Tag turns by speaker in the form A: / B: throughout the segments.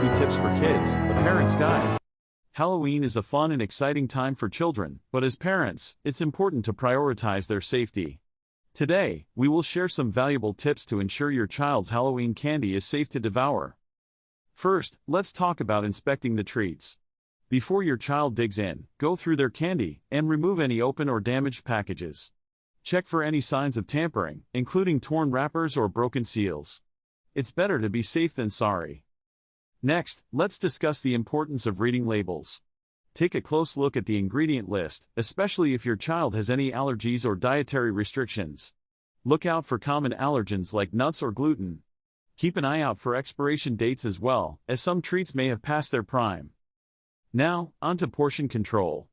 A: Spooky Tips for Kids, a Parent's Guide. Halloween is a fun and exciting time for children, but as parents, it's important to prioritize their safety. Today, we will share some valuable tips to ensure your child's Halloween candy is safe to devour. First, let's talk about inspecting the treats. Before your child digs in, go through their candy and remove any open or damaged packages. Check for any signs of tampering, including torn wrappers or broken seals. It's better to be safe than sorry. Next, let's discuss the importance of reading labels. Take a close look at the ingredient list, especially if your child has any allergies or dietary restrictions. Look out for common allergens like nuts or gluten. Keep an eye out for expiration dates as well, as some treats may have passed their prime. Now, onto portion control.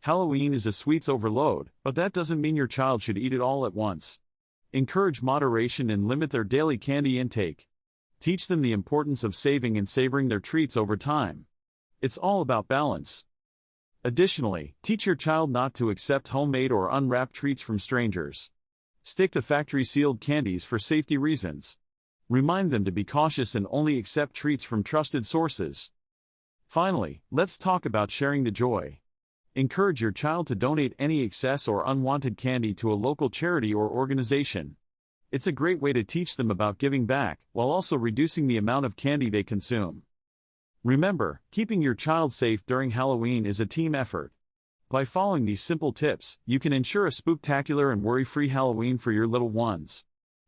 A: Halloween is a sweets overload, but that doesn't mean your child should eat it all at once. Encourage moderation and limit their daily candy intake. Teach them the importance of saving and savoring their treats over time. It's all about balance. Additionally, teach your child not to accept homemade or unwrapped treats from strangers. Stick to factory-sealed candies for safety reasons. Remind them to be cautious and only accept treats from trusted sources. Finally, let's talk about sharing the joy. Encourage your child to donate any excess or unwanted candy to a local charity or organization. It's a great way to teach them about giving back, while also reducing the amount of candy they consume. Remember, keeping your child safe during Halloween is a team effort. By following these simple tips, you can ensure a spooktacular and worry-free Halloween for your little ones.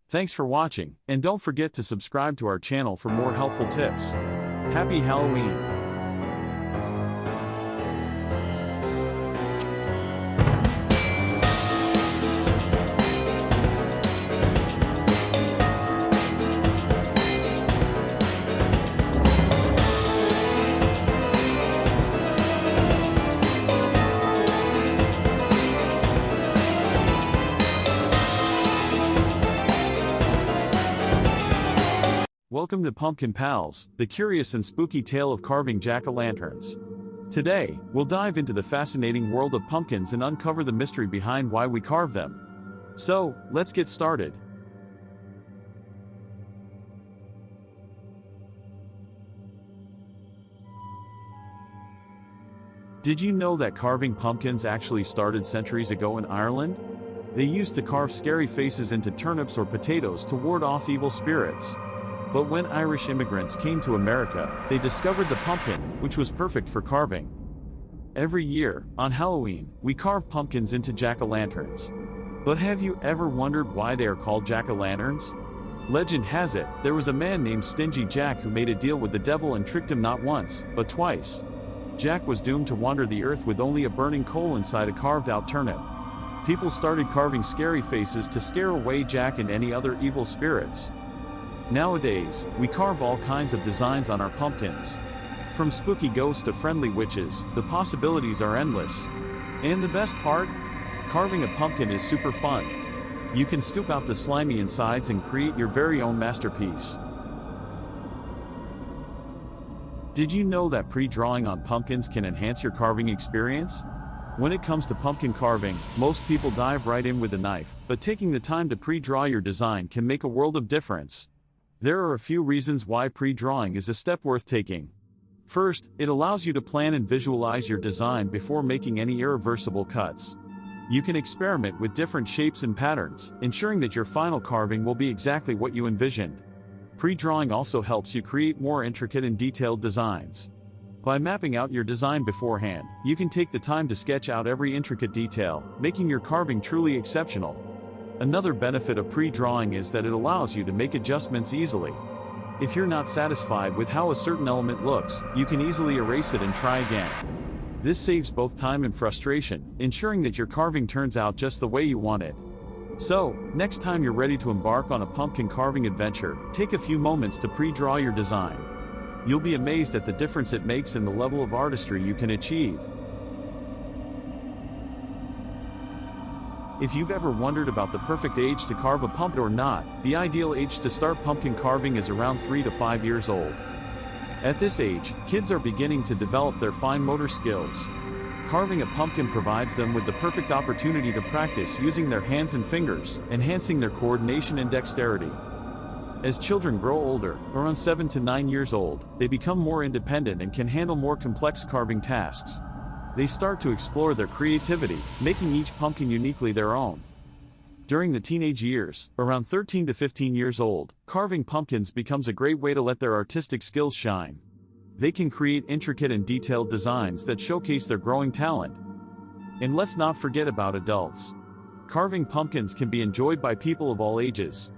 A: Thanks for watching, and don't forget to subscribe to our channel for more helpful tips. Happy Halloween! Welcome to Pumpkin Pals, the curious and spooky tale of carving jack-o'-lanterns. Today, we'll dive into the fascinating world of pumpkins and uncover the mystery behind why we carve them. So, let's get started. Did you know that carving pumpkins actually started centuries ago in Ireland? They used to carve scary faces into turnips or potatoes to ward off evil spirits. But when Irish immigrants came to America, they discovered the pumpkin, which was perfect for carving. Every year, on Halloween, we carve pumpkins into jack-o'-lanterns. But have you ever wondered why they are called jack-o'-lanterns? Legend has it, there was a man named Stingy Jack who made a deal with the devil and tricked him not once, but twice. Jack was doomed to wander the earth with only a burning coal inside a carved-out turnip. People started carving scary faces to scare away Jack and any other evil spirits. Nowadays, we carve all kinds of designs on our pumpkins. From spooky ghosts to friendly witches, the possibilities are endless. And the best part? Carving a pumpkin is super fun. You can scoop out the slimy insides and create your very own masterpiece. Did you know that pre-drawing on pumpkins can enhance your carving experience? When it comes to pumpkin carving, most people dive right in with a knife, but taking the time to pre-draw your design can make a world of difference. There are a few reasons why pre-drawing is a step worth taking. First, it allows you to plan and visualize your design before making any irreversible cuts. You can experiment with different shapes and patterns, ensuring that your final carving will be exactly what you envisioned. Pre-drawing also helps you create more intricate and detailed designs. By mapping out your design beforehand, you can take the time to sketch out every intricate detail, making your carving truly exceptional. Another benefit of pre-drawing is that it allows you to make adjustments easily. If you're not satisfied with how a certain element looks, you can easily erase it and try again. This saves both time and frustration, ensuring that your carving turns out just the way you want it. So, next time you're ready to embark on a pumpkin carving adventure, take a few moments to pre-draw your design. You'll be amazed at the difference it makes in the level of artistry you can achieve. If you've ever wondered about the perfect age to carve a pumpkin or not, the ideal age to start pumpkin carving is around 3 to 5 years old. At this age, kids are beginning to develop their fine motor skills. Carving a pumpkin provides them with the perfect opportunity to practice using their hands and fingers, enhancing their coordination and dexterity. As children grow older, around 7 to 9 years old, they become more independent and can handle more complex carving tasks. They start to explore their creativity, making each pumpkin uniquely their own. During the teenage years, around 13 to 15 years old, carving pumpkins becomes a great way to let their artistic skills shine. They can create intricate and detailed designs that showcase their growing talent. And let's not forget about adults. Carving pumpkins can be enjoyed by people of all ages.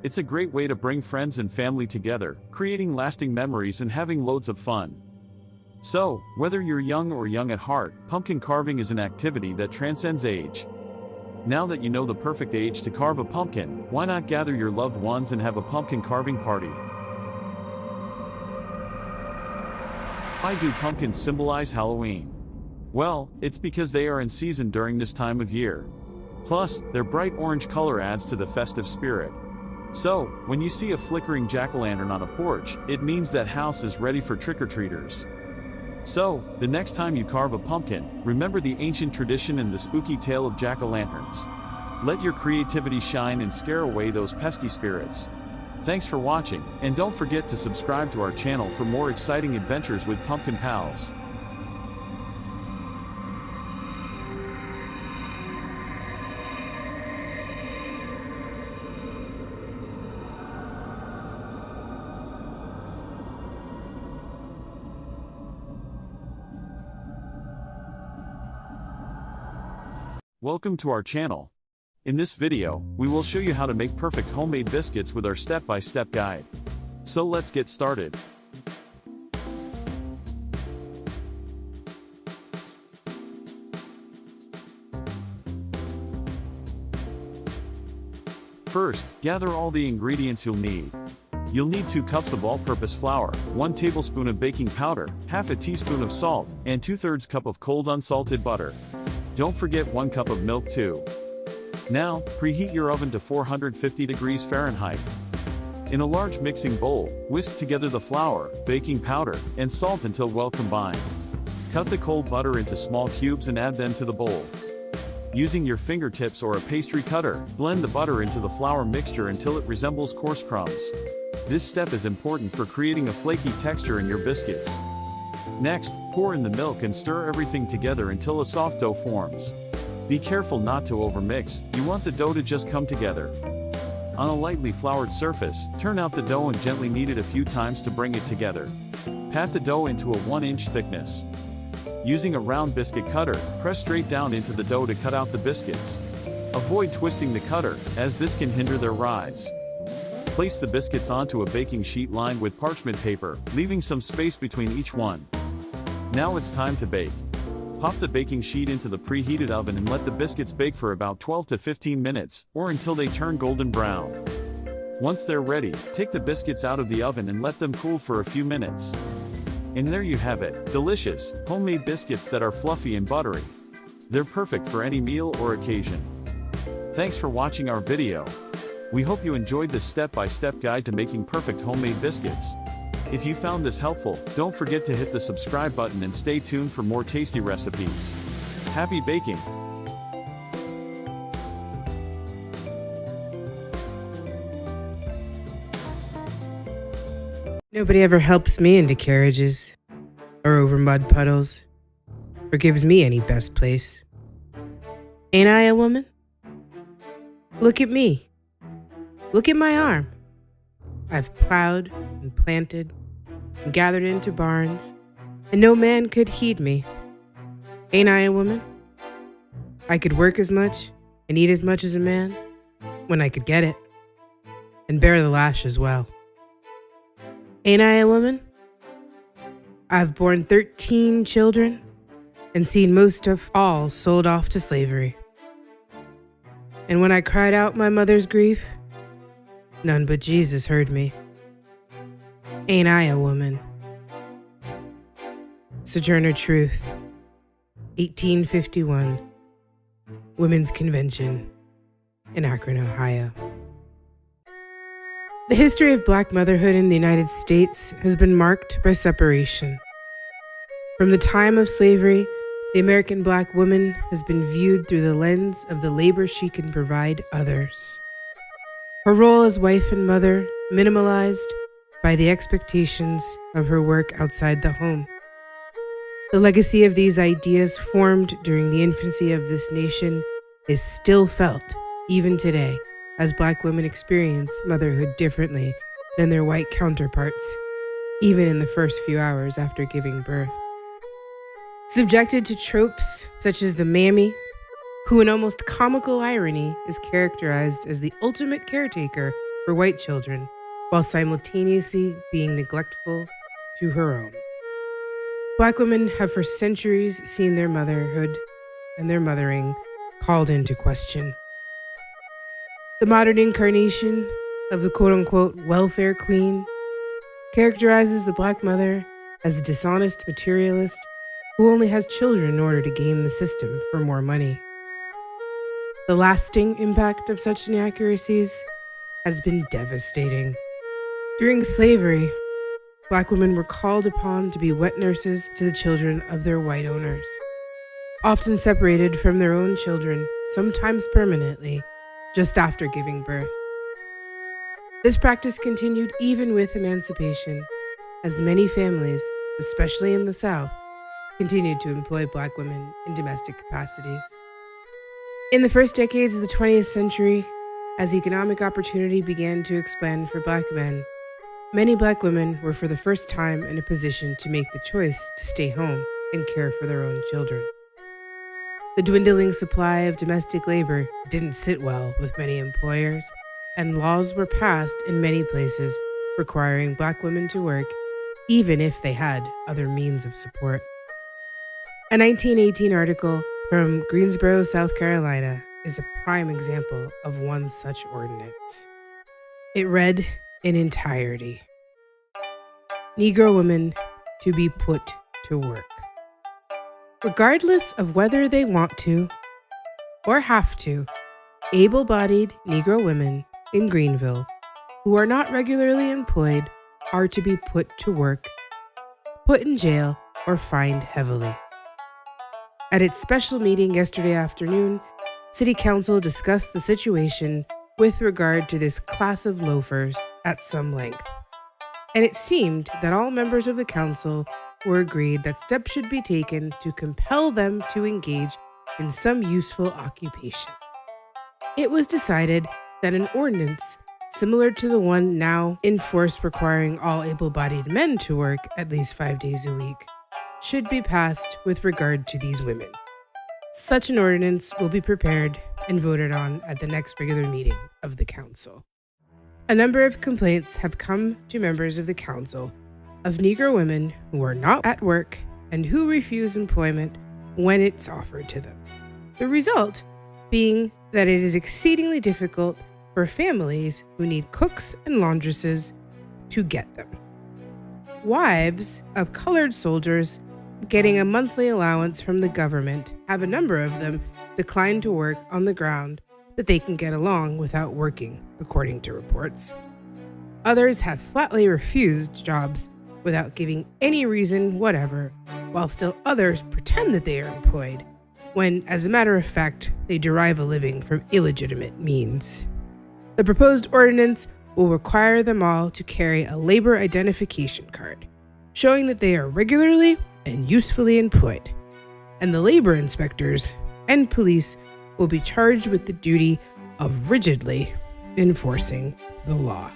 A: It's a great way to bring friends and family together, creating lasting memories and having loads of fun. So, whether you're young or young at heart, pumpkin carving is an activity that transcends age. Now that you know the perfect age to carve a pumpkin, why not gather your loved ones and have a pumpkin carving party? Why do pumpkins symbolize Halloween? Well, it's because they are in season during this time of year. Plus, their bright orange color adds to the festive spirit. So, when you see a flickering jack-o'-lantern on a porch, it means that house is ready for trick-or-treaters. So, the next time you carve a pumpkin, remember the ancient tradition and the spooky tale of jack-o'-lanterns. Let your creativity shine and scare away those pesky spirits. Thanks for watching, and don't forget to subscribe to our channel for more exciting adventures with Pumpkin Pals. Welcome to our channel. In this video, we will show you how to make perfect homemade biscuits with our step-by-step guide. So let's get started. First, gather all the ingredients you'll need. You'll need 2 cups of all-purpose flour, 1 tablespoon of baking powder, half a teaspoon of salt, and 2/3 cup of cold unsalted butter. Don't forget 1 cup of milk too. Now, preheat your oven to 450 degrees Fahrenheit. In a large mixing bowl, whisk together the flour, baking powder, and salt until well combined. Cut the cold butter into small cubes and add them to the bowl. Using your fingertips or a pastry cutter, blend the butter into the flour mixture until it resembles coarse crumbs. This step is important for creating a flaky texture in your biscuits. Next, pour in the milk and stir everything together until a soft dough forms. Be careful not to overmix, you want the dough to just come together. On a lightly floured surface, turn out the dough and gently knead it a few times to bring it together. Pat the dough into a 1-inch thickness. Using a round biscuit cutter, press straight down into the dough to cut out the biscuits. Avoid twisting the cutter, as this can hinder their rise. Place the biscuits onto a baking sheet lined with parchment paper, leaving some space between each one. Now it's time to bake. Pop the baking sheet into the preheated oven and let the biscuits bake for about 12 to 15 minutes, or until they turn golden brown. Once they're ready, take the biscuits out of the oven and let them cool for a few minutes. And there you have it, delicious, homemade biscuits that are fluffy and buttery. They're perfect for any meal or occasion. Thanks for watching our video. We hope you enjoyed this step-by-step guide to making perfect homemade biscuits. If you found this helpful, don't forget to hit the subscribe button and stay tuned for more tasty recipes. Happy baking!
B: Nobody ever helps me into carriages, or over mud puddles, or gives me any best place. Ain't I a woman? Look at me. Look at my arm. I've plowed and planted and gathered into barns, and no man could heed me. Ain't I a woman? I could work as much and eat as much as a man when I could get it, and bear the lash as well. Ain't I a woman? I've borne 13 children and seen most of all sold off to slavery. And when I cried out my mother's grief, none but Jesus heard me. Ain't I a woman? Sojourner Truth, 1851, Women's Convention in Akron, Ohio. The history of black motherhood in the United States has been marked by separation. From the time of slavery, the American black woman has been viewed through the lens of the labor she can provide others. Her role as wife and mother minimalized by the expectations of her work outside the home. The legacy of these ideas formed during the infancy of this nation is still felt, even today, as Black women experience motherhood differently than their white counterparts, even in the first few hours after giving birth. Subjected to tropes such as the mammy, who in almost comical irony is characterized as the ultimate caretaker for white children, while simultaneously being neglectful to her own. Black women have for centuries seen their motherhood and their mothering called into question. The modern incarnation of the quote-unquote welfare queen characterizes the Black mother as a dishonest materialist who only has children in order to game the system for more money. The lasting impact of such inaccuracies has been devastating. During slavery, Black women were called upon to be wet nurses to the children of their white owners, often separated from their own children, sometimes permanently, just after giving birth. This practice continued even with emancipation, as many families, especially in the South, continued to employ Black women in domestic capacities. In the first decades of the 20th century, as economic opportunity began to expand for Black men, many Black women were for the first time in a position to make the choice to stay home and care for their own children. The dwindling supply of domestic labor didn't sit well with many employers, and laws were passed in many places requiring Black women to work even if they had other means of support. A 1918 article from Greensboro, South Carolina, is a prime example of one such ordinance. It read in entirety: Negro women to be put to work. Regardless of whether they want to or have to, able-bodied Negro women in Greenville who are not regularly employed are to be put to work, put in jail, or fined heavily. At its special meeting yesterday afternoon, City Council discussed the situation with regard to this class of loafers at some length, and it seemed that all members of the council were agreed that steps should be taken to compel them to engage in some useful occupation. It was decided that an ordinance similar to the one now in force requiring all able-bodied men to work at least 5 days a week should be passed with regard to these women. Such an ordinance will be prepared and voted on at the next regular meeting of the council. A number of complaints have come to members of the council of Negro women who are not at work and who refuse employment when it's offered to them. The result being that it is exceedingly difficult for families who need cooks and laundresses to get them. Wives of colored soldiers getting a monthly allowance from the government have a number of them declined to work on the ground that they can get along without working, according to reports. Others have flatly refused jobs without giving any reason whatever, while still others pretend that they are employed, when, as a matter of fact, they derive a living from illegitimate means. The proposed ordinance will require them all to carry a labor identification card, showing that they are regularly and usefully employed, and the labor inspectors and police will be charged with the duty of rigidly enforcing the law.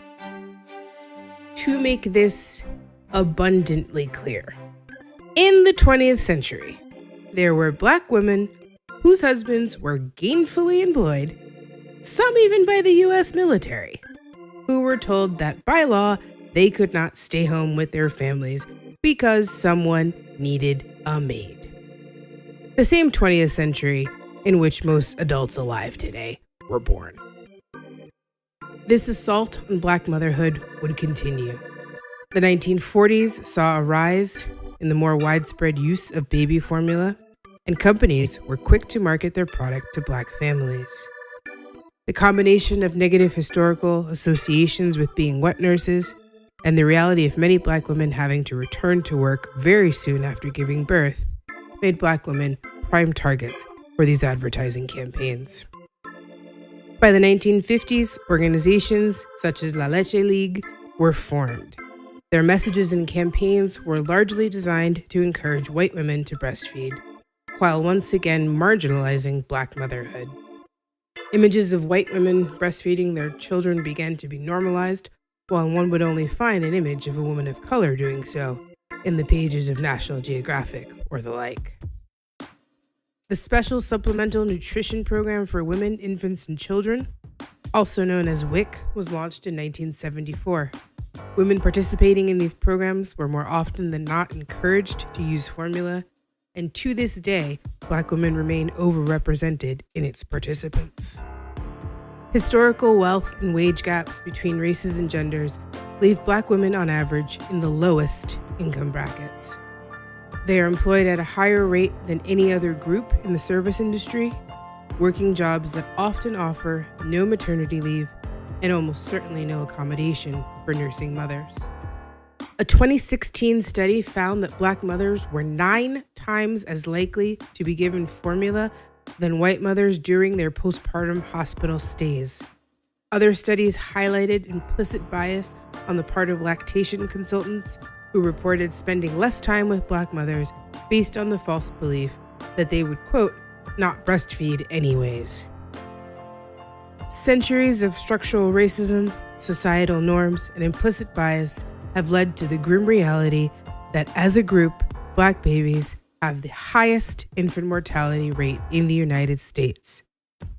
B: To make this abundantly clear, in the 20th century, there were Black women whose husbands were gainfully employed, some even by the U.S. military, who were told that by law they could not stay home with their families because someone needed a maid. The same 20th century in which most adults alive today were born. This assault on Black motherhood would continue. The 1940s saw a rise in the more widespread use of baby formula, and companies were quick to market their product to Black families. The combination of negative historical associations with being wet nurses and the reality of many Black women having to return to work very soon after giving birth made Black women prime targets for these advertising campaigns. By the 1950s, organizations such as La Leche League were formed. Their messages and campaigns were largely designed to encourage white women to breastfeed, while once again marginalizing Black motherhood. Images of white women breastfeeding their children began to be normalized, while one would only find an image of a woman of color doing so in the pages of National Geographic or the like. The Special Supplemental Nutrition Program for Women, Infants, and Children, also known as WIC, was launched in 1974. Women participating in these programs were more often than not encouraged to use formula, and to this day, Black women remain overrepresented in its participants. Historical wealth and wage gaps between races and genders leave Black women on average in the lowest income brackets. They are employed at a higher rate than any other group in the service industry, working jobs that often offer no maternity leave and almost certainly no accommodation for nursing mothers. A 2016 study found that Black mothers were 9 times as likely to be given formula than white mothers during their postpartum hospital stays. Other studies highlighted implicit bias on the part of lactation consultants who reported spending less time with Black mothers based on the false belief that they would, quote, not breastfeed anyways. Centuries of structural racism, societal norms, and implicit bias have led to the grim reality that as a group, Black babies have the highest infant mortality rate in the United States,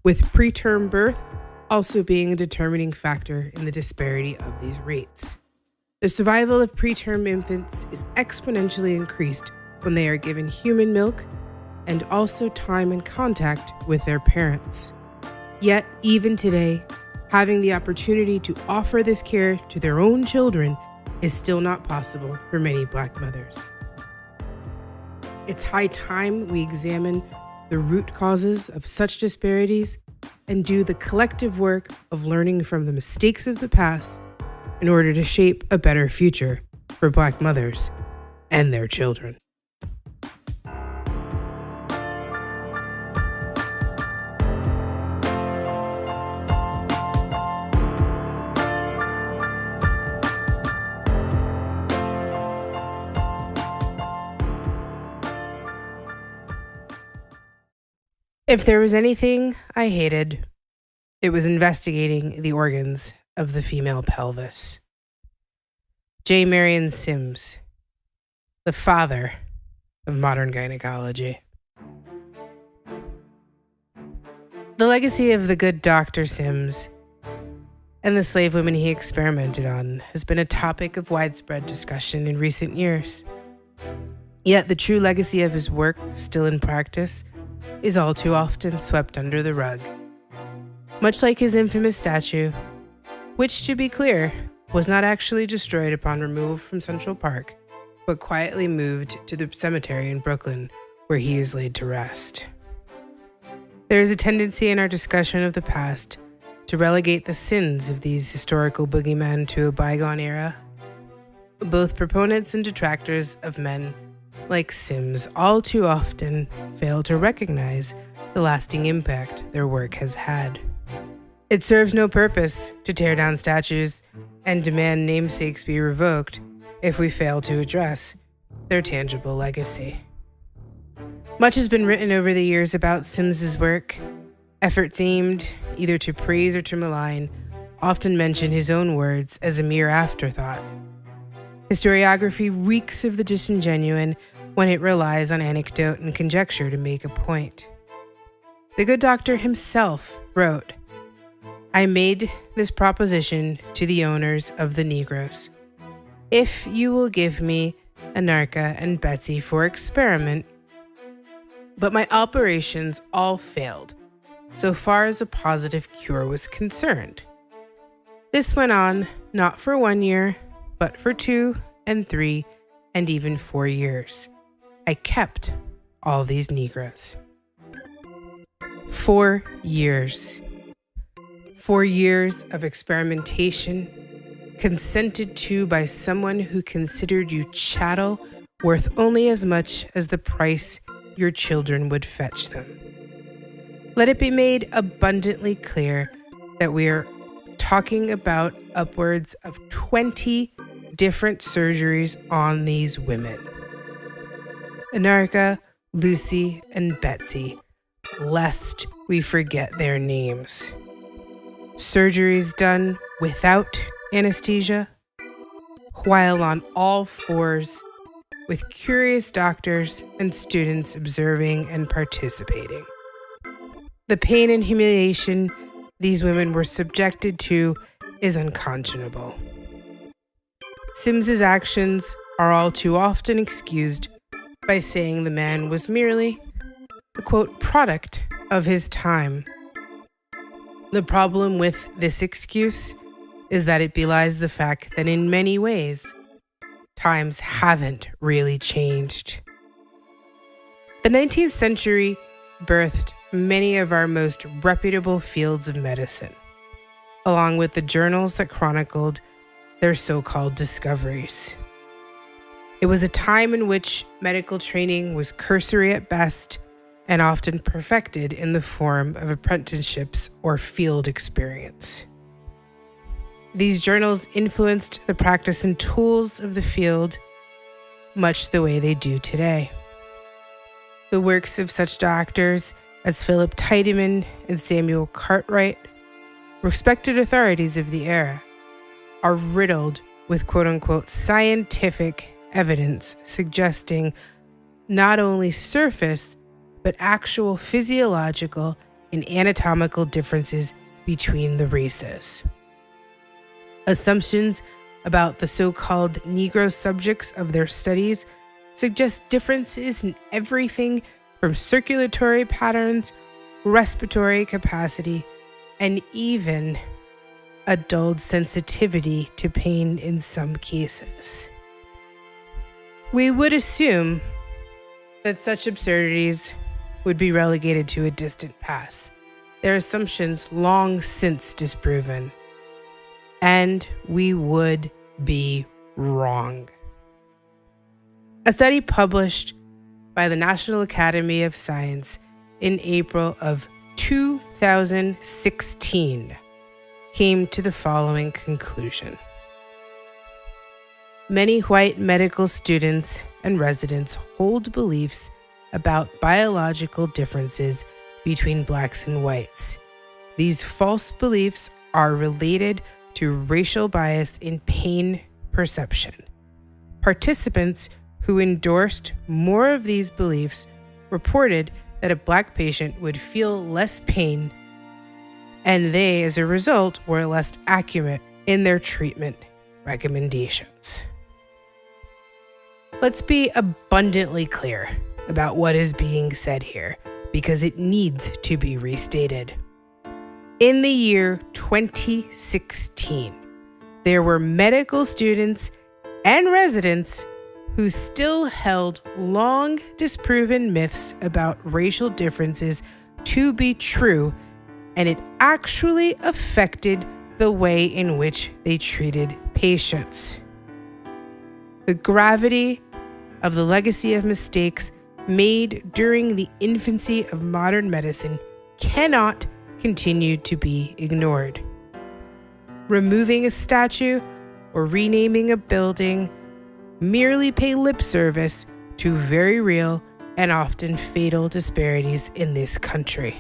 B: with preterm birth also being a determining factor in the disparity of these rates. The survival of preterm infants is exponentially increased when they are given human milk and also time and contact with their parents. Yet, even today, having the opportunity to offer this care to their own children is still not possible for many Black mothers. It's high time we examine the root causes of such disparities and do the collective work of learning from the mistakes of the past in order to shape a better future for Black mothers and their children. If there was anything I hated, it was investigating the organs of the female pelvis. J. Marion Sims, the father of modern gynecology. The legacy of the good Dr. Sims and the slave women he experimented on has been a topic of widespread discussion in recent years. Yet the true legacy of his work, still in practice, is all too often swept under the rug. Much like his infamous statue, which, to be clear, was not actually destroyed upon removal from Central Park, but quietly moved to the cemetery in Brooklyn, where he is laid to rest. There is a tendency in our discussion of the past to relegate the sins of these historical boogeymen to a bygone era. Both proponents and detractors of men like Sims all too often fail to recognize the lasting impact their work has had. It serves no purpose to tear down statues and demand namesakes be revoked if we fail to address their tangible legacy. Much has been written over the years about Sims's work. Efforts aimed either to praise or to malign often mention his own words as a mere afterthought. Historiography reeks of the disingenuine when it relies on anecdote and conjecture to make a point. The good doctor himself wrote, "I made this proposition to the owners of the Negroes. If you will give me Anarcha and Betsy for experiment, but my operations all failed, so far as a positive cure was concerned. This went on not for 1 year, but for 2 and 3 and even 4 years. I kept all these Negroes." 4 years. 4 years of experimentation, consented to by someone who considered you chattel worth only as much as the price your children would fetch them. Let it be made abundantly clear that we're talking about upwards of 20 different surgeries on these women. Anarcha, Lucy, and Betsy, lest we forget their names. Surgeries done without anesthesia, while on all fours, with curious doctors and students observing and participating. The pain and humiliation these women were subjected to is unconscionable. Sims's actions are all too often excused by saying the man was merely a, quote, product of his time. The problem with this excuse is that it belies the fact that in many ways, times haven't really changed. The 19th century birthed many of our most reputable fields of medicine, along with the journals that chronicled their so-called discoveries. It was a time in which medical training was cursory at best and often perfected in the form of apprenticeships or field experience. These journals influenced the practice and tools of the field much the way they do today. The works of such doctors as Philip Tiedemann and Samuel Cartwright, respected authorities of the era, are riddled with quote-unquote scientific evidence suggesting not only surface but actual physiological and anatomical differences between the races. Assumptions about the so-called Negro subjects of their studies suggest differences in everything from circulatory patterns, respiratory capacity, and even a dulled sensitivity to pain in some cases. We would assume that such absurdities would be relegated to a distant past, their assumptions long since disproven. And we would be wrong. A study published by the National Academy of Science in April of 2016 came to the following conclusion. Many white medical students and residents hold beliefs about biological differences between blacks and whites. These false beliefs are related to racial bias in pain perception. Participants who endorsed more of these beliefs reported that a black patient would feel less pain, and they, as a result, were less accurate in their treatment recommendations. Let's be abundantly clear about what is being said here, because it needs to be restated. In the year 2016, there were medical students and residents who still held long disproven myths about racial differences to be true, and it actually affected the way in which they treated patients. The gravity of the legacy of mistakes made during the infancy of modern medicine cannot continue to be ignored. Removing a statue or renaming a building merely pay lip service to very real and often fatal disparities in this country.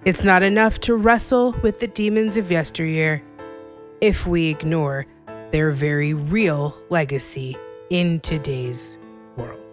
B: It's not enough to wrestle with the demons of yesteryear if we ignore their very real legacy in today's world.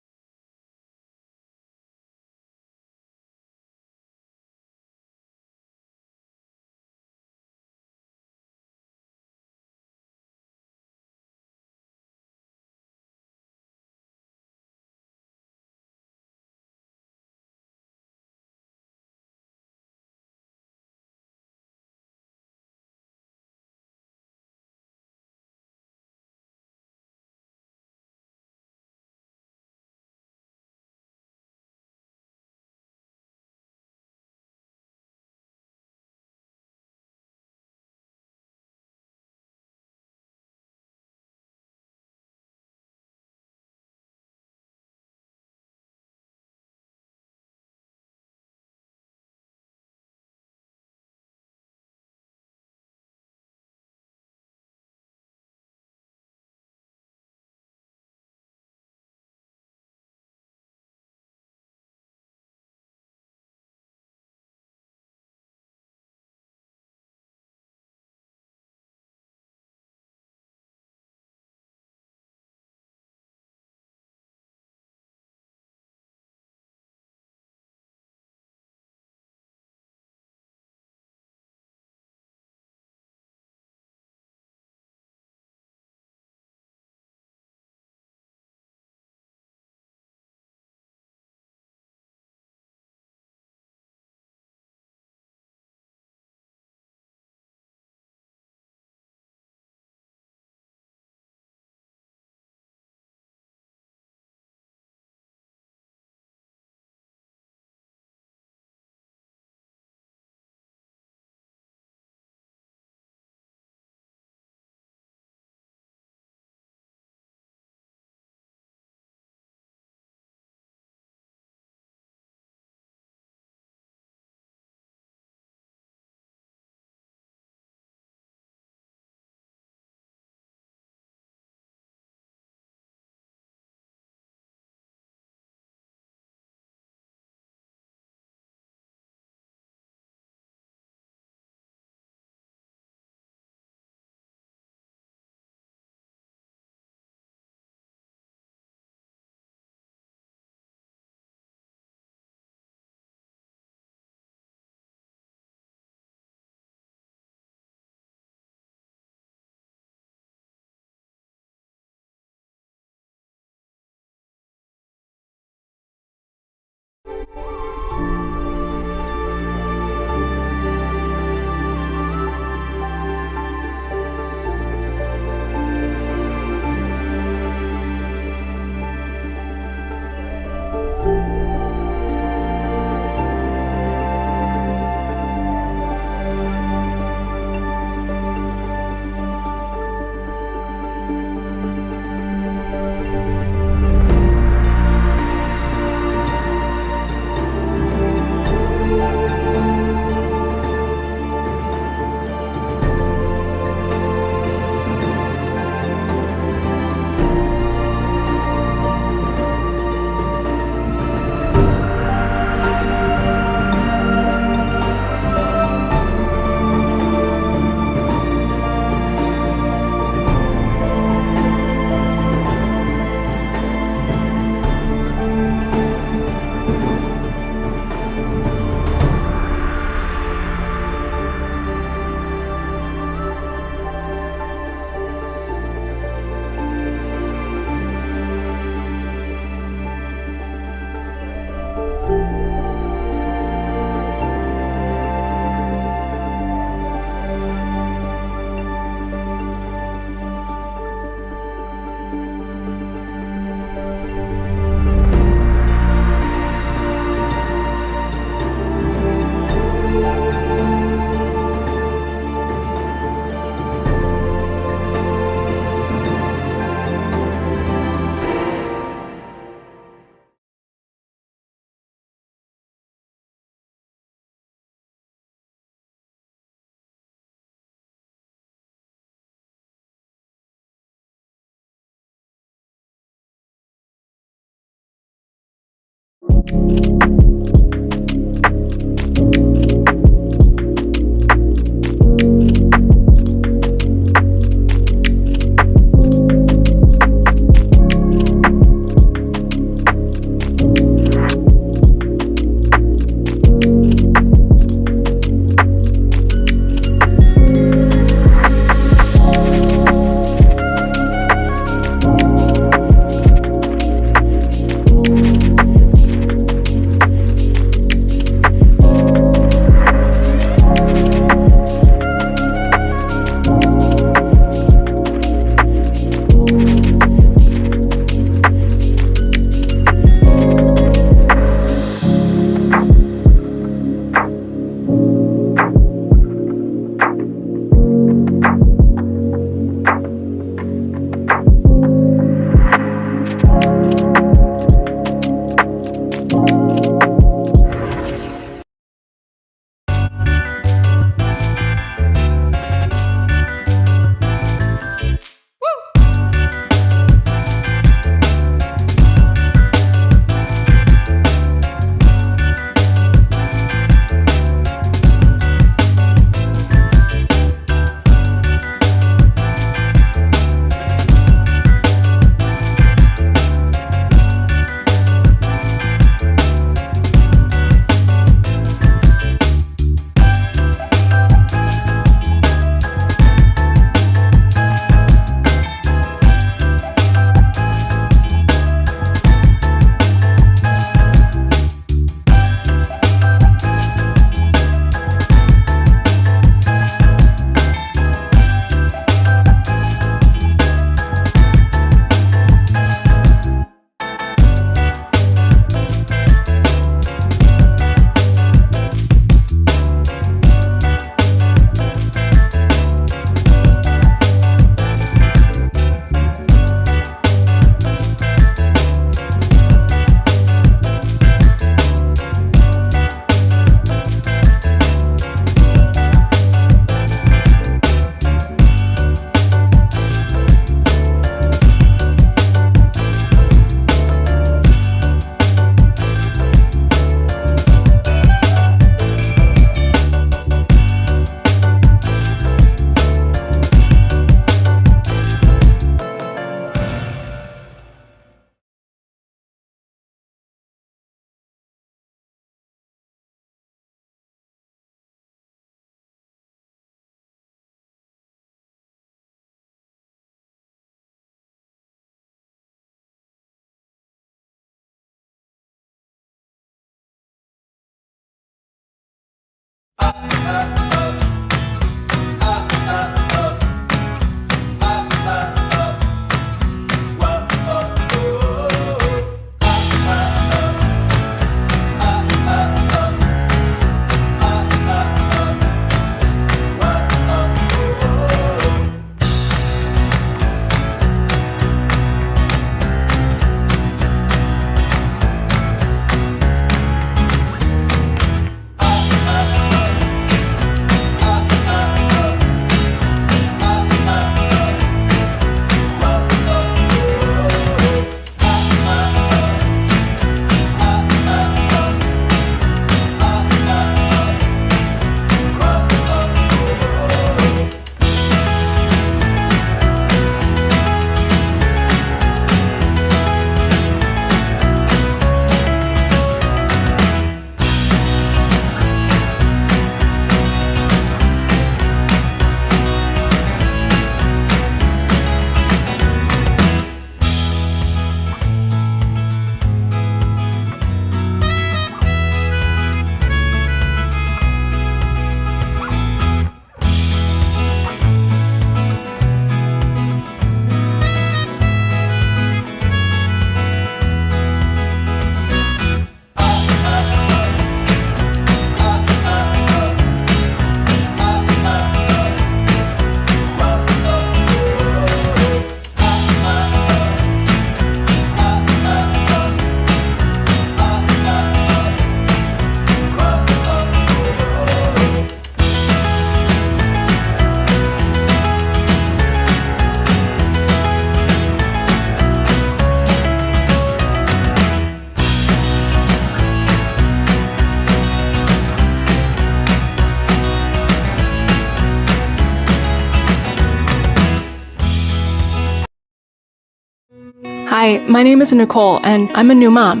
C: Hi, my name is Nicole, and I'm a new mom.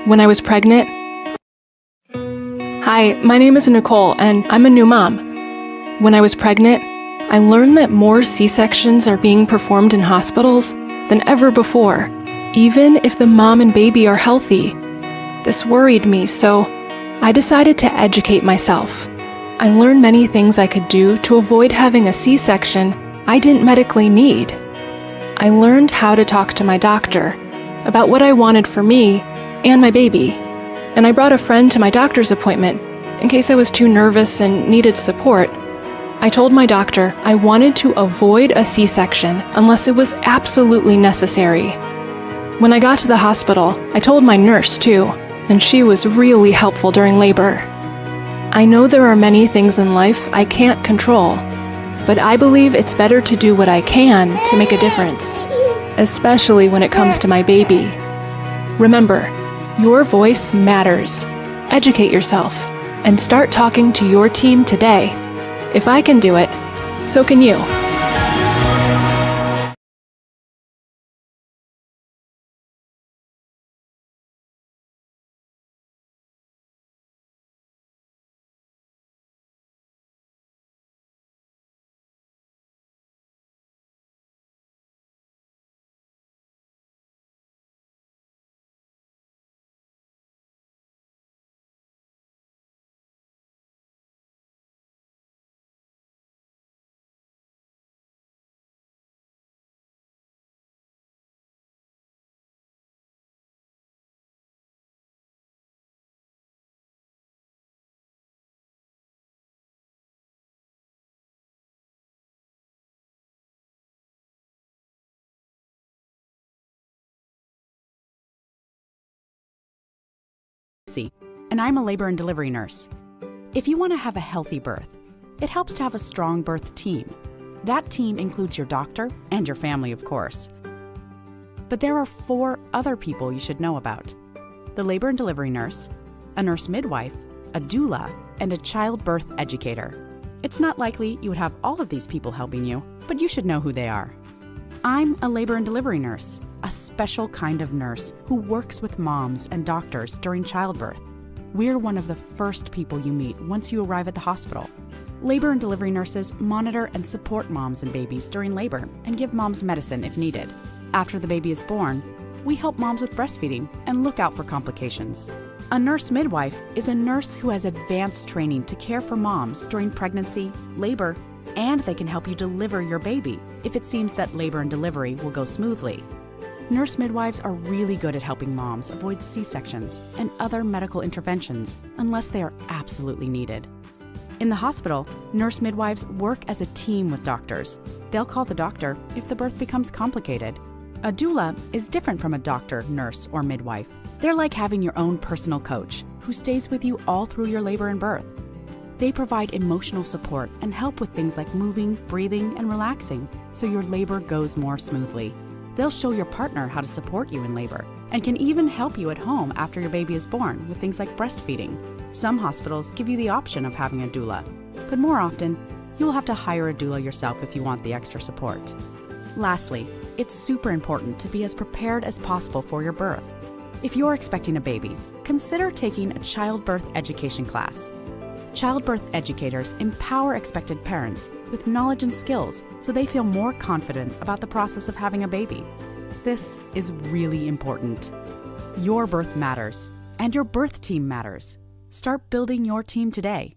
C: When I was pregnant... Hi, my name is Nicole, and I'm a new mom. When I was pregnant, I learned that more C-sections are being performed in hospitals than ever before, even if the mom and baby are healthy. This worried me, so I decided to educate myself. I learned many things I could do to avoid having a C-section I didn't medically need. I learned how to talk to my doctor about what I wanted for me and my baby, and I brought a friend to my doctor's appointment in case I was too nervous and needed support. I told my doctor I wanted to avoid a C-section unless it was absolutely necessary. When I got to the hospital, I told my nurse too, and she was really helpful during labor. I know there are many things in life I can't control, but I believe it's better to do what I can to make a difference, especially when it comes to my baby. Remember, your voice matters. Educate yourself and start talking to your team today. If I can do it, so can you.
D: And I'm a labor and delivery nurse. If you want to have a healthy birth, it helps to have a strong birth team. That team includes your doctor and your family, of course. But there are 4 other people you should know about: the labor and delivery nurse, a nurse midwife, a doula, and a childbirth educator. It's not likely you would have all of these people helping you, but you should know who they are. I'm a labor and delivery nurse, a special kind of nurse who works with moms and doctors during childbirth. We're one of the first people you meet once you arrive at the hospital. Labor and delivery nurses monitor and support moms and babies during labor and give moms medicine if needed. After the baby is born, we help moms with breastfeeding and look out for complications. A nurse midwife is a nurse who has advanced training to care for moms during pregnancy, labor, and they can help you deliver your baby if it seems that labor and delivery will go smoothly. Nurse midwives are really good at helping moms avoid C-sections and other medical interventions unless they are absolutely needed. In the hospital, nurse midwives work as a team with doctors. They'll call the doctor if the birth becomes complicated. A doula is different from a doctor, nurse, or midwife. They're like having your own personal coach who stays with you all through your labor and birth. They provide emotional support and help with things like moving, breathing, and relaxing so your labor goes more smoothly. They'll show your partner how to support you in labor and can even help you at home after your baby is born with things like breastfeeding. Some hospitals give you the option of having a doula, but more often, you'll have to hire a doula yourself if you want the extra support. Lastly, it's super important to be as prepared as possible for your birth. If you're expecting a baby, consider taking a childbirth education class. Childbirth educators empower expected parents with knowledge and skills so they feel more confident about the process of having a baby. This is really important. Your birth matters, and your birth team matters. Start building your team today.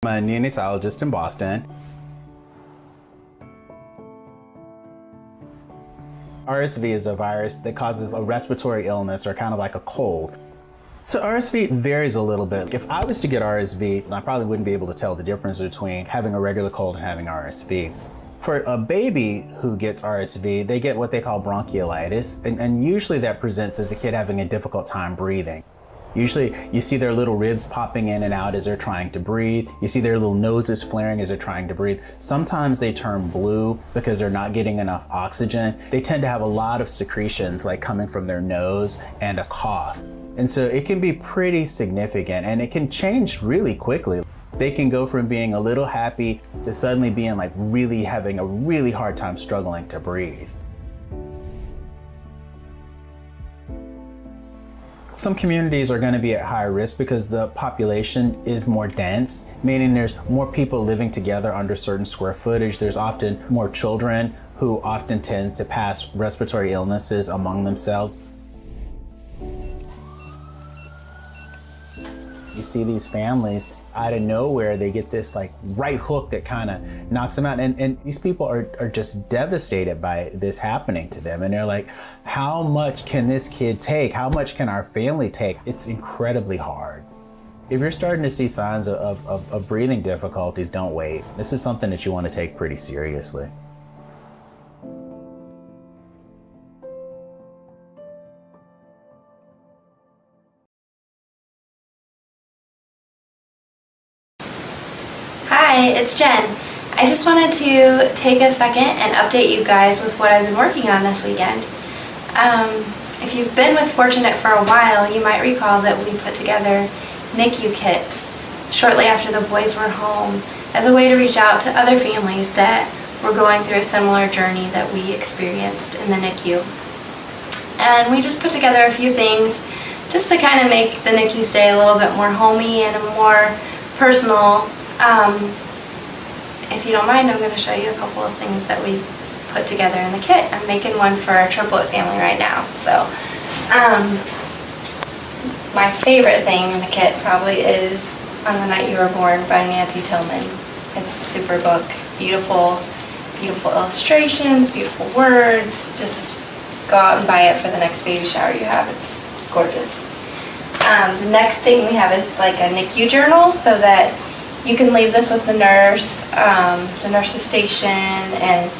E: I'm a neonatologist in Boston. RSV is a virus that causes a respiratory illness or kind of like a cold. So RSV varies a little bit. If I was to get RSV, I probably wouldn't be able to tell the difference between having a regular cold and having RSV. For a baby who gets RSV, they get what they call bronchiolitis, and usually that presents as a kid having a difficult time breathing. Usually you see their little ribs popping in and out as they're trying to breathe. You see their little noses flaring as they're trying to breathe. Sometimes they turn blue because they're not getting enough oxygen. They tend to have a lot of secretions like coming from their nose and a cough. And so it can be pretty significant and it can change really quickly. They can go from being a little happy to suddenly being like really having a really hard time struggling to breathe. Some communities are going to be at higher risk because the population is more dense, meaning there's more people living together under certain square footage. There's often more children who often tend to pass respiratory illnesses among themselves. You see these families out of nowhere, they get this like right hook that kind of knocks them out. And these people are just devastated by this happening to them. And they're like, how much can this kid take? How much can our family take? It's incredibly hard. If you're starting to see signs of breathing difficulties, don't wait. This is something that you want to take pretty seriously.
F: Hi, it's Jen. I just wanted to take a second and update you guys with what I've been working on this weekend. If you've been with Fortunate for a while, you might recall that we put together NICU kits shortly after the boys were home as a way to reach out to other families that were going through a similar journey that we experienced in the NICU. And we just put together a few things just to kind of make the NICU stay a little bit more homey and a more personal. If you don't mind, I'm going to show you a couple of things that we put together in the kit. I'm making one for our triplet family right now. So, my favorite thing in the kit probably is On the Night You Were Born by Nancy Tillman. It's a super book. Beautiful, beautiful illustrations, beautiful words. Just go out and buy it for the next baby shower you have. It's gorgeous. The next thing we have is like a NICU journal so that you can leave this with the nurse's station, and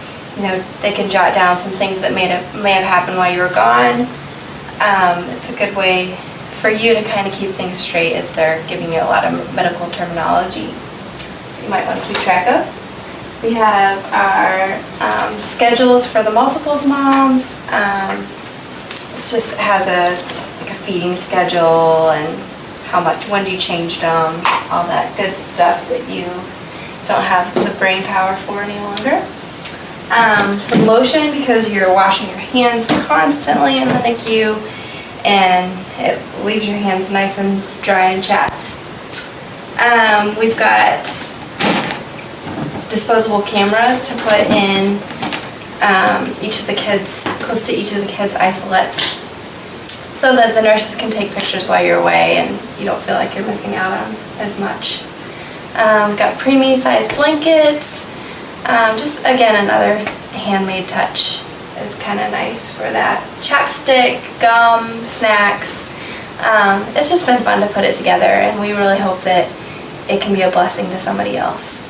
F: they can jot down some things that may have happened while you were gone. It's a good way for you to kind of keep things straight as they're giving you a lot of medical terminology you might want to keep track of. We have our schedules for the multiples moms. It has a feeding schedule and how much, when do you change them, all that good stuff that you don't have the brain power for any longer. Some lotion because you're washing your hands constantly in the NICU and it leaves your hands nice and dry and chapped. We've got disposable cameras to put in close to each of the kids' isolates, so that the nurses can take pictures while you're away and you don't feel like you're missing out on as much. Got preemie sized blankets. Just again, another handmade touch. It's kind of nice for that. Chapstick, gum, snacks. It's just been fun to put it together, and we really hope that it can be a blessing to somebody else.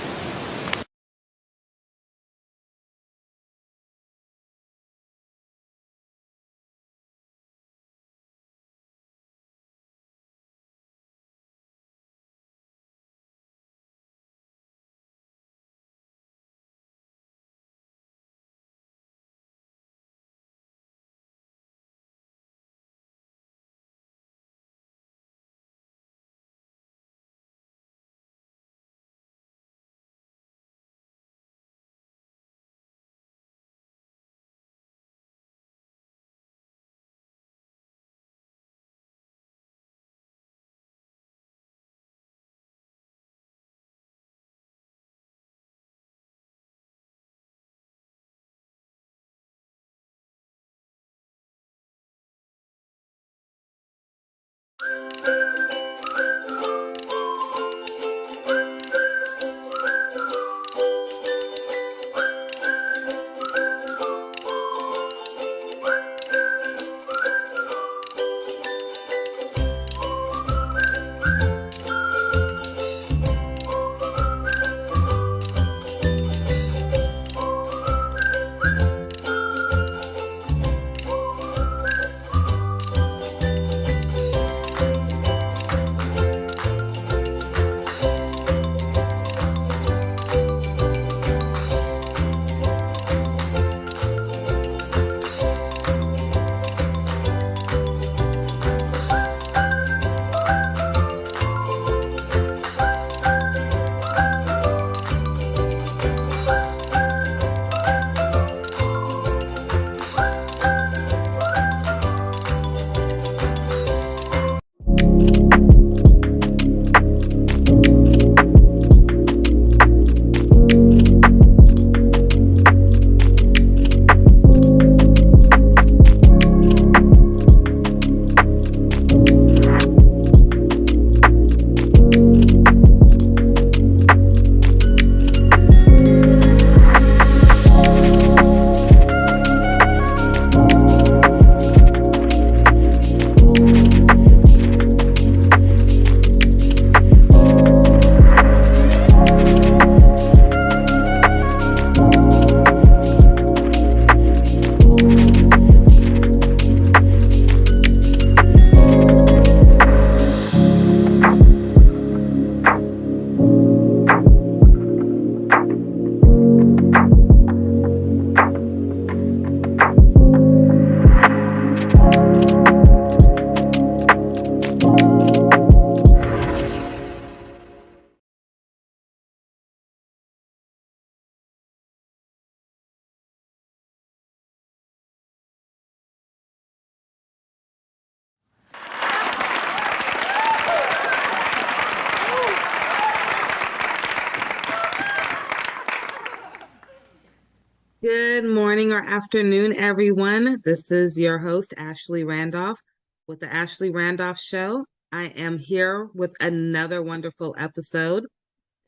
B: Good morning or afternoon, everyone. This is your host, Ashley Randolph, with the Ashley Randolph Show. I am here with another wonderful episode.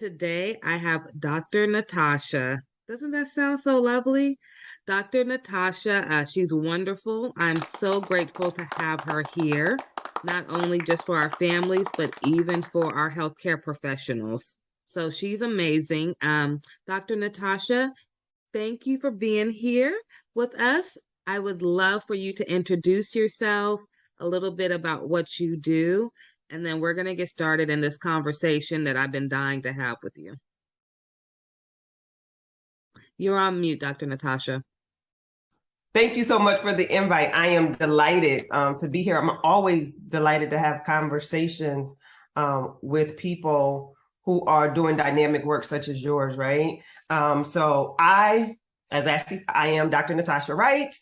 B: Today, I have Dr. Natasha. Doesn't that sound so lovely? Dr. Natasha, she's wonderful. I'm so grateful to have her here, not only just for our families, but even for our healthcare professionals. So she's amazing. Dr. Natasha, thank you for being here with us. I would love for you to introduce yourself, a little bit about what you do, and then we're going to get started in this conversation that I've been dying to have with you. You're on mute, Dr. Natasha.
G: Thank you so much for the invite. I am delighted to be here. I'm always delighted to have conversations with people who are doing dynamic work such as yours, right? So I, as Ashley, I am Dr. Natasha Wright.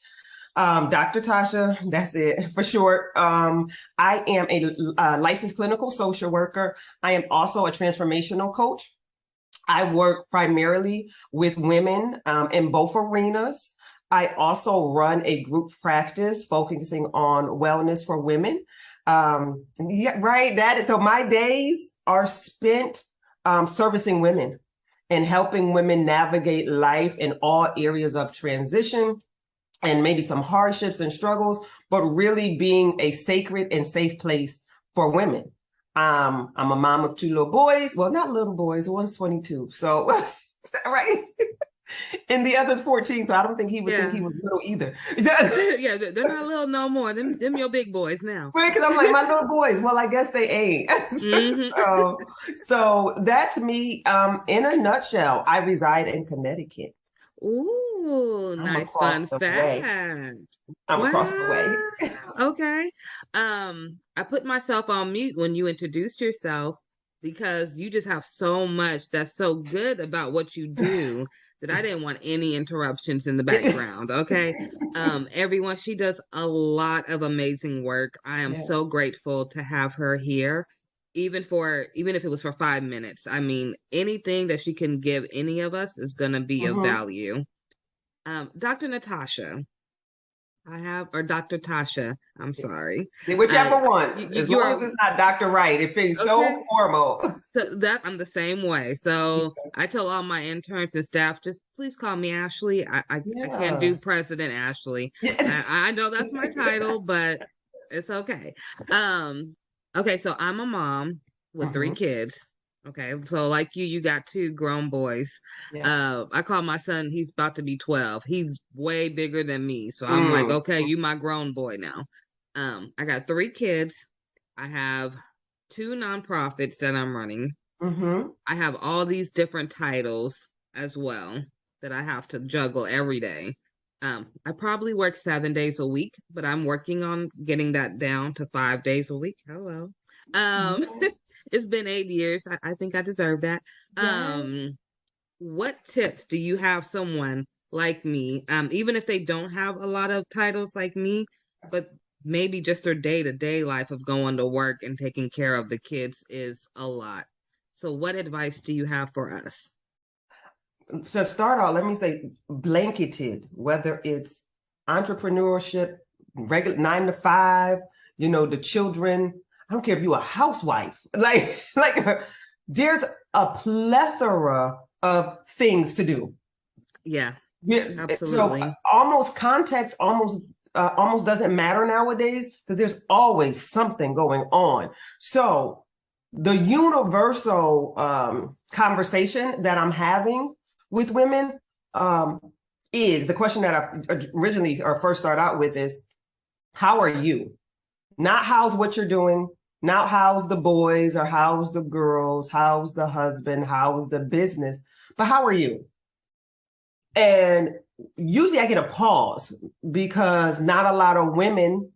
G: Dr. Tasha, that's it for short. I am a licensed clinical social worker. I am also a transformational coach. I work primarily with women in both arenas. I also run a group practice focusing on wellness for women. Yeah, right. So my days are spent servicing women and helping women navigate life in all areas of transition and maybe some hardships and struggles, but really being a sacred and safe place for women. I'm a mom of 2 little boys. Well, not little boys. One's 22. So, right. And the other's 14, so I don't think he would think he was little either.
B: Yeah, they're not little no more. Them your big boys now.
G: Right, because I'm like, my little boys. Well, I guess they ain't. So that's me. In a nutshell, I reside in Connecticut.
B: Ooh, nice fun fact.
G: I'm across the way.
B: Okay. I put myself on mute when you introduced yourself because you just have so much that's so good about what you do that I didn't want any interruptions in the background. Okay. Everyone, she does a lot of amazing work. I am so grateful to have her here, even if it was for 5 minutes. I mean, anything that she can give any of us is going to be of value. Dr. Natasha, or Dr. Tasha, I'm sorry.
G: Whichever one, as long as it's not Dr. Wright, it feels so formal.
B: I'm the same way. So I tell all my interns and staff, just please call me Ashley. I can't do President Ashley. I know that's my title, but it's okay. Okay, so I'm a mom with 3 kids. Okay, so like you got 2 grown boys. I call my son, he's about to be 12. He's way bigger than me. So I'm like, okay, you my grown boy now. I got 3 kids. I have 2 nonprofits that I'm running. I have all these different titles as well that I have to juggle every day. I probably work 7 days a week, but I'm working on getting that down to 5 days a week. Hello. It's been 8 years. I think I deserve that. What tips do you have someone like me, even if they don't have a lot of titles like me, but maybe just their day-to-day life of going to work and taking care of the kids is a lot. So what advice do you have for us?
G: To start off, let me say blanketed, whether it's entrepreneurship, regular 9 to 5, the children. I don't care if you're a housewife, like there's a plethora of things to do.
B: Yeah, absolutely.
G: So almost context almost doesn't matter nowadays because there's always something going on. So the universal conversation that I'm having with women is the question that I originally or first start out with is, how are you? Not how's what you're doing, not how's the boys or how's the girls, how's the husband, how's the business, but how are you? And usually I get a pause because not a lot of women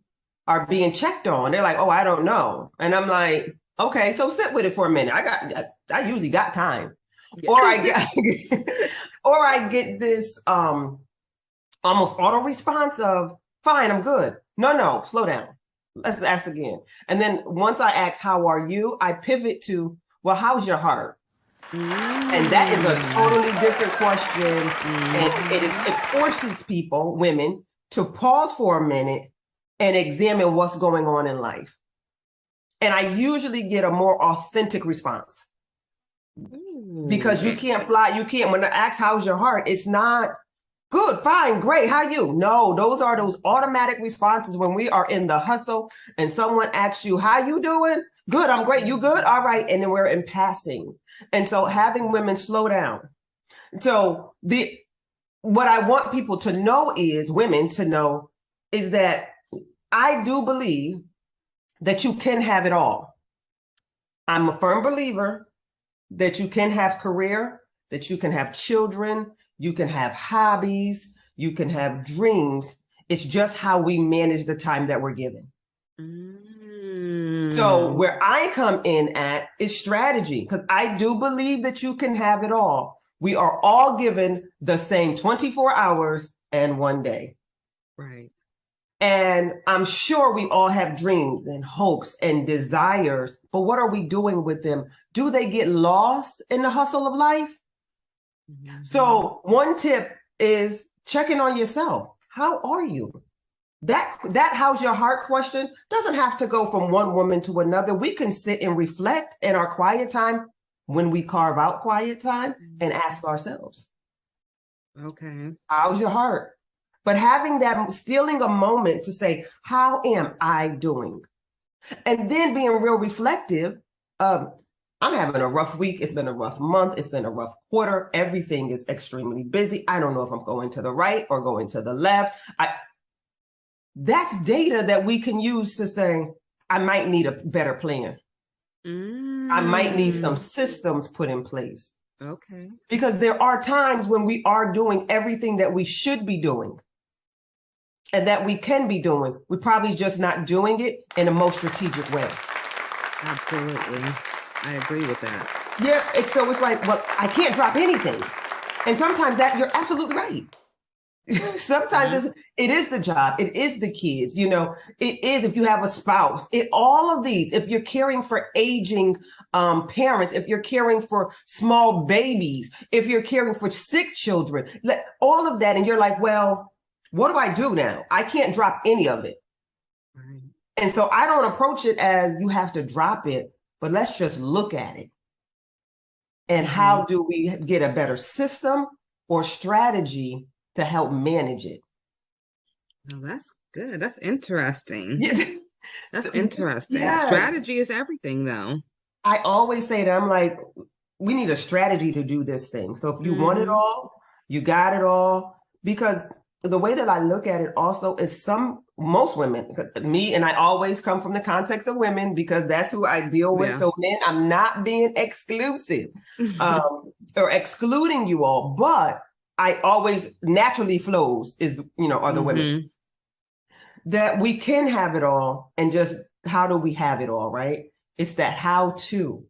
G: are being checked on. They're like, oh, I don't know. And I'm like, okay, so sit with it for a minute. I usually got time. Yeah. Or I get this almost auto response of, fine, I'm good. No, slow down. Let's ask again. And then once I ask, how are you? I pivot to, well, how's your heart? And that is a totally different question. And it forces people, women, to pause for a minute and examine what's going on in life. And I usually get a more authentic response. Because you can't when I ask how's your heart, it's not good, fine, great, how you? No, those are those automatic responses when we are in the hustle and someone asks you, how you doing? Good, I'm great, you good? All right, and then we're in passing. And so having women slow down. So what I want people to know is, women to know, is that I do believe that you can have it all. I'm a firm believer that you can have career, that you can have children, you can have hobbies, you can have dreams. It's just how we manage the time that we're given. So where I come in at is strategy, because I do believe that you can have it all. We are all given the same 24 hours and 1 day.
B: Right.
G: And I'm sure we all have dreams and hopes and desires, but what are we doing with them? Do they get lost in the hustle of life? So one tip is checking on yourself. How are you? That how's your heart question doesn't have to go from one woman to another. We can sit and reflect in our quiet time when we carve out quiet time and ask ourselves,
B: Okay.
G: how's your heart? But having that, stealing a moment to say, how am I doing? And then being real reflective. I'm having a rough week. It's been a rough month. It's been a rough quarter. Everything is extremely busy. I don't know if I'm going to the right or going to the left. That's data that we can use to say, I might need a better plan. I might need some systems put in place.
B: Okay.
G: Because there are times when we are doing everything that we should be doing and that we can be doing. We're probably just not doing it in a most strategic way.
B: Absolutely. I agree with that.
G: Yeah. So it's like, well, I can't drop anything. And sometimes you're absolutely right. Sometimes it is the job. It is the kids. It is if you have a spouse. All of these, if you're caring for aging parents, if you're caring for small babies, if you're caring for sick children, all of that. And you're like, well, what do I do now? I can't drop any of it.
B: Right.
G: And so I don't approach it as you have to drop it, but let's just look at it. And how do we get a better system or strategy to help manage it?
B: Oh, that's good. That's interesting.
G: Yeah.
B: That's interesting.
G: Yes.
B: Strategy is everything, though.
G: I always say that I'm like, we need a strategy to do this thing. So if you want it all, you got it all. Because the way that I look at it also is most women, me, and I always come from the context of women because that's who I deal with.
B: Yeah.
G: So men, I'm not being exclusive or excluding you all, but I always naturally flows are the women. That we can have it all, and just how do we have it all, right? It's that how to.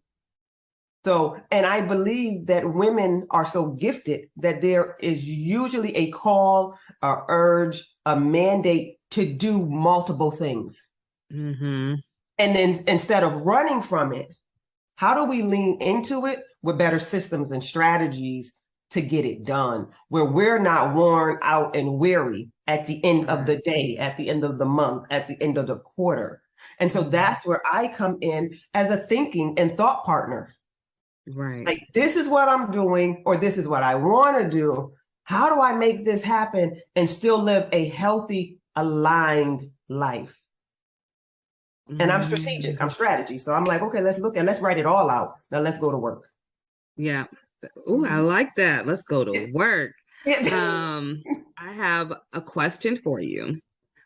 G: So, and I believe that women are so gifted that there is usually a call, a urge, a mandate to do multiple things. And then instead of running from it, how do we lean into it with better systems and strategies to get it done, where we're not worn out and weary at the end of the day, at the end of the month, at the end of the quarter? And so that's where I come in as a thinking and thought partner.
B: Right.
G: Like, this is what I'm doing, or this is what I want to do. How do I make this happen and still live a healthy, aligned life? And I'm strategic, I'm strategy. So I'm like, okay, let's write it all out. Now let's go to work.
B: Yeah. Oh, I like that. Let's go to work.
G: Yeah.
B: I have a question for you.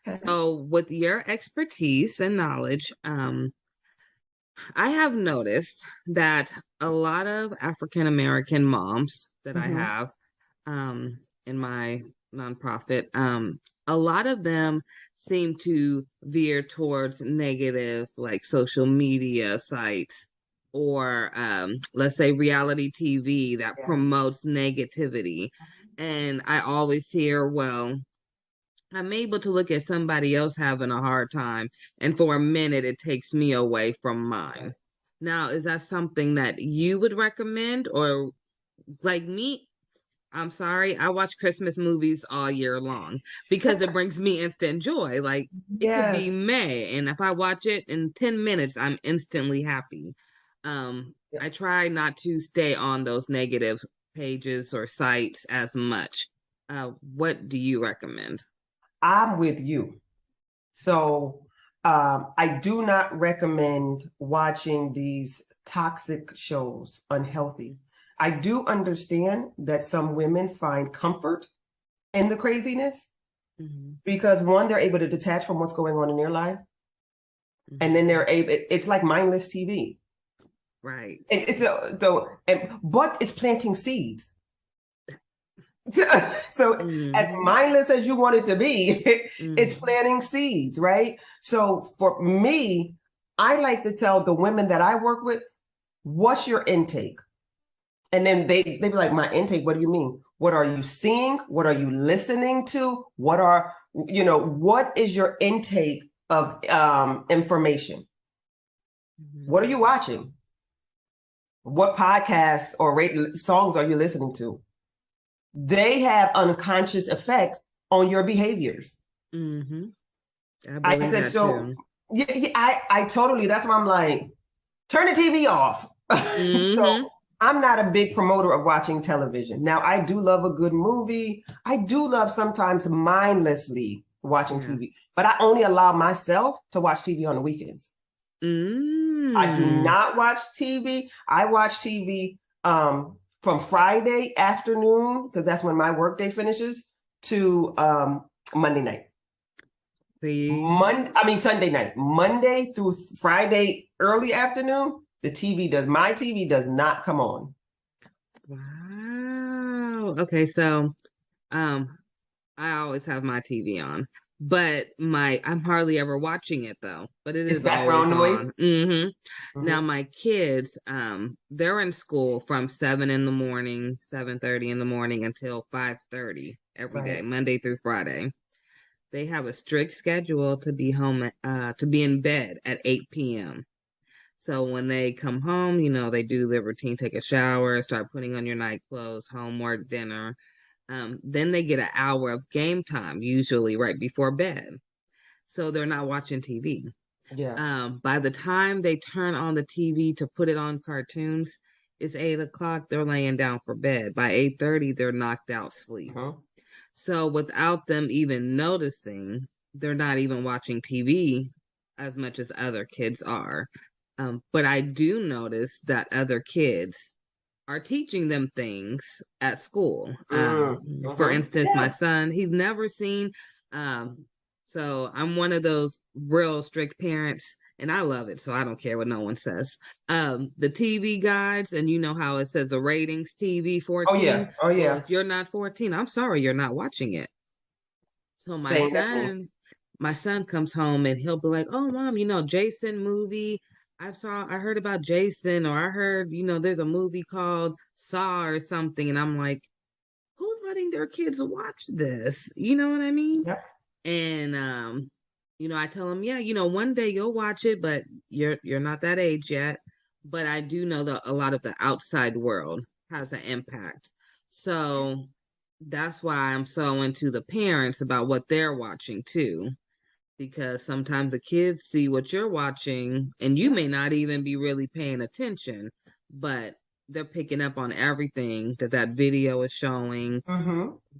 G: Okay.
B: So with your expertise and knowledge, I have noticed that a lot of African American moms that I have in my nonprofit, a lot of them seem to veer towards negative, like social media sites or let's say reality TV that promotes negativity. And I always hear, well, I'm able to look at somebody else having a hard time, and for a minute, it takes me away from mine.
H: Now, is that something that you would recommend, or like me? I'm sorry, I watch Christmas movies all year long because it brings me instant joy. Like it could
G: Yes.
H: be May, and if I watch it in 10 minutes, I'm instantly happy. I try not to stay on those negative pages or sites as much. What do you recommend?
G: I'm with you. So I do not recommend watching these toxic shows, unhealthy. I do understand that some women find comfort in the craziness because one, they're able to detach from what's going on in their life. And then they're able, it's like mindless TV.
H: Right.
G: And but it's planting seeds. So as mindless as you want it to be, it's planting seeds, right? So for me, I like to tell the women that I work with, what's your intake? And then they be like, my intake, what do you mean? What are you seeing? What are you listening to? What is your intake of information? What are you watching? What podcasts or songs are you listening to? They have unconscious effects on your behaviors.
H: I said
G: so. Yeah, I totally. That's why I'm like, turn the TV off. So I'm not a big promoter of watching television. Now, I do love a good movie. I do love sometimes mindlessly watching TV, but I only allow myself to watch TV on the weekends. I do not watch TV. I watch TV from Friday afternoon, because that's when my workday finishes, to Monday night. Sunday night. Monday through Friday early afternoon, my TV does not come on.
H: Wow. Okay, so I always have my TV on, but I'm hardly ever watching it though. But it is always on. Now my kids, they're in school from 7:30 in the morning until 5:30 every day, Monday through Friday. They have a strict schedule to be home, to be in bed at 8 p.m. So when they come home, they do their routine, take a shower, start putting on your night clothes, homework, dinner. Then they get an hour of game time, usually right before bed. So they're not watching TV. By the time they turn on the TV to put it on cartoons, it's 8 o'clock. They're laying down for bed. By 8:30, they're knocked out sleep. So without them even noticing, they're not even watching TV as much as other kids are. But I do notice that other kids are teaching them things at school. For instance, my son, he's never seen. So I'm one of those real strict parents, and I love it. So I don't care what no one says. The TV guides, and you know how it says the ratings, TV 14.
G: Oh yeah.
H: Well, if you're not 14, I'm sorry, you're not watching it. So my son comes home and he'll be like, "Oh, Mom, Jason movie. I heard about Jason, or I heard, there's a movie called Saw or something." And I'm like, who's letting their kids watch this? You know what I mean?
G: Yep.
H: And, I tell them, one day you'll watch it, but you're not that age yet. But I do know that a lot of the outside world has an impact. So that's why I'm so into the parents about what they're watching too. Because sometimes the kids see what you're watching and you may not even be really paying attention, but they're picking up on everything that video is showing,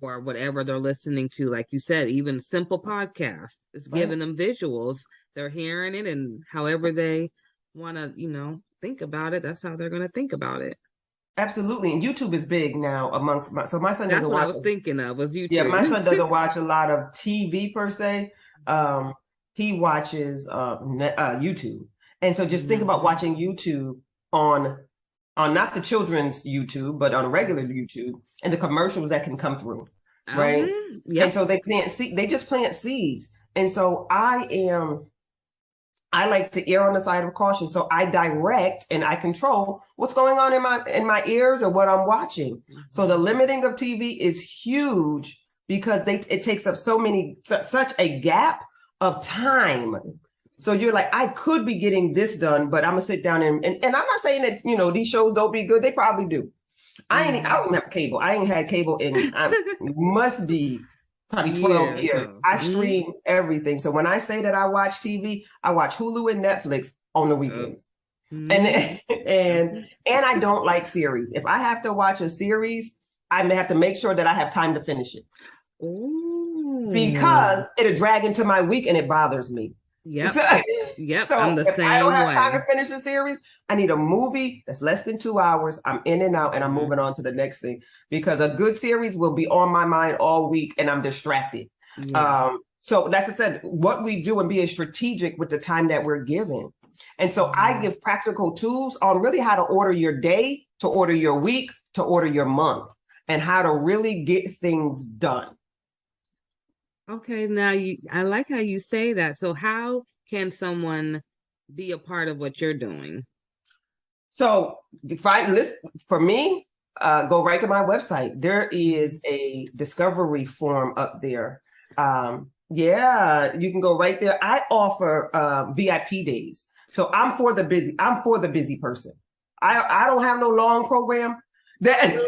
H: or whatever they're listening to. Like you said, even simple podcasts, it's giving them visuals. They're hearing it, and however they want to, think about it, that's how they're going to think about it.
G: Absolutely. And YouTube is big now amongst my son doesn't
H: That's what
G: watch
H: I was thinking of, was YouTube.
G: Yeah, my son doesn't watch a lot of TV per se. He watches YouTube. And so just think about watching YouTube on not the children's YouTube, but on regular YouTube, and the commercials that can come through. Right. And so they just plant seeds. And so I like to err on the side of caution. So I direct and I control what's going on in my ears or what I'm watching. So the limiting of TV is huge, because it takes up such a gap of time So you're like, I could be getting this done, but I'm gonna sit down and I'm not saying that, you know, these shows don't be good. They probably do. I don't even have cable. I ain't had cable in must be probably 12 years. I stream everything. So when I say that I watch TV, I watch Hulu and Netflix on the weekends. And I don't like series. If I have to watch a series, I may have to make sure that I have time to finish it. Because it'll drag into my week and it bothers me.
H: Yep.
G: So
H: I'm the
G: if
H: same
G: I don't have
H: way.
G: time to finish a series, I need a movie that's less than 2 hours. I'm in and out and I'm moving on to the next thing, because a good series will be on my mind all week and I'm distracted. So that's I said, what we do and being strategic with the time that we're given. And so I give practical tools on really how to order your day, to order your week, to order your month, and how to really get things done.
H: Okay, now I like how you say that. So how can someone be a part of what you're doing? So for me, go right to my website. There is a discovery form up there. You can go right there. I offer VIP days. So I'm for the busy person. I don't have no long program because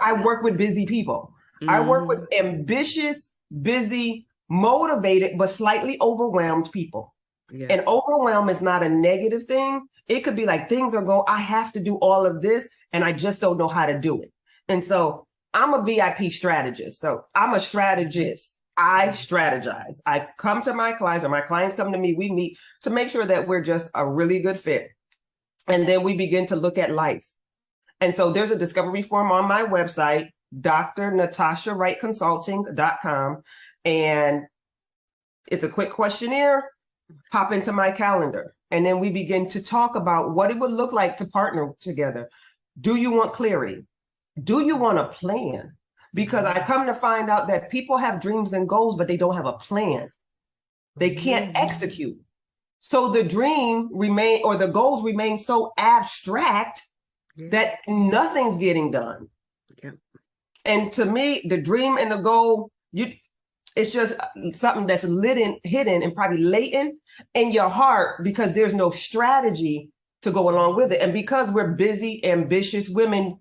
H: I work with busy people. I work with ambitious, busy, motivated, but slightly overwhelmed people. And overwhelm is not a negative thing. It could be like things are going, I have to do all of this and I just don't know how to do it. And so I'm a VIP strategist. So I'm a strategist. I strategize. I come to my clients or my clients come to me. We meet to make sure that we're just a really good fit. And then we begin to look at life. And so there's a discovery form on my website, drnatashawrightconsulting.com. And it's a quick questionnaire. Pop into my calendar. And then we begin to talk about what it would look like to partner together. Do you want clarity? Do you want a plan? Because I come to find out that people have dreams and goals, but they don't have a plan. They can't execute. So the the goals remain so abstract that nothing's getting done. And to me, the dream and the goal, it's just something that's hidden and probably latent in your heart because there's no strategy to go along with it. And because we're busy, ambitious women,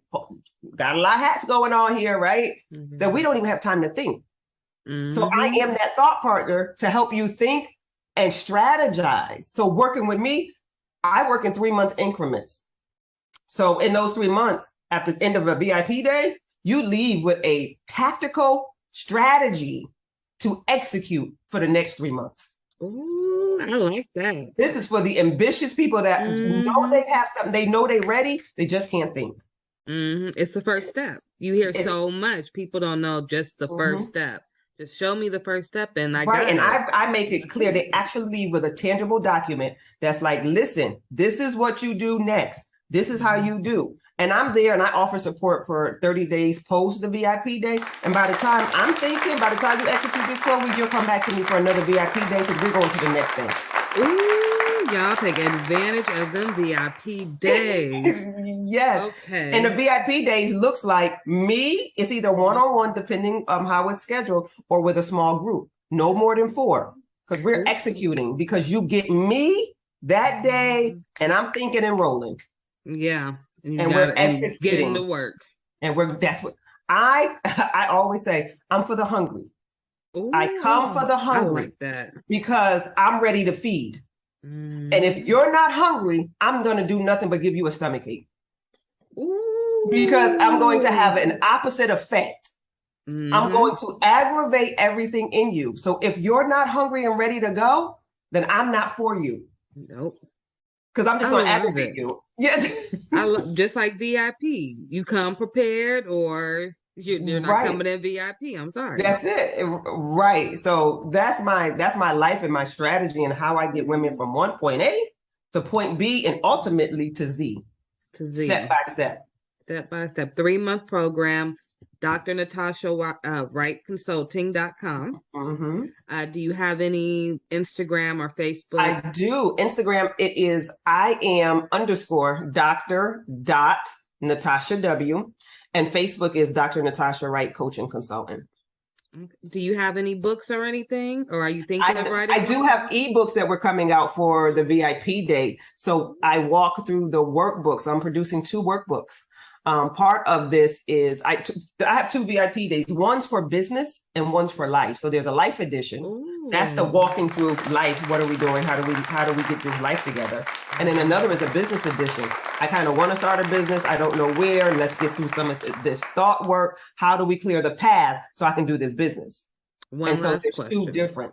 H: got a lot of hats going on here, right? That we don't even have time to think. So I am that thought partner to help you think and strategize. So working with me, I work in 3-month increments. So in those 3 months, at the end of a VIP day, you leave with a tactical strategy to execute for the next 3 months. Ooh, I like that.
G: This is for the ambitious people that know they have something, they know they're ready, they just can't think.
H: It's the first step. You hear so much. People don't know just the first step. Just show me the first step and I got it. And I make it clear. They actually leave with a tangible document that's like, listen, this is what you do next. This is how you do. And I'm there and I offer support for 30 days post the VIP day. And by the time you execute this 12 weeks, you'll come back to me for another VIP day because we're going to the next thing. Ooh, y'all take advantage of them VIP days.
G: Yes. Okay. And the VIP days looks like me. It's either one-on-one, depending on how it's scheduled, or with a small group. No more than 4 because we're executing because you get me that day and I'm thinking and rolling. Yeah. And we're executing. Getting to work. And that's what I always say, I'm for the hungry. Ooh, I come for the hungry. I like that. Because I'm ready to feed. And if you're not hungry, I'm going to do nothing but give you a stomach ache. Ooh. Because I'm going to have an opposite effect. I'm going to aggravate everything in you. So if you're not hungry and ready to go, then I'm not for you. Nope. Because I'm just going to aggravate you. Yeah. Just like VIP. You come prepared or you're not coming in VIP. I'm sorry. That's it. Right. So that's my life and my strategy and how I get women from point A to point B and ultimately to Z. Step by step. Step by step. 3-month program. drnatashawrightconsulting.com. Do you have any Instagram or Facebook? I do. Instagram, it is IAM_Dr. Natasha W. And Facebook is Dr. Natasha Wright Coach and Consultant.
H: Do you have any books or anything? Or are you thinking of writing?
G: I do have ebooks that were coming out for the VIP day. So I walk through the workbooks. I'm producing 2 workbooks. Part of this is I have 2 VIP days. One's for business and one's for life. So there's a life edition.
H: Ooh.
G: That's the walking through life. What are we doing? How do we get this life together? And then another is a business edition. I kind of want to start a business. I don't know where. Let's get through some of this thought work. How do we clear the path so I can do this business?
H: One last
G: there's
H: question.
G: 2 different.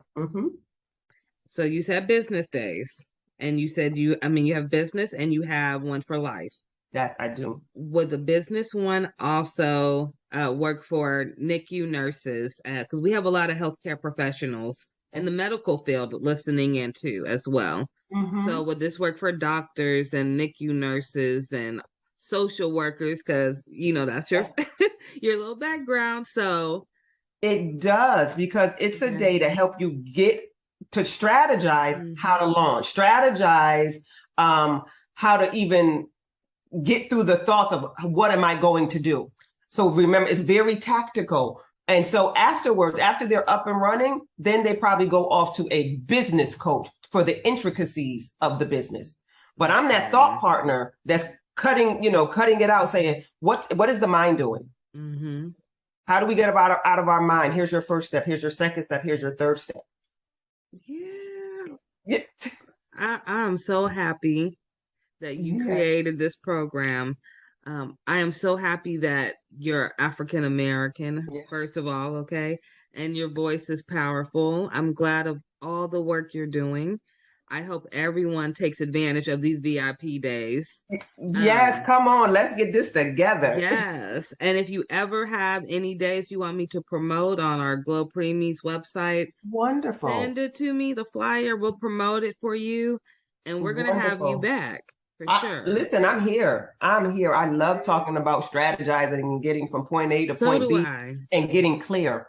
H: So you said business days, and you said you have business and you have one for life.
G: Yes, I do.
H: Would the business one also work for NICU nurses? Because we have a lot of healthcare professionals in the medical field listening in too as well. So would this work for doctors and NICU nurses and social workers? Because that's your your little background. So
G: it does, because it's a day to help you get to strategize how to launch, strategize how to even get through the thoughts of what am I going to do? So remember, it's very tactical. And so afterwards, after they're up and running, then they probably go off to a business coach for the intricacies of the business. But I'm that thought partner that's cutting it out, saying, what is the mind doing? How do we get out of our mind? Here's your first step. Here's your second step. Here's your third step.
H: Yeah. I'm so happy that you created this program. I am so happy that you're African American, first of all, okay? And your voice is powerful. I'm glad of all the work you're doing. I hope everyone takes advantage of these VIP days.
G: Yes, come on, let's get this together.
H: Yes. And if you ever have any days you want me to promote on our GLO Preemies website,
G: wonderful.
H: Send it to me, the flyer. We'll promote it for you. And we're going to have you back. For sure.
G: Listen, I'm here. I love talking about strategizing and getting from point A to point B and getting clear.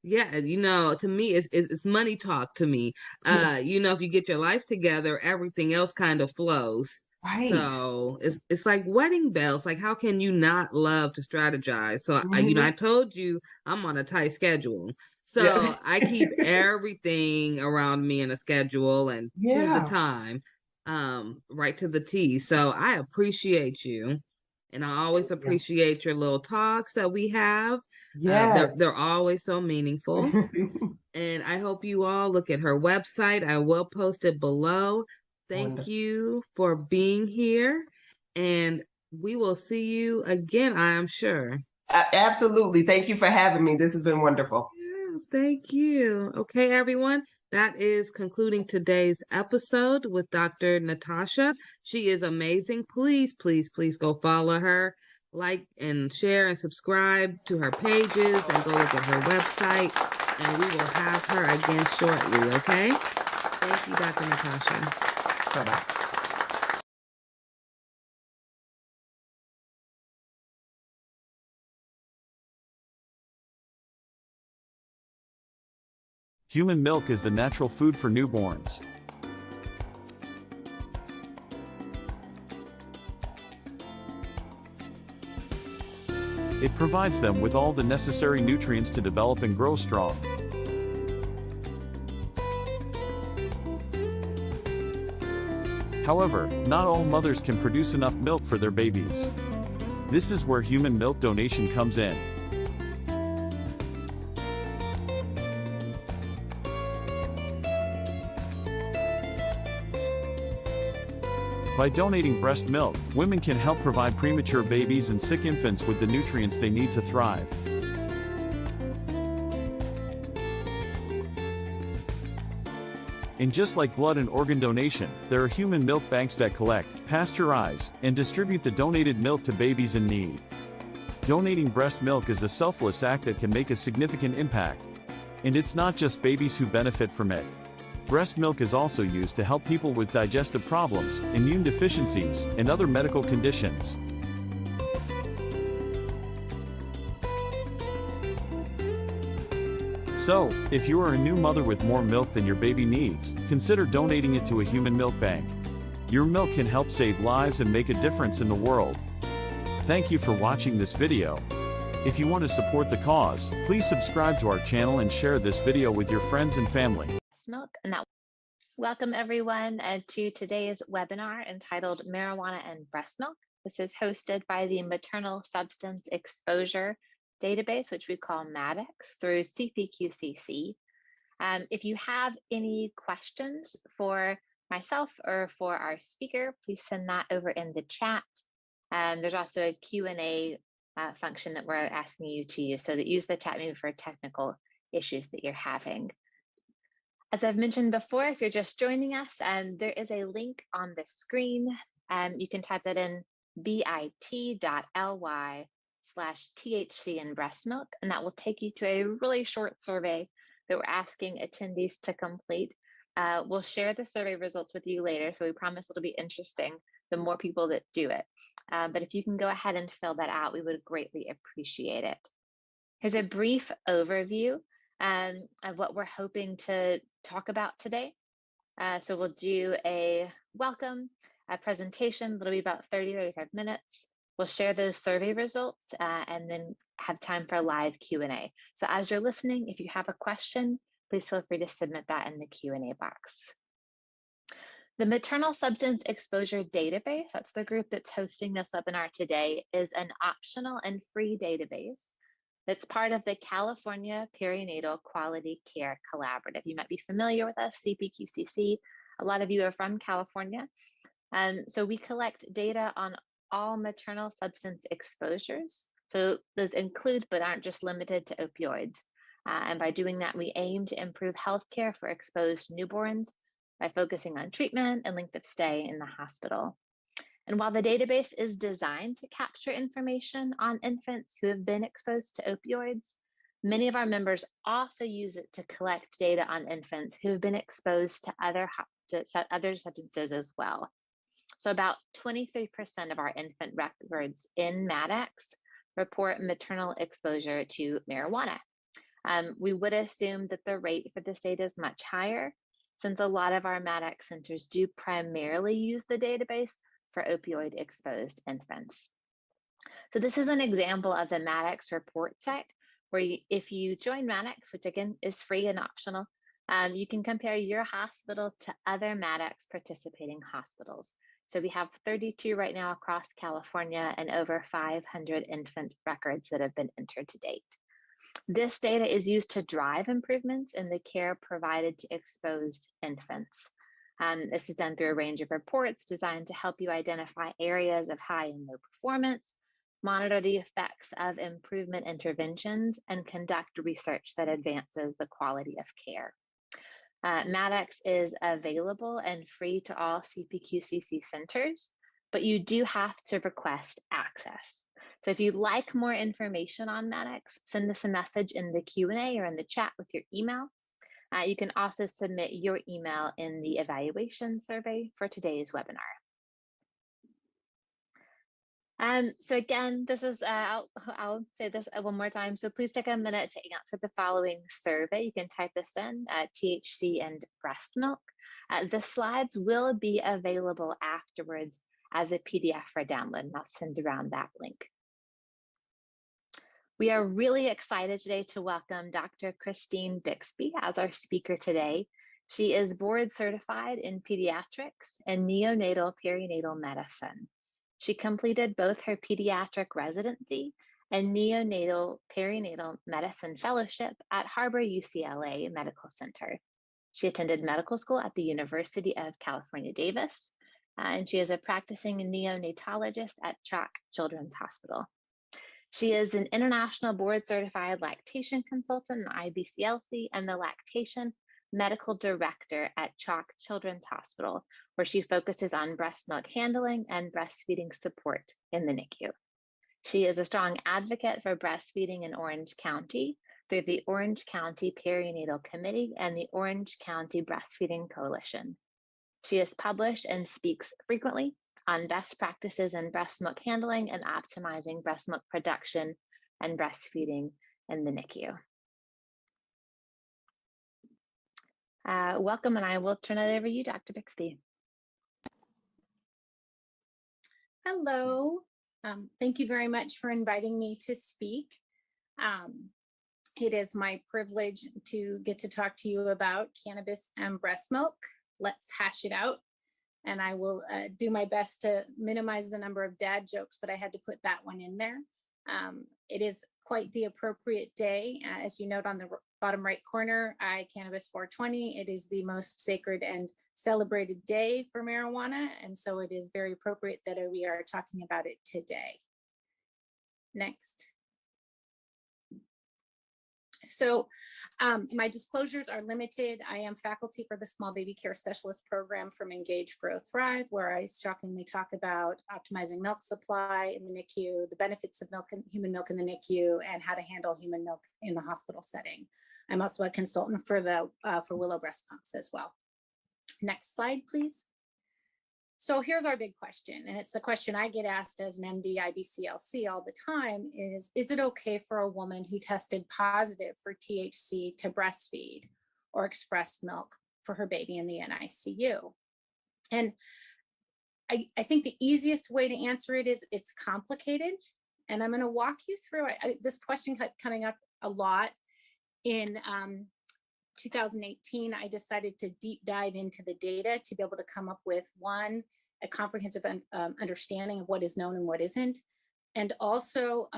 H: Yeah, to me, it's money talk to me. If you get your life together, everything else kind of flows.
G: Right.
H: So it's like wedding bells. Like, how can you not love to strategize? So I told you I'm on a tight schedule. So I keep everything around me in a schedule and to the time. Right to the T. So I appreciate you, and I always appreciate your little talks that we have. They're always so meaningful. And I hope you all look at her website. I will post it below. Thank you for being here, and we will see you again, I am sure.
G: Absolutely. Thank you for having me. This has been wonderful.
H: Thank you. Okay, everyone. That is concluding today's episode with Dr. Natasha. She is amazing. Please, please, please go follow her, like and share and subscribe to her pages, and go look at her website. And we will have her again shortly, okay? Thank you, Dr. Natasha.
G: Bye-bye.
A: Human milk is the natural food for newborns. It provides them with all the necessary nutrients to develop and grow strong. However, not all mothers can produce enough milk for their babies. This is where human milk donation comes in. By donating breast milk, women can help provide premature babies and sick infants with the nutrients they need to thrive. And just like blood and organ donation, there are human milk banks that collect, pasteurize, and distribute the donated milk to babies in need. Donating breast milk is a selfless act that can make a significant impact. And it's not just babies who benefit from it. Breast milk is also used to help people with digestive problems, immune deficiencies, and other medical conditions. So, if you are a new mother with more milk than your baby needs, consider donating it to a human milk bank. Your milk can help save lives and make a difference in the world. Thank you for watching this video. If you want to support the cause, please subscribe to our channel and share this video with your friends and family.
I: Milk and that. Welcome everyone to today's webinar entitled Marijuana and Breast Milk. This is hosted by the Maternal Substance Exposure Database, which we call MADEX, through CPQCC. If you have any questions for myself or for our speaker, please send that over in the chat. There's also a Q&A function that we're asking you to use, so that use the chat maybe for technical issues that you're having. As I've mentioned before, if you're just joining us, there is a link on the screen. You can type that in bit.ly/THC and breast milk, and that will take you to a really short survey that we're asking attendees to complete. We'll share the survey results with you later, so we promise it'll be interesting the more people that do it. But if you can go ahead and fill that out, we would greatly appreciate it. Here's a brief overview of what we're hoping to talk about today. So we'll do a welcome, a presentation that'll be about 30-35 minutes. We'll share those survey results and then have time for live Q&A. So as you're listening, if you have a question, please feel free to submit that in the Q&A box. The Maternal Substance Exposure Database, that's the group that's hosting this webinar today, is an optional and free database that's part of the California Perinatal Quality Care Collaborative. You might be familiar with us, CPQCC. A lot of you are from California. So we collect data on all maternal substance exposures. So those include, but aren't just limited to, opioids. And by doing that, we aim to improve healthcare for exposed newborns by focusing on treatment and length of stay in the hospital. And while the database is designed to capture information on infants who have been exposed to opioids, many of our members also use it to collect data on infants who have been exposed to other substances as well. So about 23% of our infant records in MADEX report maternal exposure to marijuana. We would assume that the rate for this data is much higher, since a lot of our MADEX centers do primarily use the database for opioid exposed infants. So this is an example of the MADEX report site, where if you join MADEX, which again is free and optional, you can compare your hospital to other MADEX participating hospitals. So we have 32 right now across California and over 500 infant records that have been entered to date. This data is used to drive improvements in the care provided to exposed infants. This is done through a range of reports designed to help you identify areas of high and low performance, monitor the effects of improvement interventions, and conduct research that advances the quality of care. MADEX is available and free to all CPQCC centers, but you do have to request access. So if you'd like more information on MADEX, send us a message in the Q&A or in the chat with your email. You can also submit your email in the evaluation survey for today's webinar. So again, this is, I'll say this one more time. So please take a minute to answer the following survey. You can type this in, THC and breast milk. The slides will be available afterwards as a PDF for download, and I'll send around that link. We are really excited today to welcome Dr. Christine Bixby as our speaker today. She is board certified in pediatrics and neonatal perinatal medicine. She completed both her pediatric residency and neonatal perinatal medicine fellowship at Harbor UCLA Medical Center. She attended medical school at the University of California, Davis, and she is a practicing neonatologist at Chalk Children's Hospital. She is an international board certified lactation consultant in IBCLC and the lactation medical director at Chalk Children's Hospital, where she focuses on breast milk handling and breastfeeding support in the NICU. She is a strong advocate for breastfeeding in Orange County through the Orange County Perinatal Committee and the Orange County Breastfeeding Coalition. She has published and speaks frequently on best practices in breast milk handling and optimizing breast milk production and breastfeeding in the NICU. Welcome, and I will turn it over to you, Dr. Bixby.
J: Hello. Thank you very much for inviting me to speak. It is my privilege to get to talk to you about cannabis and breast milk. Let's hash it out. And I will do my best to minimize the number of dad jokes, but I had to put that one in there. It is quite the appropriate day. As you note on the bottom right corner, Cannabis 420. It is the most sacred and celebrated day for marijuana. And so it is very appropriate that we are talking about it today. Next. So my disclosures are limited. I am faculty for the Small Baby Care Specialist Program from Engage, Grow, Thrive, where I shockingly talk about optimizing milk supply in the NICU, the benefits of human milk in the NICU, and how to handle human milk in the hospital setting. I'm also a consultant for Willow breast pumps as well. Next slide, please. So here's our big question, and it's the question I get asked as an MD IBCLC all the time is it okay for a woman who tested positive for THC to breastfeed or express milk for her baby in the NICU? And I think the easiest way to answer it is it's complicated, and I'm going to walk you through it. This question kept coming up a lot. In 2018, I decided to deep dive into the data to be able to come up with a comprehensive understanding of what is known and what isn't, and also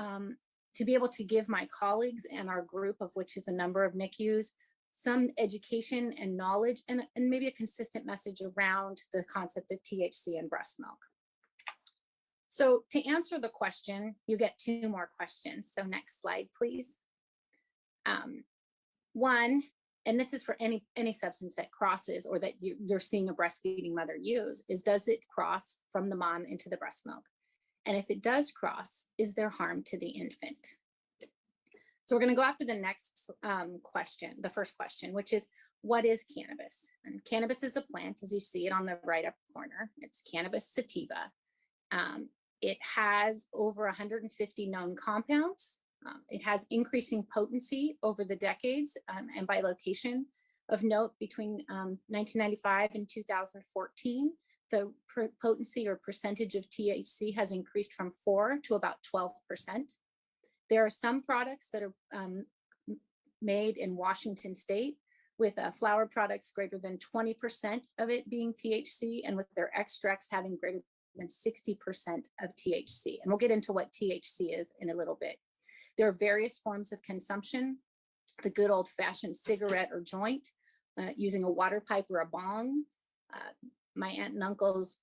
J: to be able to give my colleagues and our group, of which is a number of NICUs, some education and knowledge and maybe a consistent message around the concept of THC and breast milk. So to answer the question, you get two more questions. So next slide, please. One, and this is for any substance that crosses or that you're seeing a breastfeeding mother use, is does it cross from the mom into the breast milk? And if it does cross, is there harm to the infant? So we're going to go after the next question, the first question, which is, what is cannabis? And cannabis is a plant, as you see it on the right up corner. It's Cannabis sativa. It has over 150 known compounds. It has increasing potency over the decades and by location. Of note, between 1995 and 2014, the potency or percentage of THC has increased from 4 to about 12%. There are some products that are made in Washington State with flower products greater than 20% of it being THC, and with their extracts having greater than 60% of THC. And we'll get into what THC is in a little bit. There are various forms of consumption, the good old-fashioned cigarette or joint, using a water pipe or a bong, my aunt and uncle's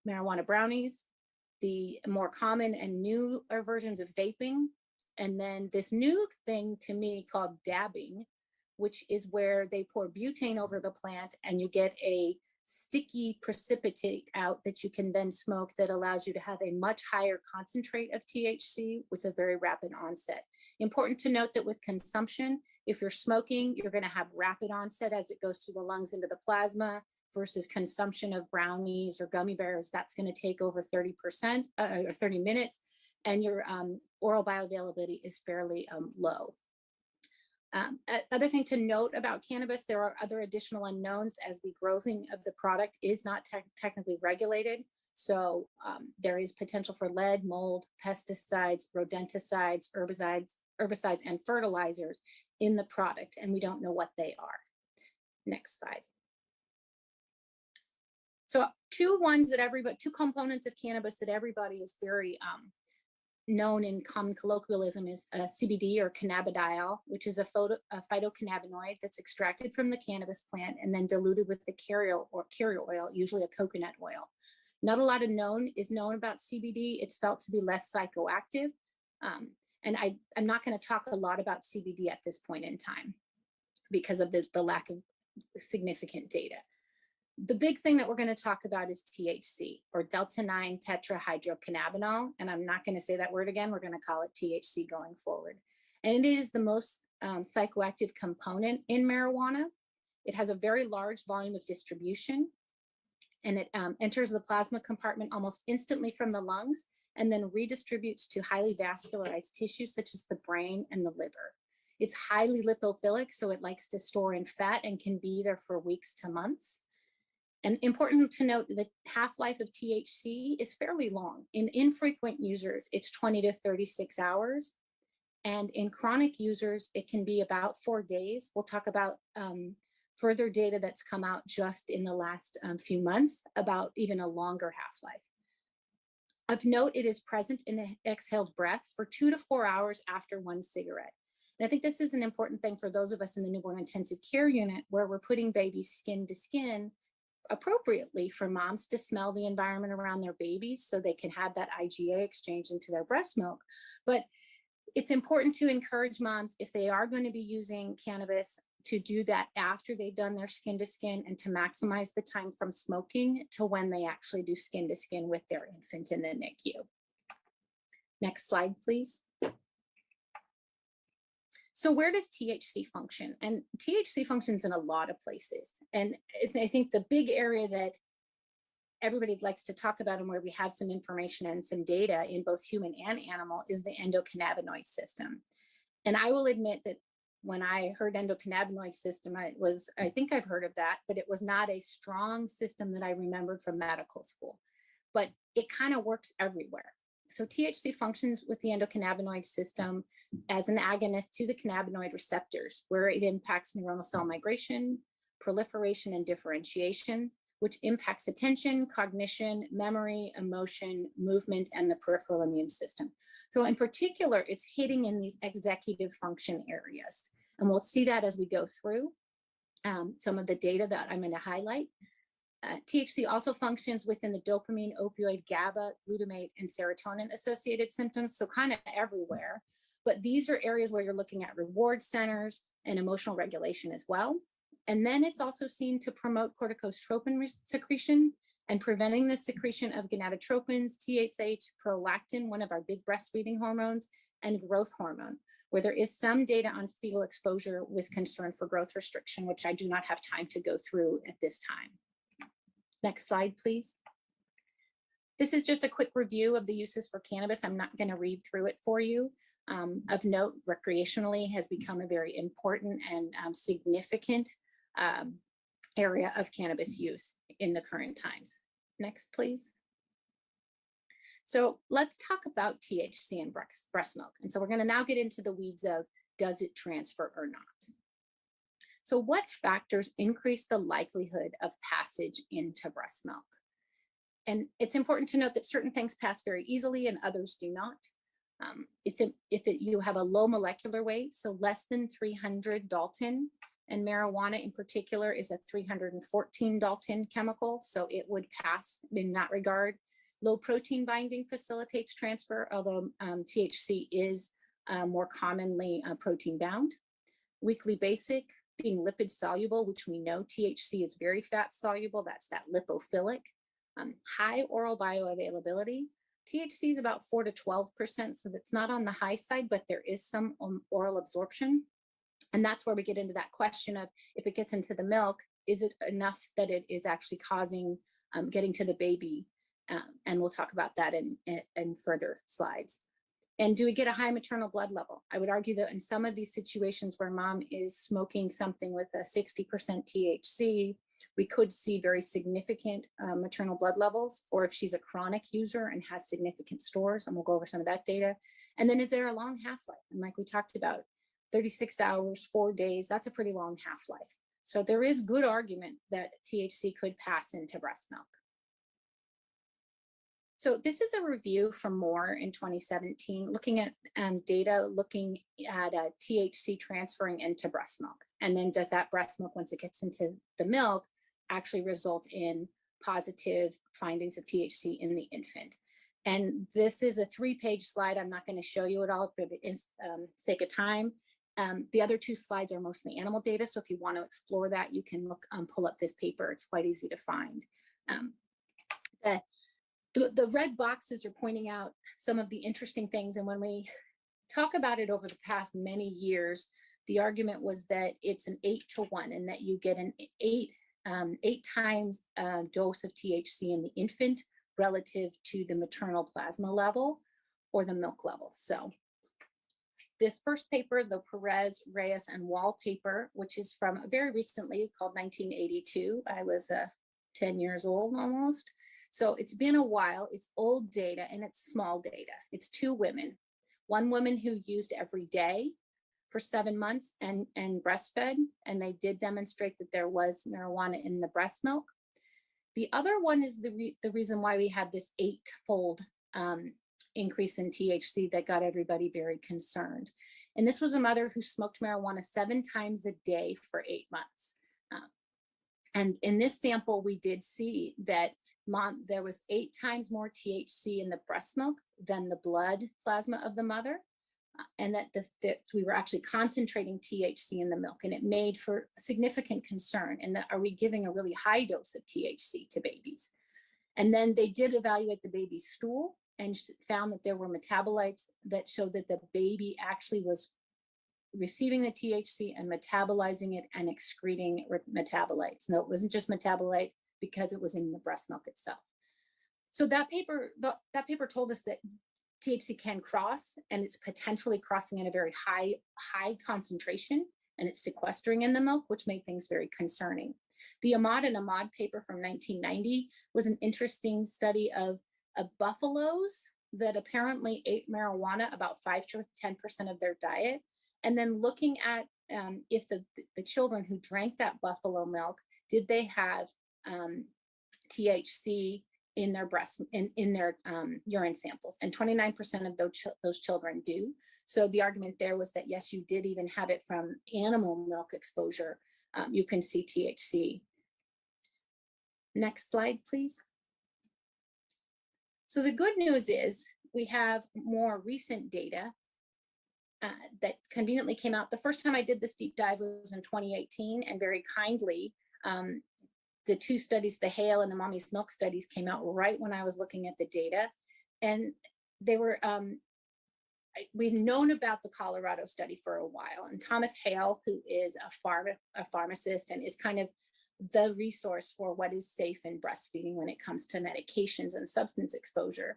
J: marijuana brownies, the more common and newer versions of vaping, and then this new thing to me called dabbing, which is where they pour butane over the plant and you get a sticky precipitate out that you can then smoke that allows you to have a much higher concentrate of THC with a very rapid onset. Important to note that with consumption, if you're smoking, you're going to have rapid onset as it goes through the lungs into the plasma, versus consumption of brownies or gummy bears, that's going to take over 30% or 30 minutes, and your oral bioavailability is fairly low. Other thing to note about cannabis, there are other additional unknowns as the growing of the product is not technically regulated. So there is potential for lead, mold, pesticides, rodenticides, herbicides, and fertilizers in the product, and we don't know what they are. Next slide. So two components of cannabis that everybody is very known in common colloquialism is CBD or cannabidiol, which is a phytocannabinoid that's extracted from the cannabis plant and then diluted with the carrier oil, usually a coconut oil. Not a lot is known about CBD. It's felt to be less psychoactive. And I'm not going to talk a lot about CBD at this point in time because of the lack of significant data. The big thing that we're going to talk about is THC, or delta-9 tetrahydrocannabinol, and I'm not going to say that word again. We're going to call it THC going forward. And it is the most psychoactive component in marijuana. It has a very large volume of distribution, and it enters the plasma compartment almost instantly from the lungs and then redistributes to highly vascularized tissues such as the brain and the liver. It's highly lipophilic, so it likes to store in fat and can be there for weeks to months. And important to note, the half-life of THC is fairly long. In infrequent users, it's 20 to 36 hours. And in chronic users, it can be about 4 days. We'll talk about further data that's come out just in the last few months about even a longer half-life. Of note, it is present in an exhaled breath for 2 to 4 hours after one cigarette. And I think this is an important thing for those of us in the newborn intensive care unit where we're putting babies skin to skin appropriately for moms to smell the environment around their babies so they can have that IgA exchange into their breast milk. But it's important to encourage moms, if they are going to be using cannabis, to do that after they've done their skin to skin and to maximize the time from smoking to when they actually do skin to skin with their infant in the NICU. Next slide, please. So where does THC function? And THC functions in a lot of places. And I think the big area that everybody likes to talk about and where we have some information and some data in both human and animal is the endocannabinoid system. And I will admit that when I heard endocannabinoid system, I think I've heard of that, but it was not a strong system that I remembered from medical school, but it kind of works everywhere. So THC functions with the endocannabinoid system as an agonist to the cannabinoid receptors, where it impacts neuronal cell migration, proliferation, and differentiation, which impacts attention, cognition, memory, emotion, movement, and the peripheral immune system. So in particular, it's hitting in these executive function areas. And we'll see that as we go through some of the data that I'm going to highlight. THC also functions within the dopamine, opioid, GABA, glutamate, and serotonin associated symptoms, so kind of everywhere. But these are areas where you're looking at reward centers and emotional regulation as well. And then it's also seen to promote corticotropin secretion and preventing the secretion of gonadotropins, TSH, prolactin, one of our big breastfeeding hormones, and growth hormone, where there is some data on fetal exposure with concern for growth restriction, which I do not have time to go through at this time. Next slide, please. This is just a quick review of the uses for cannabis. I'm not going to read through it for you. Of note, recreationally has become a very important and significant area of cannabis use in the current times. Next, please. So let's talk about THC and breast milk. And so we're going to now get into the weeds of, does it transfer or not? So what factors increase the likelihood of passage into breast milk? And it's important to note that certain things pass very easily and others do not. You have a low molecular weight, so less than 300 Dalton, and marijuana in particular is a 314 Dalton chemical, so it would pass in that regard. Low protein binding facilitates transfer, although THC is more commonly protein bound. Weakly basic, being lipid soluble, which we know THC is very fat soluble, that's that lipophilic. High oral bioavailability. THC is about 4 to 12%, so that's not on the high side, but there is some oral absorption. And that's where we get into that question of, if it gets into the milk, is it enough that it is actually causing getting to the baby? And we'll talk about that in further slides. And do we get a high maternal blood level? I would argue that in some of these situations where mom is smoking something with a 60% THC, we could see very significant maternal blood levels, or if she's a chronic user and has significant stores, and we'll go over some of that data. And then is there a long half-life? And like we talked about, 36 hours, 4 days, that's a pretty long half-life. So there is good argument that THC could pass into breast milk. So this is a review from Moore in 2017, looking at data, looking at THC transferring into breast milk. And then does that breast milk, once it gets into the milk, actually result in positive findings of THC in the infant? And this is a 3-page slide. I'm not going to show you it all for the sake of time. The other 2 slides are mostly animal data. So if you want to explore that, you can look, pull up this paper. It's quite easy to find. The red boxes are pointing out some of the interesting things. And when we talk about it over the past many years, the argument was that it's an 8-to-1 and that you get an 8 times dose of THC in the infant relative to the maternal plasma level or the milk level. So this first paper, the Perez, Reyes, and Wall paper, which is from very recently, called 1982. I was 10 years old almost. So it's been a while. It's old data and it's small data. It's 2 women. one woman who used every day for 7 months and breastfed, and they did demonstrate that there was marijuana in the breast milk. The other one is the reason why we had this 8-fold increase in THC that got everybody very concerned. And this was a mother who smoked marijuana 7 times a day for 8 months. And in this sample, we did see that there was 8 times more THC in the breast milk than the blood plasma of the mother. And that we were actually concentrating THC in the milk, and it made for significant concern. And that, are we giving a really high dose of THC to babies? And then they did evaluate the baby's stool and found that there were metabolites that showed that the baby actually was receiving the THC and metabolizing it and excreting metabolites. No, it wasn't just metabolite because it was in the breast milk itself. So that paper told us that THC can cross, and it's potentially crossing at a very high concentration, and it's sequestering in the milk, which made things very concerning. The Ahmad and Ahmad paper from 1990 was an interesting study of buffaloes that apparently ate marijuana about 5 to 10% of their diet, and then looking at if the children who drank that buffalo milk, did they have THC in their breast, in their urine samples, and 29% of those children do. So the argument there was that yes, you did even have it from animal milk exposure. You can see THC. Next slide, please. So the good news is we have more recent data that conveniently came out. The first time I did this deep dive was in 2018, and very kindly, the 2 studies, the Hale and the Mommy's Milk studies, came out right when I was looking at the data. And they were, we've known about the Colorado study for a while. And Thomas Hale, who is a pharmacist and is kind of the resource for what is safe in breastfeeding when it comes to medications and substance exposure,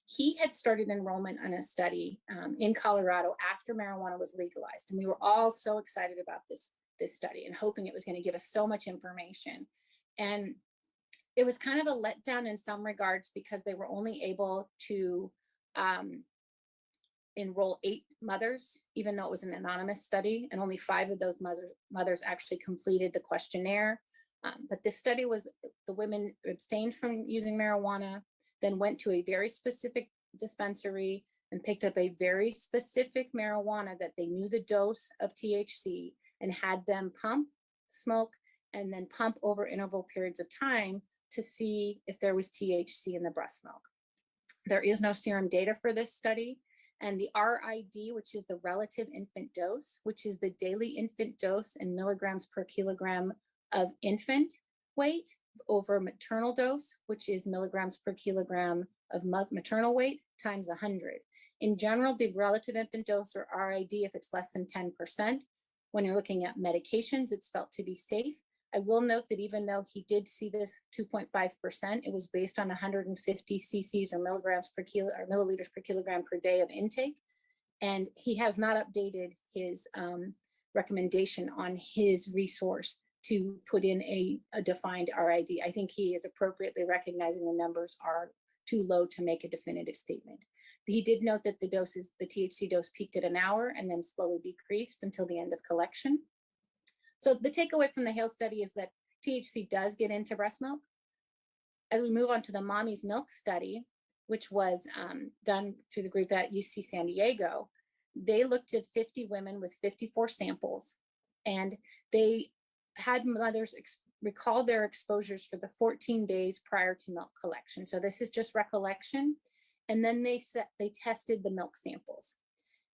J: he had started enrollment on a study in Colorado after marijuana was legalized. And we were all so excited about this study and hoping it was going to give us so much information. And it was kind of a letdown in some regards because they were only able to enroll 8 mothers, even though it was an anonymous study, and only 5 of those mothers actually completed the questionnaire. But this study was, the women abstained from using marijuana, then went to a very specific dispensary and picked up a very specific marijuana that they knew the dose of THC, and had them pump, smoke, and then pump over interval periods of time to see if there was THC in the breast milk. There is no serum data for this study. And the RID, which is the relative infant dose, which is the daily infant dose in milligrams per kilogram of infant weight over maternal dose, which is milligrams per kilogram of maternal weight times 100. In general, the relative infant dose, or RID, if it's less than 10%, when you're looking at medications, it's felt to be safe. I will note that even though he did see this 2.5%, it was based on 150 cc's or milligrams per kilo or milliliters per kilogram per day of intake. And he has not updated his recommendation on his resource to put in a defined RID. I think he is appropriately recognizing the numbers are too low to make a definitive statement. He did note that the THC dose peaked at an hour and then slowly decreased until the end of collection. So the takeaway from the Hale study is that THC does get into breast milk. As we move on to the Mommy's Milk study, which was done through the group at UC San Diego, they looked at 50 women with 54 samples, and they had mothers recall their exposures for the 14 days prior to milk collection. So this is just recollection. And then they tested the milk samples.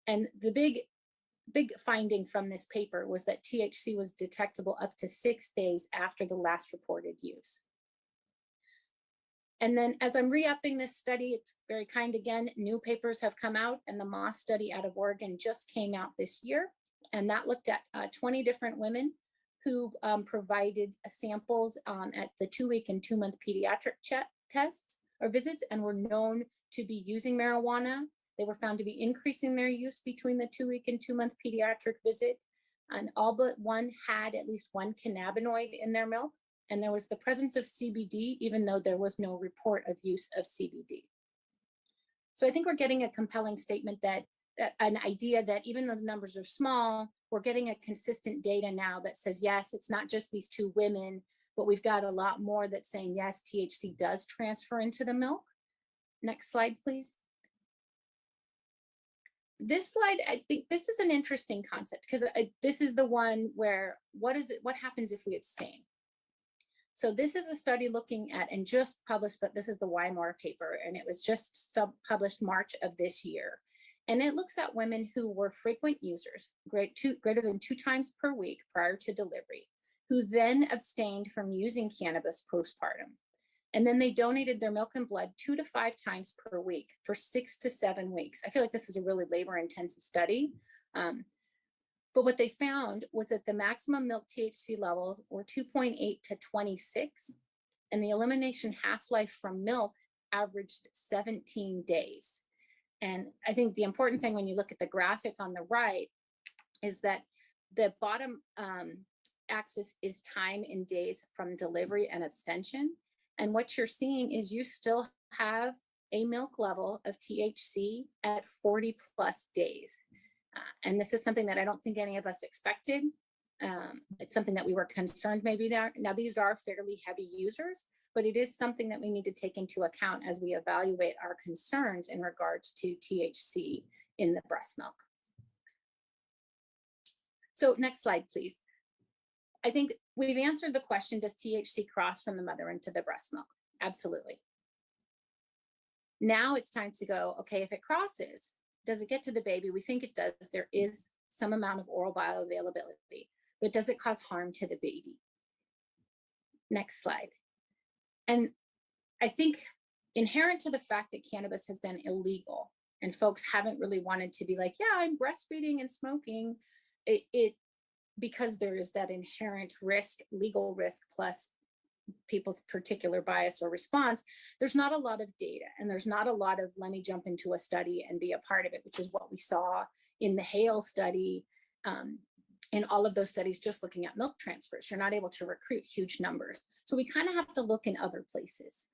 J: And the big finding from this paper was that THC was detectable up to 6 days after the last reported use. And then as I'm re-upping this study, it's very kind again, new papers have come out, and the Moss study out of Oregon just came out this year. And that looked at 20 different women who provided samples at the 2-week and 2-month pediatric tests or visits and were known to be using marijuana. They were found to be increasing their use between the 2-week and 2-month pediatric visit. And all but one had at least one cannabinoid in their milk. And there was the presence of CBD, even though there was no report of use of CBD. So I think we're getting a compelling statement that an idea that even though the numbers are small, we're getting a consistent data now that says, yes, it's not just these 2 women, but we've got a lot more that's saying, yes, THC does transfer into the milk. Next slide, please. This slide, I think this is an interesting concept because this is the one where what happens if we abstain? So this is a study looking at, and just published, but this is the Weimar paper, and it was just published March of this year. And it looks at women who were frequent users, greater than 2 times per week prior to delivery, who then abstained from using cannabis postpartum. And then they donated their milk and blood 2 to 5 times per week for 6 to 7 weeks. I feel like this is a really labor-intensive study. But what they found was that the maximum milk THC levels were 2.8 to 26, and the elimination half-life from milk averaged 17 days. And I think the important thing when you look at the graphic on the right is that the bottom axis is time in days from delivery and abstention. And what you're seeing is you still have a milk level of THC at 40 plus days. And this is something that I don't think any of us expected. It's something that we were concerned maybe there. Now, these are fairly heavy users, but it is something that we need to take into account as we evaluate our concerns in regards to THC in the breast milk. So next slide, please. I think we've answered the question, does THC cross from the mother into the breast milk? Absolutely. Now it's time to go, okay, if it crosses, does it get to the baby? We think it does. There is some amount of oral bioavailability, but does it cause harm to the baby? Next slide. And I think inherent to the fact that cannabis has been illegal and folks haven't really wanted to be like, yeah, I'm breastfeeding and smoking, because there is that inherent risk, legal risk, plus people's particular bias or response, there's not a lot of data, and there's not a lot of let me jump into a study and be a part of it, which is what we saw in the Hale study. In all of those studies, just looking at milk transfers, you're not able to recruit huge numbers. So we kind of have to look in other places.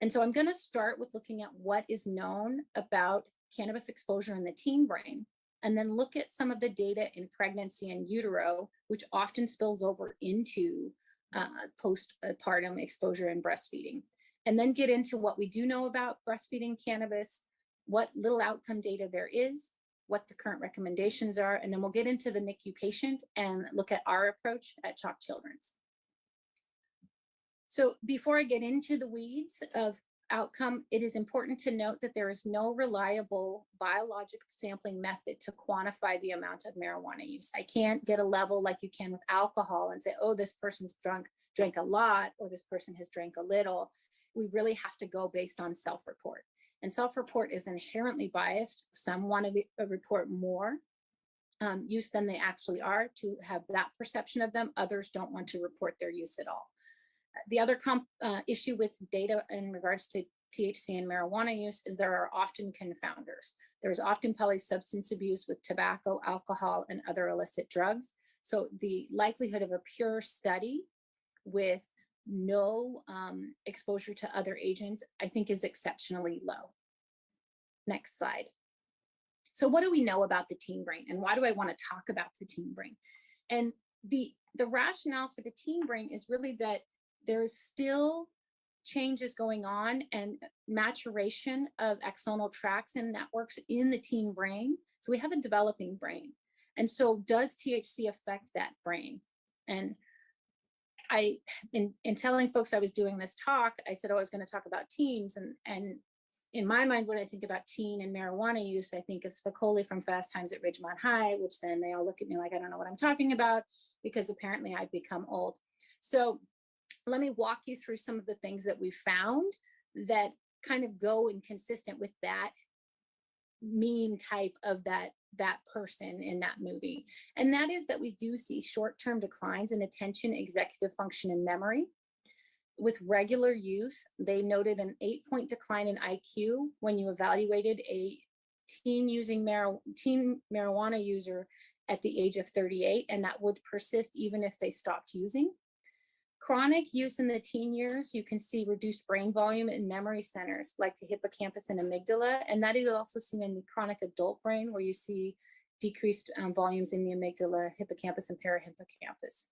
J: And so I'm going to start with looking at what is known about cannabis exposure in the teen brain, and then look at some of the data in pregnancy and utero, which often spills over into postpartum exposure and breastfeeding. And then get into what we do know about breastfeeding cannabis, what little outcome data there is, what the current recommendations are, and then we'll get into the NICU patient and look at our approach at Chalk Children's. So before I get into the weeds of outcome, it is important to note that there is no reliable biologic sampling method to quantify the amount of marijuana use. I can't get a level like you can with alcohol and say, oh, this person's drank a lot, or this person has drank a little. We really have to go based on self-report. And self-report is inherently biased. Some want to report more use than they actually are to have that perception of them. Others don't want to report their use at all. The other issue with data in regards to THC and marijuana use is there are often confounders. There's often polysubstance abuse with tobacco, alcohol, and other illicit drugs. So the likelihood of a pure study with no exposure to other agents, I think, is exceptionally low. Next slide. So what do we know about the teen brain, and why do I want to talk about the teen brain? And the rationale for the teen brain is really that there is still changes going on and maturation of axonal tracts and networks in the teen brain. So we have a developing brain. And so does THC affect that brain? And in telling folks I was doing this talk, I said, oh, I was going to talk about teens. And in my mind, when I think about teen and marijuana use, I think of Spicoli from Fast Times at Ridgemont High, which then they all look at me like I don't know what I'm talking about, because apparently I've become old. So let me walk you through some of the things that we found that kind of go inconsistent with that meme type of that person in that movie. And that is that we do see short-term declines in attention, executive function, and memory. With regular use, they noted an 8-point decline in IQ when you evaluated a teen marijuana user at the age of 38, and that would persist even if they stopped using. Chronic use in the teen years, you can see reduced brain volume in memory centers like the hippocampus and amygdala. And that is also seen in the chronic adult brain, where you see decreased volumes in the amygdala, hippocampus, and parahippocampus.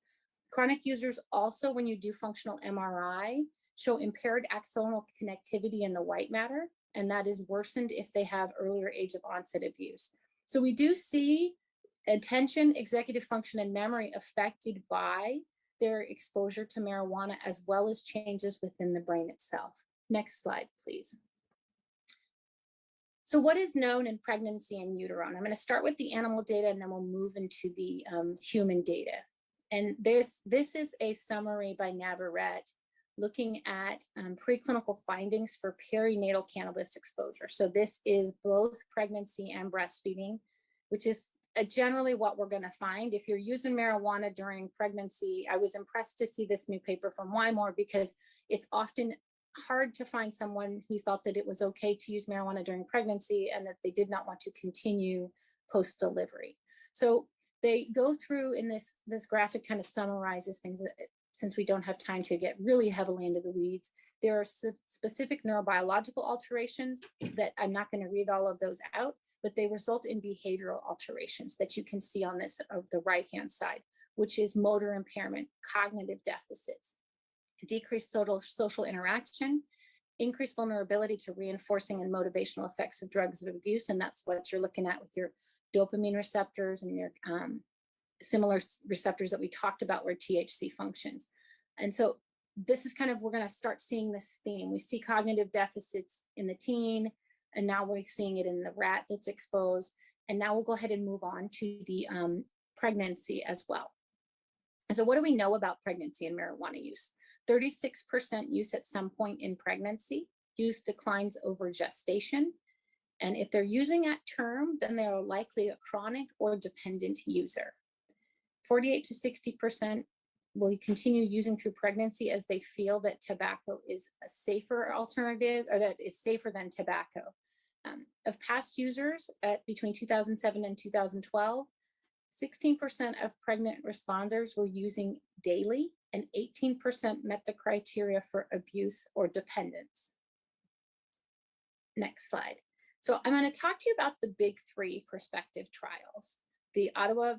J: Chronic users also, when you do functional MRI, show impaired axonal connectivity in the white matter, and that is worsened if they have earlier age of onset of use. So we do see attention, executive function, and memory affected by their exposure to marijuana, as well as changes within the brain itself. Next slide, please. So what is known in pregnancy in utero? And I'm going to start with the animal data, and then we'll move into the human data. And this is a summary by Navarrete looking at preclinical findings for perinatal cannabis exposure. So this is both pregnancy and breastfeeding, which is generally what we're going to find. If you're using marijuana during pregnancy, I was impressed to see this new paper from Wymore, because it's often hard to find someone who thought that it was okay to use marijuana during pregnancy and that they did not want to continue post-delivery. So they go through in this graphic, kind of summarizes things, since we don't have time to get really heavily into the weeds. There are specific neurobiological alterations that I'm not going to read all of those out, but they result in behavioral alterations that you can see on this of the right-hand side, which is motor impairment, cognitive deficits, decreased social interaction, increased vulnerability to reinforcing and motivational effects of drugs of abuse. And that's what you're looking at with your dopamine receptors and your similar receptors that we talked about where THC functions. And so this is kind of, we're going to start seeing this theme. We see cognitive deficits in the teen, and now we're seeing it in the rat that's exposed. And now we'll go ahead and move on to the pregnancy as well. And so what do we know about pregnancy and marijuana use? 36% use at some point in pregnancy. Use declines over gestation. And if they're using at term, then they are likely a chronic or dependent user. 48 to 60% will continue using through pregnancy as they feel that tobacco is a safer alternative, or that is safer than tobacco. Of past users at between 2007 and 2012, 16% of pregnant responders were using daily, and 18% met the criteria for abuse or dependence. Next slide. So I'm going to talk to you about the big three prospective trials: the Ottawa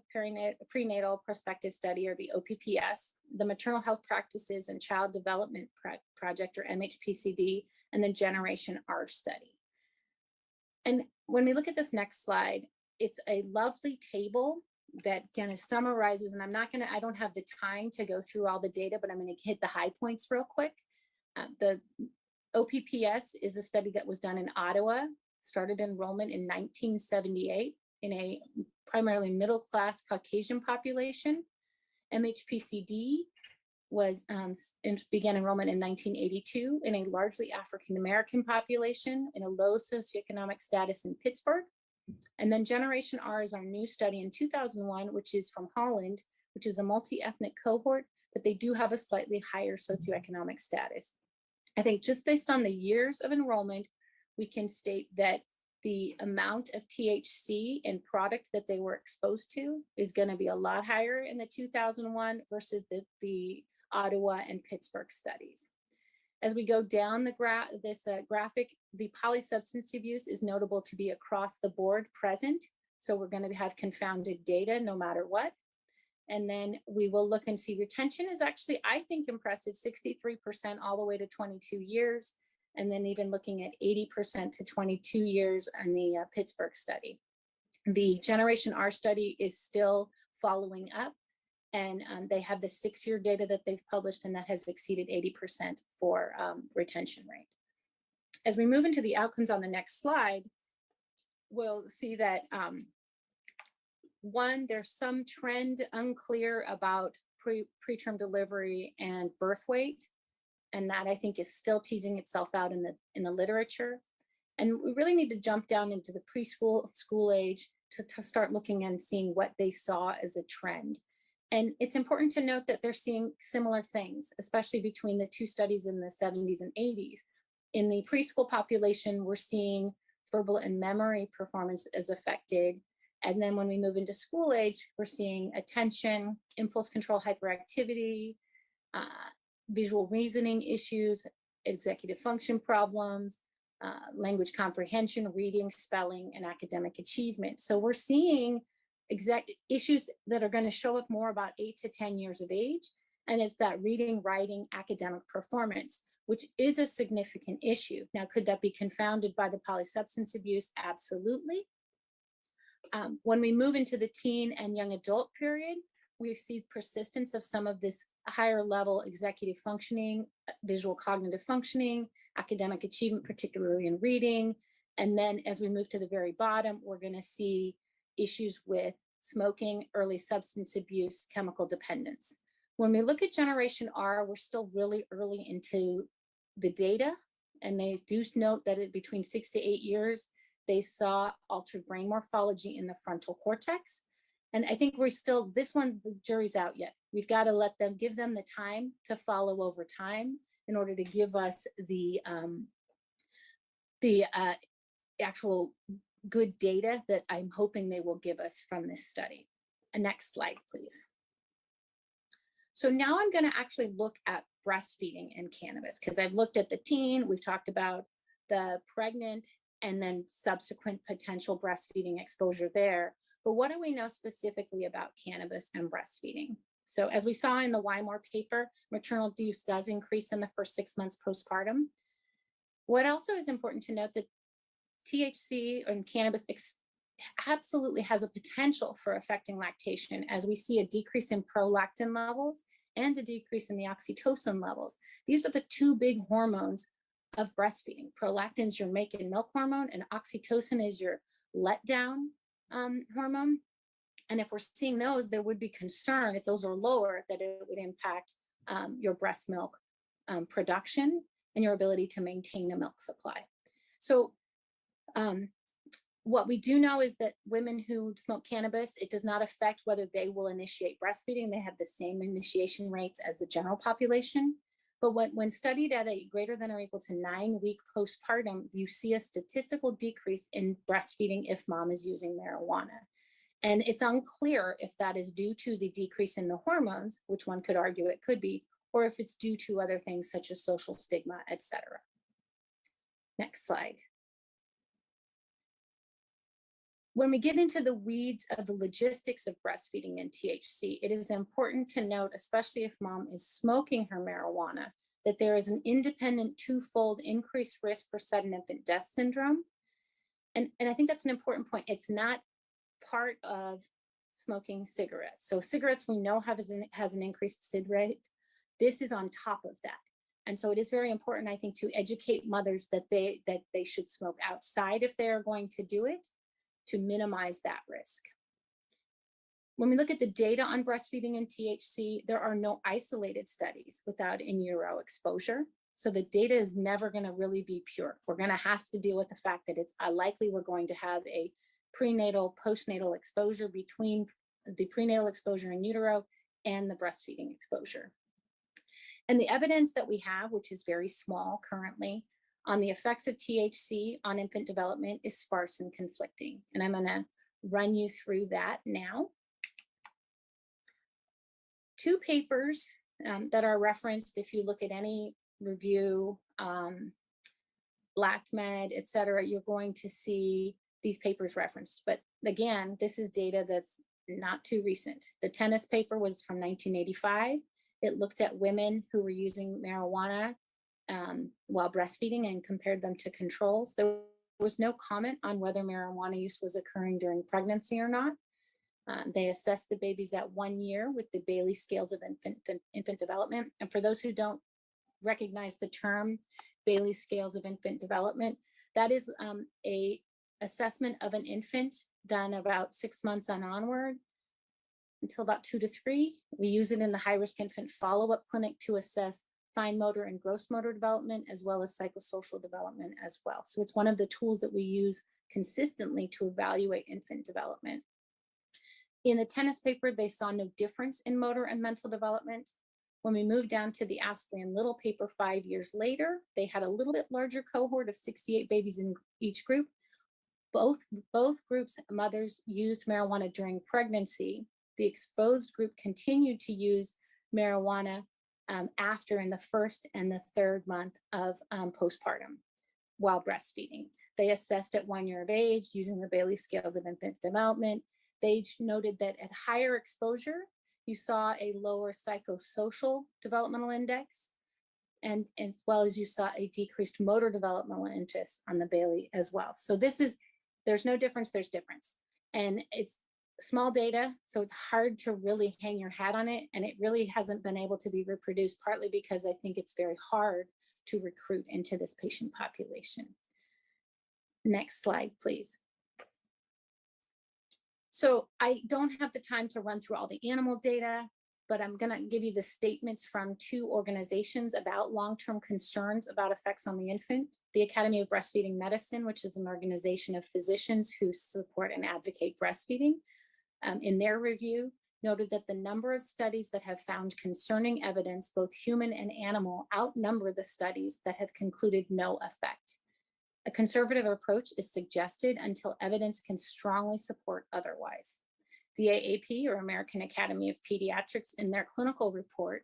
J: Prenatal Prospective Study, or the OPPS, the Maternal Health Practices and Child Development Project, or MHPCD, and the Generation R study. And when we look at this next slide, it's a lovely table that kind of summarizes, and I don't have the time to go through all the data, but I'm going to hit the high points real quick. The OPPS is a study that was done in Ottawa, started enrollment in 1978 in a primarily middle-class Caucasian population. MHPCD began enrollment in 1982 in a largely African-American population in a low socioeconomic status in Pittsburgh. And then Generation R is our new study in 2001, which is from Holland, which is a multi-ethnic cohort, but they do have a slightly higher socioeconomic status. I think just based on the years of enrollment, we can state that the amount of THC in product that they were exposed to is going to be a lot higher in the 2001 versus the Ottawa and Pittsburgh studies. As we go down the graphic, the polysubstance abuse is notable to be across the board present. So we're going to have confounded data no matter what. And then we will look and see retention is actually, I think, impressive, 63% all the way to 22 years. And then even looking at 80% to 22 years on the Pittsburgh study. The Generation R study is still following up, and they have the 6-year data that they've published, and that has exceeded 80% for retention rate. As we move into the outcomes on the next slide, we'll see that one, there's some trend unclear about preterm delivery and birth weight. And that, I think, is still teasing itself out in the literature. And we really need to jump down into the preschool, school age to start looking and seeing what they saw as a trend. And it's important to note that they're seeing similar things, especially between the two studies in the 70s and 80s. In the preschool population, we're seeing verbal and memory performance as affected. And then when we move into school age, we're seeing attention, impulse control, hyperactivity, visual reasoning issues, executive function problems, language comprehension, reading, spelling, and academic achievement. So we're seeing issues that are going to show up more about 8 to 10 years of age. And it's that reading, writing, academic performance, which is a significant issue. Now, could that be confounded by the polysubstance abuse? Absolutely. When we move into the teen and young adult period, we see persistence of some of this higher level executive functioning, visual cognitive functioning, academic achievement, particularly in reading. And then as we move to the very bottom, we're going to see issues with smoking, early substance abuse, chemical dependence. When we look at Generation R, we're still really early into the data, and they do note that between 6 to 8 years, they saw altered brain morphology in the frontal cortex. And I think we're still, this one, the jury's out yet. We've got to give them the time to follow over time in order to give us the actual good data that I'm hoping they will give us from this study. Next slide, please. So now I'm going to actually look at breastfeeding and cannabis, because I've looked at the teen, we've talked about the pregnant, and then subsequent potential breastfeeding exposure there. But what do we know specifically about cannabis and breastfeeding? So as we saw in the Wymore paper, maternal use does increase in the first 6 months postpartum. What also is important to note that THC and cannabis absolutely has a potential for affecting lactation, as we see a decrease in prolactin levels and a decrease in the oxytocin levels. These are the two big hormones of breastfeeding. Prolactin is your make and milk hormone, and oxytocin is your letdown hormone. And if we're seeing those, there would be concern if those are lower that it would impact your breast milk production and your ability to maintain a milk supply. So what we do know is that women who smoke cannabis, it does not affect whether they will initiate breastfeeding. They have the same initiation rates as the general population. But when studied at a greater than or equal to 9-week postpartum, you see a statistical decrease in breastfeeding if mom is using marijuana. And it's unclear if that is due to the decrease in the hormones, which one could argue it could be, or if it's due to other things such as social stigma, etc. Next slide. When we get into the weeds of the logistics of breastfeeding and THC, it is important to note, especially if mom is smoking her marijuana, that there is an independent twofold increased risk for sudden infant death syndrome. And I think that's an important point. It's not part of smoking cigarettes. So cigarettes we know has an increased SID rate. This is on top of that. And so it is very important, I think, to educate mothers that they should smoke outside if they're going to do it, to minimize that risk. When we look at the data on breastfeeding and THC, there are no isolated studies without in utero exposure. So the data is never going to really be pure. We're going to have to deal with the fact that it's likely we're going to have a prenatal, postnatal exposure between the prenatal exposure in utero and the breastfeeding exposure. And the evidence that we have, which is very small currently, on the effects of THC on infant development is sparse and conflicting. And I'm going to run you through that now. Two papers that are referenced, if you look at any review, LactMed, et cetera, you're going to see these papers referenced. But again, this is data that's not too recent. The tennis paper was from 1985. It looked at women who were using marijuana while breastfeeding and compared them to controls. There was no comment on whether marijuana use was occurring during pregnancy or not. They assessed the babies at 1 year with the Bailey scales of infant development. And for those who don't recognize the term Bailey scales of infant development, that is a assessment of an infant done about 6 months on onward until about 2 to 3. We use it in the high-risk infant follow-up clinic to assess fine motor and gross motor development, as well as psychosocial development as well. So it's one of the tools that we use consistently to evaluate infant development. In the tennis paper, they saw no difference in motor and mental development. When we moved down to the Astley and Little paper 5 years later, they had a little bit larger cohort of 68 babies in each group. Both groups, mothers used marijuana during pregnancy. The exposed group continued to use marijuana after in the first and the third month of postpartum while breastfeeding. They assessed at 1 year of age using the Bailey scales of infant development. They noted that at higher exposure, you saw a lower psychosocial developmental index, and as well as you saw a decreased motor developmental interest on the Bailey as well. So there's no difference, there's difference. And it's small data, so it's hard to really hang your hat on it. And it really hasn't been able to be reproduced, partly because I think it's very hard to recruit into this patient population. Next slide, please. So I don't have the time to run through all the animal data, but I'm going to give you the statements from 2 organizations about long-term concerns about effects on the infant. The Academy of Breastfeeding Medicine, which is an organization of physicians who support and advocate breastfeeding, in their review, noted that the number of studies that have found concerning evidence, both human and animal, outnumber the studies that have concluded no effect. A conservative approach is suggested until evidence can strongly support otherwise. The AAP, or American Academy of Pediatrics, in their clinical report,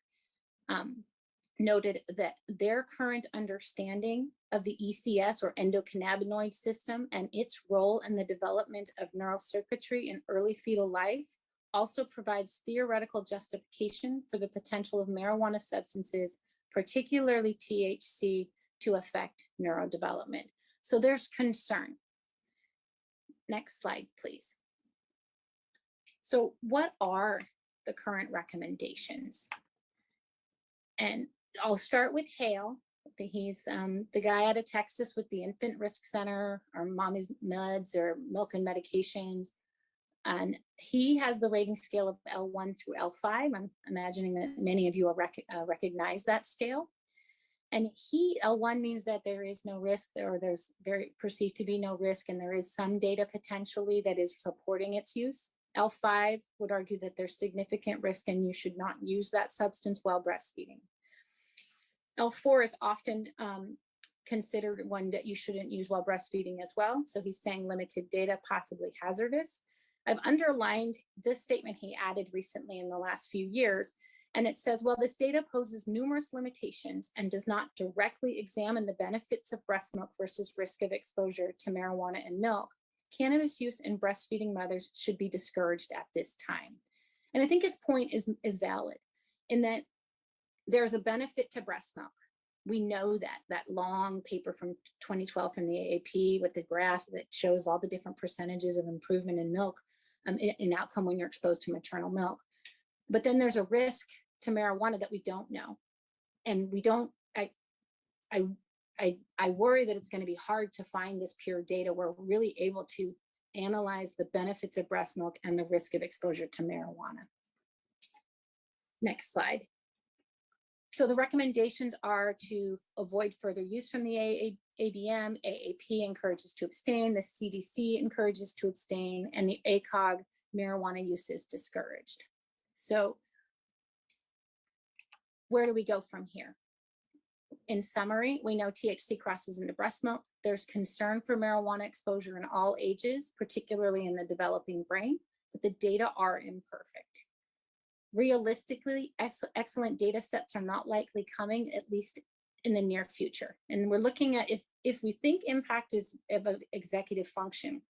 J: noted that their current understanding of the ECS, or endocannabinoid system, and its role in the development of neural circuitry in early fetal life also provides theoretical justification for the potential of marijuana substances, particularly THC, to affect neurodevelopment. So there's concern. Next slide, please. So what are the current recommendations? And I'll start with Hale. He's the guy out of Texas with the Infant Risk Center, or Mommy's Meds, or Milk and Medications. And he has the rating scale of L1 through L5. I'm imagining that many of you are recognize that scale. And L1 means that there is no risk, or there's perceived to be no risk, and there is some data potentially that is supporting its use. L5 would argue that there's significant risk and you should not use that substance while breastfeeding. L4 is often considered one that you shouldn't use while breastfeeding as well. So he's saying limited data, possibly hazardous. I've underlined this statement he added recently in the last few years. And it says, well, this data poses numerous limitations and does not directly examine the benefits of breast milk versus risk of exposure to marijuana and milk. Cannabis use in breastfeeding mothers should be discouraged at this time. And I think his point is valid in that there's a benefit to breast milk. We know that long paper from 2012 from the AAP with the graph that shows all the different percentages of improvement in milk in outcome when you're exposed to maternal milk. But then there's a risk to marijuana that we don't know. And we don't, I worry that it's going to be hard to find this pure data where we're really able to analyze the benefits of breast milk and the risk of exposure to marijuana. Next slide. So the recommendations are to avoid further use from the ABM, AAP encourages to abstain, the CDC encourages to abstain, and the ACOG, marijuana use is discouraged. So where do we go from here? In summary, we know THC crosses into breast milk. There's concern for marijuana exposure in all ages, particularly in the developing brain, but the data are imperfect. Realistically, excellent data sets are not likely coming, at least in the near future. And we're looking at if we think impact is of executive function,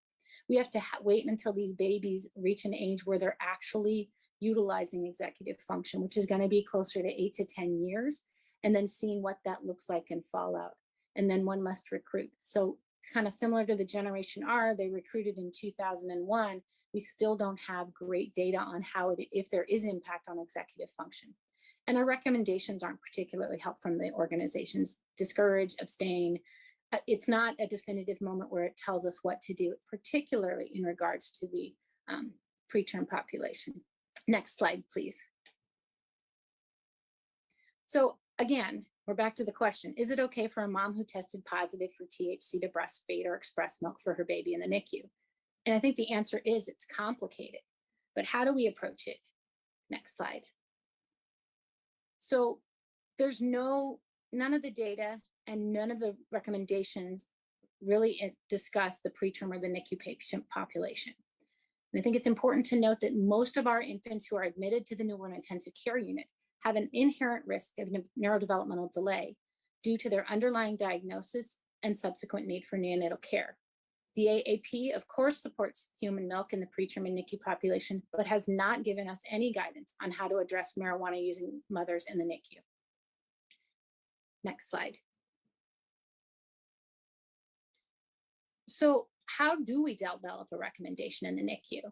J: we have to wait until these babies reach an age where they're actually utilizing executive function, which is going to be closer to 8 to 10 years, and then seeing what that looks like in fallout. And then one must recruit. So it's kind of similar to the Generation R. They recruited in 2001. We still don't have great data on how if there is impact on executive function. And our recommendations aren't particularly helpful from the organizations. Discourage, abstain. It's not a definitive moment where it tells us what to do, particularly in regards to the preterm population. Next slide, please. So again, we're back to the question, is it okay for a mom who tested positive for THC to breastfeed or express milk for her baby in the NICU? And I think the answer is it's complicated, but how do we approach it? Next slide. So there's none of the data and none of the recommendations really discuss the preterm or the NICU patient population. And I think it's important to note that most of our infants who are admitted to the newborn intensive care unit have an inherent risk of neurodevelopmental delay due to their underlying diagnosis and subsequent need for neonatal care. The AAP, of course, supports human milk in the preterm and NICU population, but has not given us any guidance on how to address marijuana-using mothers in the NICU. Next slide. So how do we develop a recommendation in the NICU?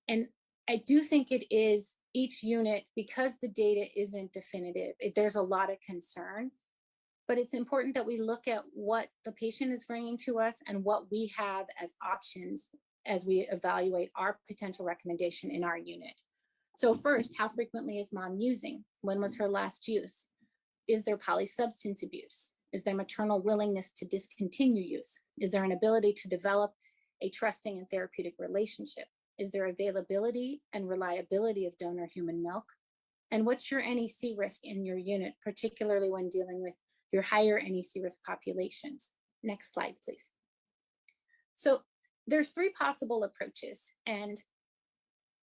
J: And I do think it is each unit, because the data isn't definitive, there's a lot of concern, but it's important that we look at what the patient is bringing to us and what we have as options as we evaluate our potential recommendation in our unit. So first, how frequently is mom using? When was her last use? Is there polysubstance abuse? Is there maternal willingness to discontinue use? Is there an ability to develop a trusting and therapeutic relationship? Is there availability and reliability of donor human milk? And what's your NEC risk in your unit, particularly when dealing with your higher NEC risk populations? Next slide, please. So there's 3 possible approaches. And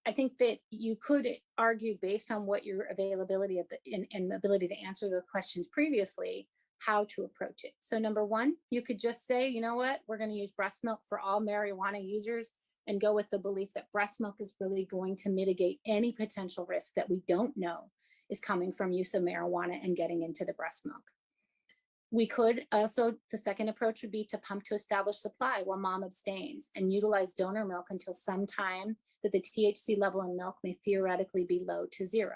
J: I think that you could argue, based on what your availability of and ability to answer the questions previously, how to approach it. So number 1, you could just say, you know what, we're going to use breast milk for all marijuana users and go with the belief that breast milk is really going to mitigate any potential risk that we don't know is coming from use of marijuana and getting into the breast milk. We could also, the second approach would be to pump to establish supply while mom abstains and utilize donor milk until some time that the THC level in milk may theoretically be low to 0.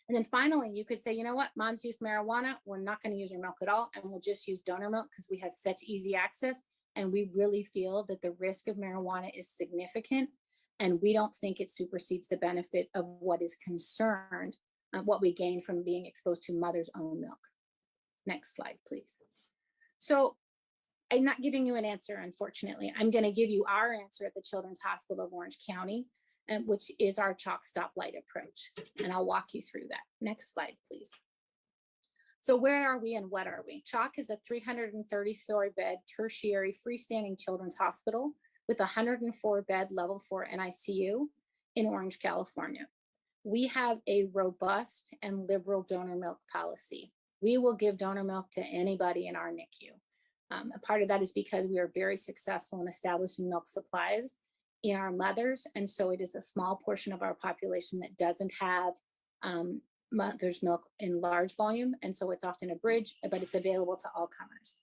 J: And then finally, you could say, you know what, mom's used marijuana, we're not going to use her milk at all, and we'll just use donor milk because we have such easy access, and we really feel that the risk of marijuana is significant, and we don't think it supersedes the benefit of what is concerned, what we gain from being exposed to mother's own milk. Next slide, please. So I'm not giving you an answer, unfortunately. I'm going to give you our answer at the Children's Hospital of Orange County, which is our chalk stoplight approach. And I'll walk you through that. Next slide, please. So where are we and what are we? Chalk is a 334-bed tertiary freestanding children's hospital with a 104-bed level 4 NICU in Orange, California. We have a robust and liberal donor milk policy. We will give donor milk to anybody in our NICU. A part of that is because we are very successful in establishing milk supplies in our mothers, and so it is a small portion of our population that doesn't have mother's milk in large volume, and so it's often a bridge, but it's available to all comers.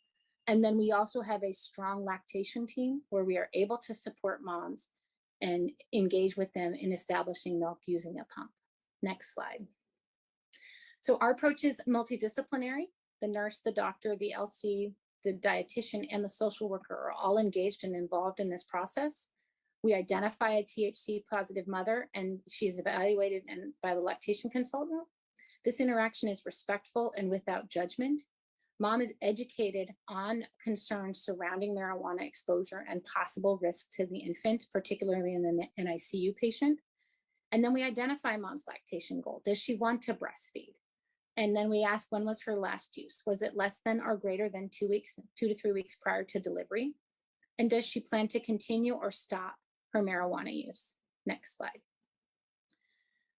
J: And then we also have a strong lactation team where we are able to support moms and engage with them in establishing milk using a pump. Next slide. So our approach is multidisciplinary. The nurse, the doctor, the LC, the dietitian, and the social worker are all engaged and involved in this process. We identify a THC positive mother, and she is evaluated by the lactation consultant. This interaction is respectful and without judgment. Mom is educated on concerns surrounding marijuana exposure and possible risk to the infant, particularly in the NICU patient. And then we identify mom's lactation goal. Does she want to breastfeed? And then we ask, when was her last use? Was it less than or greater than 2 to 3 weeks prior to delivery? And does she plan to continue or stop her marijuana use? Next slide.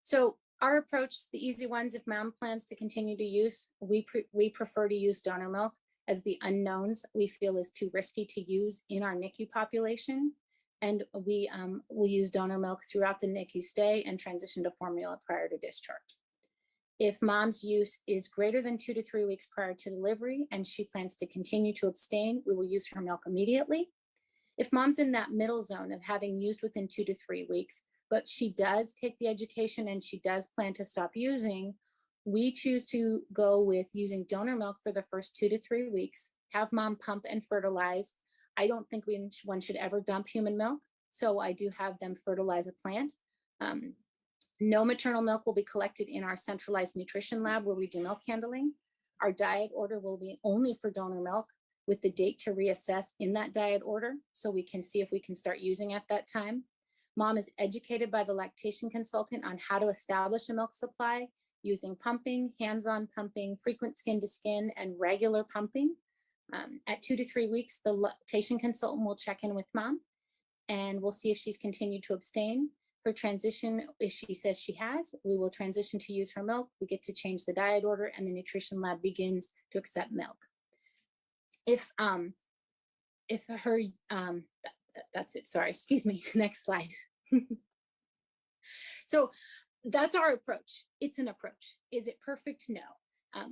J: So our approach, the easy ones, if mom plans to continue to use, we prefer to use donor milk, as the unknowns we feel is too risky to use in our NICU population. And we will use donor milk throughout the NICU stay and transition to formula prior to discharge. If mom's use is greater than 2 to 3 weeks prior to delivery and she plans to continue to abstain, we will use her milk immediately. If mom's in that middle zone of having used within 2 to 3 weeks, but she does take the education and she does plan to stop using, we choose to go with using donor milk for the first 2 to 3 weeks, have mom pump and fertilize. I don't think one should ever dump human milk, so I do have them fertilize a plant. No maternal milk will be collected in our centralized nutrition lab where we do milk handling. Our diet order will be only for donor milk, with the date to reassess in that diet order, so we can see if we can start using at that time. Mom is educated by the lactation consultant on how to establish a milk supply using pumping, hands-on pumping, frequent skin-to-skin, and regular pumping. At 2 to 3 weeks, the lactation consultant will check in with mom, and we'll see if she's continued to abstain. Her transition, if she says she has, we will transition to use her milk. We get to change the diet order, and the nutrition lab begins to accept milk. If her, that's it, sorry, excuse me, next slide. So that's our approach. It's an approach. Is it perfect? No.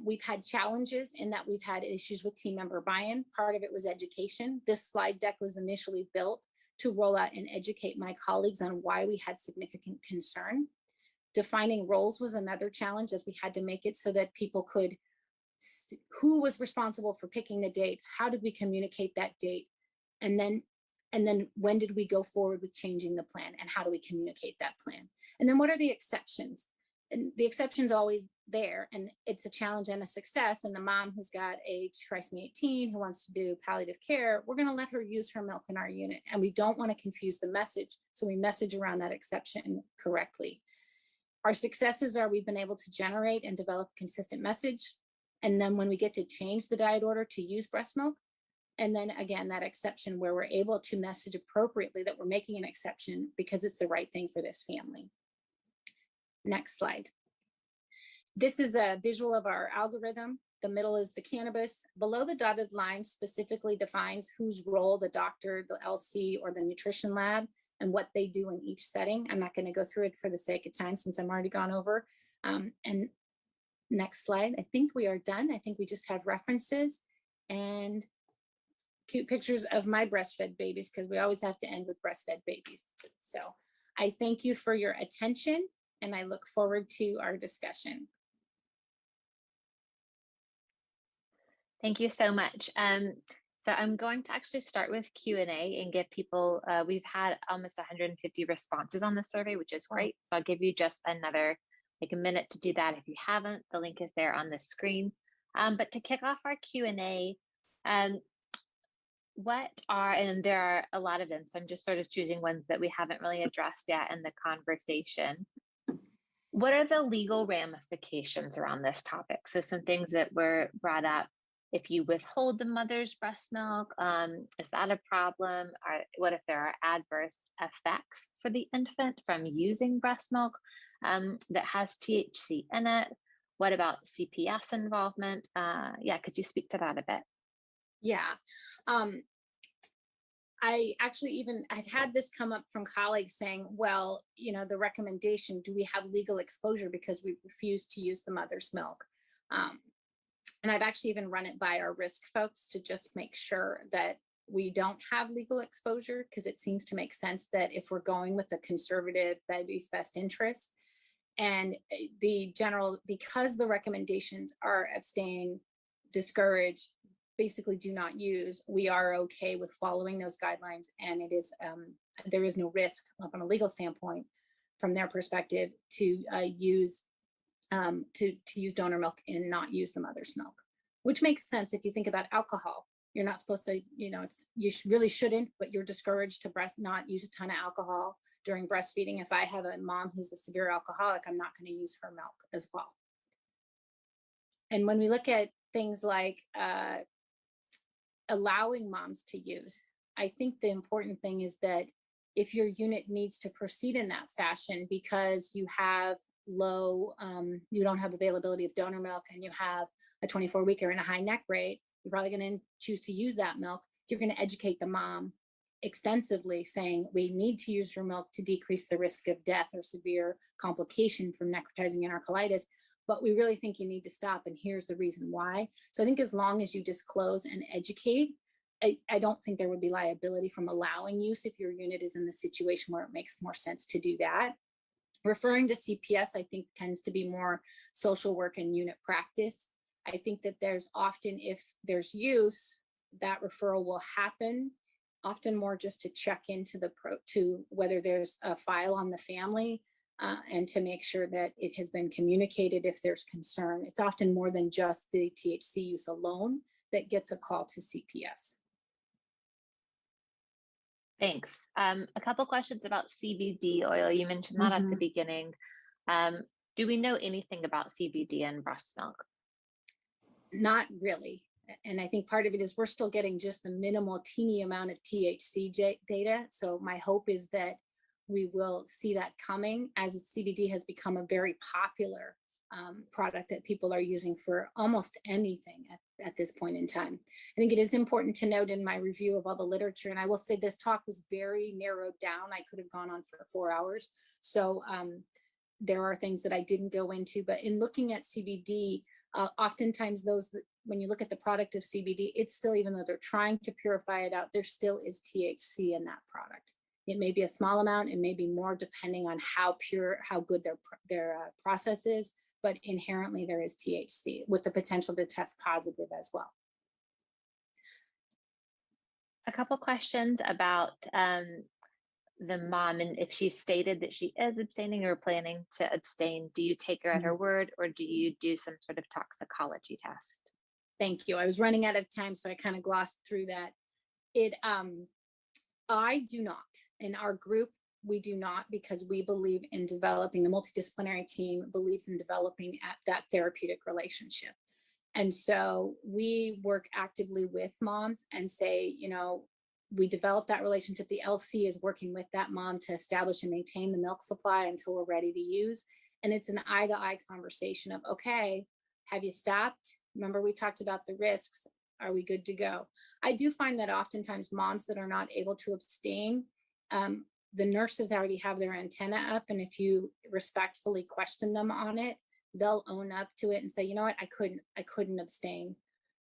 J: We've had challenges in that we've had issues with team member buy-in. Part of it was education. This slide deck was initially built to roll out and educate my colleagues on why we had significant concern. Defining roles was another challenge, as we had to make it so that people could, who was responsible for picking the date? How did we communicate that date? And then when did we go forward with changing the plan, and how do we communicate that plan? And then what are the exceptions? And the exception's always there, and it's a challenge and a success. And the mom who's got a trisomy 18 who wants to do palliative care, we're going to let her use her milk in our unit, and we don't want to confuse the message, so we message around that exception correctly. Our successes are we've been able to generate and develop a consistent message, and then when we get to change the diet order to use breast milk, and then again, that exception where we're able to message appropriately that we're making an exception because it's the right thing for this family. Next slide. This is a visual of our algorithm. The middle is the cannabis. Below the dotted line specifically defines whose role the doctor, the LC, or the nutrition lab, and what they do in each setting. I'm not going to go through it for the sake of time since I'm already gone over. And next slide. I think we are done. I think we just have references and cute pictures of my breastfed babies, because we always have to end with breastfed babies. So I thank you for your attention, and I look forward to our discussion.
I: Thank you so much. So I'm going to actually start with Q&A and give people, we've had almost 150 responses on the survey, which is great. So I'll give you just another, like a minute to do that. If you haven't, the link is there on the screen. But to kick off our Q&A, and there are a lot of them, so I'm just sort of choosing ones that we haven't really addressed yet in the conversation. What are the legal ramifications around this topic? So some things that were brought up. If you withhold the mother's breast milk, is that a problem? Or what if there are adverse effects for the infant from using breast milk that has THC in it? What about CPS involvement? Yeah, could you speak to that a bit?
J: Yeah. I've had this come up from colleagues saying, well, you know, the recommendation, do we have legal exposure because we refuse to use the mother's milk? And I've actually even run it by our risk folks to just make sure that we don't have legal exposure, because it seems to make sense that if we're going with the conservative baby's best interest, and because the recommendations are abstain, discourage, basically do not use, we are okay with following those guidelines, and it is there is no risk from a legal standpoint from their perspective to use donor milk and not use the mother's milk, which makes sense if you think about alcohol. You're not supposed to, you know, really shouldn't, but you're discouraged to not use a ton of alcohol during breastfeeding. If I have a mom who's a severe alcoholic, I'm not going to use her milk as well. And when we look at things like allowing moms to use, I think the important thing is that if your unit needs to proceed in that fashion because you have you don't have availability of donor milk and you have a 24-weeker and a high neck rate, you're probably going to choose to use that milk. You're going to educate the mom extensively saying we need to use your milk to decrease the risk of death or severe complication from necrotizing enterocolitis, but we really think you need to stop, and here's the reason why. So I think as long as you disclose and educate, I don't think there would be liability from allowing use if your unit is in the situation where it makes more sense to do that. Referring to CPS, I think, tends to be more social work and unit practice. I think that there's often, if there's use, that referral will happen, often more just to check into to whether there's a file on the family and to make sure that it has been communicated if there's concern. It's often more than just the THC use alone that gets a call to CPS.
I: Thanks. A couple questions about CBD oil. You mentioned that at the beginning. Do we know anything about CBD in breast milk?
J: Not really. And I think part of it is we're still getting just the minimal teeny amount of THC data. So my hope is that we will see that coming, as CBD has become a very popular product that people are using for almost anything at this point in time. I think it is important to note in my review of all the literature, and I will say this talk was very narrowed down. I could have gone on for 4 hours. So there are things that I didn't go into, but in looking at CBD, oftentimes when you look at the product of CBD, it's still, even though they're trying to purify it out, there still is THC in that product. It may be a small amount, it may be more depending on how pure, how good their process is, but inherently there is THC with the potential to test positive as well.
I: A couple questions about the mom, and if she stated that she is abstaining or planning to abstain, do you take her at her word, or do you do some sort of toxicology test?
J: Thank you. I was running out of time, so I kind of glossed through that. I do not. In our group, we do not, because we believe in developing, the multidisciplinary team believes in developing that therapeutic relationship. And so we work actively with moms and say, you know, we develop that relationship. The LC is working with that mom to establish and maintain the milk supply until we're ready to use. And it's an eye-to-eye conversation of, okay, have you stopped? Remember, we talked about the risks. Are we good to go? I do find that oftentimes moms that are not able to abstain, the nurses already have their antenna up, and if you respectfully question them on it, they'll own up to it and say, you know what, I couldn't abstain.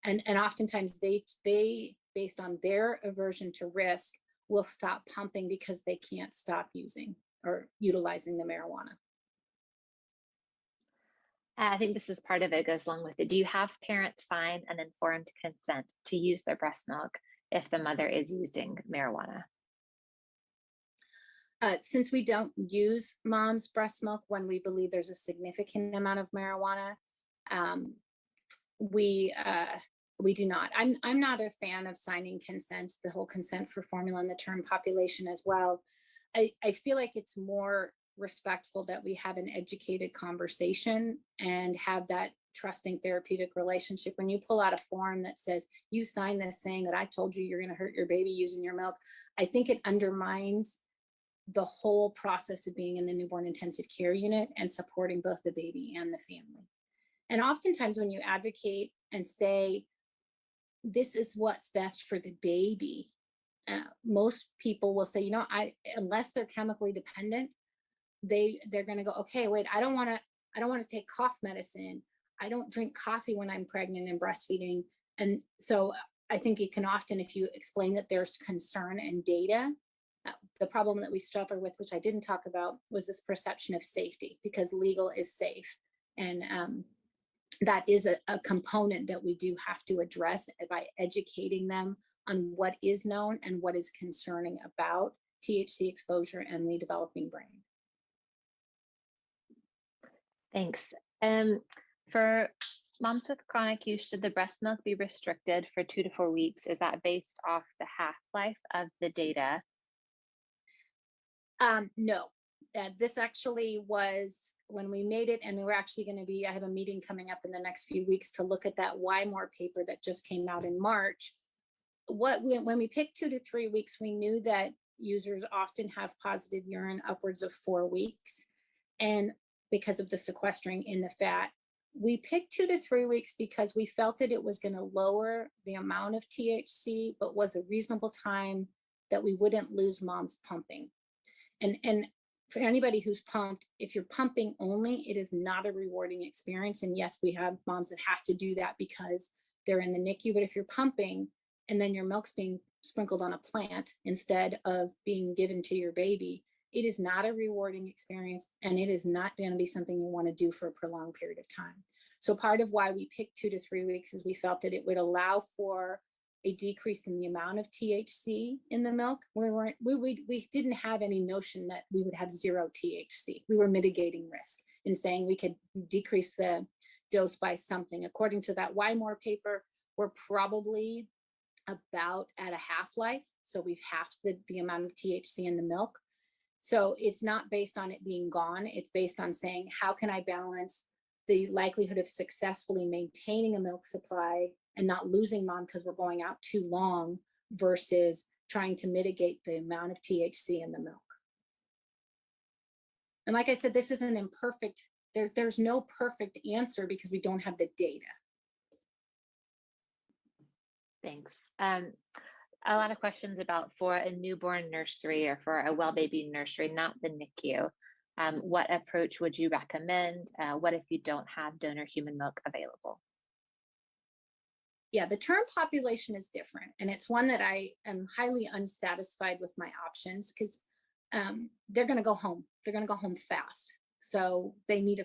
J: And oftentimes they based on their aversion to risk, will stop pumping because they can't stop using or utilizing the marijuana.
I: I think this is part of it, goes along with it. Do you have parents sign an informed consent to use their breast milk if the mother is using marijuana?
J: Since we don't use mom's breast milk when we believe there's a significant amount of marijuana, we do not. I'm not a fan of signing consent, the whole consent for formula and the term population as well. I feel like it's more respectful that we have an educated conversation and have that trusting therapeutic relationship. When you pull out a form that says you sign this saying that I told you you're going to hurt your baby using your milk, I think it undermines the whole process of being in the newborn intensive care unit and supporting both the baby and the family. And oftentimes when you advocate and say, this is what's best for the baby, most people will say, you know, unless they're chemically dependent, they're going to go, okay, wait, I don't want to take cough medicine. I don't drink coffee when I'm pregnant and breastfeeding. And so I think it can often, if you explain that there's concern and data, the problem that we suffer with, which I didn't talk about, was this perception of safety, because legal is safe. And that is a component that we do have to address by educating them on what is known and what is concerning about THC exposure and the developing brain.
I: Thanks. For moms with chronic use, should the breast milk be restricted for 2 to 4 weeks? Is that based off the half-life of the data?
J: No, this actually was when we made it, and we were actually going to be, I have a meeting coming up in the next few weeks to look at that Why More paper that just came out in March. When we picked 2 to 3 weeks, we knew that users often have positive urine upwards of 4 weeks. And because of the sequestering in the fat, we picked 2 to 3 weeks because we felt that it was going to lower the amount of THC, but was a reasonable time that we wouldn't lose mom's pumping. And for anybody who's pumped, if you're pumping only, it is not a rewarding experience. And yes, we have moms that have to do that because they're in the NICU, but if you're pumping and then your milk's being sprinkled on a plant instead of being given to your baby, it is not a rewarding experience, and it is not going to be something you want to do for a prolonged period of time. So part of why we picked 2 to 3 weeks is we felt that it would allow for a decrease in the amount of THC in the milk. We didn't have any notion that we would have 0 THC. We were mitigating risk in saying we could decrease the dose by something. According to that Why More paper, we're probably about at a half-life. So we've halved the amount of THC in the milk. So it's not based on it being gone. It's based on saying, how can I balance the likelihood of successfully maintaining a milk supply and not losing mom because we're going out too long versus trying to mitigate the amount of THC in the milk. And like I said, this isn't imperfect. There's no perfect answer because we don't have the data.
I: Thanks. A lot of questions about for a newborn nursery or for a well baby nursery, not the NICU. What approach would you recommend? What if you don't have donor human milk available?
J: Yeah, the term population is different. And it's one that I am highly unsatisfied with my options because they're going to go home. They're going to go home fast. So they need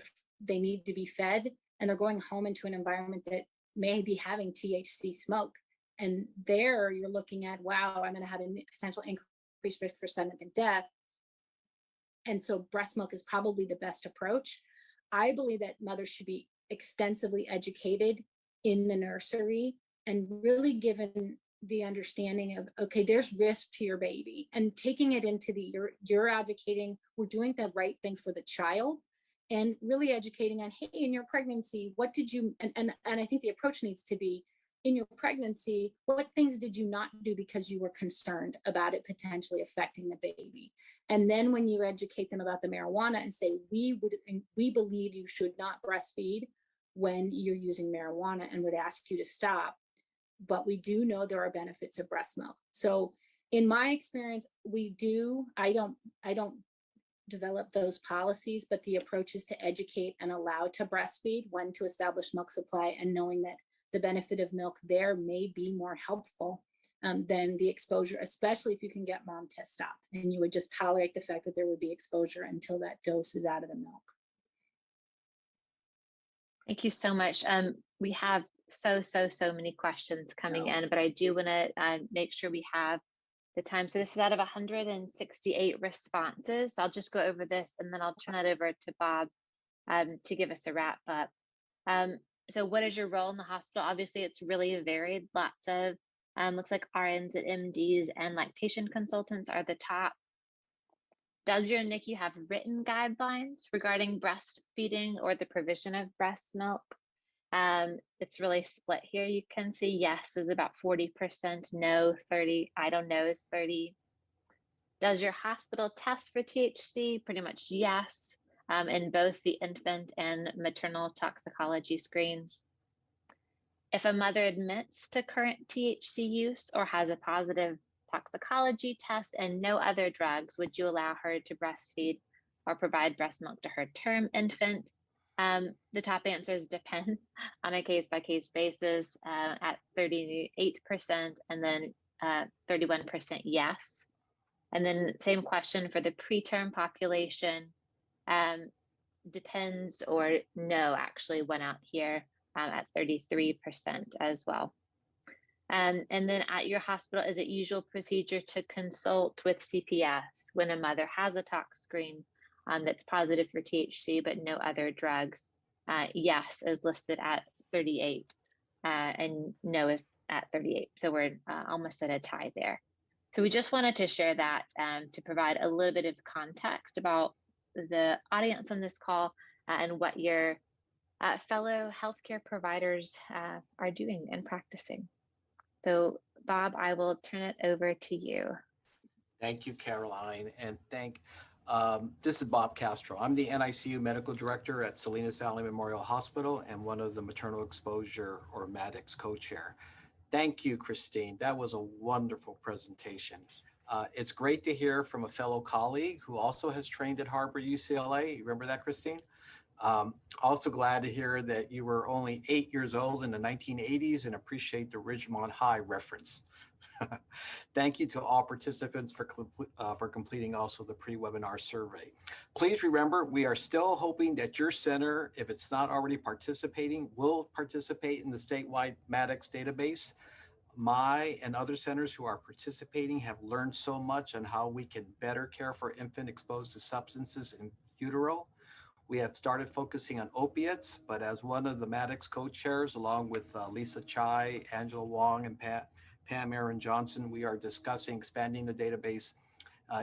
J: to be fed, and they're going home into an environment that may be having THC smoke. And there you're looking at, wow, I'm going to have a potential increased risk for sudden infant death. And so breast milk is probably the best approach. I believe that mothers should be extensively educated in the nursery and really given the understanding of, okay, there's risk to your baby, and taking it into you're advocating, we're doing the right thing for the child, and really educating on, hey, in your pregnancy, what did you, and I think the approach needs to be, in your pregnancy, what things did you not do because you were concerned about it potentially affecting the baby? And then when you educate them about the marijuana and say, we believe you should not breastfeed when you're using marijuana and would ask you to stop, but we do know there are benefits of breast milk. So in my experience, I don't develop those policies, but the approach is to educate and allow to breastfeed, when to establish milk supply, and knowing that the benefit of milk there may be more helpful than the exposure, especially if you can get mom to stop. And you would just tolerate the fact that there would be exposure until that dose is out of the milk.
I: Thank you so much. We have so many questions coming in, but I do want to make sure we have the time. So this is out of 168 responses. So I'll just go over this and then I'll turn it over to Bob to give us a wrap up. So what is your role in the hospital? Obviously, it's really varied. Lots of, looks like RNs and MDs and lactation consultants are the top. Does your NICU have written guidelines regarding breastfeeding or the provision of breast milk? It's really split here. You can see yes is about 40%, no 30, I don't know is 30. Does your hospital test for THC? Pretty much yes. In both the infant and maternal toxicology screens. If a mother admits to current THC use or has a positive toxicology test and no other drugs, would you allow her to breastfeed or provide breast milk to her term infant? The top answers depends on a case-by-case basis at 38% and then 31% yes. And then same question for the preterm population. Depends or no actually went out here at 33% as well. And then at your hospital, is it usual procedure to consult with CPS when a mother has a tox screen that's positive for THC but no other drugs? Yes is listed at 38 and no is at 38. So we're almost at a tie there. So we just wanted to share that to provide a little bit of context about the audience on this call and what your fellow healthcare providers are doing and practicing. So Bob, I will turn it over to you.
K: Thank you, Caroline, and this is Bob Castro. I'm the NICU Medical Director at Salinas Valley Memorial Hospital and one of the maternal exposure or MADEX co-chair. Thank you, Christine. That was a wonderful presentation. It's great to hear from a fellow colleague who also has trained at Harvard UCLA. You remember that, Christine? Also glad to hear that you were only 8 years old in the 1980s and appreciate the Ridgemont High reference. Thank you to all participants for completing also the pre-webinar survey. Please remember, we are still hoping that your center, if it's not already participating, will participate in the statewide MADEX database. My and other centers who are participating have learned so much on how we can better care for infant exposed to substances in utero. We have started focusing on opiates, but as one of the MADEX co-chairs, along with Lisa Chai, Angela Wong, and Pam Aaron Johnson, we are discussing expanding the database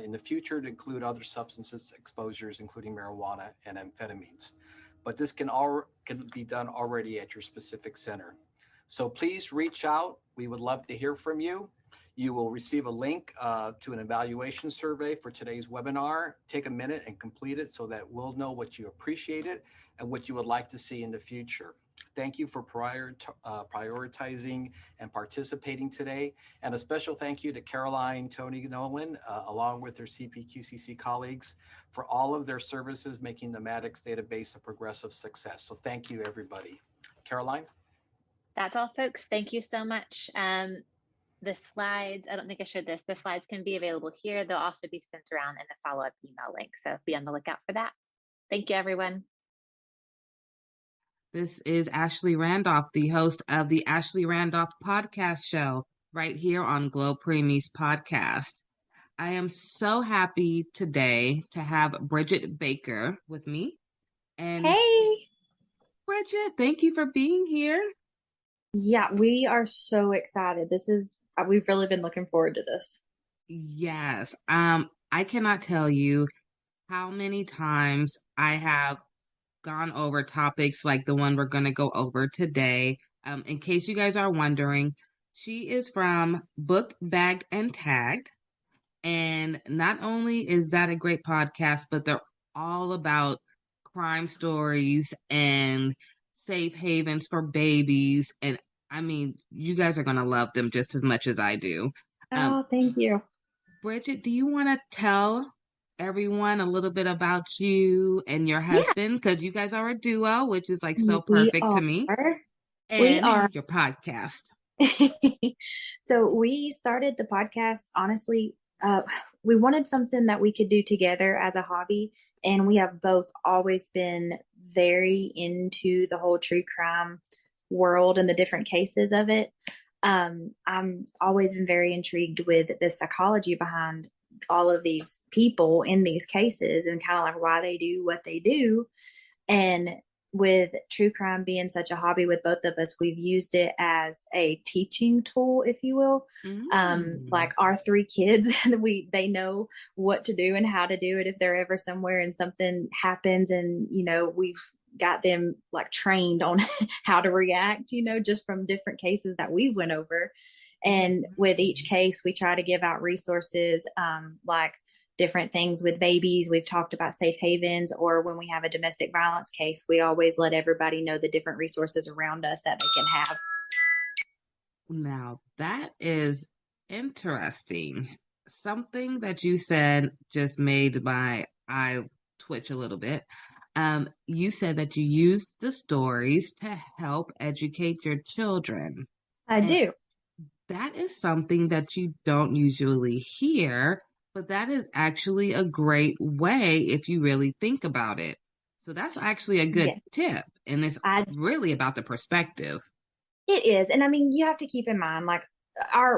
K: in the future to include other substances exposures, including marijuana and amphetamines. But this can be done already at your specific center. So please reach out. We would love to hear from you. You will receive a link to an evaluation survey for today's webinar. Take a minute and complete it so that we'll know what you appreciated and what you would like to see in the future. Thank you for prioritizing and participating today. And a special thank you to Caroline, Tony Nolan, along with their CPQCC colleagues for all of their services making the Maddox database a progressive success. So thank you, everybody. Caroline?
I: That's all, folks. Thank you so much. The slides, I don't think I showed this, the slides can be available here. They'll also be sent around in a follow-up email link. So be on the lookout for that. Thank you, everyone.
H: This is Ashley Randolph, the host of the Ashley Randolph podcast show right here on Glo Preemies podcast. I am so happy today to have Bridget Baker with me. And
L: hey,
H: Bridget, thank you for being here.
L: Yeah, we are so excited. We've really been looking forward to this.
H: Yes. I cannot tell you how many times I have gone over topics like the one we're going to go over today. In case you guys are wondering, she is from Booked, Bagged, and Tagged. And not only is that a great podcast, but they're all about crime stories and safe havens for babies. And I mean, you guys are going to love them just as much as I do.
L: Oh, thank you.
H: Bridget, do you want to tell everyone a little bit about you and your husband? Because you guys are a duo, which is like so perfect to me. And your podcast.
L: So we started the podcast, honestly, we wanted something that we could do together as a hobby. And we have both always been very into the whole true crime world and the different cases of it. I'm always been very intrigued with the psychology behind all of these people in these cases and kind of like why they do what they do. And with true crime being such a hobby with both of us, we've used it as a teaching tool, if you will. Like our three kids, they know what to do and how to do it if they're ever somewhere and something happens, and we've got them like trained on how to react, just from different cases that we went over. And with each case, we try to give out resources, like different things with babies. We've talked about safe havens, or when we have a domestic violence case, we always let everybody know the different resources around us that they can have.
H: Now, that is interesting. Something that you said just made my eye twitch a little bit. You said that you use the stories to help educate your children.
L: I do.
H: That is something that you don't usually hear, but that is actually a great way if you really think about it. So that's actually a good tip. And it's really about the perspective.
L: It is. And I mean, you have to keep in mind, like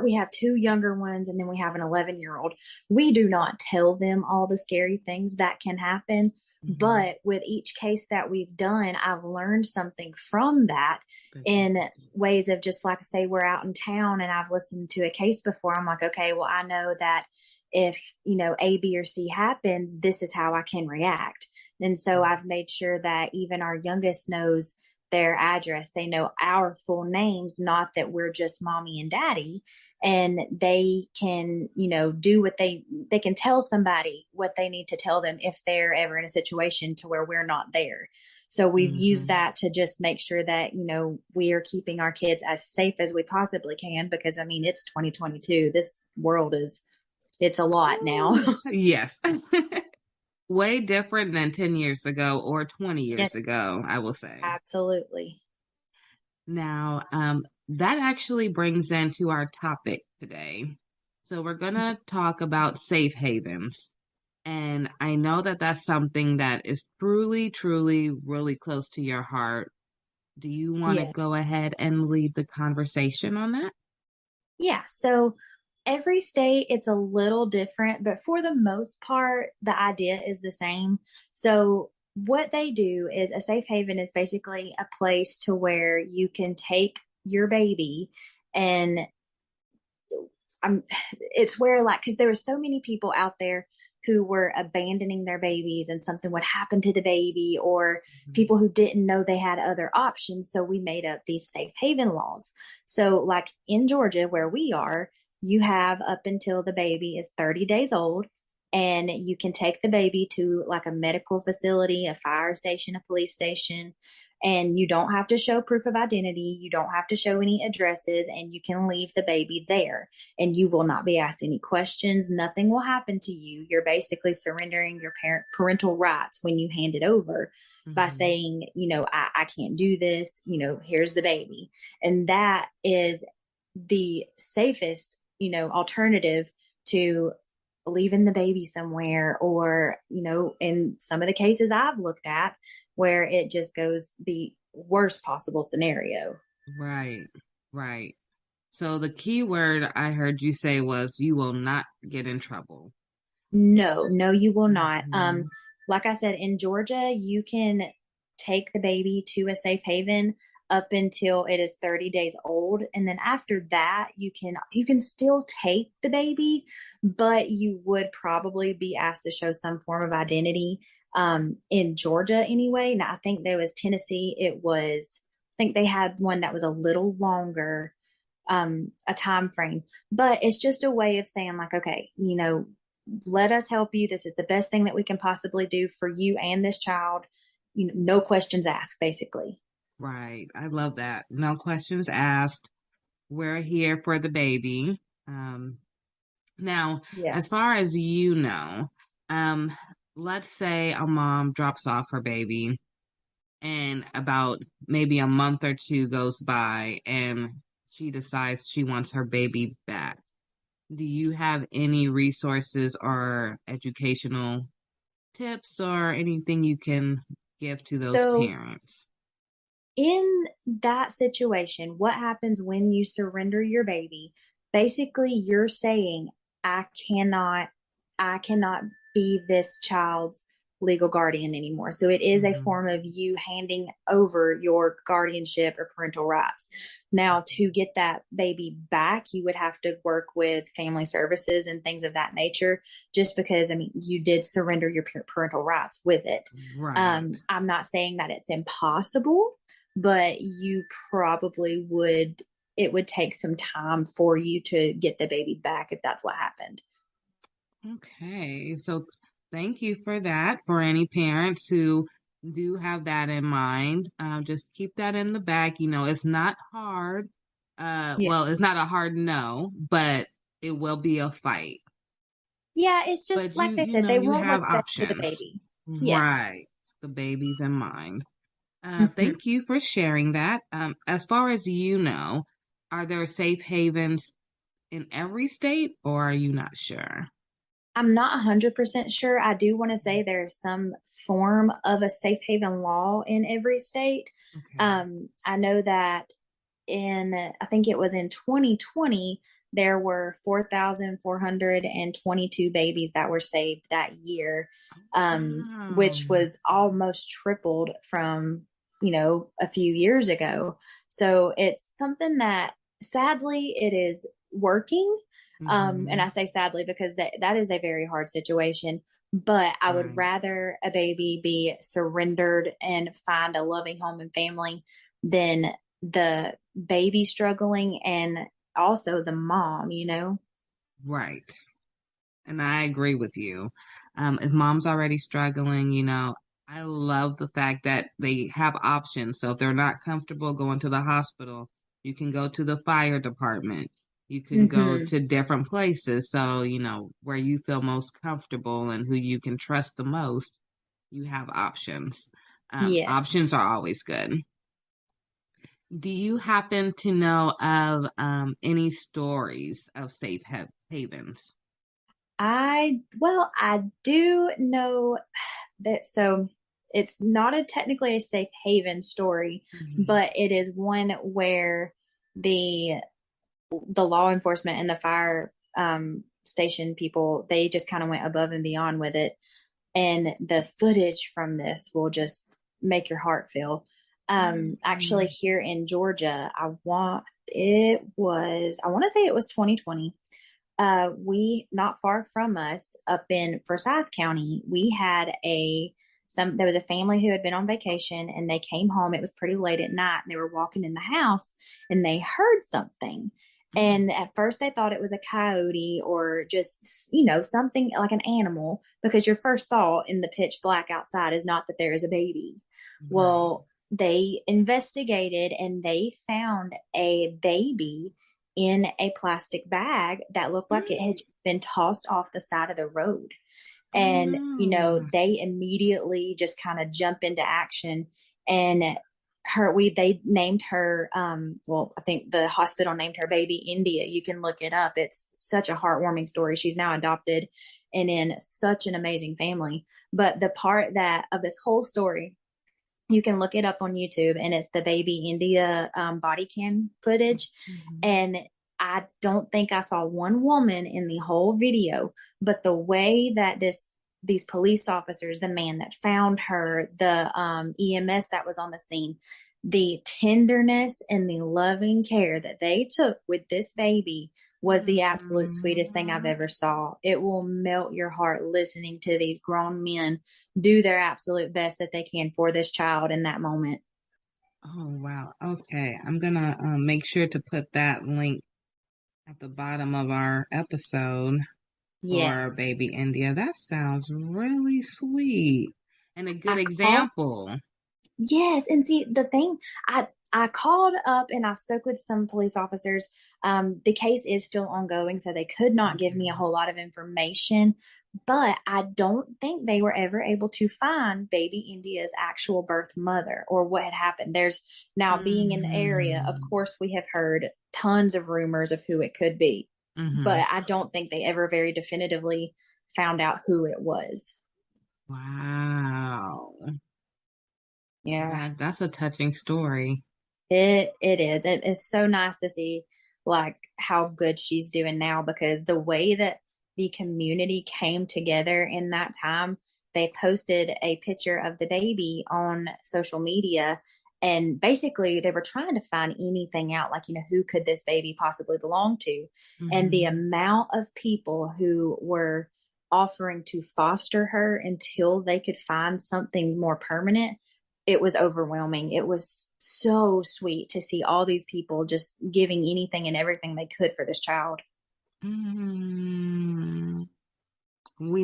L: we have two younger ones and then we have an 11-year-old. We do not tell them all the scary things that can happen. But with each case that we've done, I've learned something from that in ways of just like, say, we're out in town and I've listened to a case before. I'm like, okay, well, I know that if, A, B, or C happens, this is how I can react. And so I've made sure that even our youngest knows their address. They know our full names, not that we're just mommy and daddy. And they can, do what they can tell somebody what they need to tell them if they're ever in a situation to where we're not there. So we've used that to just make sure that, we are keeping our kids as safe as we possibly can, because I mean, it's 2022. This world it's a lot now.
H: Yes. Way different than 10 years ago or 20 years ago, I will say.
L: Absolutely.
H: Now, that actually brings into our topic today. So we're going to talk about safe havens. And I know that that's something that is truly, truly, really close to your heart. Do you want to go ahead and lead the conversation on that?
L: Yeah. So every state, it's a little different, but for the most part, the idea is the same. So what they do is a safe haven is basically a place to where you can take your baby, and it's where, like, because there were so many people out there who were abandoning their babies and something would happen to the baby, or people who didn't know they had other options. So we made up these safe haven laws. So like in Georgia, where we are, you have up until the baby is 30 days old, and you can take the baby to like a medical facility, a fire station, a police station, and you don't have to show proof of identity. You don't have to show any addresses, and you can leave the baby there, and you will not be asked any questions. Nothing will happen to you. You're basically surrendering your parental rights when you hand it over by saying, I can't do this, here's the baby. And that is the safest, alternative to leaving the baby somewhere, or, in some of the cases I've looked at where it just goes the worst possible scenario.
H: Right, right. So the key word I heard you say was you will not get in trouble.
L: No, you will not. Like I said, in Georgia, you can take the baby to a safe haven up until it is 30 days old. And then after that, you can still take the baby, but you would probably be asked to show some form of identity. In Georgia anyway. Now I think there was Tennessee. I think they had one that was a little longer, a time frame, but it's just a way of saying like, okay, let us help you. This is the best thing that we can possibly do for you and this child. No questions asked, basically.
H: Right. I love that. No questions asked. We're here for the baby. Now,
L: Yes.
H: as far as let's say a mom drops off her baby and about maybe a month or two goes by and she decides she wants her baby back. Do you have any resources or educational tips or anything you can give to those parents?
L: In that situation, what happens when you surrender your baby? Basically, you're saying, I cannot be this child's legal guardian anymore. So it is a form of you handing over your guardianship or parental rights. Now, to get that baby back, you would have to work with family services and things of that nature, just because, you did surrender your parental rights with it.
H: Right.
L: I'm not saying that it's impossible, but you probably it would take some time for you to get the baby back if that's what happened.
H: Okay, so thank you for that. For any parents who do have that in mind, just keep that in the back. It's not hard. Well, it's not a hard no, but it will be a fight.
L: Yeah, it's just
H: but
L: like they said, they won't
H: have
L: what's best
H: options.
L: for the baby.
H: Yes. Right, the baby's in mind. Thank you for sharing that. As far as are there safe havens in every state, or are you not sure?
L: I'm not 100% sure. I do want to say there's some form of a safe haven law in every state. Okay. I know that I think it was in 2020, there were 4,422 babies that were saved that year, which was almost tripled from, a few years ago. So it's something that sadly it is working. And I say sadly because that is a very hard situation, but I would rather a baby be surrendered and find a loving home and family than the baby struggling and also the mom,
H: Right. And I agree with you. If mom's already struggling, I love the fact that they have options. So if they're not comfortable going to the hospital, you can go to the fire department. You can go to different places. So, where you feel most comfortable and who you can trust the most, you have options. Options are always good. Do you happen to know of any stories of safe havens?
L: I do know that. So it's not technically a safe haven story, but it is one where the law enforcement and the fire station people, they just kind of went above and beyond with it. And the footage from this will just make your heart feel. Actually here in Georgia, I want to say it was 2020. We, not far from us up in Forsyth County, we had there was a family who had been on vacation and they came home. It was pretty late at night and they were walking in the house and they heard something. And at first they thought it was a coyote or just, something like an animal, because your first thought in the pitch black outside is not that there is a baby. Right. Well, they investigated and they found a baby in a plastic bag that looked like it had been tossed off the side of the road. And, they immediately just kind of jump into action, and they named her, I think the hospital named her baby India. You can look it up. It's such a heartwarming story. She's now adopted and in such an amazing family. But the part of this whole story, you can look it up on YouTube, and it's the baby India body cam footage. Mm-hmm. And I don't think I saw one woman in the whole video, but the way that these police officers, the man that found her, the EMS that was on the scene, the tenderness and the loving care that they took with this baby was the absolute sweetest thing I've ever saw. It will melt your heart listening to these grown men do their absolute best that they can for this child in that moment.
H: Oh, wow. Okay. I'm going to make sure to put that link at the bottom of our episode for baby India. That sounds really sweet and a good example.
L: Yes. And see, the thing, I called up and I spoke with some police officers. The case is still ongoing, so they could not give me a whole lot of information, but I don't think they were ever able to find baby India's actual birth mother or what had happened. There's now, being in the area, of course, we have heard tons of rumors of who it could be, but I don't think they ever very definitively found out who it was.
H: Wow.
L: Yeah.
H: That's a touching story.
L: It is. It is so nice to see like how good she's doing now, because the way that the community came together in that time, they posted a picture of the baby on social media, and basically they were trying to find anything out, like, who could this baby possibly belong to? And the amount of people who were offering to foster her until they could find something more permanent, it was overwhelming. It was so sweet to see all these people just giving anything and everything they could for this child.
H: We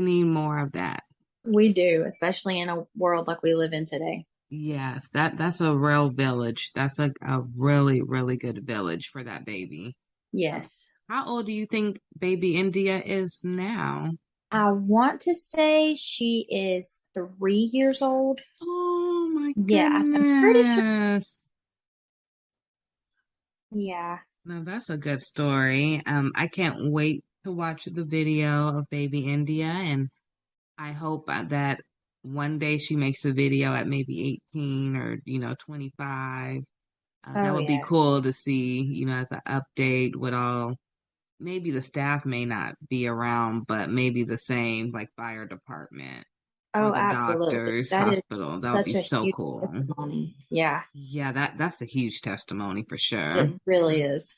H: need more of that.
L: We do, especially in a world like we live in today.
H: Yes, that's a real village. That's a really, really good village for that baby.
L: Yes.
H: How old do you think baby India is now?
L: I want to say she is 3 years old.
H: Oh my goodness.
L: Yeah, I'm pretty sure. Yeah.
H: Now that's a good story. I can't wait to watch the video of baby India, and I hope that one day she makes a video at maybe 18 or 25. That would be cool to see, as an update with all. Maybe the staff may not be around, but maybe the same, like fire department or the doctors, hospital. That would be so cool.
L: Testimony. Yeah.
H: Yeah, that's a huge testimony for sure.
L: It really is.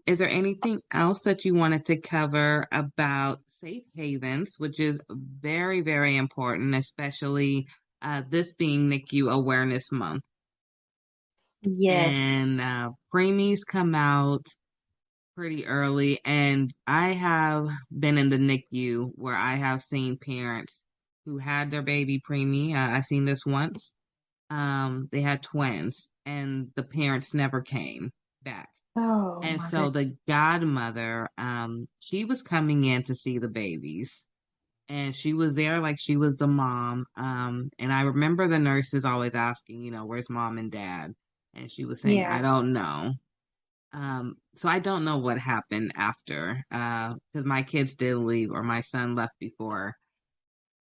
H: Is there anything else that you wanted to cover about safe havens, which is very, very important, especially this being NICU Awareness Month?
L: Yes.
H: And preemies come out pretty early, and I have been in the NICU where I have seen parents who had their baby preemie. I seen this once. They had twins, and the parents never came back.
L: Oh,
H: and so the godmother, she was coming in to see the babies, and she was there like she was the mom. And I remember the nurses always asking, where's mom and dad? And she was saying, I don't know. So I don't know what happened after, because my kids did leave, or my son left before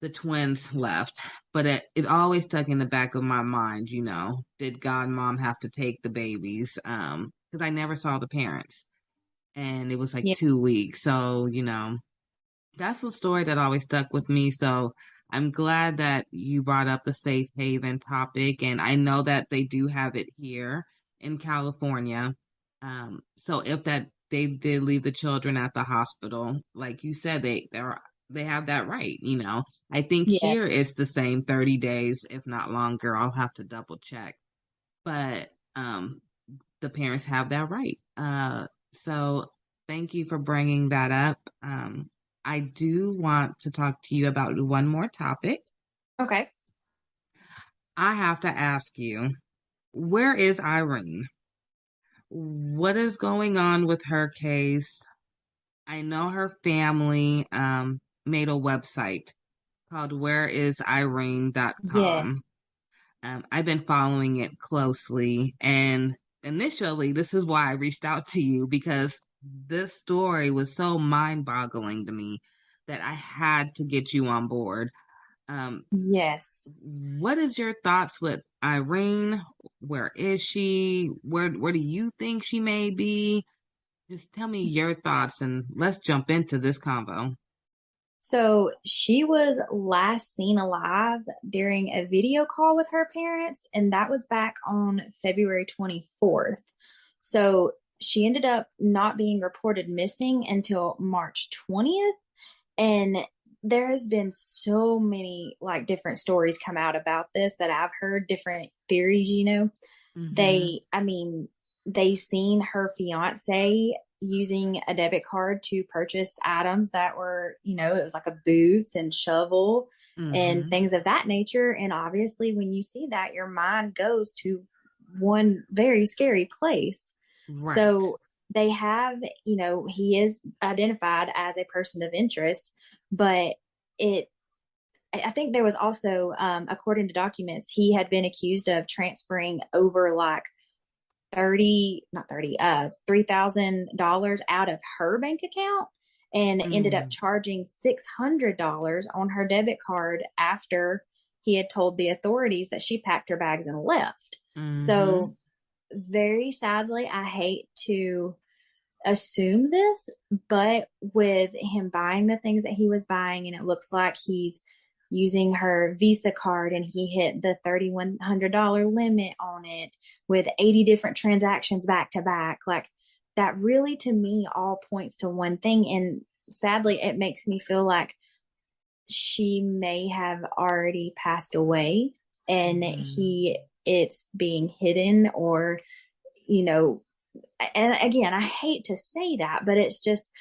H: the twins left. But it always stuck in the back of my mind, did godmom have to take the babies? Because I never saw the parents, and it was like 2 weeks. So, that's the story that always stuck with me. So I'm glad that you brought up the safe haven topic, and I know that they do have it here in California. So if they did leave the children at the hospital, like you said, they have that right, I think here it's the same 30 days, if not longer. I'll have to double check. But the parents have that right. So thank you for bringing that up. I do want to talk to you about one more topic.
L: Okay.
H: I have to ask you, where is Irene? What is going on with her case? I know her family made a website called whereisirene.com.
L: Yes.
H: I've been following it closely, and initially, this is why I reached out to you, because this story was so mind-boggling to me that I had to get you on board.
L: Yes.
H: What is your thoughts with Irene? Where is she? Where do you think she may be? Just tell me your thoughts and let's jump into this convo.
L: So she was last seen alive during a video call with her parents, and that was back on February 24th. So she ended up not being reported missing until March 20th. And there has been so many like different stories come out about this that I've heard, different theories,
H: Mm-hmm.
L: They seen her fiance using a debit card to purchase items that were, it was like a boots and shovel and
H: Mm-hmm.
L: things of that nature. And obviously, when you see that, your mind goes to one very scary place.
H: Right.
L: So they have, he is identified as a person of interest, but I think there was also, according to documents, he had been accused of transferring over like $3,000 out of her bank account and ended up charging $600 on her debit card after he had told the authorities that she packed her bags and left.
H: Mm-hmm.
L: So very sadly, I hate to assume this, but with him buying the things that he was buying, and it looks like he's using her Visa card and he hit the $3,100 limit on it with 80 different transactions back to back. Like that really, to me, all points to one thing. And sadly, it makes me feel like she may have already passed away and it's being hidden, or, and again, I hate to say that, but it's just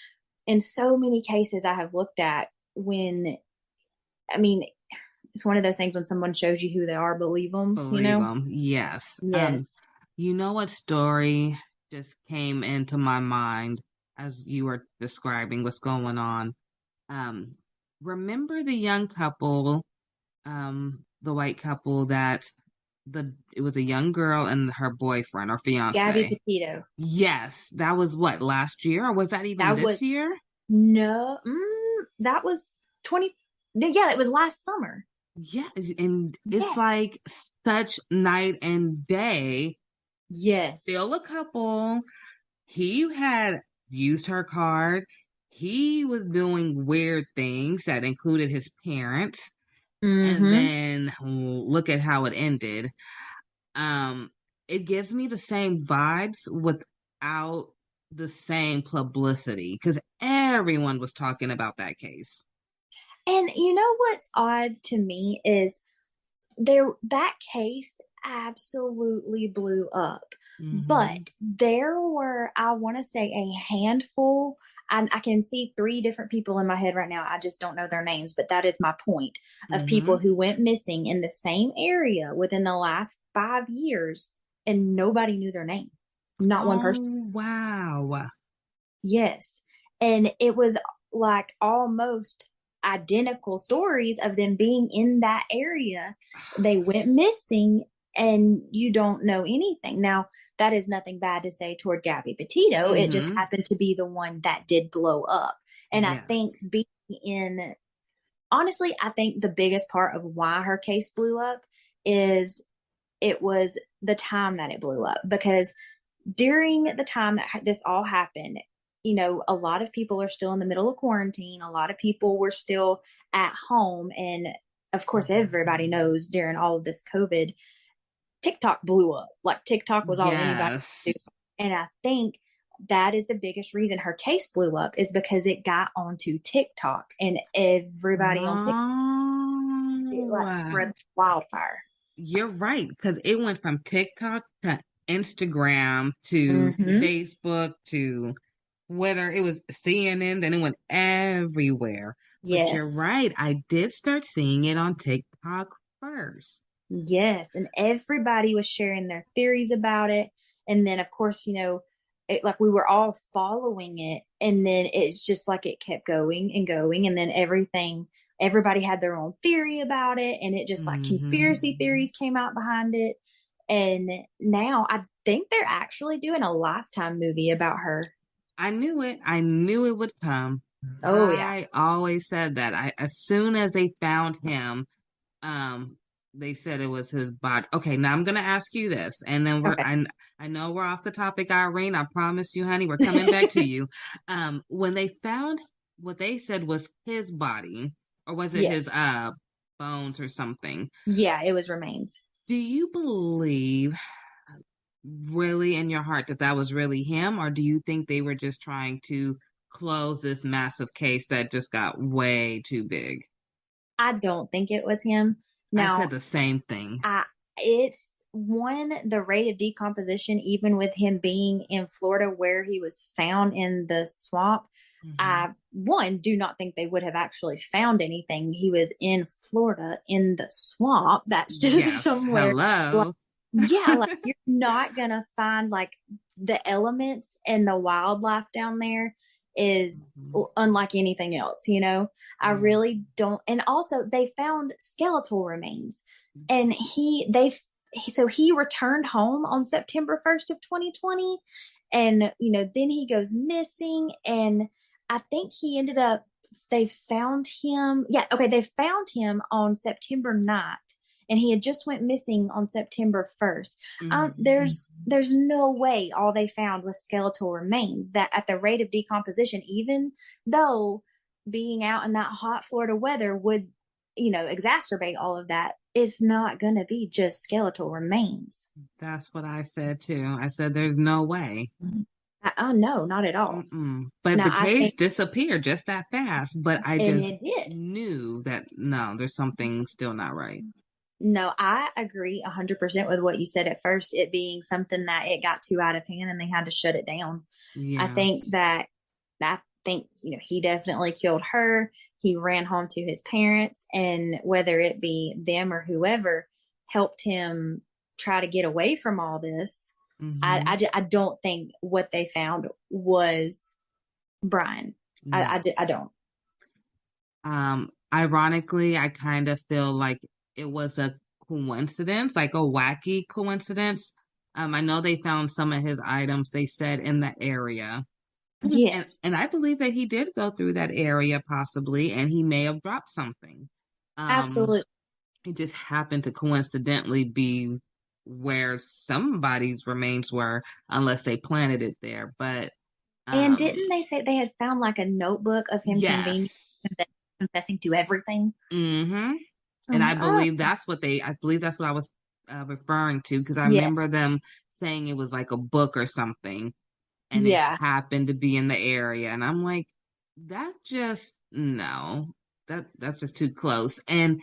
L: in so many cases I have looked at it's one of those things when someone shows you who they are, believe them,
H: them. Yes.
L: Yes.
H: You know what story just came into my mind as you were describing what's going on? Remember the young couple, the white couple that it was a young girl and her boyfriend or fiance.
L: Gabby Petito.
H: Yes. That was what, last year? Or was that even this year?
L: No. That was it was last summer.
H: Yeah, and it's like such night and day.
L: Yes.
H: Still a couple. He had used her card. He was doing weird things that included his parents.
L: Mm-hmm.
H: And then look at how it ended. It gives me the same vibes without the same publicity, because everyone was talking about that case.
L: And you know what's odd to me is that case absolutely blew up. Mm-hmm. But there were, I want to say, a handful. I can see 3 different people in my head right now. I just don't know their names, but that is my point, of people who went missing in the same area within the last 5 years, and nobody knew their name. Not one person.
H: Wow.
L: Yes. And it was like almost identical stories of them being in that area. They went missing and you don't know anything. Now, that is nothing bad to say toward Gabby Petito. It just happened to be the one that did blow up. And I think honestly, I think the biggest part of why her case blew up is it was the time that it blew up, because during the time that this all happened, a lot of people are still in the middle of quarantine. A lot of people were still at home. And of course, everybody knows during all of this COVID, TikTok blew up. Like TikTok was all anybody could do. And I think that is the biggest reason her case blew up, is because it got onto TikTok and everybody on TikTok, it like spread wildfire.
H: You're right, because it went from TikTok to Instagram to Facebook to Twitter. It was CNN, then it went everywhere. But you're
L: Yes.
H: right. I did start seeing it on TikTok first.
L: Yes. And everybody was sharing their theories about it. And then, of course, like we were all following it. And then it's just like it kept going and going. And then everybody had their own theory about it. And it just like conspiracy theories came out behind it. And now I think they're actually doing a Lifetime movie about her.
H: I knew it. I knew it would come.
L: Oh, yeah.
H: I always said that. As soon as they found him, they said it was his body. Okay, now I'm gonna ask you this, and then I know we're off the topic, Irene. I promise you, honey, we're coming back to you. When they found what they said was his body, or was it his bones or something?
L: Yeah, it was remains.
H: Do you believe really in your heart that that was really him, or do you think they were just trying to close this massive case that just got way too big?
L: I don't think it was him. Now,
H: I said the same thing.
L: It's the rate of decomposition, even with him being in Florida where he was found in the swamp. I do not think they would have actually found anything. He was in Florida in the swamp. That's just somewhere.
H: Hello.
L: Like you're not gonna find like the elements and the wildlife down there is unlike anything else, I really don't. And also they found skeletal remains, and he returned home on September 1st of 2020, and then he goes missing, and I think they found him on September 9th. And he had just went missing on September 1st. There's no way all they found was skeletal remains. That at the rate of decomposition, even though being out in that hot Florida weather would, exacerbate all of that, it's not going to be just skeletal remains.
H: That's what I said too. I said there's no way.
L: No, not at all.
H: But now, the case disappeared just that fast. But I just knew that no, there's something still not right.
L: No, I agree 100% with what you said at first, it being something that it got too out of hand and they had to shut it down. Yes. I think, he definitely killed her. He ran home to his parents, and whether it be them or whoever helped him try to get away from all this. I don't think what they found was Brian. Yes. I don't.
H: Ironically, I kind of feel like it was a coincidence, like a wacky coincidence. I know they found some of his items, they said, in the area.
L: Yes.
H: And I believe that he did go through that area possibly, and he may have dropped something.
L: Absolutely.
H: It just happened to coincidentally be where somebody's remains were, unless they planted it there. But
L: and didn't they say they had found like a notebook of him confessing to everything?
H: And I believe that's what I was referring to, because I remember them saying it was like a book or something, and it happened to be in the area. And I'm like, that's just too close. And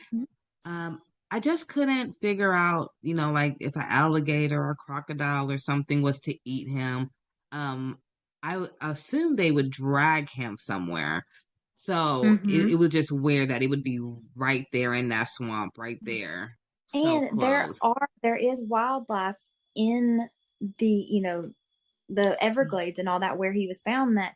H: I just couldn't figure out, like if an alligator or crocodile or something was to eat him. I assumed they would drag him somewhere. So it was just weird that it would be right there in that swamp, right there.
L: And there is wildlife in the Everglades and all that where he was found, that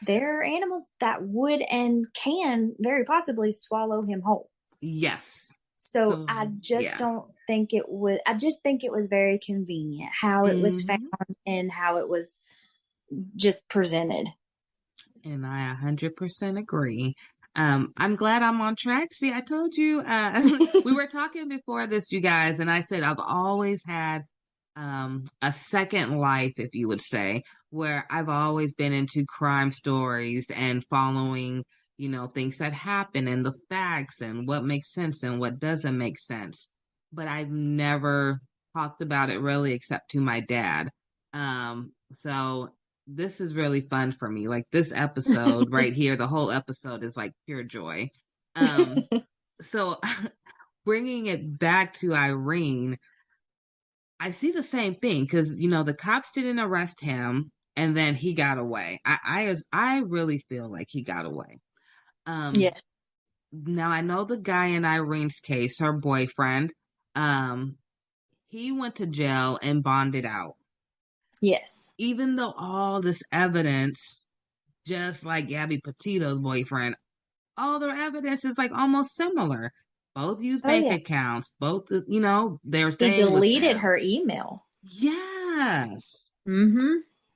L: there are animals that would and can very possibly swallow him whole.
H: Yes.
L: So I just don't think it was. I just think it was very convenient how it was found and how it was just presented.
H: And I 100% agree. I'm glad I'm on track. See, I told you, we were talking before this, you guys, and I said I've always had a second life, if you would say, where I've always been into crime stories and following, things that happen and the facts and what makes sense and what doesn't make sense. But I've never talked about it really except to my dad. So this is really fun for me. Like this episode right here, the whole episode is like pure joy. So bringing it back to Irene, I see the same thing because the cops didn't arrest him, and then he got away. I really feel like he got away.
L: Yeah.
H: Now I know the guy in Irene's case, her boyfriend, he went to jail and bonded out.
L: Yes.
H: Even though all this evidence, just like Gabby Petito's boyfriend, all their evidence is like almost similar. Both use
L: Oh
H: bank
L: yeah.
H: accounts. Both, they're
L: He
H: staying with
L: deleted
H: them.
L: her email.
H: Yes.
L: Mm-hmm.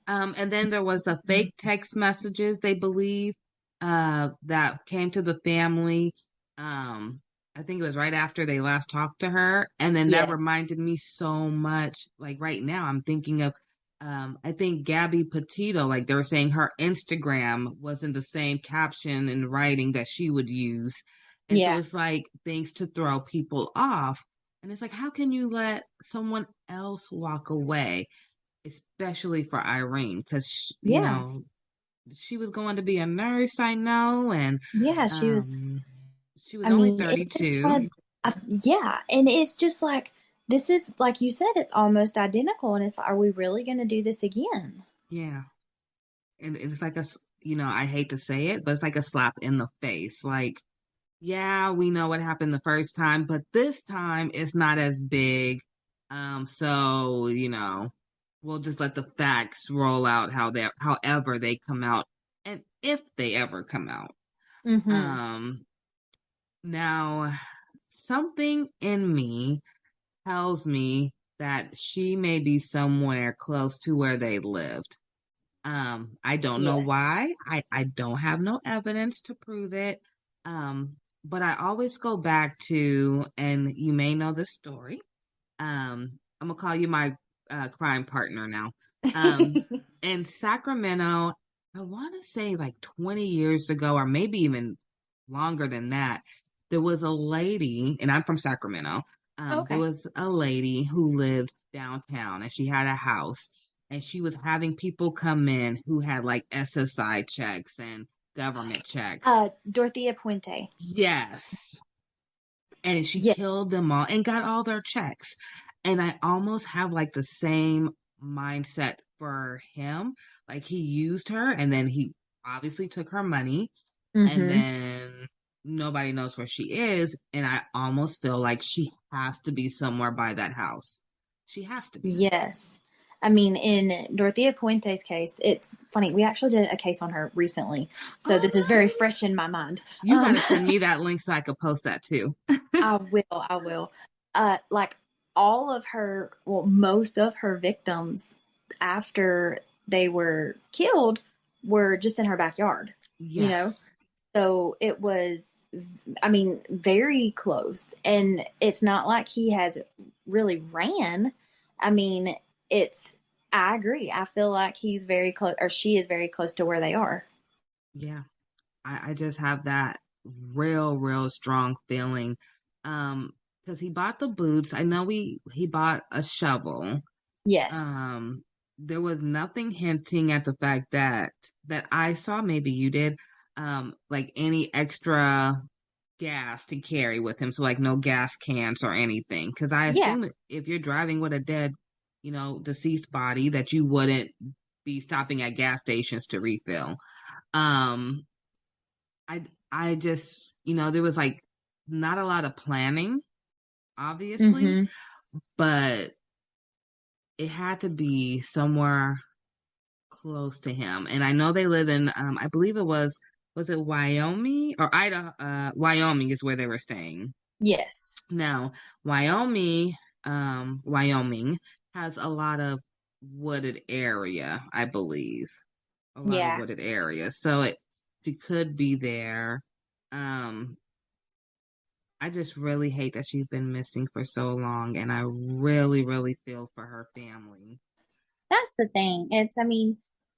H: And then there was a fake text messages, they believe, that came to the family. I think it was right after they last talked to her. And then that
L: Yeah.
H: reminded me so much. Like right now, I'm thinking of, I think Gabby Petito, like they were saying her Instagram wasn't the same caption and writing that she would use. And so
L: Yeah.
H: it's like things to throw people off. And it's like, how can you let someone else walk away? Especially for Irene, because
L: Yeah.
H: she was going to be a nurse, I know, and
L: Yeah. She was.
H: she was
L: I
H: only
L: mean, it's just
H: 32.
L: one of. Yeah, and it's just like this is like you said, it's almost identical, and it's like, are we really going to do this again?
H: Yeah, and it's like I hate to say it, but it's like a slap in the face. Like, yeah, we know what happened the first time, but this time it's not as big. So we'll just let the facts roll out however they come out, and if they ever come out.
L: Mm-hmm.
H: Um, Now, something in me tells me that she may be somewhere close to where they lived. I don't know
L: Yeah.
H: why. I don't have no evidence to prove it. But I always go back to, and you may know this story. I'm gonna call you my crime partner now. In Sacramento, I want to say like 20 years ago, or maybe even longer than that, there was a lady, and I'm from Sacramento. There
L: Okay.
H: was a lady who lived downtown, and she had a house, and she was having people come in who had like SSI checks and government checks.
L: Dorothea Puente.
H: Yes. And she
L: Yes.
H: killed them all and got all their checks. And I almost have like the same mindset for him. Like he used her and then he obviously took her money and
L: Mm-hmm.
H: then nobody knows where she is. And I almost feel like she has to be somewhere by that house. She has to be.
L: Yes. I mean, in Dorothea Puente's case, it's funny. We actually did a case on her recently. So this is very fresh in my mind.
H: You got to send me that link so I could post that too.
L: I will. Like all of her, well, most of her victims after they were killed were just in her backyard,
H: Yes.
L: So it was, I mean, very close. And it's not like he has really ran. I mean, I agree. I feel like he's very close, or she is very close to where they are.
H: Yeah. I just have that real strong feeling. Because he bought the boots. I know he bought a shovel.
L: Yes.
H: There was nothing hinting at the fact that I saw, maybe you did, like any extra gas to carry with him. So like no gas cans or anything. Because I
L: Yeah.
H: assume if you're driving with a dead, deceased body, that you wouldn't be stopping at gas stations to refill. Um, I just, there was like not a lot of planning, obviously,
L: Mm-hmm.
H: but it had to be somewhere close to him. And I know they live in, I believe was it Wyoming or Idaho? Wyoming is where they were staying.
L: Yes.
H: Now, Wyoming has a lot of wooded area, I believe. A lot of
L: Yeah.
H: wooded area. So she could be there. I just really hate that she's been missing for so long, and I really feel for her family.
L: That's the thing. I mean,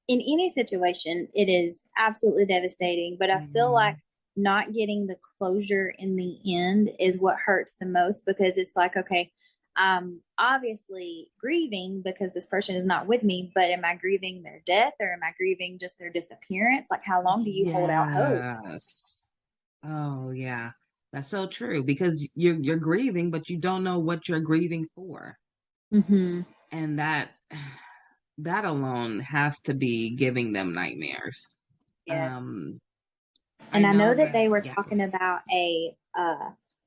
L: in any situation, it is absolutely devastating, but I feel like not getting the closure in the end is what hurts the most because it's like, okay, I'm obviously grieving because this person is not with me, but am I grieving their death or am I grieving just their disappearance? Like, how long do you hold out hope?
H: Yes. Oh, yeah. That's so true because you're grieving, but you don't know what you're grieving for.
L: Mm-hmm.
H: And that alone has to be giving them nightmares.
L: Yes. And I know that they were talking about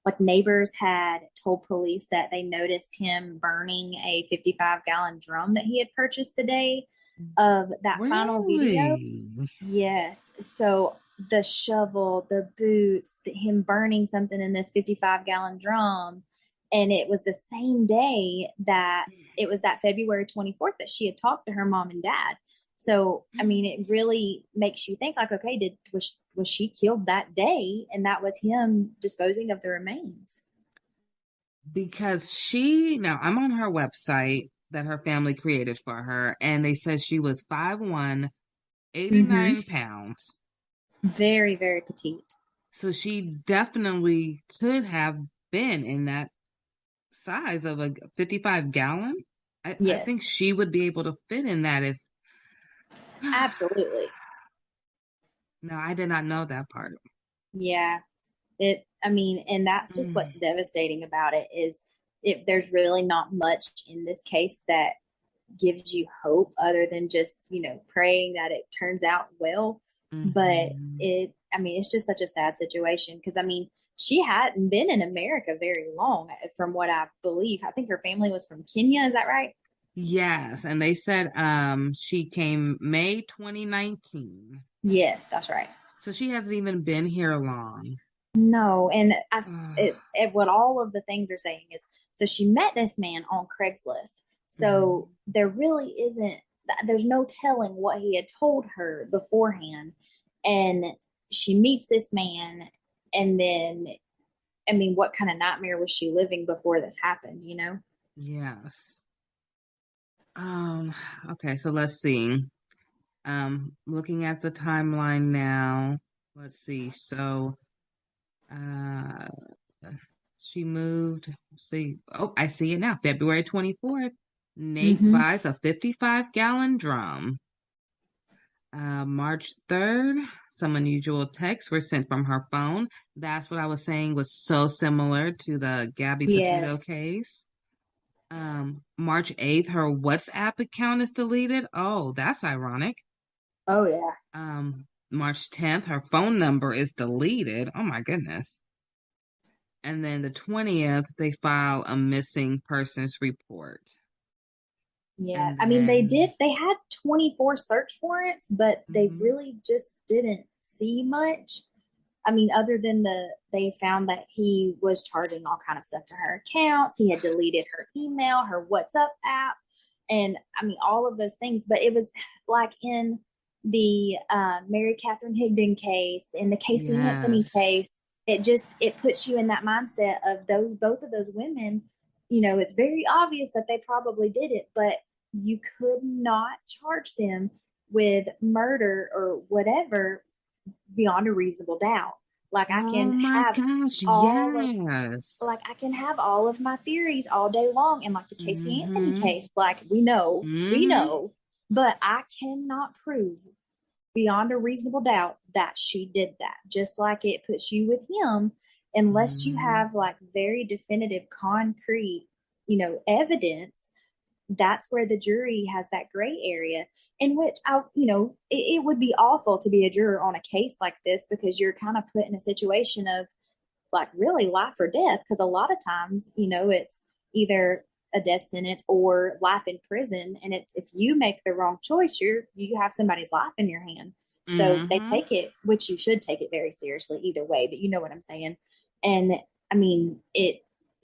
L: like neighbors had told police that they noticed him burning a 55-gallon drum that he had purchased the day of that final video. Yes. So the shovel, the boots, him burning something in this 55-gallon drum. And it was the same day that it was that February 24th that she had talked to her mom and dad. So, I mean, it really makes you think like, okay, was she killed that day? And that was him disposing of the remains.
H: Because now I'm on her website that her family created for her, and they said she was 5'1", 89 pounds.
L: Very, very petite.
H: So she definitely could have been in that size of a 55-gallon. I think she would be able to fit in that if.
L: Absolutely.
H: No, I did not know that part.
L: Yeah. And that's just what's devastating about it is there's really not much in this case that gives you hope other than just, praying that it turns out well. But it's just such a sad situation because, she hadn't been in America very long from what I believe. I think her family was from Kenya. Is that right?
H: Yes. And they said she came May 2019.
L: Yes, that's right.
H: So she hasn't even been here long.
L: No. And what all of the things are saying is, so she met this man on Craigslist. So there really there's no telling what he had told her beforehand. And she meets this man. And then, what kind of nightmare was she living before this happened,
H: Yes. Okay, so let's see. Looking at the timeline now. Let's see. So, she moved. See, I see it now. February 24th. Nate buys a 55-gallon drum. March 3rd, some unusual texts were sent from her phone. That's what I was saying was so similar to the Gabby Petito case. March 8th, her WhatsApp account is deleted. Oh, that's ironic.
L: Oh, yeah.
H: March 10th, her phone number is deleted. Oh, my goodness. And then the 20th, they file a missing persons report.
L: Yeah, they had 24 search warrants, but they really just didn't see much. Other than they found that he was charging all kind of stuff to her accounts. He had deleted her email, her WhatsApp app, and all of those things. But it was like in the Mary Catherine Higdon case, in the Casey Anthony case, it puts you in that mindset of both of those women. It's very obvious that they probably did it, but you could not charge them with murder or whatever beyond a reasonable doubt. Like I can I can have all of my theories all day long. And like the Casey Anthony case, like we know, but I cannot prove beyond a reasonable doubt that she did that. Just like it puts you with him, unless you have like very definitive, concrete, evidence. That's where the jury has that gray area in which it would be awful to be a juror on a case like this because you're kind of put in a situation of like really life or death. Because a lot of times, it's either a death sentence or life in prison. And it's, if you make the wrong choice, you have somebody's life in your hand. So they take it, which you should take it very seriously either way, but you know what I'm saying? And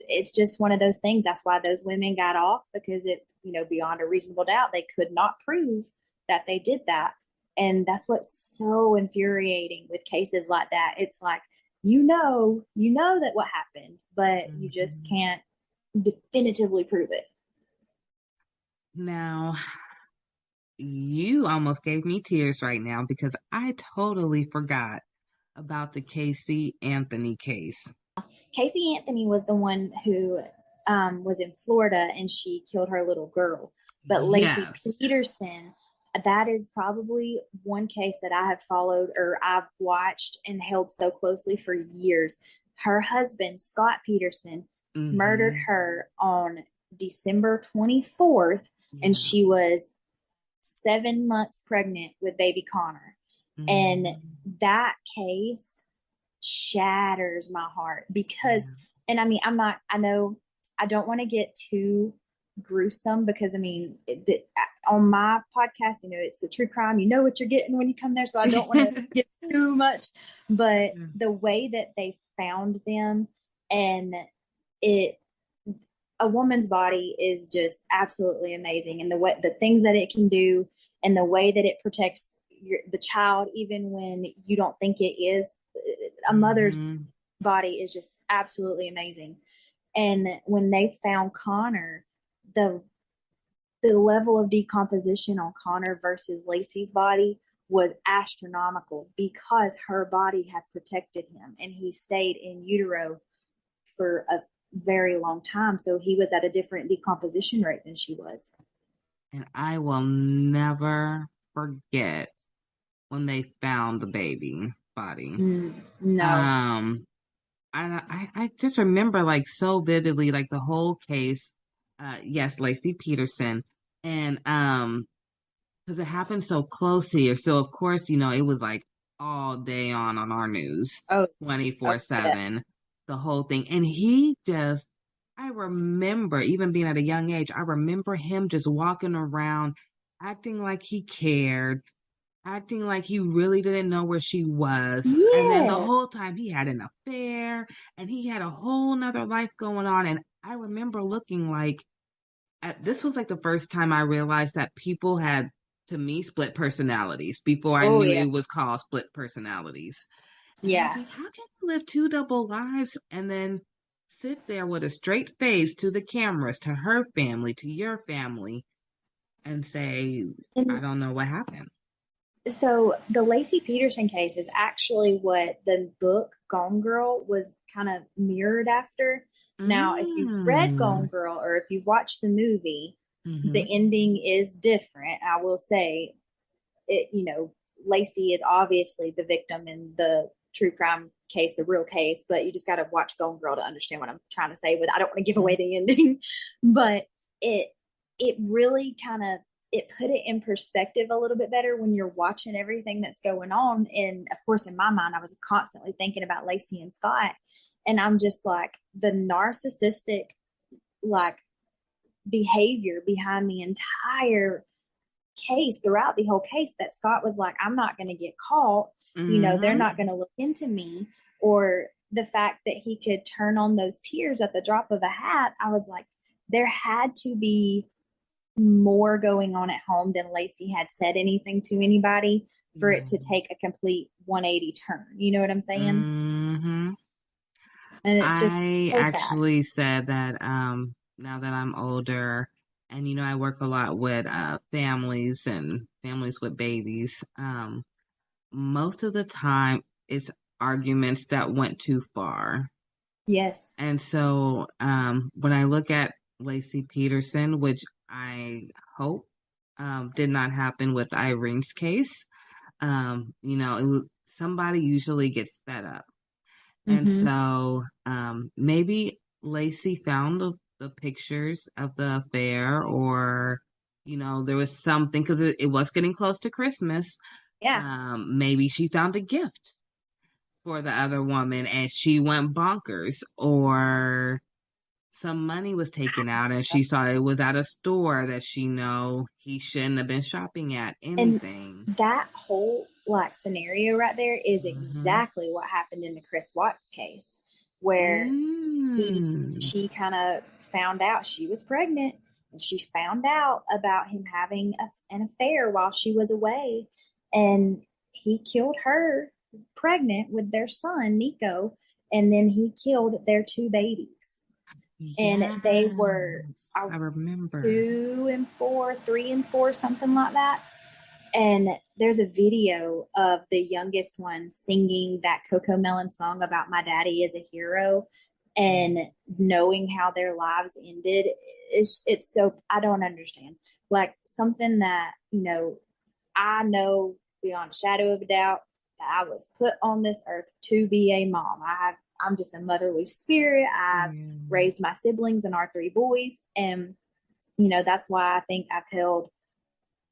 L: it's just one of those things. That's why those women got off, because beyond a reasonable doubt, they could not prove that they did that. And that's what's so infuriating with cases like that. It's like, you know that what happened, but you just can't definitively prove it.
H: Now, you almost gave me tears right now because I totally forgot about the Casey Anthony case.
L: Casey Anthony was the one who was in Florida and she killed her little girl. But Lacey Peterson, that is probably one case that I have followed or I've watched and held so closely for years. Her husband, Scott Peterson, murdered her on December 24th, and she was 7 months pregnant with baby Connor. And that case shatters my heart because, and I mean, I know I don't want to get too gruesome because I mean, on my podcast, it's a true crime. You know what you're getting when you come there. So I don't want to get too much, but the way that they found them and a woman's body is just absolutely amazing. And the things that it can do and the way that it protects the child, even when you don't think it is, a mother's body is just absolutely amazing. And when they found Connor, the level of decomposition on Connor versus Lacey's body was astronomical because her body had protected him and he stayed in utero for a very long time. So he was at a different decomposition rate than she was.
H: And I will never forget when they found the baby body.
L: No.
H: I just remember like so vividly, like the whole case. Yes, Lacey Peterson. And because it happened so close here. So of course, it was like all day on our news, 24/7, the whole thing. And I remember even being at a young age, I remember him just walking around acting like he cared, acting like he really didn't know where she was.
L: Yeah.
H: And then the whole time he had an affair and he had a whole nother life going on. And I remember looking like, this was like the first time I realized that people had, to me, split personalities before I knew it was called split personalities. And I was like, how can you live two double lives and then sit there with a straight face to the cameras, to her family, to your family, and say, I don't know what happened?
L: So the Lacey Peterson case is actually what the book Gone Girl was kind of mirrored after. Now, if you've read Gone Girl or if you've watched the movie, the ending is different. I will say it, Lacey is obviously the victim in the true crime case, the real case, but you just got to watch Gone Girl to understand what I'm trying to say. But I don't want to give away the ending, but it really it put it in perspective a little bit better when you're watching everything that's going on. And of course, in my mind, I was constantly thinking about Lacey and Scott. And I'm just like, the narcissistic, like, behavior behind the entire case, throughout the whole case, that Scott was like, I'm not going to get caught. They're not going to look into me. Or the fact that he could turn on those tears at the drop of a hat. I was like, there had to be more going on at home than Lacey had said anything to anybody for it to take a complete 180 turn. You know what I'm saying? And it's just
H: I
L: so
H: actually said that now that I'm older and I work a lot with families and families with babies, most of the time it's arguments that went too far.
L: Yes.
H: And so when I look at Lacey Peterson, which I hope did not happen with Irene's case, somebody usually gets fed up. And so maybe Lacey found the pictures of the affair, or, there was something, because it was getting close to Christmas.
L: Yeah.
H: Maybe she found a gift for the other woman and she went bonkers, or some money was taken out and she saw it was at a store that he shouldn't have been shopping at. Anything.
L: And that whole scenario right there is exactly what happened in the Chris Watts case, where she kind of found out she was pregnant, and she found out about him having an affair while she was away, and he killed her pregnant with their son Nico, and then he killed their two babies. And they were,
H: I remember,
L: 2 and 4, 3 and 4, something like that. And there's a video of the youngest one singing that Coco Melon song about my daddy is a hero, and knowing how their lives ended. It's so, I don't understand. Like, something that, I know beyond a shadow of a doubt that I was put on this earth to be a mom. I have I'm just a motherly spirit. I've raised my siblings and our 3 boys. And, you know, that's why I think I've held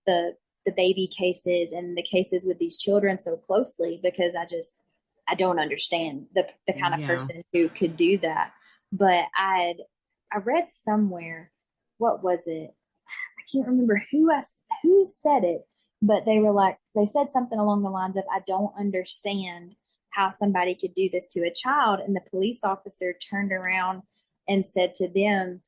L: the baby cases and the cases with these children so closely, because I don't understand the kind of person who could do that. But I read somewhere, what was it? I can't remember who said it, but they said something along the lines of, I don't understand how somebody could do this to a child. And the police officer turned around and said to them,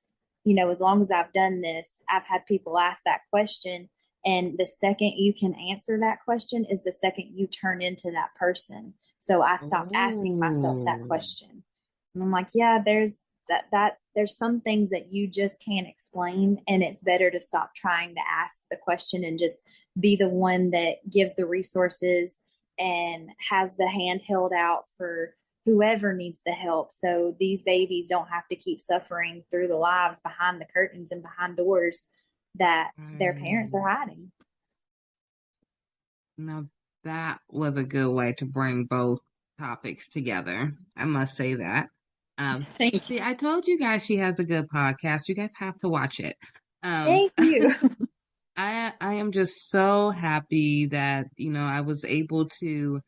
L: you know, as long as I've done this, I've had people ask that question. And the second you can answer that question is the second you turn into that person. So I stopped asking myself that question. And I'm like, yeah, there's some things that you just can't explain. And it's better to stop trying to ask the question and just be the one that gives the resources and has the hand held out for whoever needs the help. So these babies don't have to keep suffering through the lives behind the curtains and behind doors that their parents are hiding.
H: Now, that was a good way to bring both topics together. I must say that. See, I told you guys she has a good podcast. You guys have to watch it.
L: Thank you.
H: I am just so happy that, you know, I was able to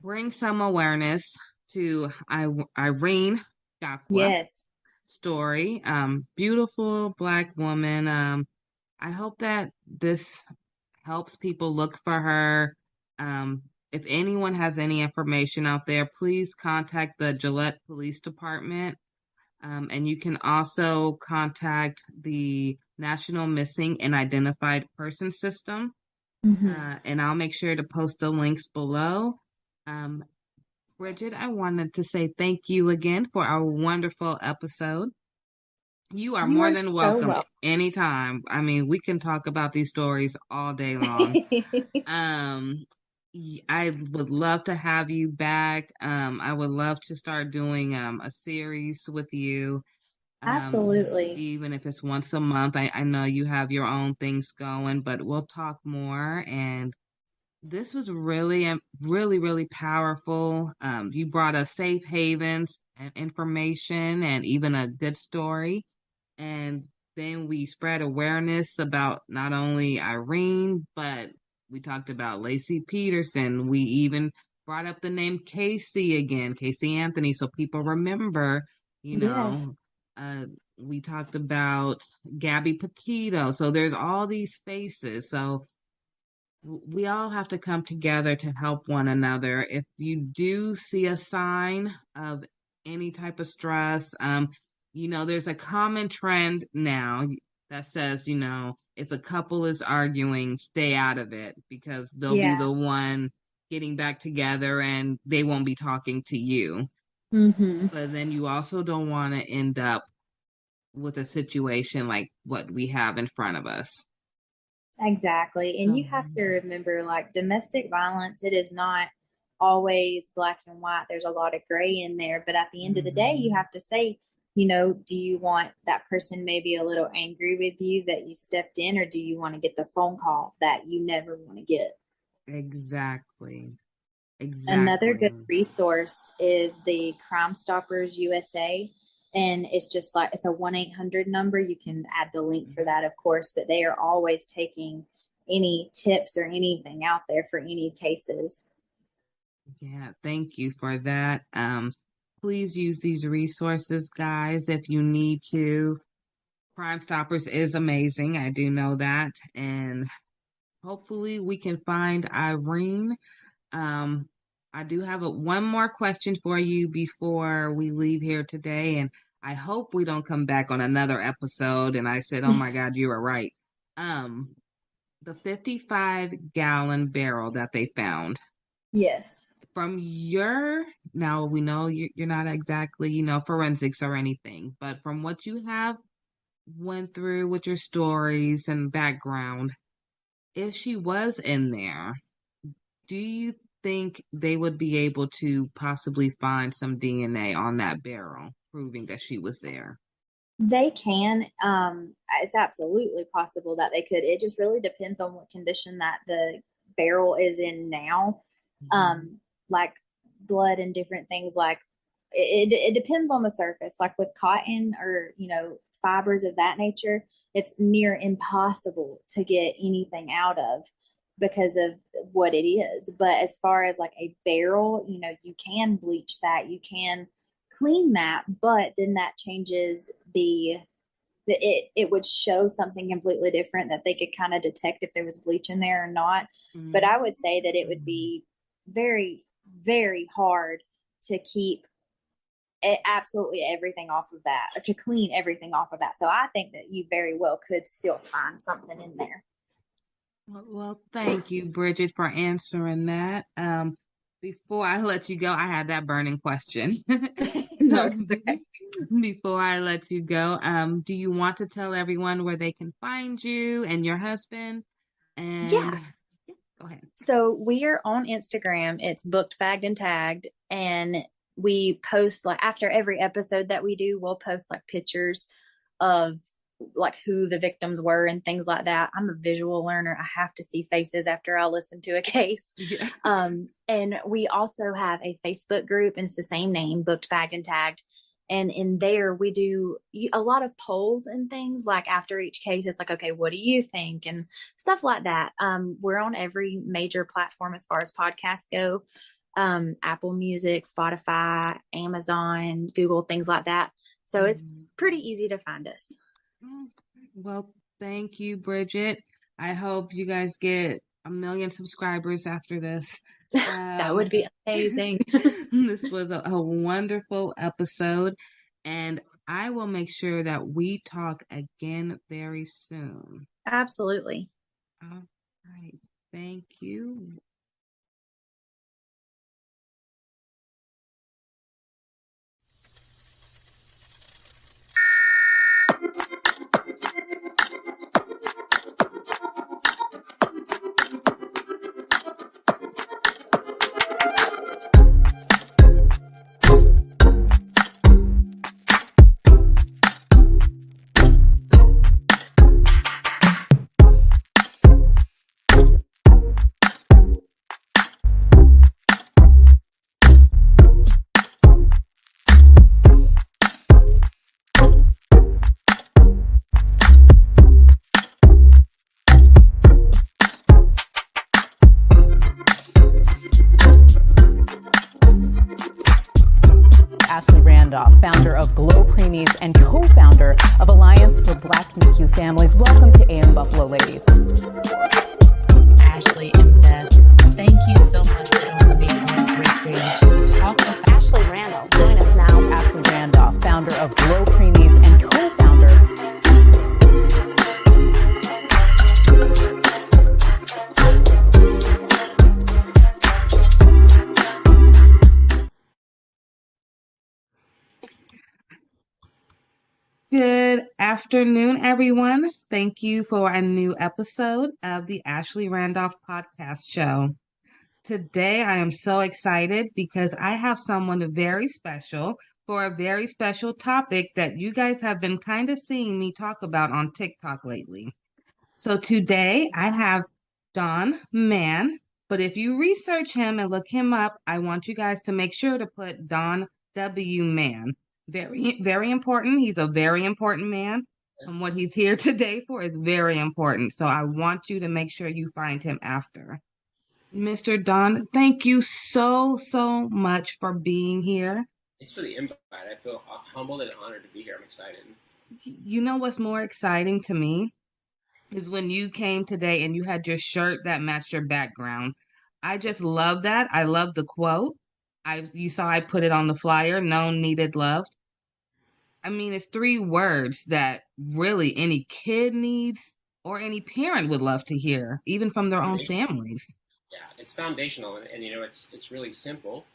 H: bring some awareness to Irene Gakwa story. Beautiful Black woman. I hope that this helps people look for her. If anyone has any information out there, please contact the Gillette Police Department. And you can also contact the National Missing and Identified Person System. And I'll make sure to post the links below. Bridget, I wanted to say thank you again for our wonderful episode. You are more than welcome anytime. I mean, we can talk about these stories all day long. I would love to have you back. I would love to start doing a series with you.
L: Absolutely.
H: Even if it's once a month. I know you have your own things going, but we'll talk more. And this was really, really powerful. You brought us safe havens and information and even a good story. And then we spread awareness about not only Irene, but we talked about Lacey Peterson. We even brought up the name Casey again, Casey Anthony, so people remember, you know. We talked about Gabby Petito. So there's all these spaces. So we all have to come together to help one another. If you do see a sign of any type of stress, you know, there's a common trend now that says, you know, if a couple is arguing, stay out of it because they'll be the one getting back together and they won't be talking to you. But then you also don't want to end up with a situation like what we have in front of us.
L: Exactly. And you have to remember, like, domestic violence, it is not always black and white. There's a lot of gray in there. But at the end of the day, you have to say, you know, do you want that person maybe a little angry with you that you stepped in, or do you want to get the phone call that you never want to get?
H: Exactly.
L: Another good resource is the Crime Stoppers USA. And it's just like, it's a 1-800 number. You can add the link for that, of course, but they are always taking any tips or anything out there for any cases.
H: Yeah, thank you for that. Please use these resources, guys, if you need to. Crime Stoppers is amazing. I do know that. And hopefully we can find Irene. I do have one more question for you before we leave here today. And I hope we don't come back on another episode. And I said, oh my God, you were right. The 55-gallon barrel that they found.
L: Yes.
H: From now we know you're not exactly, you know, forensics or anything, but from what you have went through with your stories and background, if she was in there, do you think they would be able to possibly find some DNA on that barrel proving that she was there?
L: They can. It's absolutely possible that they could. It just really depends on what condition that the barrel is in now. Like blood and different things like it depends on the surface. Like with cotton or, fibers of that nature, it's near impossible to get anything out of because of what it is. But as far as like a barrel, you can bleach that, you can clean that, but then that changes it would show something completely different that they could kind of detect if there was bleach in there or not. Mm-hmm. But I would say that it would be very, very hard to keep absolutely everything off of that, or to clean everything off of that. So I think that you very well could still find something in there.
H: Well, thank you, Bridget, for answering that. Before I let you go, I had that burning question.
L: No, it's okay.
H: Before I let you go, do you want to tell everyone where they can find you and your husband? And
L: yeah,
H: go ahead.
L: So we are on Instagram. It's Booked, Bagged, and Tagged, and we post like after every episode that we do, we'll post like pictures of like who the victims were and things like that. I'm a visual learner. I have to see faces after I listen to a case. Yeah. And we also have a Facebook group, and it's the same name, Booked, Bagged, and Tagged. And in there, we do a lot of polls and things. Like after each case, it's like, okay, what do you think? And stuff like that. We're on every major platform as far as podcasts go. Apple Music, Spotify, Amazon, Google, things like that. So it's pretty easy to find us.
H: Well, thank you, Bridget. I hope you guys get 1 million subscribers after this.
L: That would be amazing.
H: This was a wonderful episode, and I will make sure that we talk again very soon.
L: Absolutely.
H: All right. Thank you.
D: Founder of GLO Preemies and co-founder of Alliance for Black NICU Families. Welcome to AM Buffalo, ladies.
M: Ashley and Beth, thank you so much for joining me on this great day to talk about
D: Ashley Randolph. Join us now. Ashley Randolph, founder of GLO Preemies and co-founder.
H: Good afternoon, everyone. Thank you for a new episode of the Ashley Randolph podcast show. Today, I am so excited because I have someone very special for a very special topic that you guys have been kind of seeing me talk about on TikTok lately. So today, I have Don Mann, but if you research him and look him up, I want you guys to make sure to put Don W. Mann. Very, very important. He's a very important man. And what he's here today for is very important. So I want you to make sure you find him after. Mr. Don, thank you so much for being here.
N: Thanks for the invite. I feel humbled and honored to be here. I'm excited.
H: You know what's more exciting to me is when you came today and you had your shirt that matched your background. I just love that. I love the quote. You saw I put it on the flyer, known, needed, loved. I mean, it's 3 words that really any kid needs or any parent would love to hear, even from their own families.
N: Yeah, it's foundational, and it's really simple,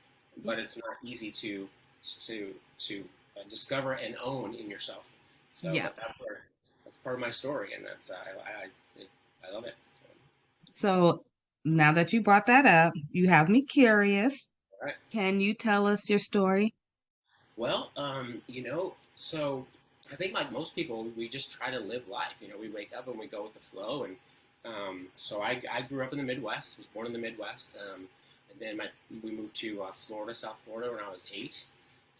N: but it's not easy to discover and own in yourself. So yeah, that's part of my story, and that's I love it. So
H: now that you brought that up, you have me curious.
N: All right.
H: Can you tell us your story?
N: Well, so I think like most people, we just try to live life. We wake up and we go with the flow. And so I grew up in the Midwest, was born in the Midwest. And then we moved to Florida, South Florida, when I was 8.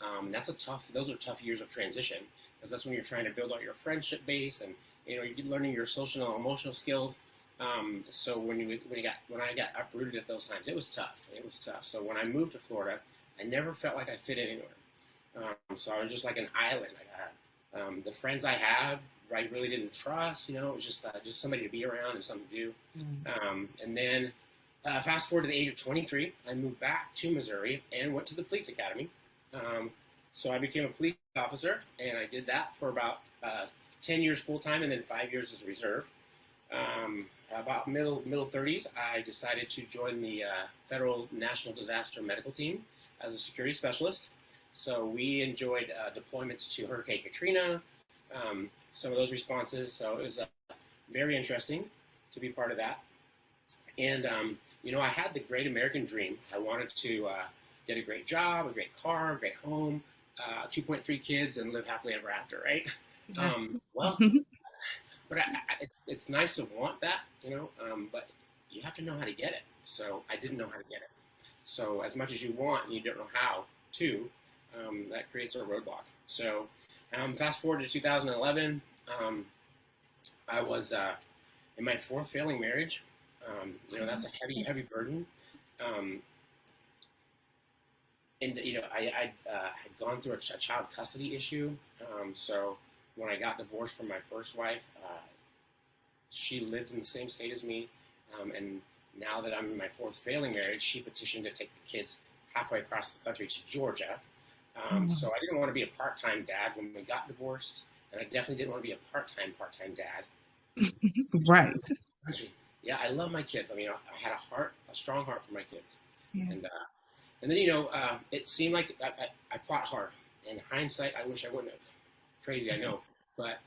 N: Those are tough years of transition, because that's when you're trying to build out your friendship base, and you're learning your social and emotional skills. So when I got uprooted at those times, it was tough. So when I moved to Florida, I never felt like I fit anywhere. So I was just like an island. The friends I had, I really didn't trust. It was just somebody to be around and something to do. And then fast forward to the age of 23, I moved back to Missouri and went to the police academy. So I became a police officer, and I did that for about 10 years full time, and then 5 years as reserve. About middle 30s, I decided to join the Federal National Disaster Medical Team as a security specialist. So we enjoyed deployments to Hurricane Katrina, some of those responses. So it was very interesting to be part of that. And, I had the great American dream. I wanted to get a great job, a great car, a great home, 2.3 kids, and live happily ever after, right? But it's nice to want that, but you have to know how to get it. So I didn't know how to get it. So as much as you want and you don't know how to, that creates a roadblock. So fast forward to 2011, I was in my fourth failing marriage. That's a heavy burden. And I had gone through a child custody issue. So when I got divorced from my first wife, she lived in the same state as me. And now that I'm in my fourth failing marriage, she petitioned to take the kids halfway across the country to Georgia. So I didn't want to be a part-time dad when we got divorced, and I definitely didn't want to be a part-time dad.
O: Right.
N: Yeah, I love my kids. I had a strong heart for my kids. Yeah. And then, it seemed like I fought hard. In hindsight, I wish I wouldn't have. Crazy, I know. But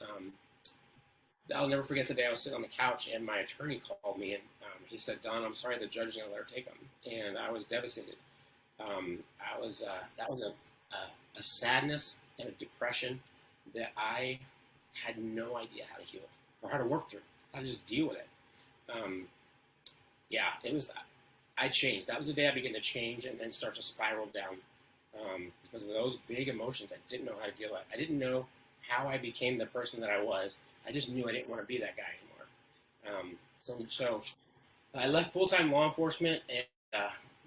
N: I'll never forget the day I was sitting on the couch and my attorney called me, and he said, "Don, I'm sorry, the judge is going to let her take them." And I was devastated. That was a sadness and a depression that I had no idea how to heal or how to work through, how to just deal with it. It was that. I changed. That was the day I began to change and then start to spiral down because of those big emotions I didn't know how to deal with. I didn't know how I became the person that I was. I just knew I didn't want to be that guy anymore. So I left full-time law enforcement and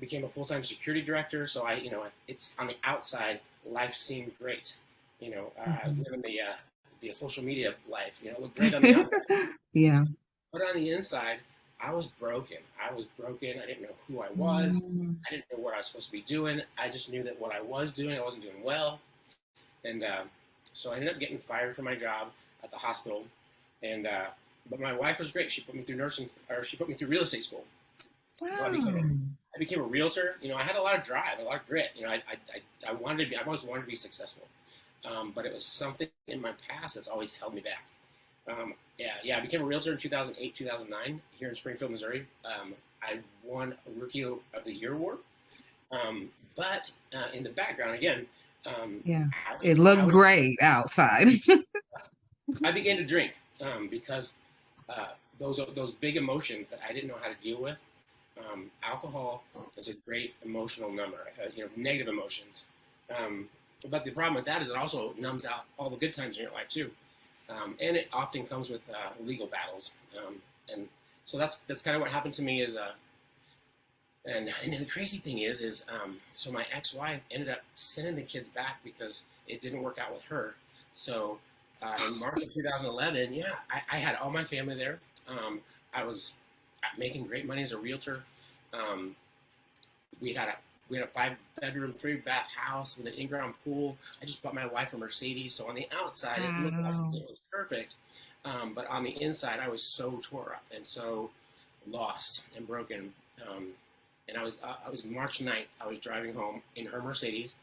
N: became a full-time security director. So it's on the outside, life seemed great. I was living the social media life. It looked great on the outside.
O: Yeah.
N: But on the inside, I was broken. I didn't know who I was. I didn't know what I was supposed to be doing. I just knew that what I was doing, I wasn't doing well. And so I ended up getting fired from my job at the hospital. And but my wife was great. She put me through real estate school. Wow. So I became a realtor. I had a lot of drive, a lot of grit. I always wanted to be successful. But it was something in my past that's always held me back. I became a realtor in 2008, 2009 here in Springfield, Missouri. I won a Rookie of the Year award. But in the background, again,
O: it looked great outside.
N: I began to drink because those big emotions that I didn't know how to deal with. Alcohol is a great emotional number, negative emotions. But the problem with that is it also numbs out all the good times in your life too. And it often comes with legal battles. And so that's kind of what happened to me is, and the crazy thing is so my ex-wife ended up sending the kids back because it didn't work out with her. So in March of 2011, I had all my family there. I was making great money as a realtor. We had a 5-bedroom, 3-bath house with an in-ground pool. I just bought my wife a Mercedes. So on the outside, it looked like it was perfect. But on the inside, I was so tore up and so lost and broken. And I was March 9th. I was driving home in her Mercedes.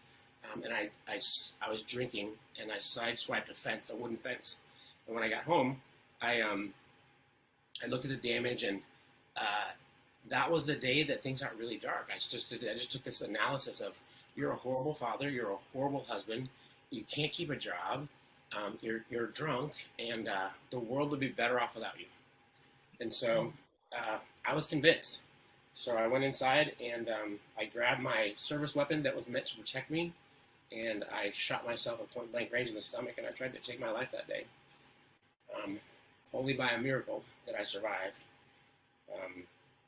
N: And I was drinking and I sideswiped a wooden fence. And when I got home, I looked at the damage and that was the day that things got really dark. I just took this analysis of, you're a horrible father, you're a horrible husband, you can't keep a job, you're drunk, and the world would be better off without you. And so I was convinced. So I went inside and I grabbed my service weapon that was meant to protect me, and I shot myself at point blank range in the stomach, and I tried to take my life that day. Only by a miracle did I survive.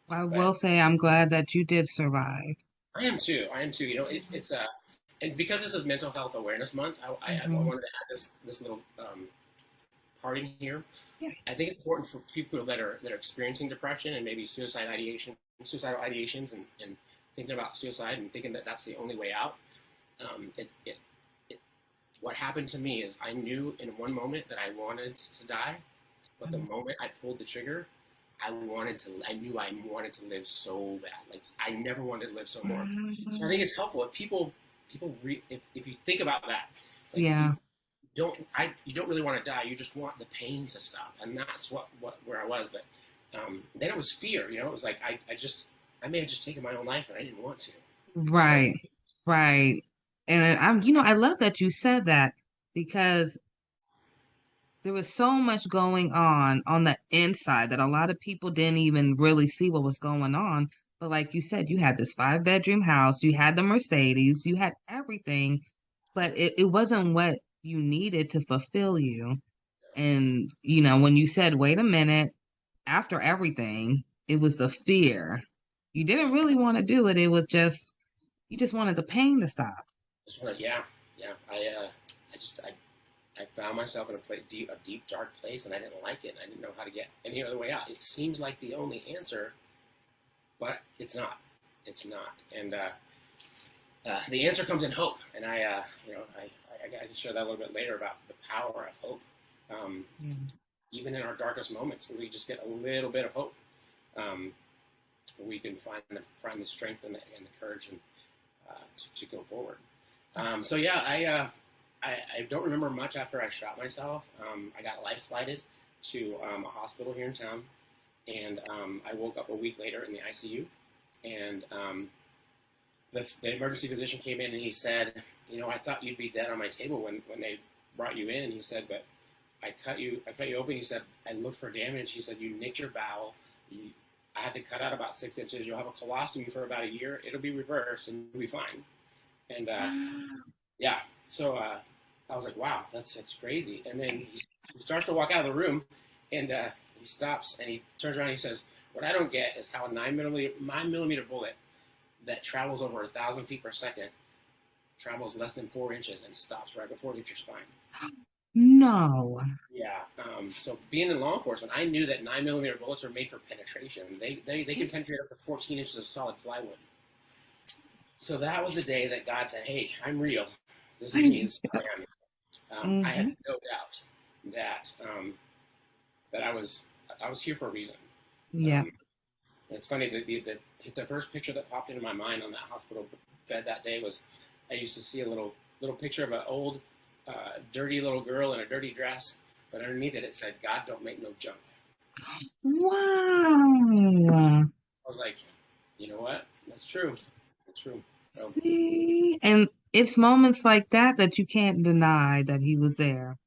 O: I will say I'm glad that you did survive.
N: I am too. You know, it's and because this is Mental Health Awareness Month, I wanted to add this little parting here.
O: Yeah.
N: I think it's important for people that are experiencing depression and maybe suicidal ideations and thinking about suicide and thinking that that's the only way out. What happened to me is I knew in one moment that I wanted to die, but the moment I pulled the trigger, I knew I wanted to live so bad. Like I never wanted to live so more. I think it's helpful if people if you think about that. Like,
O: yeah.
N: You don't really want to die. You just want the pain to stop, and that's where I was. But then it was fear. You know, it was like I may have just taken my own life, and I didn't want to.
O: Right, right. And I love that you said that, because there was so much going on the inside that a lot of people didn't even really see what was going on. But like you said, you had this 5-bedroom house, you had the Mercedes, you had everything, but it wasn't what you needed to fulfill you. And, when you said, wait a minute, after everything, it was a fear. You didn't really want to do it. It was just, you just wanted the pain to stop.
N: Yeah. I found myself in a deep, dark place, and I didn't like it. I didn't know how to get any other way out. It seems like the only answer, but it's not. It's not. And the answer comes in hope. And I can share that a little bit later about the power of hope. Even in our darkest moments, we just get a little bit of hope. We can find the strength and the courage to go forward. I don't remember much after I shot myself. I got life flighted to a hospital here in town, and I woke up a week later in the ICU. And the emergency physician came in and he said, I thought you'd be dead on my table when they brought you in. He said, but I cut you open. He said, I looked for damage. He said, you nicked your bowel. I had to cut out about 6 inches. You'll have a colostomy for about a year. It'll be reversed and you'll be fine. And so I was like, wow, that's crazy. And then he starts to walk out of the room, and he stops and he turns around and he says, what I don't get is how a 9mm bullet that travels over 1,000 feet per second travels less than 4 inches and stops right before it hits your spine.
O: No.
N: Yeah. So being in law enforcement, I knew that 9mm bullets are made for penetration. They can penetrate up to 14 inches of solid plywood. So that was the day that God said, hey, I'm real. This is me. This is who I am. I had no doubt that I was here for a reason.
O: Yeah.
N: It's funny that the first picture that popped into my mind on that hospital bed that day was I used to see a little picture of an old dirty little girl in a dirty dress, but underneath it said, God don't make no junk.
O: Wow.
N: I was like, you know what? That's true. That's true. So,
O: see, and it's moments like that you can't deny that he was there.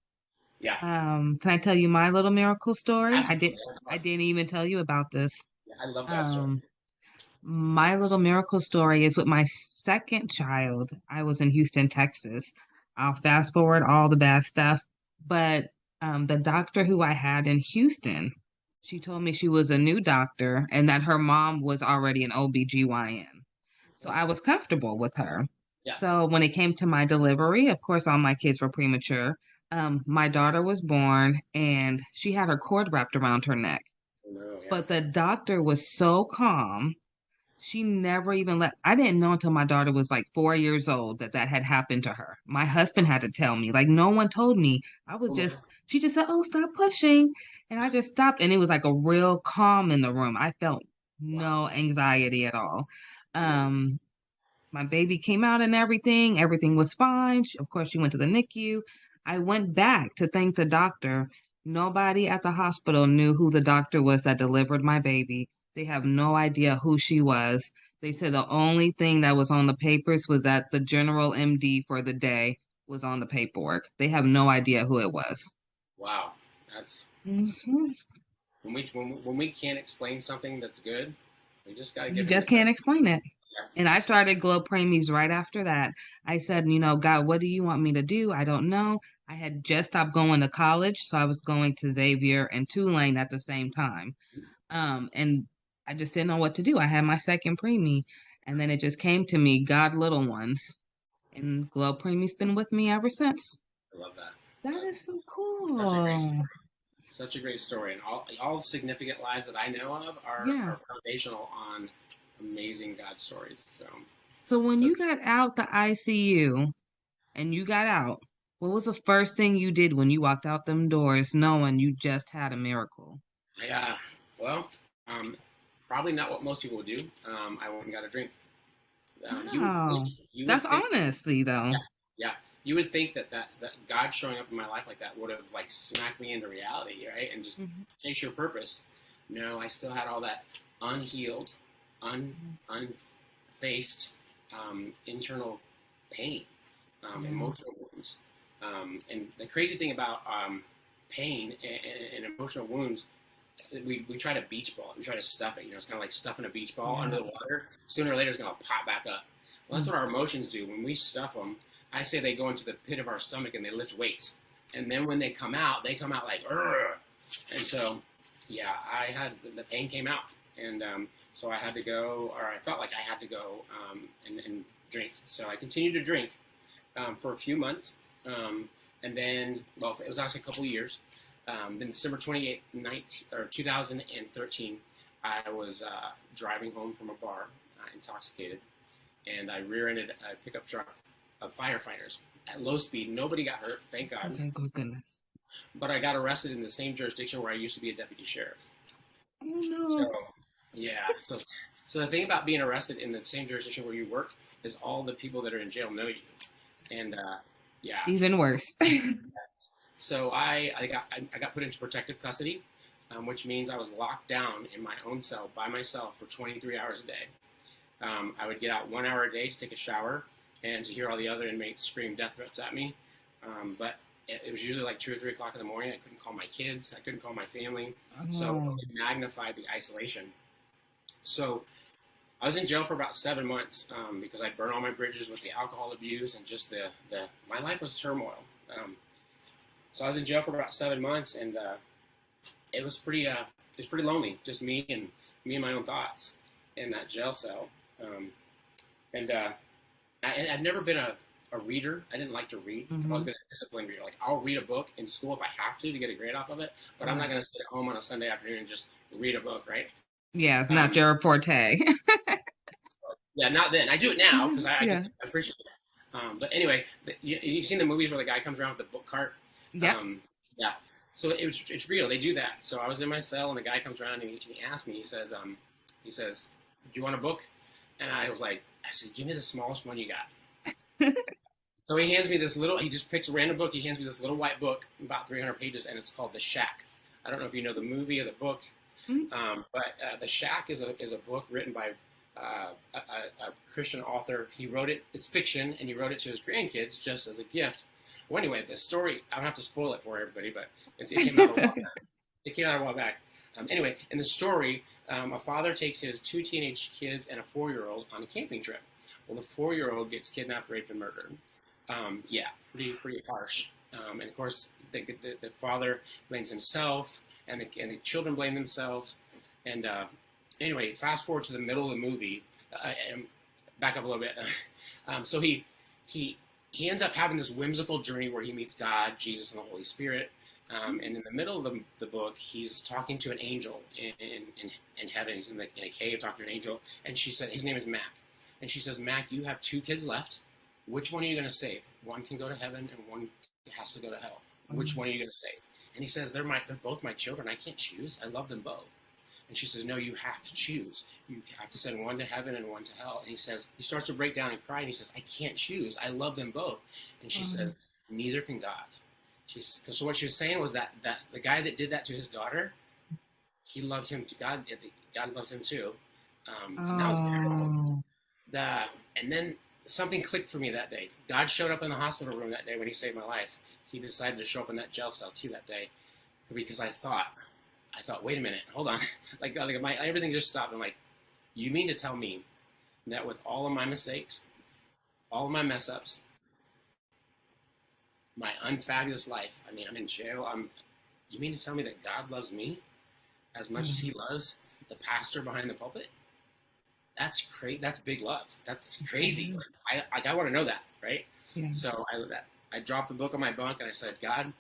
N: Yeah.
O: Can I tell you my little miracle story?
N: Absolutely.
O: I didn't even tell you about this.
N: Yeah, I love that story.
O: My little miracle story is with my second child. I was in Houston, Texas. I'll fast forward all the bad stuff, but the doctor who I had in Houston, she told me she was a new doctor and that her mom was already an OBGYN. So I was comfortable with her. Yeah. So when it came to my delivery, of course, all my kids were premature. My daughter was born and she had her cord wrapped around her neck. Oh, yeah. But the doctor was so calm. She never even I didn't know until my daughter was like 4 years old that had happened to her. My husband had to tell me, like no one told me. She just said, oh, stop pushing. And I just stopped. And it was like a real calm in the room. I felt no anxiety at all. My baby came out and everything. Everything was fine. Of course, she went to the NICU. I went back to thank the doctor. Nobody at the hospital knew who the doctor was that delivered my baby. They have no idea who she was. They said the only thing that was on the papers was that the general MD for the day was on the paperwork. They have no idea who it was.
N: Wow. That's when we can't explain something that's good, we just gotta give
O: You just can't explain it. And I started Glo Preemies right after that. I said, you know, God, what do you want me to do? I don't know. I had just stopped going to college, so I was going to Xavier and Tulane at the same time. And I just didn't know what to do. I had my second preemie, and then it just came to me, God, little ones. And Glo Preemie's been with me ever since.
N: I love that.
O: That is so
N: Such a great
O: cool.
N: story. Such a great story. And all significant lives that I know of
O: Yeah.
N: are foundational on amazing God stories.
O: So when you got out the ICU and you got out, what was the first thing you did when you walked out them doors knowing you just had a miracle?
N: Well, probably not what most people would do. I went and got a drink.
O: Wow.
N: You would
O: That's
N: think,
O: honestly though.
N: yeah, you would think that that God showing up in my life like that would have like smacked me into reality, right? And just chase your purpose. No, I still had all that unhealed, unfaced internal pain, emotional wounds. And the crazy thing about pain and emotional wounds, we try to beach ball it. We try to stuff it. You know, it's kind of like stuffing a beach ball under the water. Sooner or later, it's going to pop back up. Well, that's what our emotions do. When we stuff them, I say they go into the pit of our stomach and they lift weights. And then when they come out like, Urgh. And so, yeah, the pain came out. And so I had to go, or I felt like I had to go and drink. So I continued to drink for a few months. And then, well, it was actually a couple of years. Then December 28th, 2013, I was driving home from a bar, intoxicated, and I rear-ended a pickup truck of firefighters at low speed. Nobody got hurt, thank God.
O: Okay, good goodness.
N: But I got arrested in the same jurisdiction where I used to be a deputy sheriff.
O: Oh, no.
N: So the thing about being arrested in the same jurisdiction where you work is all the people that are in jail know you. And, yeah.
O: Even worse.
N: So I got put into protective custody, which means I was locked down in my own cell by myself for 23 hours a day. I would get out 1 hour a day to take a shower and to hear all the other inmates scream death threats at me. But it was usually like 2 or 3 o'clock in the morning. I couldn't call my kids. I couldn't call my family. So it magnified the isolation. So I was in jail for about 7 months because I burned all my bridges with the alcohol abuse and just my life was turmoil. So I was in jail for about 7 months, and it was pretty lonely, just me and my own thoughts in that jail cell. I'd never been a reader. I didn't like to read. I've always been a disciplined reader. Like, I'll read a book in school if I have to get a grade off of it, but I'm not going to sit at home on a Sunday afternoon and just read a book, right?
O: Yeah, it's not your forte.
N: Yeah, not then. I do it now because I appreciate it. But anyway, you've seen the movies where the guy comes around with the book cart?
O: Yeah.
N: Yeah. So it's real. They do that. So I was in my cell, and the guy comes around and he asked me. He says, "Do you want a book?" And I said, "Give me the smallest one you got." So he hands me this little. He just picks a random book. He hands me this little white book, about 300 pages, and it's called The Shack. I don't know if you know the movie or the book, but The Shack is a book written by a Christian author. He wrote it. It's fiction, and he wrote it to his grandkids just as a gift. Well, anyway, the story, I don't have to spoil it for everybody, but it came out a while back. It came out a while back. Anyway, in the story, a father takes his 2 teenage kids and a 4-year-old on a camping trip. Well, the 4-year-old gets kidnapped, raped, and murdered. Pretty harsh. And of course, the father blames himself, and the children blame themselves. And anyway, fast forward to the middle of the movie, and back up a little bit. So he ends up having this whimsical journey where he meets God, Jesus, and the Holy Spirit. And in the middle of the book, he's talking to an angel in heaven. He's in a cave talking to an angel. And she said, his name is Mac. And she says, "Mac, you have 2 kids left. Which one are you going to save? One can go to heaven and one has to go to hell. Which one are you going to save?" And he says, they're both my children. I can't choose. I love them both. And she says, "No, you have to choose. You have to send one to heaven and one to hell." And he starts to break down and cry, and he says, "I can't choose. I love them both." And she says, "Neither can God." So what she was saying was that the guy that did that to his daughter, he loved him to God. God loved him too. And that was beautiful. And then something clicked for me that day. God showed up in the hospital room that day when he saved my life. He decided to show up in that jail cell too that day, because I thought, wait a minute, hold on. Everything just stopped. I'm like, you mean to tell me that with all of my mistakes, all of my mess ups, my unfabulous life. I mean, I'm in jail. You mean to tell me that God loves me as much as he loves the pastor behind the pulpit? That's crazy. That's big love. That's crazy. I want to know that, right?
O: Yeah.
N: So I dropped the book on my bunk and I said, God,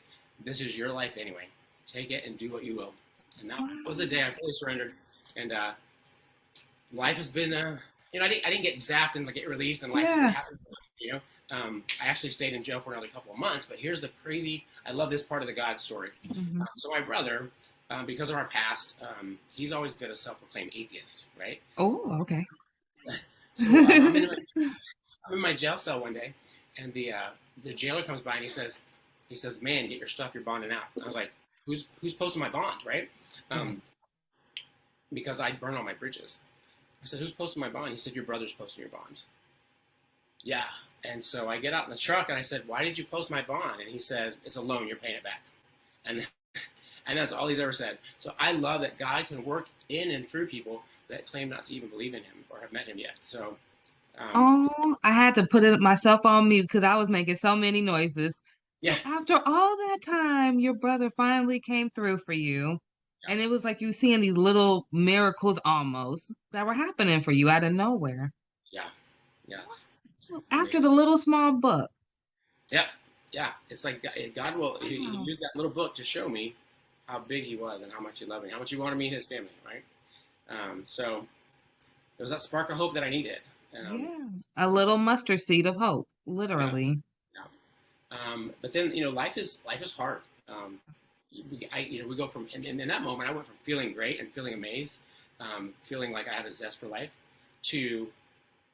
N: this is your life anyway. Take it and do what you will. And that was the day I fully surrendered. And life has been, you know, I didn't get zapped and like get released and life happened. You know, I actually stayed in jail for another couple of months. But here's the crazy. I love this part of the God story. So my brother, because of our past, he's always been a self-proclaimed atheist, right?
O: Oh, okay.
N: So I'm in my jail cell one day, and the jailer comes by and he says, "Man, get your stuff. You're bonding out." And I was like, "Who's posting my bond, right?" Because I burn all my bridges. I said, "Who's posting my bond?" He said, "Your brother's posting your bond." Yeah. And so I get out in the truck and I said, "Why did you post my bond?" And he says, "It's a loan. You're paying it back." And that's all he's ever said. So I love that God can work in and through people that claim not to even believe in him or have met him yet. So,
O: I had to put it myself on mute because I was making so many noises.
N: Yeah.
O: So after all that time, your brother finally came through for you. And it was like you seeing these little miracles almost that were happening for you out of nowhere.
N: Yeah. Yes.
O: After the little small book.
N: Yep. Yeah. It's like God will he used that little book to show me how big he was and how much he loved me, how much he wanted me and his family, right? So there was that spark of hope that I needed.
O: A little mustard seed of hope, literally.
N: But then, you know, life is hard. We go from, and in that moment, I went from feeling great and feeling amazed, feeling like I had a zest for life, to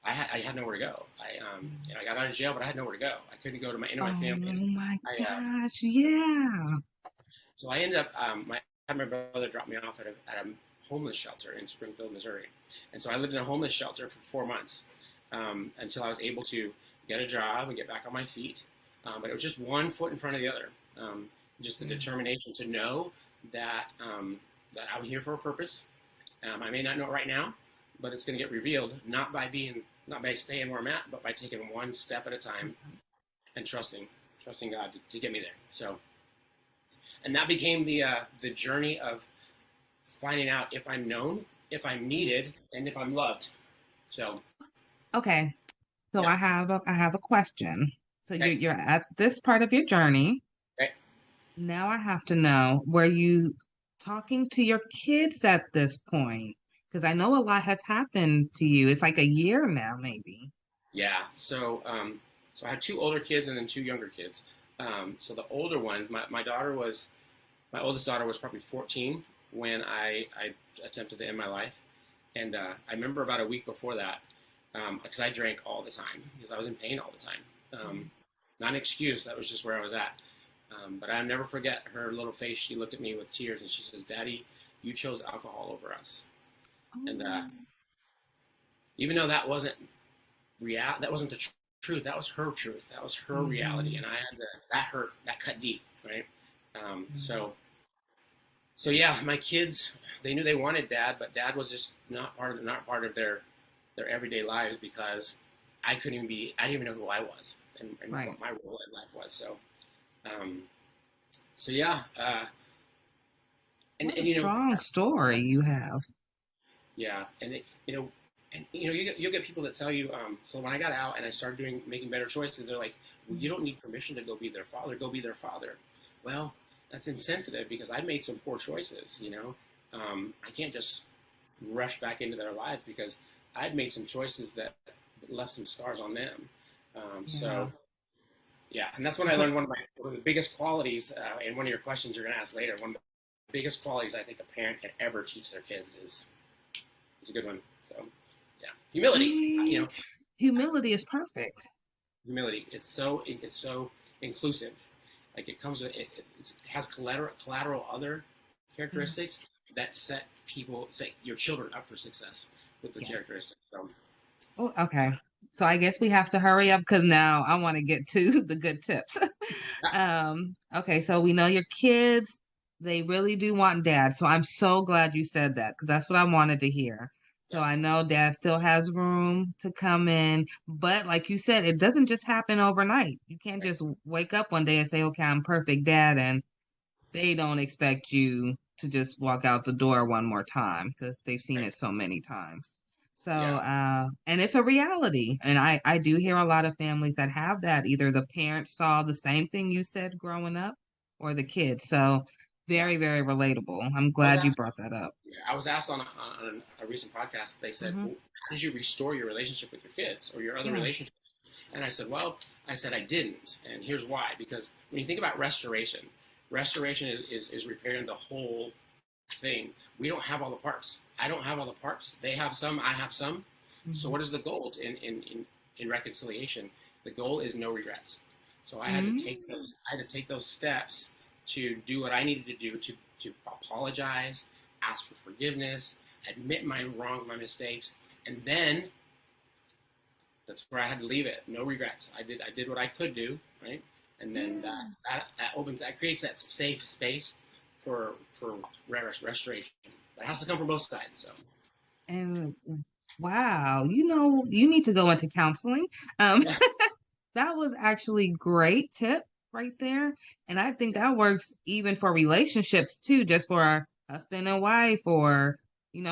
N: I had nowhere to go. I got out of jail, but I had nowhere to go. I couldn't go to my family.
O: Oh my gosh, yeah.
N: So I ended up, I had my brother drop me off at a homeless shelter in Springfield, Missouri. And so I lived in a homeless shelter for 4 months until I was able to get a job and get back on my feet. But it was just one foot in front of the other. Just the determination to know that that I'm here for a purpose. I may not know it right now, but it's going to get revealed not by staying where I'm at, but by taking one step at a time and trusting God to get me there. So, and that became the journey of finding out if I'm known, if I'm needed, and if I'm loved. So,
O: okay. So I have a question. So you're at this part of your journey.
N: Okay.
O: Now I have to know, were you talking to your kids at this point? Because I know a lot has happened to you. It's like a year now, maybe.
N: Yeah. So so I had 2 older kids and then 2 younger kids. So the older one, my oldest daughter was probably 14 when I attempted to end my life. And I remember about a week before that, because I drank all the time because I was in pain all the time. Not an excuse. That was just where I was at. But I'll never forget her little face. She looked at me with tears and she says, "Daddy, you chose alcohol over us." And even though that wasn't that wasn't the truth. That was her truth. That was her reality. And I had that hurt. That cut deep, right? So yeah, my kids, they knew they wanted Dad, but Dad was just not part of their everyday lives because I didn't even know who I was and what my role in life was. So yeah.
O: What a strong story you have.
N: Yeah, and you'll get people that tell you. So when I got out and I started making better choices, they're like, "Well, you don't need permission to go be their father. Go be their father." Well, that's insensitive because I made some poor choices. I can't just rush back into their lives because I'd made some choices that left some scars on them. So yeah, and that's when I learned one of the biggest qualities. And one of your questions you're going to ask later, one of the biggest qualities I think a parent can ever teach their kids is a good one. So yeah, humility.
O: Humility is perfect.
N: Humility. It's so inclusive. Like it comes with it has collateral other characteristics that set your children up for success with the characteristics. So.
O: Oh, okay. So I guess we have to hurry up because now I want to get to the good tips. Okay, so we know your kids, they really do want Dad. So I'm so glad you said that because that's what I wanted to hear. So I know dad still has room to come in, but like you said, it doesn't just happen overnight. You can't just wake up one day and say, okay, I'm perfect dad, and they don't expect you to just walk out the door one more time because they've seen it so many times. So, and it's a reality. And I do hear a lot of families that have that. Either the parents saw the same thing you said growing up or the kids. So, very, very relatable. I'm glad you brought that up.
N: I was asked on a recent podcast, they said, well, how did you restore your relationship with your kids or your other relationships? And I said, well, I didn't. And here's why. Because when you think about restoration is repairing the whole thing. We don't have all the parts. I don't have all the parts. They have some, I have some. So what is the goal in reconciliation? The goal is no regrets. So I had to take those steps to do what I needed to do to apologize, ask for forgiveness, admit my wrongs, my mistakes, and then that's where I had to leave it. No regrets. I did what I could do, right? And then that creates that safe space for restoration. That has to come from both sides. So.
O: And wow, you need to go into counseling. That was actually great tip right there. And I think that works even for relationships too, just for a husband and wife or,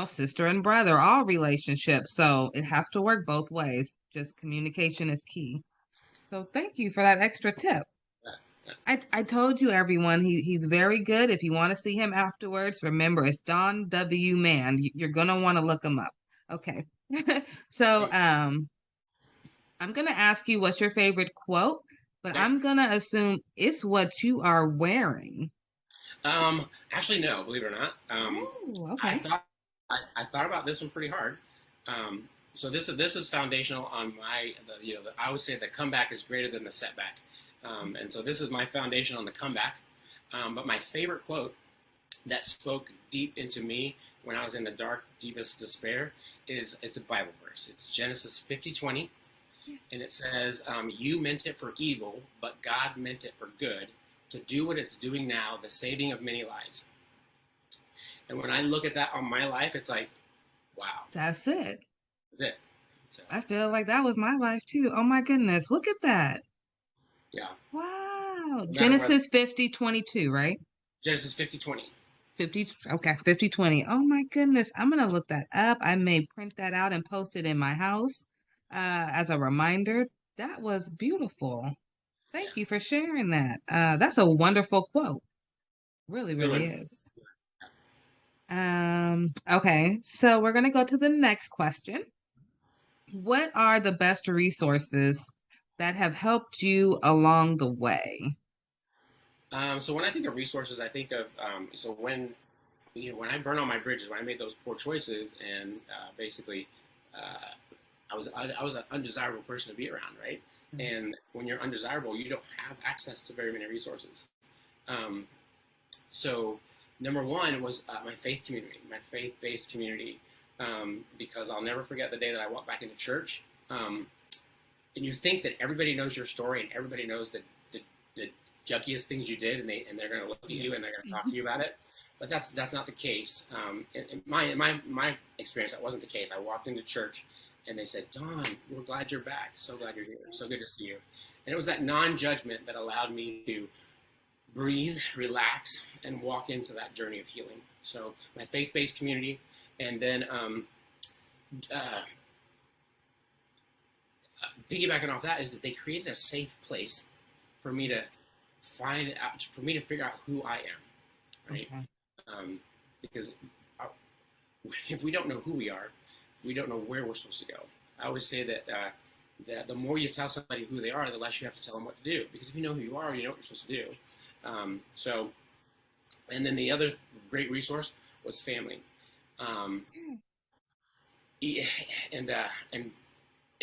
O: sister and brother, all relationships. So it has to work both ways. Just communication is key. So thank you for that extra tip. I told you, everyone, he's very good. If you want to see him afterwards, remember, it's Don W. Mann. You're going to want to look him up. Okay. So I'm going to ask you what's your favorite quote, but I'm going to assume it's what you are wearing.
N: Actually, no, believe it or not.
O: Okay.
N: I thought about this one pretty hard. So this is foundational on I always say the comeback is greater than the setback. And so this is my foundation on the comeback. But my favorite quote that spoke deep into me when I was in the dark, deepest despair it's a Bible verse. It's Genesis 50:20. And it says, you meant it for evil, but God meant it for good, to do what it's doing now, the saving of many lives. And when I look at that on my life, it's like, wow.
O: That's it.
N: That's it. So,
O: I feel like that was my life too. Oh my goodness. Look at that.
N: Yeah.
O: Wow. Genesis 50:22, right?
N: Genesis 50:20.
O: 50:20. Oh my goodness. I'm going to look that up. I may print that out and post it in my house as a reminder. That was beautiful. Thank you for sharing that. That's a wonderful quote. Really, really is. Okay, so we're going to go to the next question. What are the best resources that have helped you along the way?
N: So when I think of resources, I think of when I burned all my bridges, when I made those poor choices, and basically I was an undesirable person to be around, right? Mm-hmm. And when you're undesirable, you don't have access to very many resources. So number one was my faith community, my faith-based community, because I'll never forget the day that I walked back into church. And you think that everybody knows your story and everybody knows the junkiest things you did, and they're going to look at you and they're going to talk to you about it. But that's not the case. In my experience, that wasn't the case. I walked into church and they said, Don, we're glad you're back. So glad you're here. So good to see you. And it was that non-judgment that allowed me to breathe, relax, and walk into that journey of healing. So my faith-based community, and then piggybacking off that is that they created a safe place for me to figure out who I am, right? Okay. Because if we don't know who we are, we don't know where we're supposed to go. I always say that the more you tell somebody who they are, the less you have to tell them what to do. Because if you know who you are, you know what you're supposed to do. And then the other great resource was family. And it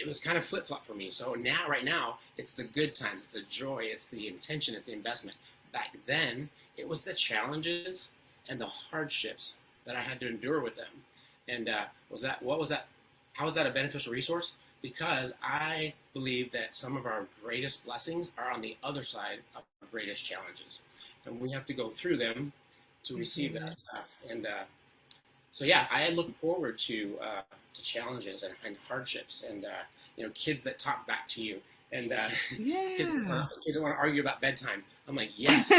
N: was kind of flip-flop for me. So right now, it's the good times, it's the joy, it's the intention, it's the investment. Back then, it was the challenges and the hardships that I had to endure with them. And how was that a beneficial resource? Because I believe that some of our greatest blessings are on the other side of our greatest challenges. And we have to go through them to receive that stuff. And So yeah, I look forward to challenges and hardships, and kids that talk back to you, and kids that want to argue about bedtime. I'm like, yes,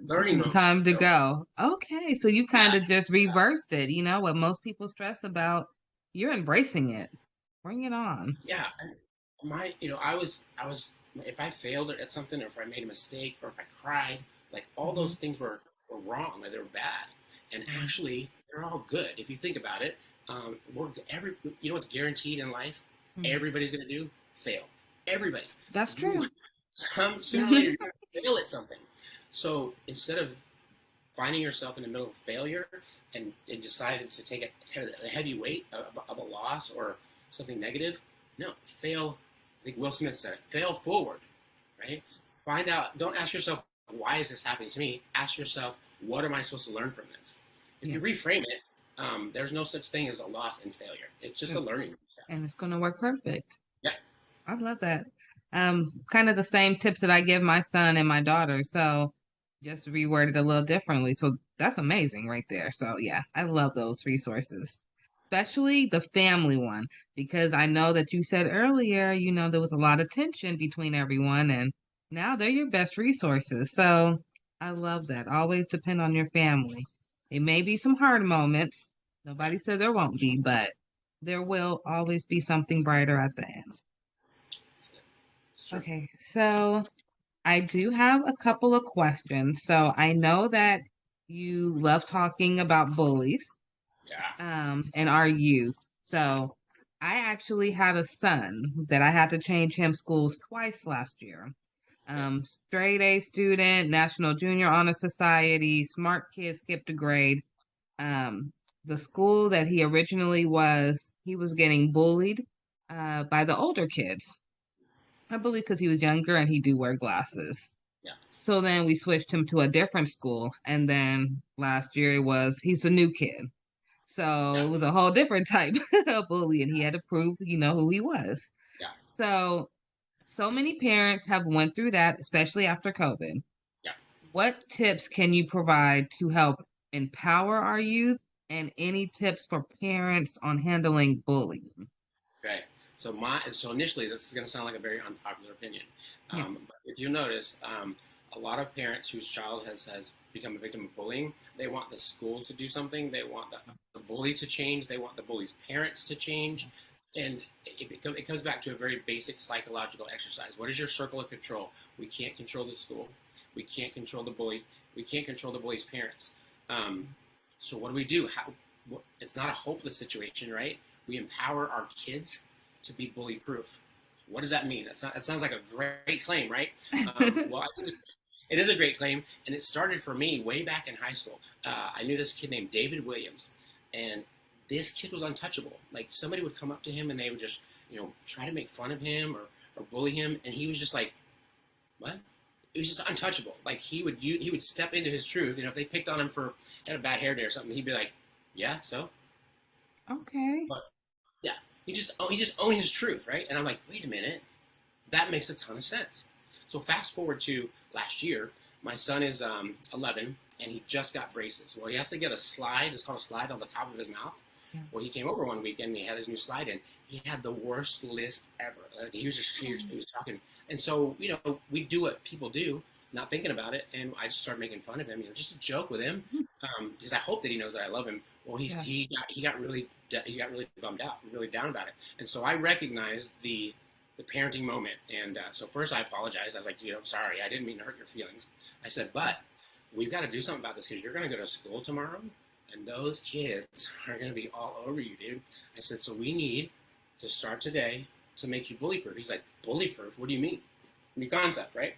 N: learning
O: This is the time to go. Okay, so you kind of just reversed it. What most people stress about, you're embracing it. Bring it on.
N: Yeah, I was if I failed at something, or if I made a mistake, or if I cried, like all those things were wrong, like they were bad, and actually they're all good if you think about it. What's guaranteed in life? Everybody's gonna do fail. Everybody.
O: That's true.
N: Sooner or later you're gonna fail at something. So instead of finding yourself in the middle of failure and decided to take a heavy weight of a loss or something negative, no, fail. I think Will Smith said it. Fail forward, right? Find out. Don't ask yourself, why is this happening to me? Ask yourself, what am I supposed to learn from this? If you reframe it, there's no such thing as a loss and failure. It's just a learning.
O: And it's going to work perfect.
N: Yeah.
O: I love that. Kind of the same tips that I give my son and my daughter. So just reworded a little differently. So that's amazing right there. So yeah, I love those resources, especially the family one, because I know that you said earlier, there was a lot of tension between everyone, and now they're your best resources. So I love that. Always depend on your family. It may be some hard moments. Nobody said there won't be, but there will always be something brighter at the end. Okay, so I do have a couple of questions. So I know that you love talking about bullies.
N: Yeah.
O: And our youth. So I actually had a son that I had to change him schools twice last year. Straight A student, National Junior Honor Society, smart kid, skipped a grade. The school that he originally was, he was getting bullied by the older kids. I believe because he was younger and he do wear glasses.
N: Yeah.
O: So then we switched him to a different school. And then last year he's a new kid. So it was a whole different type of bully, and he had to prove, who he was.
N: Yeah.
O: So many parents have went through that, especially after COVID.
N: Yeah.
O: What tips can you provide to help empower our youth, and any tips for parents on handling bullying?
N: Okay. So initially, this is going to sound like a very unpopular opinion. But if you notice, a lot of parents whose child has become a victim of bullying, they want the school to do something. They want the bully to change. They want the bully's parents to change. And it comes back to a very basic psychological exercise. What is your circle of control? We can't control the school. We can't control the bully. We can't control the bully's parents. So what do? It's not a hopeless situation, right? We empower our kids to be bully-proof. What does that mean? It sounds like a great claim, right? Well, I think it is a great claim, and it started for me way back in high school. I knew this kid named David Williams, and this kid was untouchable. Like, somebody would come up to him, and they would just, try to make fun of him or bully him, and he was just like, what? It was just untouchable. Like, he would step into his truth. If they picked on him for had a bad hair day or something, he'd be like, yeah, so?
O: Okay.
N: But, yeah, he just owned his truth, right? And I'm like, wait a minute, that makes a ton of sense. So fast forward to last year, my son is 11, and he just got braces. Well, he has to get a slide. It's called a slide on the top of his mouth. Yeah. Well, he came over one weekend, and he had his new slide in. He had the worst lisp ever. He was just he was talking. And so, we do what people do, not thinking about it, and I just started making fun of him, just a joke with him, because I hope that he knows that I love him. Well, he got really bummed out, really down about it. And so I recognized the parenting moment. And so first I apologized. I was like, I'm sorry. I didn't mean to hurt your feelings. I said, but we've got to do something about this, because you're going to go to school tomorrow, and those kids are going to be all over you, dude. I said, so we need to start today to make you bully-proof. He's like, bully-proof? What do you mean? New concept, right?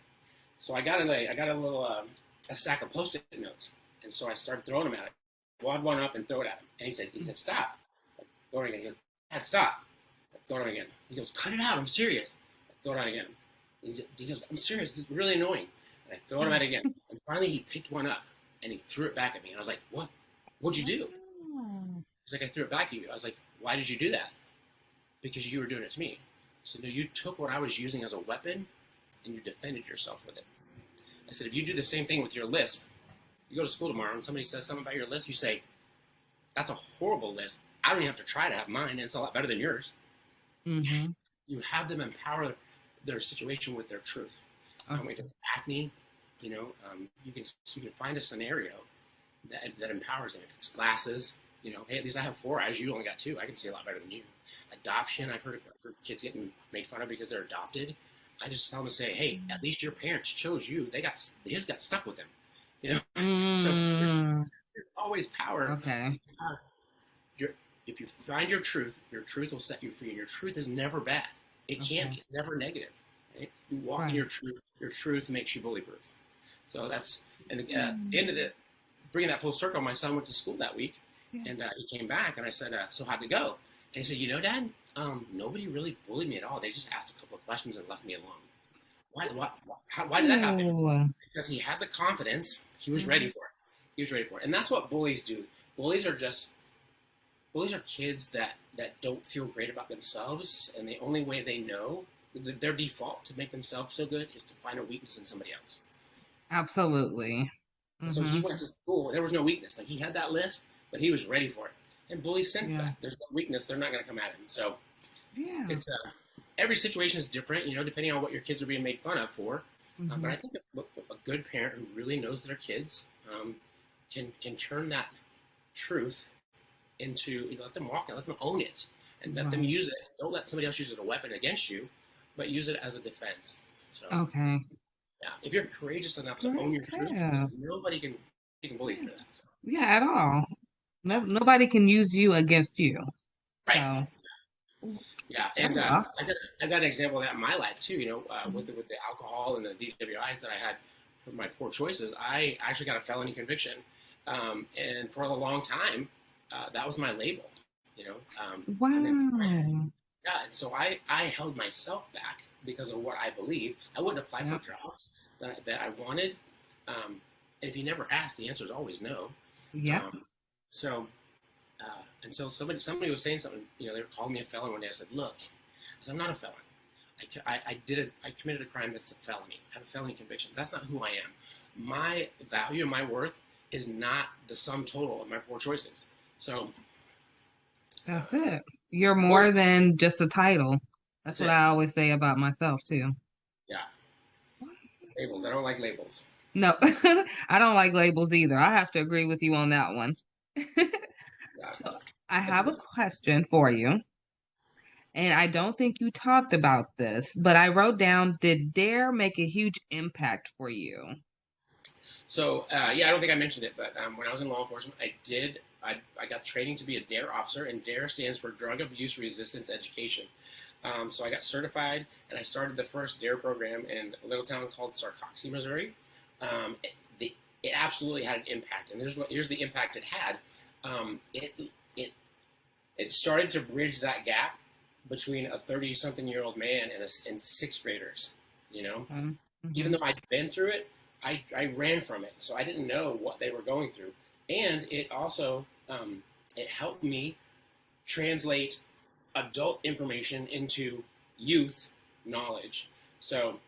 N: So I got a little a stack of Post-it notes, and so I started throwing them at him. Wad one up and throw it at him. And he said, stop. I throw it again. He goes, Dad, stop. I throw it again. He goes, cut it out. I'm serious. I throw it out again. He goes, I'm serious. This is really annoying. And I throw it out again. And finally he picked one up and he threw it back at me. And I was like, what? What'd you do? He's like, I threw it back at you. I was like, why did you do that? Because you were doing it to me. So no, you took what I was using as a weapon and you defended yourself with it. I said, if you do the same thing with your lisp, you go to school tomorrow and somebody says something about your lisp, you say, That's a horrible list. I don't even have to try to have mine, and it's a lot better than yours.
O: Mm-hmm.
N: You have them empower their situation with their truth. If it's acne, you can find a scenario that empowers them. If it's glasses, hey, at least I have 4 eyes. You only got 2. I can see a lot better than you. Adoption, I've heard kids getting made fun of because they're adopted. I just tell them to say, hey, at least your parents chose you. His got stuck with them. So there's always power.
O: Okay.
N: If you find your truth will set you free, and your truth is never bad. It can't be. It's never negative. Right? You walk in your truth. Your truth makes you bully proof. So that's, and at the end of it, bringing that full circle, my son went to school that week, and he came back, and I said, so how'd it go? And he said, Dad, nobody really bullied me at all. They just asked a couple of questions and left me alone. Why did that happen? Because he had the confidence. He was ready for it. He was ready for it. And that's what bullies do. Bullies are kids that don't feel great about themselves, and the only way they know, their default to make themselves feel good is to find a weakness in somebody else.
O: Absolutely.
N: So he went to school. There was no weakness. Like, he had that list, but he was ready for it. And bullies sense that there's no weakness, they're not going to come at him. So it's every situation is different, depending on what your kids are being made fun of for. But I think a good parent who really knows their kids can turn that truth into, let them walk it, let them own it, and let them use it. Don't let somebody else use it as a weapon against you, but use it as a defense. So if you're courageous enough to own your truth, nobody can bully you for that. So.
O: Yeah, at all. Nobody can use you against you.
N: Right. So. Yeah, and I got an example of that in my life too. With the alcohol and the DWIs that I had for my poor choices, I actually got a felony conviction, and for a long time, that was my label.
O: Wow.
N: And so I held myself back because of what I believed. I wouldn't apply for jobs that I wanted, and if you never ask, the answer is always no.
O: Yeah.
N: Until somebody was saying something, they were calling me a felon one day. I said, look, I'm not a felon. I committed a crime that's a felony. I have a felony conviction. That's not who I am. My value and my worth is not the sum total of my poor choices. So
O: that's it. You're more than just a title. That's what I always say about myself too.
N: Yeah. Labels. I don't like labels.
O: No, I don't like labels either. I have to agree with you on that one. So I have a question for you. And I don't think you talked about this, but I wrote down, did DARE make a huge impact for you?
N: So, I don't think I mentioned it, but when I was in law enforcement, I got training to be a DARE officer, and DARE stands for Drug Abuse Resistance Education. So I got certified, and I started the first DARE program in a little town called Sarcoxie, Missouri. It absolutely had an impact, and here's the impact it had. It started to bridge that gap between a 30-something-year-old man and 6th graders. Even though I'd been through it, I ran from it, so I didn't know what they were going through. And it also it helped me translate adult information into youth knowledge. So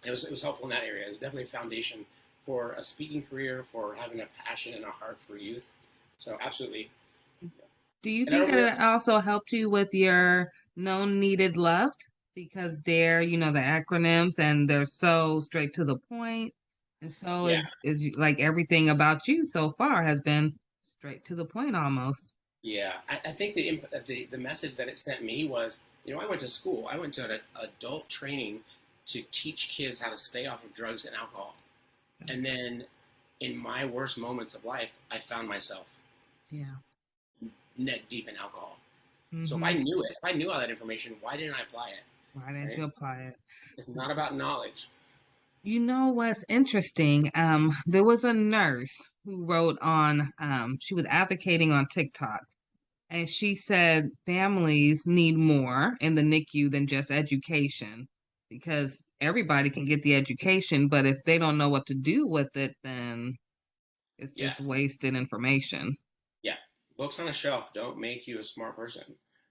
N: it was helpful in that area. It was definitely a foundation for a speaking career, for having a passion and a heart for youth. So absolutely.
O: Do you think that it also helped you with your known needed loved? Because DARE, the acronyms, and they're so straight to the point. And so is like everything about you so far has been straight to the point almost.
N: Yeah, I think the message that it sent me was, I went to school. I went to an adult training to teach kids how to stay off of drugs and alcohol. And then in my worst moments of life, I found myself neck deep in alcohol. So if I knew it, if I knew all that information, why didn't I apply it?
O: Why didn't you apply it?
N: It's not about knowledge.
O: You know what's interesting? There was a nurse who wrote on, she was advocating on TikTok, and she said families need more in the NICU than just education, because everybody can get the education, but if they don't know what to do with it, then it's just wasted information. Yeah.
N: Books on a shelf don't make you a smart person.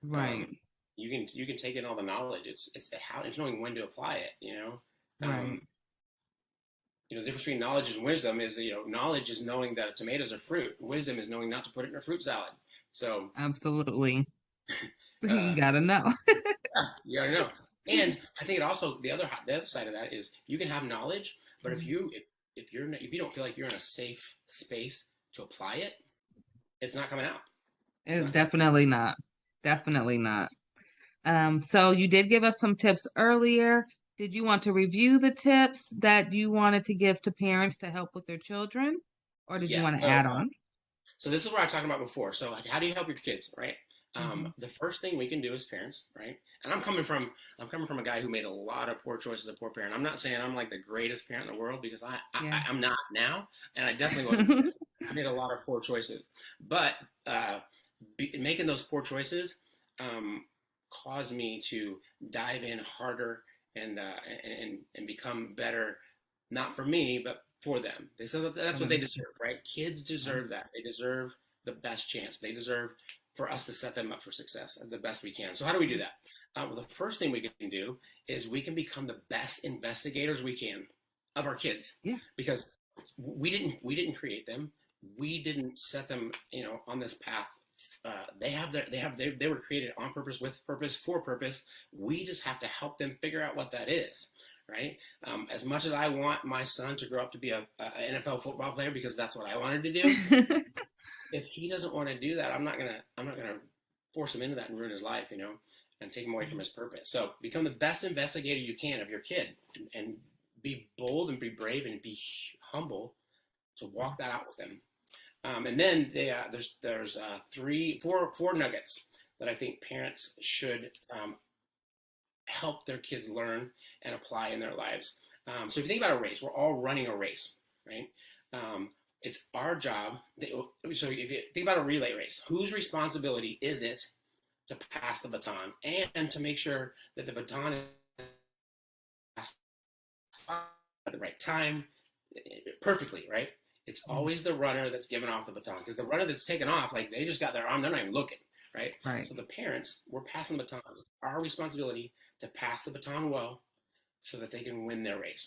O: Right.
N: You can take in all the knowledge. It's knowing when to apply it,
O: Right.
N: the difference between knowledge and wisdom is, knowledge is knowing that tomatoes are fruit. Wisdom is knowing not to put it in a fruit salad. So
O: absolutely. You gotta know.
N: yeah, you gotta know. And I think it also, the other side of that is you can have knowledge, but if you don't feel like you're in a safe space to apply it, it's not coming out.
O: Definitely not. Definitely not. So you did give us some tips earlier. Did you want to review the tips that you wanted to give to parents to help with their children? Or did you want to add on?
N: So this is what I was talking about before. So how do you help your kids, right? The first thing we can do as parents, right? And I'm coming from a guy who made a lot of poor choices as a poor parent. I'm not saying I'm like the greatest parent in the world, because I'm not now, and I definitely wasn't. I made a lot of poor choices, but making those poor choices caused me to dive in harder and become better, not for me, but for them. That's what they deserve, right? Kids deserve that. They deserve the best chance. They deserve for us to set them up for success the best we can. So how do we do that? Well, the first thing we can do is we can become the best investigators we can of our kids.
O: Yeah.
N: Because we didn't create them. We didn't set them, on this path. They were created on purpose, with purpose, for purpose. We just have to help them figure out what that is, right? As much as I want my son to grow up to be a NFL football player, because that's what I wanted to do. If he doesn't want to do that, I'm not gonna force him into that and ruin his life, and take him away from his purpose. So become the best investigator you can of your kid, and be bold and be brave and be humble to walk that out with them. And then there's 4 nuggets that I think parents should help their kids learn and apply in their lives. So if you think about a race, we're all running a race, right? It's our job. So if you think about a relay race, whose responsibility is it to pass the baton and to make sure that the baton is passed at the right time, perfectly, right? It's always the runner that's giving off the baton, because the runner that's taken off, like, they just got their arm, they're not even looking, right? So the parents, we're passing the baton. It's our responsibility to pass the baton well so that they can win their race.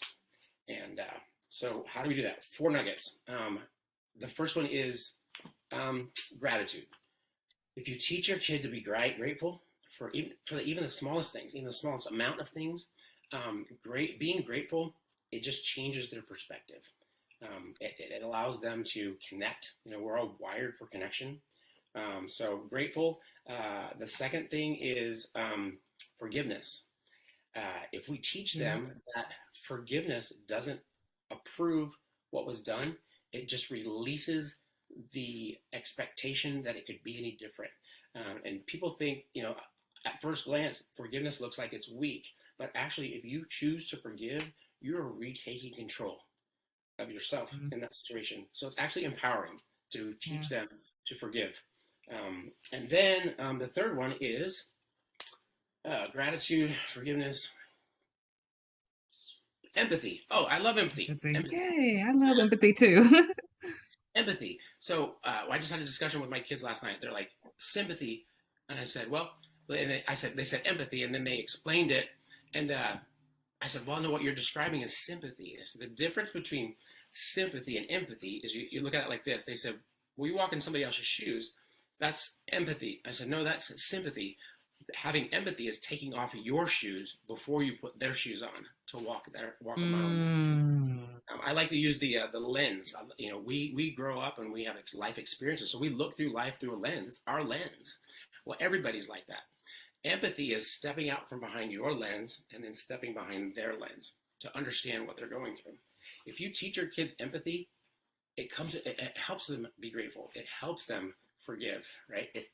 N: And so how do we do that? 4 nuggets. The first one is gratitude. If you teach your kid to be grateful for even the smallest things, even the smallest amount of things, being grateful, it just changes their perspective. It allows them to connect. We're all wired for connection. So grateful. The second thing is forgiveness. If we teach them that forgiveness doesn't approve what was done, it just releases the expectation that it could be any different. And people think, at first glance, forgiveness looks like it's weak, but actually, if you choose to forgive, you're retaking control of yourself in that situation. So it's actually empowering to teach them to forgive. And then the third one is gratitude, forgiveness, empathy. Oh, I love empathy.
O: Yay, I love empathy too.
N: Empathy. So I just had a discussion with my kids last night. They're like, sympathy. And I said, well, they said empathy, and then they explained it. And I said, well, no, what you're describing is sympathy. So the difference between sympathy and empathy is you look at it like this. They said, well, you walk in somebody else's shoes. That's empathy. I said, no, that's sympathy. Having empathy is taking off your shoes before you put their shoes on to walk them out. I like to use the lens. We grow up and we have life experiences, so we look through life through a lens. It's our lens. Well, everybody's like that. Empathy is stepping out from behind your lens and then stepping behind their lens to understand what they're going through. If you teach your kids empathy, it helps them be grateful. It helps them forgive, right? It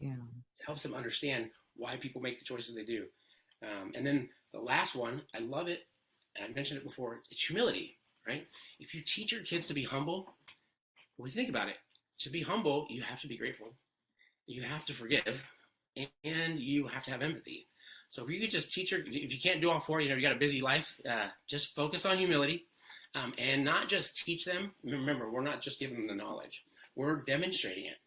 N: helps them understand why people make the choices they do. And then the last one, I love it, and I mentioned it before, it's humility, right? If you teach your kids to be humble, when we think about it, to be humble, you have to be grateful, you have to forgive, and you have to have empathy. So if you could just teach if you can't do all 4, you got a busy life, just focus on humility, and not just teach them. Remember, we're not just giving them the knowledge, we're demonstrating it.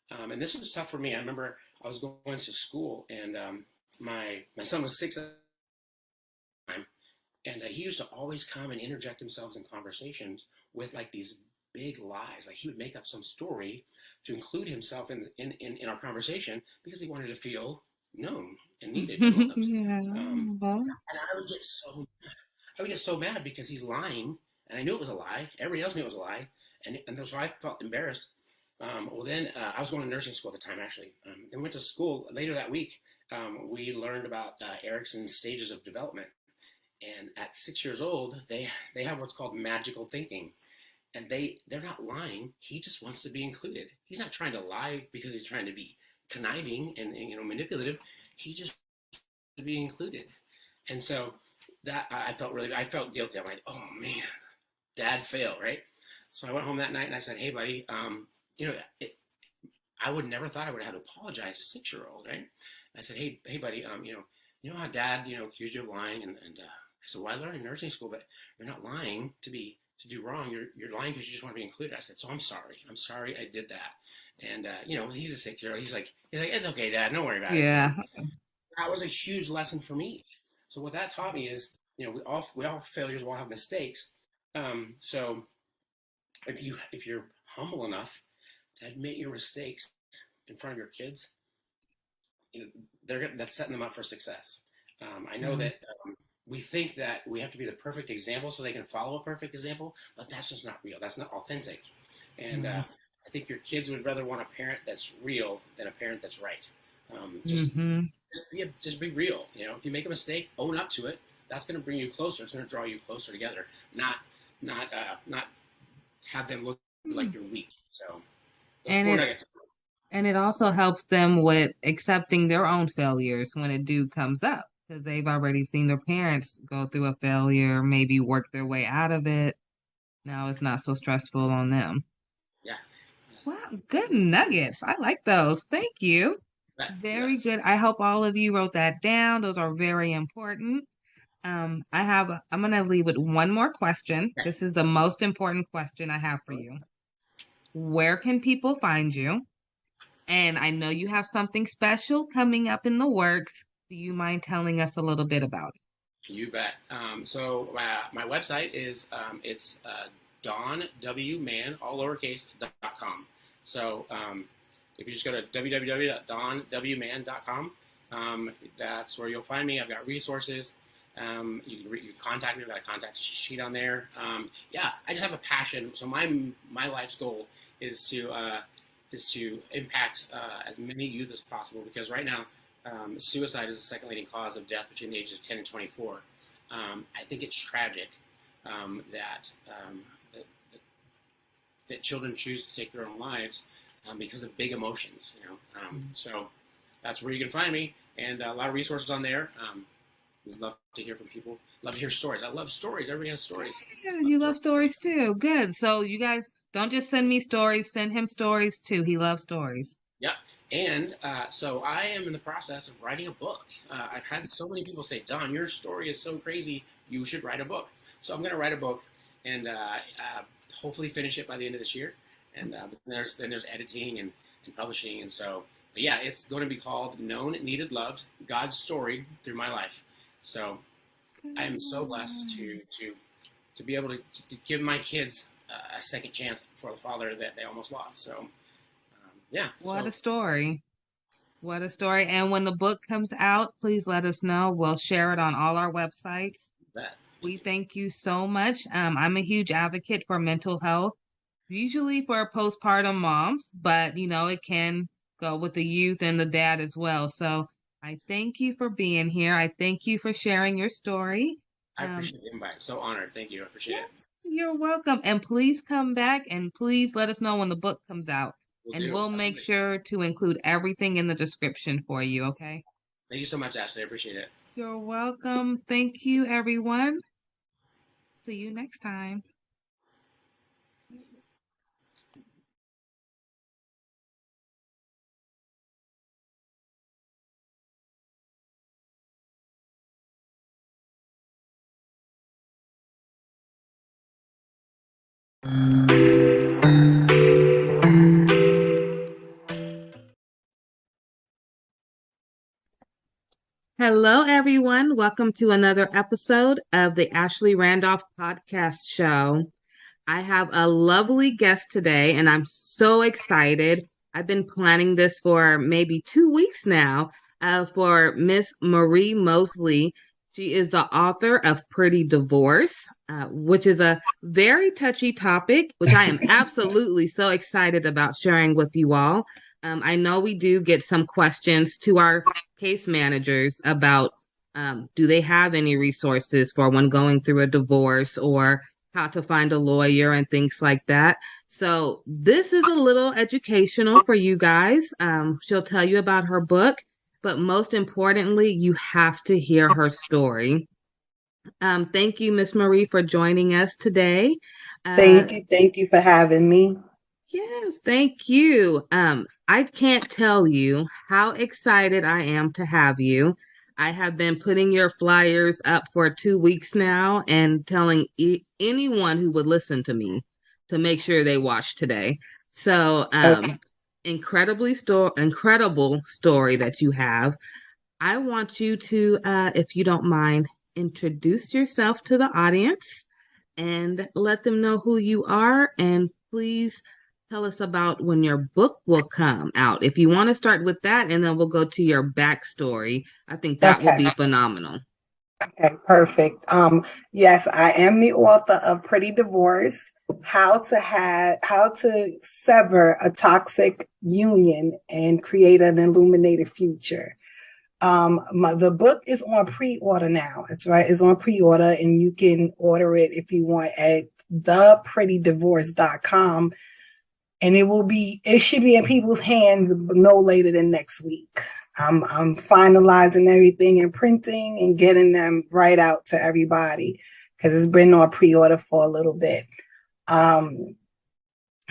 N: And this was tough for me. I remember I was going to school, and my son was 6 at the time, And he used to always come and interject himself in conversations with like these big lies. Like he would make up some story to include himself in our conversation because he wanted to feel known and needed and loved.
O: Yeah.
N: And I would get so mad because he's lying, and I knew it was a lie. Everybody else knew it was a lie, and so I felt embarrassed. Well, then I was going to nursing school at the time, actually. Then went to school later that week. We learned about Erickson's stages of development, and at 6 years old, they have what's called magical thinking, and they're not lying. He just wants to be included. He's not trying to lie because he's trying to be conniving and manipulative. He just wants to be included, and so that I felt guilty. I'm like, oh man, Dad failed, right? So I went home that night and I said, hey, buddy, I would never thought I would have to apologize to a 6-year-old, right? I said, hey, buddy, you know how Dad, accused you of lying, and I said, well, I learned in nursing school, but you're not lying to do wrong. You're lying because you just want to be included. I said, so I'm sorry I did that. And he's a 6-year-old. He's like, it's okay, Dad, don't worry about it.
O: Yeah.
N: That was a huge lesson for me. So what that taught me is, we all have failures, we all have mistakes. So if you're humble enough to admit your mistakes in front of your kids, that's setting them up for success. I know that we think that we have to be the perfect example so they can follow a perfect example, but that's just not real. That's not authentic. And I think your kids would rather want a parent that's real than a parent that's right. Just be real. If you make a mistake, own up to it. That's going to bring you closer. It's going to draw you closer together. Not have them look like you're weak. So,
O: and it also helps them with accepting their own failures when it comes up, because they've already seen their parents go through a failure, maybe work their way out of it. Now it's not so stressful on them.
N: Yes.
O: Wow, good nuggets. I like those. Thank you. Very good. I hope all of you wrote that down. Those are very important. I'm going to leave with one more question. This is the most important question I have for you. Where can people find you? And I know you have something special coming up in the works. Do you mind telling us a little bit about it?
N: You bet. So my website is it's DonWman, all lowercase.com. So if you just go to www.donwman.com, that's where you'll find me. I've got resources. You can contact me. I've got a contact sheet on there. I just have a passion. So my life's goal is to impact as many youth as possible, because right now suicide is the second leading cause of death between the ages of 10 and 24. I think it's tragic that children choose to take their own lives because of big emotions. So that's where you can find me, and a lot of resources on there. We'd love to hear from people. Love to hear stories. I love stories. Everybody has stories.
O: Yeah, you love stories too. Good. So you guys don't just send me stories. Send him stories too. He loves stories.
N: Yeah. And so I am in the process of writing a book. I've had so many people say, Don, your story is so crazy. You should write a book. So I'm going to write a book and hopefully finish it by the end of this year. And then there's editing and publishing. And so, but yeah, it's going to be called Known, Needed, Loved, God's Story Through My Life. So I am so blessed to be able to give my kids a second chance for the father that they almost lost. So
O: What a story. What a story. And when the book comes out, please let us know. We'll share it on all our websites. We thank you so much. I'm a huge advocate for mental health, usually for postpartum moms, but it can go with the youth and the dad as well. So I thank you for being here. I thank you for sharing your story.
N: I appreciate the invite. So honored. Thank you. I appreciate it.
O: You're welcome. And please come back and please let us know when the book comes out. We'll make sure to include everything in the description for you, okay?
N: Thank you so much, Ashley. I appreciate it.
O: You're welcome. Thank you, everyone. See you next time. Hello, everyone. Welcome to another episode of the Ashley Randolph Podcast Show. I have a lovely guest today, and I'm so excited. I've been planning this for maybe 2 weeks now for Miss Marie Mosley. She is the author of Pretty Divorce, which is a very touchy topic, which I am absolutely so excited about sharing with you all. I know we do get some questions to our case managers about do they have any resources for when going through a divorce or how to find a lawyer and things like that. So this is a little educational for you guys. She'll tell you about her book, but most importantly, you have to hear her story. Thank you, Miss Marie, for joining us today.
P: Thank you for having me.
O: Yes, thank you. I can't tell you how excited I am to have you. I have been putting your flyers up for 2 weeks now and telling anyone who would listen to me to make sure they watch today. So,
P: Okay.
O: incredible story that you have. I want you to, if you don't mind, introduce yourself to the audience and let them know who you are. And please tell us about when your book will come out. If you want to start with that, and then we'll go to your backstory. I think that will be phenomenal.
P: Okay, perfect. Yes, I am the author of Pretty Divorce, how to sever a toxic union and create an illuminated future. The book is on pre-order now. It's on pre-order, and you can order it if you want at theprettydivorce.com. And it should be in people's hands no later than next week. I'm finalizing everything and printing and getting them right out to everybody because it's been on pre-order for a little bit.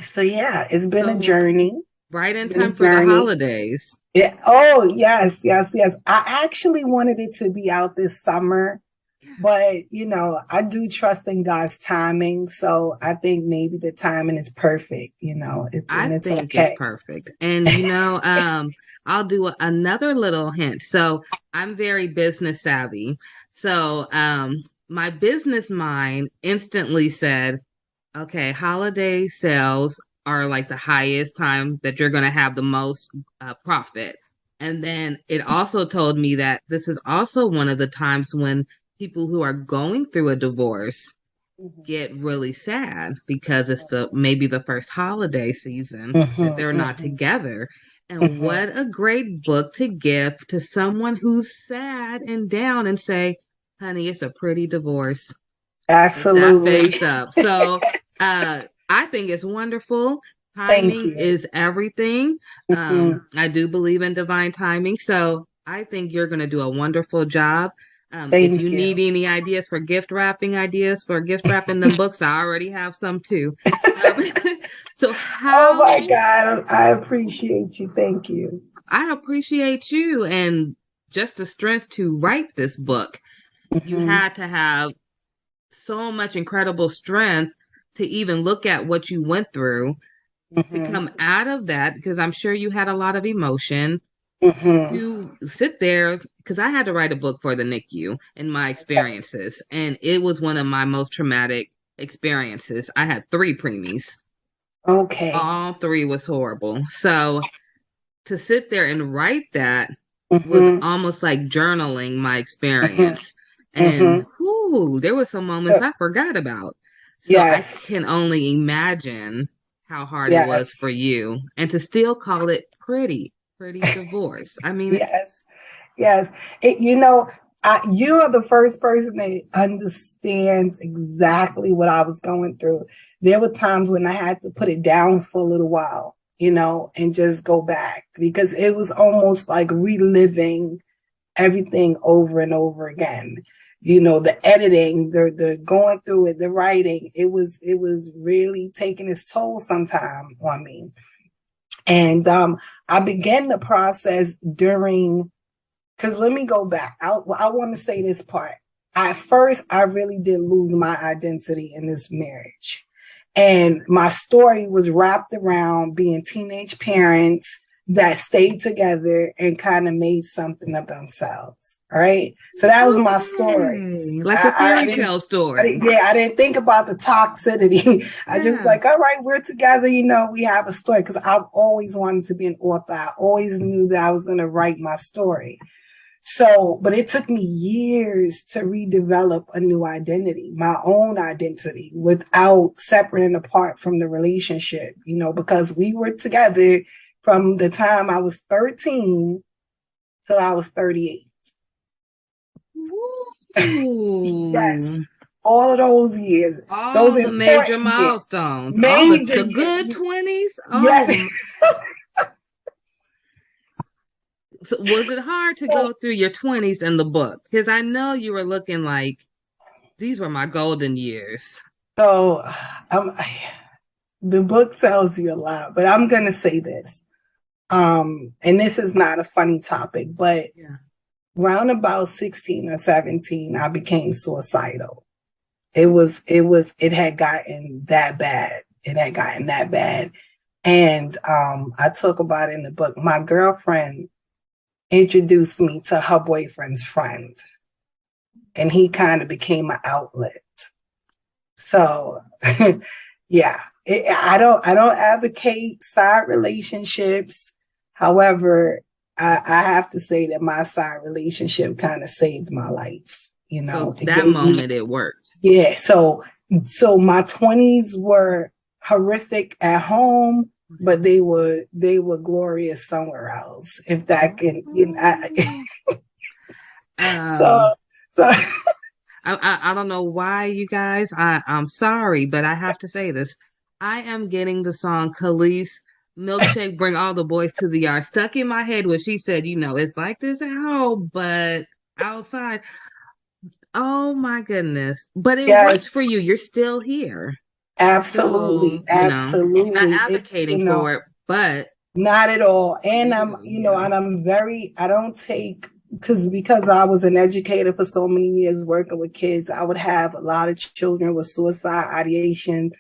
P: So yeah, it's been a journey.
O: Right in time for the holidays.
P: Yeah. Oh, yes. I actually wanted it to be out this summer, but I do trust in God's timing. So I think maybe the timing is perfect.
O: I think it's perfect. And I'll do another little hint. So I'm very business savvy. So my business mind instantly said, okay, holiday sales are like the highest time that you're going to have the most profit. And then it also told me that this is also one of the times when people who are going through a divorce get really sad because it's maybe the first holiday season that they're not together. And what a great book to give to someone who's sad and down and say, honey, it's a pretty divorce.
P: Absolutely.
O: That face up. So I think it's wonderful. Timing is everything. I do believe in divine timing. So I think you're going to do a wonderful job. If you need any ideas for gift wrapping them books, I already have some too. So
P: oh my God, I appreciate you. Thank you.
O: I appreciate you and just the strength to write this book. You had to have so much incredible strength to even look at what you went through to come out of that, because I'm sure you had a lot of emotion. You sit there, because I had to write a book for the NICU and my experiences, and it was one of my most traumatic experiences. I had 3 preemies.
P: Okay.
O: All 3 was horrible. So to sit there and write that was almost like journaling my experience. And there were some moments I forgot about. So I can only imagine how hard it was for you, and to still call it pretty divorce. I mean,
P: yes. You are the first person that understands exactly what I was going through. There were times when I had to put it down for a little while, and just go back, because it was almost like reliving everything over and over again. The editing, the going through it, the writing, it was really taking its toll sometime on me. And I began the process during, because let me go back. I want to say this part. At first, I really did lose my identity in this marriage. And my story was wrapped around being teenage parents, that stayed together and kind of made something of themselves. All right. So that was my story.
H: Like a fairy tale story.
P: I didn't think about the toxicity. I just like, all right, we're together. You know, we have a story, because I've always wanted to be an author. I always knew that I was going to write my story. So, but it took me years to redevelop a new identity, my own identity, without separating apart from the relationship, you know, because we were together from the time I was 13 till I was 38. Yes. All of those years.
H: All the major milestones.
P: Major,
H: the good 20s. Oh.
P: Yes.
H: So was it hard to go through your 20s in the book? Because I know you were looking like, these were my golden years.
P: So the book tells you a lot, but I'm going to say this. And this is not a funny topic, but around about 16 or 17, I became suicidal. It had gotten that bad. It had gotten that bad. And I talk about it in the book. My girlfriend introduced me to her boyfriend's friend, and he kind of became an outlet. So yeah, I don't advocate side relationships. However, I have to say that my side relationship kind of saved my life. You know,
H: so that moment it worked.
P: Yeah. So my 20s were horrific at home, but they were glorious somewhere else. If that can, you know. So
H: I don't know why, you guys. I'm sorry, but I have to say this. I am getting the song Khalees Milkshake Bring All the Boys to the Yard stuck in my head when she said, you know, it's like this at home, but outside. Oh my goodness. But it worked for you. You're still here.
P: Absolutely.
H: So,
P: absolutely.
H: Not advocating for it, but
P: not at all. And I'm, you know, and I'm very, I don't take, because I was an educator for so many years working with kids, I would have a lot of children with suicide ideation,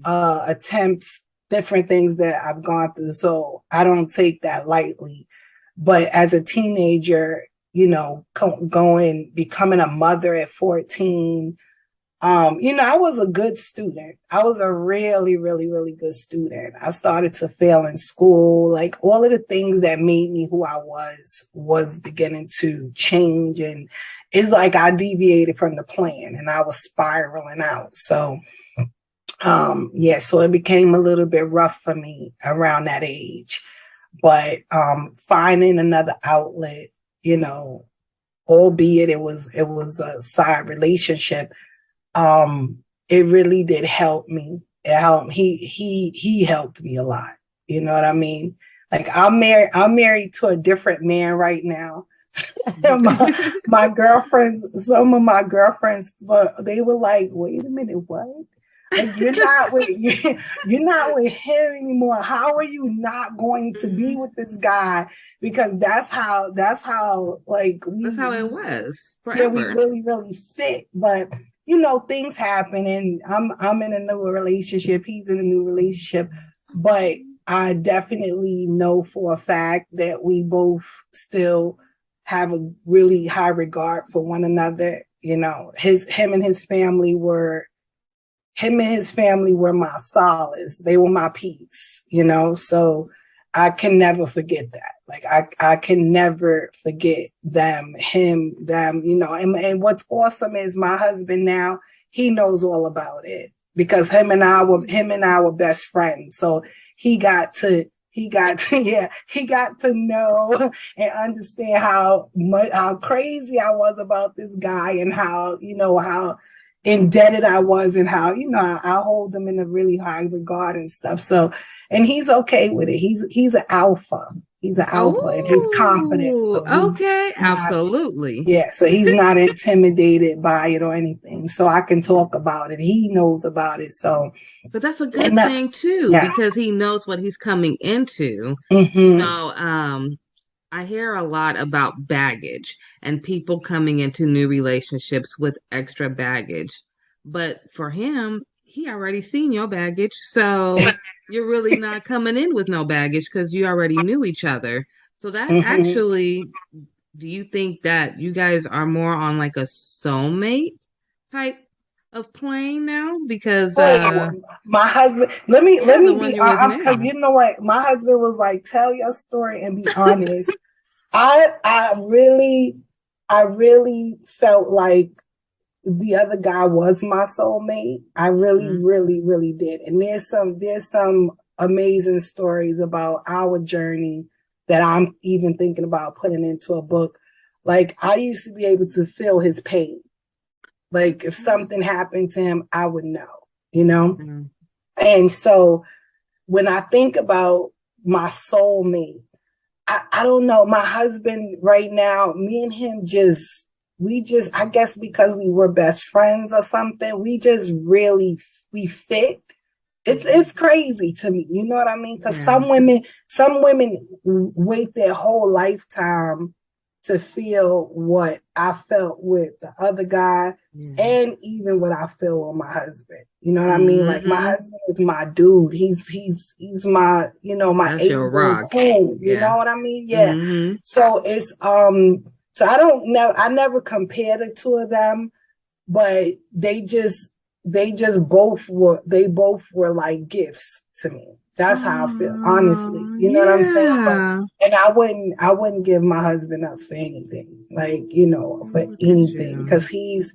P: attempts, different things that I've gone through. So I don't take that lightly. But as a teenager, you know, becoming a mother at 14, you know, I was a good student. I was a really, really, really good student. I started to fail in school. Like all of the things that made me who I was beginning to change. And it's like I deviated from the plan and I was spiraling out. So, so it became a little bit rough for me around that age. But finding another outlet, you know, albeit it was a side relationship, it really did help me. It helped. He helped me a lot. You know what I mean? Like I'm married to a different man right now. my girlfriends, some of my girlfriends, they were like, wait a minute, what? Like you're not with him anymore. How are you not going to be with this guy? Because that's how it
H: was forever.
P: Yeah, we really, really fit. But you know, things happen, and I'm in a new relationship. He's in a new relationship, but I definitely know for a fact that we both still have a really high regard for one another. You know, him and his family were my solace. They were my peace, you know, so I can never forget that. Like I can never forget them, you know, and what's awesome is my husband now, he knows all about it because him and I were best friends. So he got to know and understand how crazy I was about this guy and how indebted I was and how, you know, I hold him in a really high regard and stuff. So, and he's okay with it. He's an alpha. He's an alpha and he's confident. So
H: okay, absolutely.
P: Yeah, so he's not intimidated by it or anything. So I can talk about it. He knows about it. So,
H: but that's a good thing too, because he knows what he's coming into.
P: Mm-hmm.
H: You know, I hear a lot about baggage and people coming into new relationships with extra baggage. But for him,
O: he already seen your baggage, so you're really not coming in with no baggage because you already knew each other. So that actually, do you think that you guys are more on like a soulmate type of plane now? Because
P: my husband, let me be honest,
O: now.
P: because you know what, my husband was like, tell your story and be honest. I really felt like the other guy was my soulmate. I really, really did. And there's some amazing stories about our journey that I'm even thinking about putting into a book. Like, I used to be able to feel his pain. Like, if something happened to him, I would know, you know? And so when I think about my soulmate, I don't know. My husband right now, me and him I guess because we were best friends or something, we fit. It's crazy to me. You know what I mean? Because some women wait their whole lifetime to feel what I felt with the other guy and even what I feel with my husband. You know what I mean? Like, my husband is my dude. He's my, my ace queen. You know what I mean? Yeah. So it's so I never compare the two of them, but they both were like gifts to me. That's how I feel, honestly. You know what I'm saying? And I wouldn't give my husband up for anything, like, for anything, because he's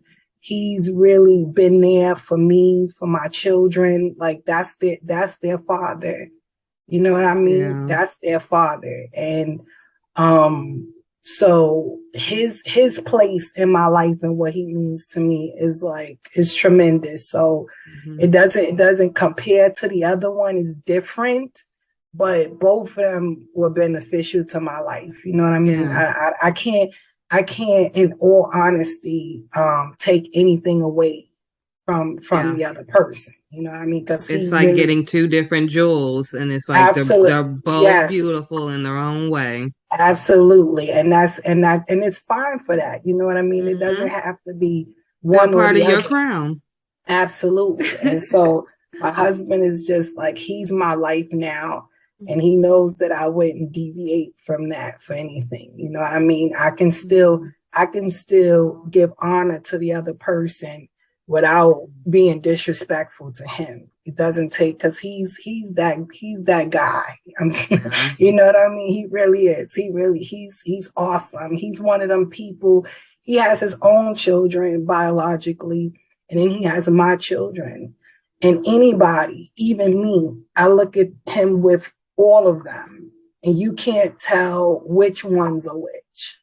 P: really been there for me, for my children. Like, that's their father. You know what I mean? That's their father. And so his place in my life and what he means to me is tremendous. So it doesn't compare to the other one. It's different, but both of them were beneficial to my life. You know what I mean? I can't in all honesty take anything away from the other person. You know what I mean? Because
O: it's like getting two different jewels, and it's like they're both beautiful in their own way.
P: Absolutely. And it's fine for that. You know what I mean? It doesn't have to be one
O: part
P: or the
O: of your
P: other.
O: crown.
P: Absolutely. And so my husband is just like, he's my life now. And he knows that I wouldn't deviate from that for anything. You know what I mean? I can still give honor to the other person without being disrespectful to him. It doesn't take, because he's that guy. You know what I mean? He really is. He's awesome. He's one of them people. He has his own children biologically, and then he has my children. And anybody, even me, I look at him with all of them, and you can't tell which one's a which.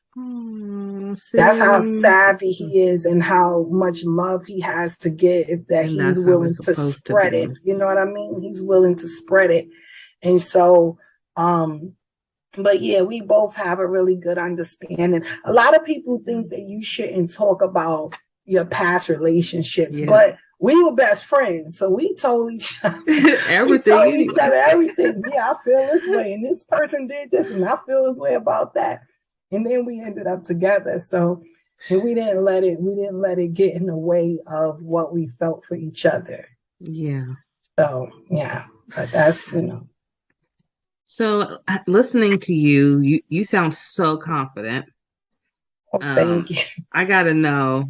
P: That's how savvy he is and how much love he has to give, that he's willing to spread it. You know what I mean? He's willing to spread it. And so, but yeah, we both have a really good understanding. A lot of people think that you shouldn't talk about your past relationships, but we were best friends, so we told each other everything. Everything. Yeah, I feel this way, and this person did this, and I feel this way about that. And then we ended up together. So, and we didn't let it get in the way of what we felt for each other.
O: Yeah.
P: So yeah, but that's,
O: So listening to you sound so confident.
P: Thank you.
O: I gotta know.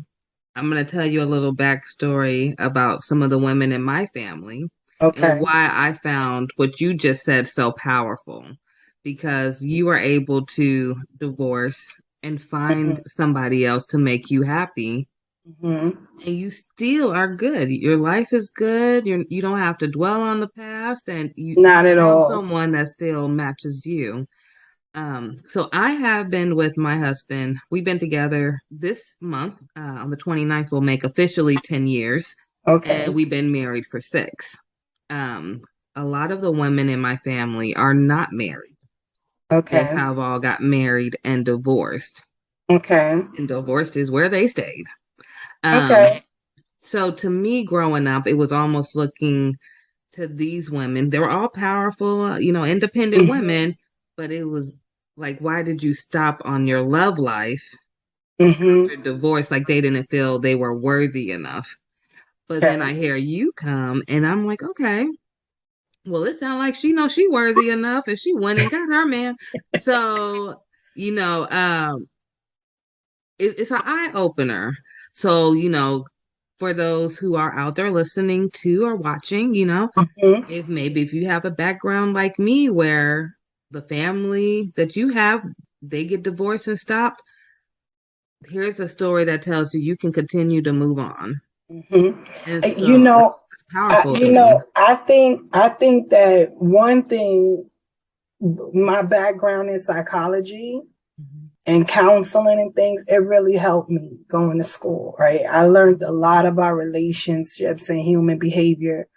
O: I'm gonna tell you a little backstory about some of the women in my family.
P: Okay.
O: And why I found what you just said so powerful. Because you were able to divorce and find somebody else to make you happy. And you still are good. Your life is good. You don't have to dwell on the past, and you
P: not at all.
O: Someone that still matches you. So I have been with my husband. We've been together this month. On the 29th, we'll make officially 10 years.
P: Okay.
O: And we've been married for 6. A lot of the women in my family are not married.
P: Okay.
O: They have all got married and divorced.
P: Okay.
O: And divorced is where they stayed.
P: Okay.
O: So to me, growing up, it was almost looking to these women. They were all powerful, independent women, but it was like, why did you stop on your love life after divorce? Like, they didn't feel they were worthy enough.
H: But then I hear you come, and I'm like, okay, well, it sounds like she knows she worthy enough, and she went and got her man. So, it's an eye opener. So, for those who are out there listening to or watching, if you have a background like me where the family that you have, they get divorced and stopped, here's a story that tells you can continue to move on. And so it's powerful.
P: I think that one thing, my background in psychology and counseling and things, it really helped me going to school, right? I learned a lot about relationships and human behavior.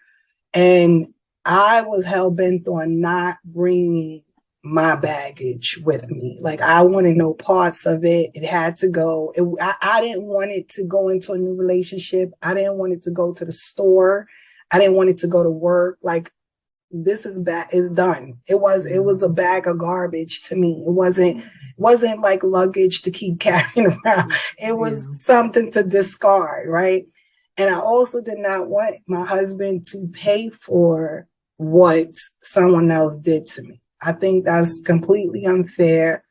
P: And I was hell-bent on not bringing my baggage with me. Like, I wanted no parts of it. It had to go. I didn't want it to go into a new relationship. I didn't want it to go to the store. I didn't want it to go to work. Like, this is done. It was a bag of garbage to me. It wasn't like luggage to keep carrying around. It was something to discard, right? And I also did not want my husband to pay for what someone else did to me. I think that's completely unfair.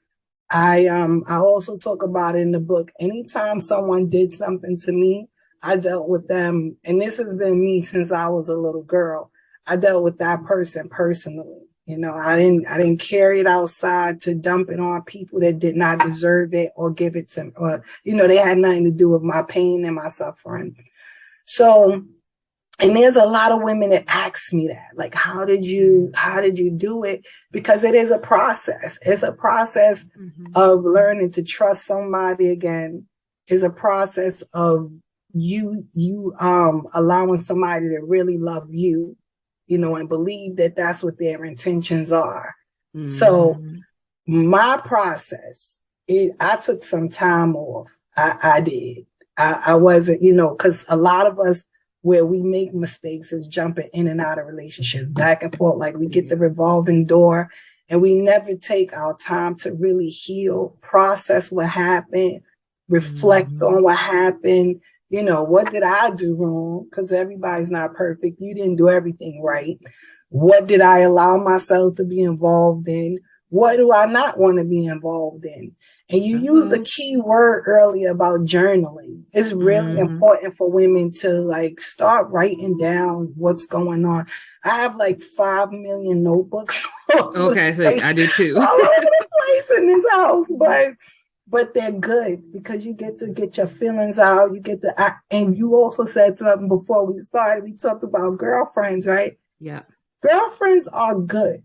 P: I also talk about it in the book. Anytime someone did something to me, I dealt with them. And this has been me since I was a little girl. I dealt with that person personally. I didn't carry it outside to dump it on people that did not deserve it or give it to, or, they had nothing to do with my pain and my suffering. So, and there's a lot of women that ask me that, like, how did you do it? Because it is a process. It's a process of learning to trust somebody again. It's a process of you allowing somebody to really love you, and believe that that's what their intentions are. So my process, I took some time off. I did. I wasn't, because a lot of us, where we make mistakes is jumping in and out of relationships, back and forth. Like, we get the revolving door and we never take our time to really heal, process what happened, reflect on what happened. What did I do wrong? Because everybody's not perfect. You didn't do everything right. What did I allow myself to be involved in? What do I not want to be involved in? And you used the key word earlier about journaling. It's really important for women to start writing down what's going on. I have 5 million notebooks.
H: Okay, so I do too.
P: All over the place in this house, but they're good because you get to get your feelings out. You get to act, and you also said something before we started. We talked about girlfriends, right?
H: Yeah.
P: Girlfriends are good.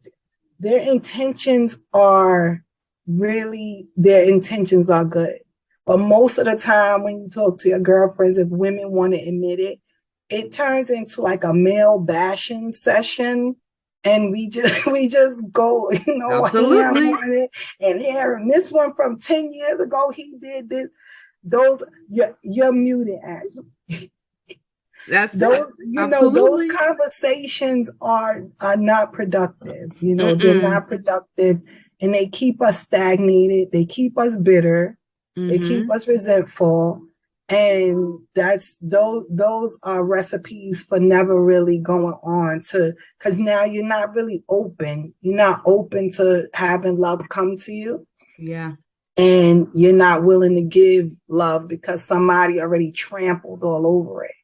P: Their intentions are good. But most of the time when you talk to your girlfriends, if women want to admit it, it turns into a male bashing session. And we just go,
H: Absolutely.
P: On it, and hearing this one from 10 years ago, he did this. Those you're muted at.
H: That's
P: those,
H: Absolutely.
P: Those conversations are not productive. They're not productive, and they keep us stagnated. They keep us bitter. They keep us resentful. And those are recipes for never really going on because now you're not really open. You're not open to having love come to you.
H: Yeah.
P: And you're not willing to give love because somebody already trampled all over it.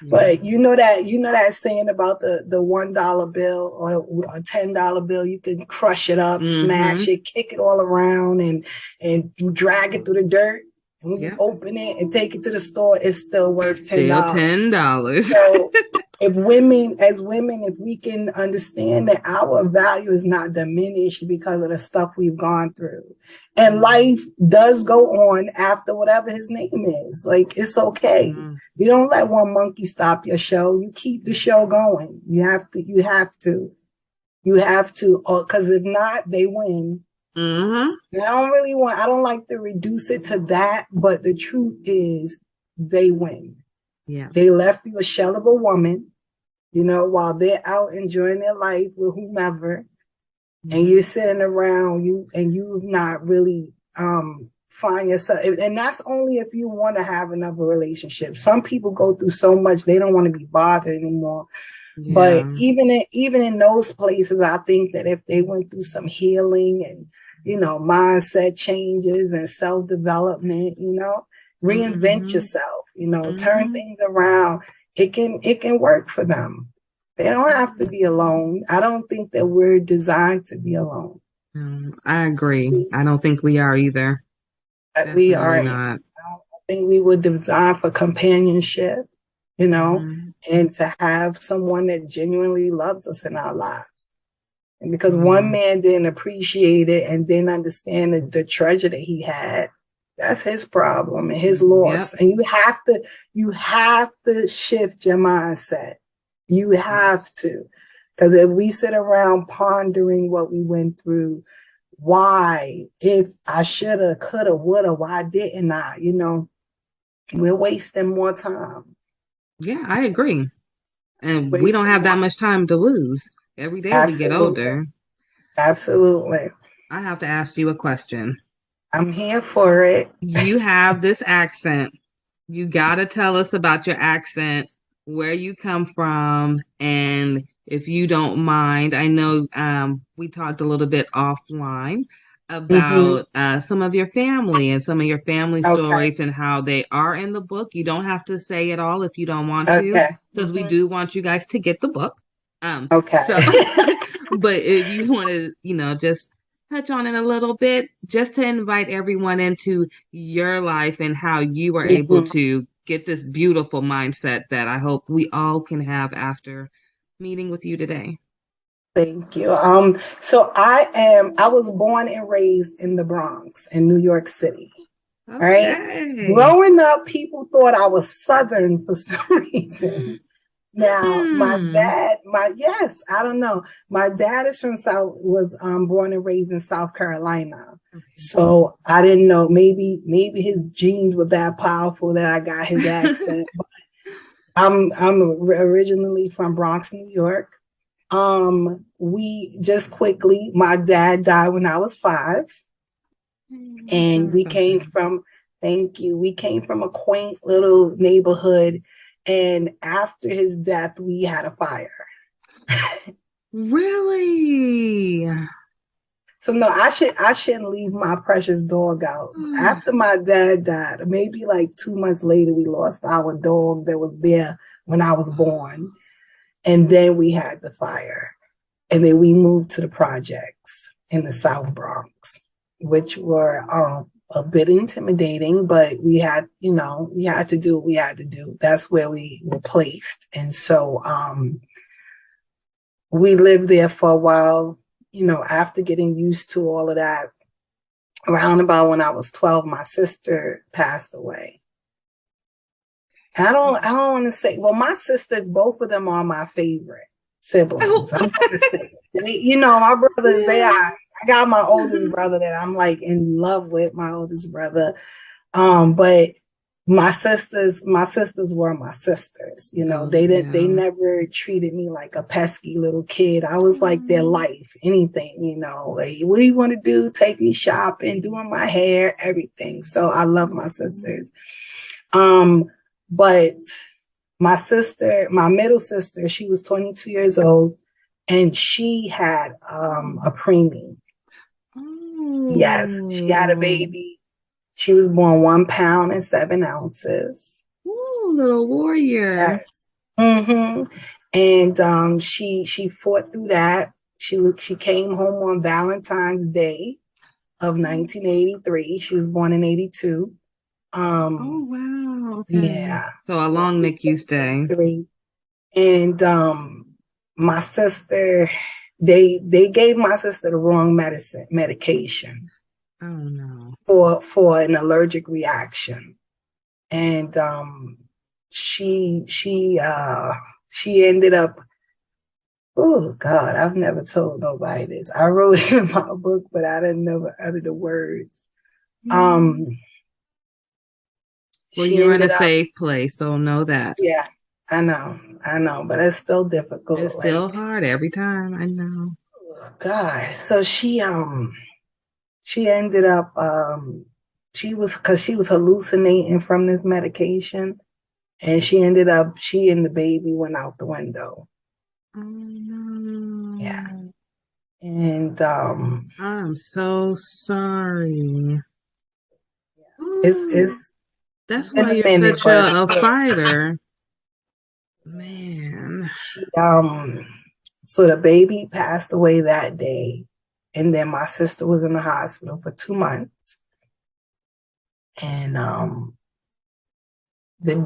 P: Yeah. But that saying about the $1 bill or a $10 bill, you can crush it up, smash it, kick it all around, and you drag it through the dirt. When you open it and take it to the store, it's still worth $10.
H: Still $10.
P: So if we can understand that our value is not diminished because of the stuff we've gone through. And life does go on after whatever his name is. It's okay. You don't let one monkey stop your show. You keep the show going. You have to, because if not, they win. I don't like to reduce it to that, but the truth is they win.
H: Yeah.
P: They left you a shell of a woman, while they're out enjoying their life with whomever, and you're sitting around and you've not really find yourself, and that's only if you want to have another relationship. Some people go through so much they don't want to be bothered anymore.
O: Yeah.
P: But even in those places, I think that if they went through some healing and, you know, mindset changes and self-development, you know, reinvent yourself, you know, turn things around, it can work for them. They don't have to be alone. I don't think that we're designed to be alone.
O: I agree. I don't think we are either.
P: We
O: Definitely
P: are
O: not.
P: I think we were designed for companionship, you know, and to have someone that genuinely loves us in our lives. And because one man didn't appreciate it and didn't understand the treasure that he had, that's his problem and his loss. And you have to shift your mindset. You have to. Because if we sit around pondering what we went through, why, if I shoulda, coulda, woulda, why didn't I, you know, we're wasting more time.
O: Yeah, I agree. And we don't have that much time to lose. Every day we get older.
P: Absolutely.
O: I have to ask you a question.
P: I'm here for it.
O: You have this accent. You got to tell us about your accent, where you come from, and if you don't mind, I know we talked a little bit offline about some of your family and some of your family stories and how they are in the book. You don't have to say it all if you don't want to, because we do want you guys to get the book. So, but if you want to, you know, just touch on it a little bit, just to invite everyone into your life and how you were able to get this beautiful mindset that I hope we all can have after meeting with you today.
P: Thank you. So I was born and raised in the Bronx in New York City. Right? Growing up, people thought I was Southern for some reason. Now, my dad, I don't know. My dad is was born and raised in South Carolina. So I didn't know, maybe his genes were that powerful that I got his accent. But I'm originally from Bronx, New York. We just quickly, my dad died when I was 5. And we came from a quaint little neighborhood. And after his death, we had a fire.
O: Really?
P: So no, I shouldn't leave my precious dog out. After my dad died, maybe like 2 months later, we lost our dog that was there when I was born. And then we had the fire. And then we moved to the projects in the South Bronx, which were a bit intimidating, but we had to do what we had to do. That's where we were placed. And so we lived there for a while, you know, after getting used to all of that. Around about when I was 12, my sister passed away. And I don't want to say, well, my sisters, both of them are my favorite siblings. I'm going to say, you know, my brothers, I got my oldest brother that I'm like in love with, my oldest brother. But my sisters were my sisters. You know, they never treated me like a pesky little kid. I was like their life, anything, you know, like, what do you want to do? Take me shopping, doing my hair, everything. So I love my sisters. But my middle sister, she was 22 years old and she had a preemie. Yes, she had a baby. She was born 1 pound and 7 ounces.
O: Ooh, little warrior.
P: Yes. And she fought through that. She came home on Valentine's Day of 1983. She was born in 82.
O: Oh wow. Okay.
P: Yeah.
O: So a long NICU stay.
P: And my sister, they gave my sister the wrong medication.
O: Oh no.
P: For an allergic reaction. And she ended up, oh God, I've never told nobody this. I wrote it in my book, but I didn't never utter the words.
O: Well, you're in a safe place, so know that.
P: Yeah, I know, but it's still difficult.
O: It's still hard every time, I know.
P: Oh, God, so she ended up because she was hallucinating from this medication, and she and the baby went out the window.
O: Oh no.
P: Yeah. And
O: I'm so sorry.
P: it's
O: That's
P: been
O: why
P: a
O: you're
P: minute,
O: such
P: but
O: a fighter. Man.
P: So the baby passed away that day, and then my sister was in the hospital for 2 months. And the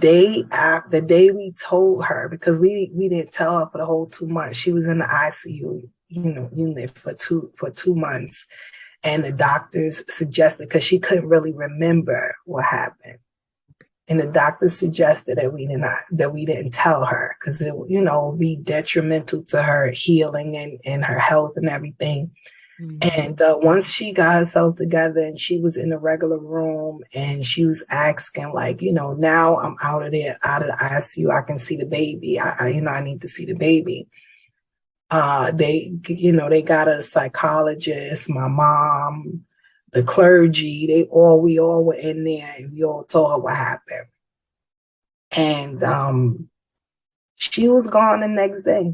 P: day we told her, because we didn't tell her for the whole 2 months. She was in the ICU, unit for 2 months, and the doctors suggested, because she couldn't really remember what happened, and the doctors suggested that we didn't tell her, because it would be detrimental to her healing and her health and everything. And once she got herself together and she was in the regular room and she was asking, like, now I'm out of the ICU, I can see the baby. I need to see the baby. They got a psychologist, my mom, the clergy, we all were in there, and we all told her what happened. And she was gone the next day.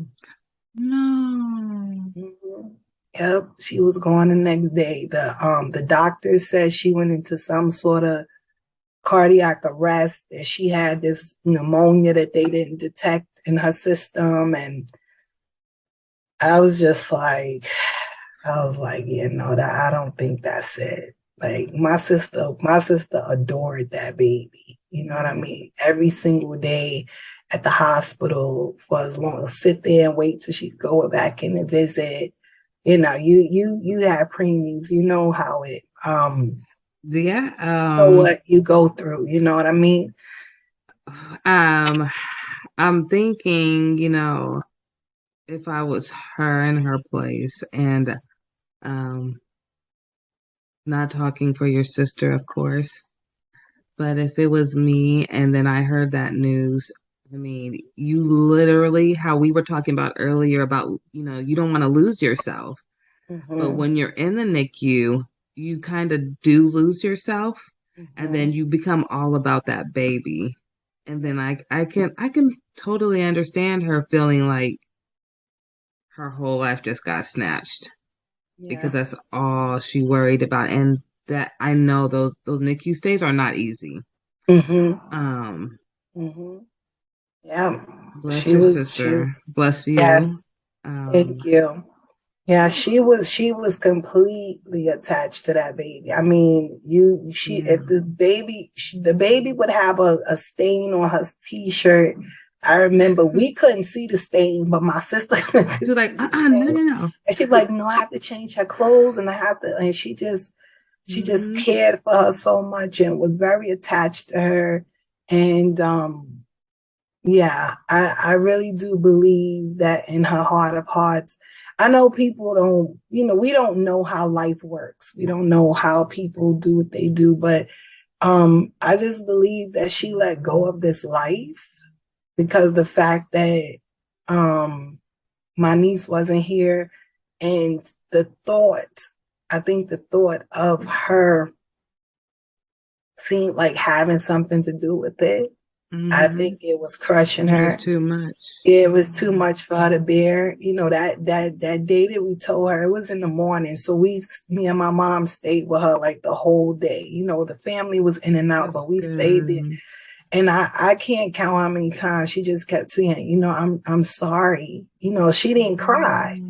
O: No.
P: Mm-hmm. Yep, she was gone the next day. The doctor said she went into some sort of cardiac arrest, that she had this pneumonia that they didn't detect in her system. And I was like, I don't think that's it. Like, my sister adored that baby. You know what I mean? Every single day at the hospital, for as long as sit there and wait till she go back in and visit. You have preemies, you know how it what you go through, you know what I mean?
O: I'm thinking, if I was her in her place, and not talking for your sister, of course, but if it was me and then I heard that news, I mean, you literally, how we were talking about earlier about, you don't want to lose yourself. But when you're in the NICU, you kind of do lose yourself, and then you become all about that baby. And then I can totally understand her feeling like her whole life just got snatched, because that's all she worried about. And that, I know those NICU stays are not easy.
P: Yeah.
O: Bless your sister. Bless you.
P: Yes. Thank you. Yeah, she was completely attached to that baby. I mean, if the baby would have a stain on her t-shirt. I remember we couldn't see the stain, but my sister
O: she was like, no.
P: And she's like, no, I have to change her clothes, and and she just cared for her so much and was very attached to her. And I really do believe that in her heart of hearts. I know people don't, we don't know how life works. We don't know how people do what they do, but I just believe that she let go of this life because the fact that my niece wasn't here, and I think the thought of her seemed like having something to do with it. I think it was crushing her.
O: It was too much.
P: It was too much for her to bear. That day that we told her, it was in the morning. So me and my mom stayed with her like the whole day. The family was in and out, but we stayed there. And I can't count how many times she just kept saying, I'm sorry. She didn't cry.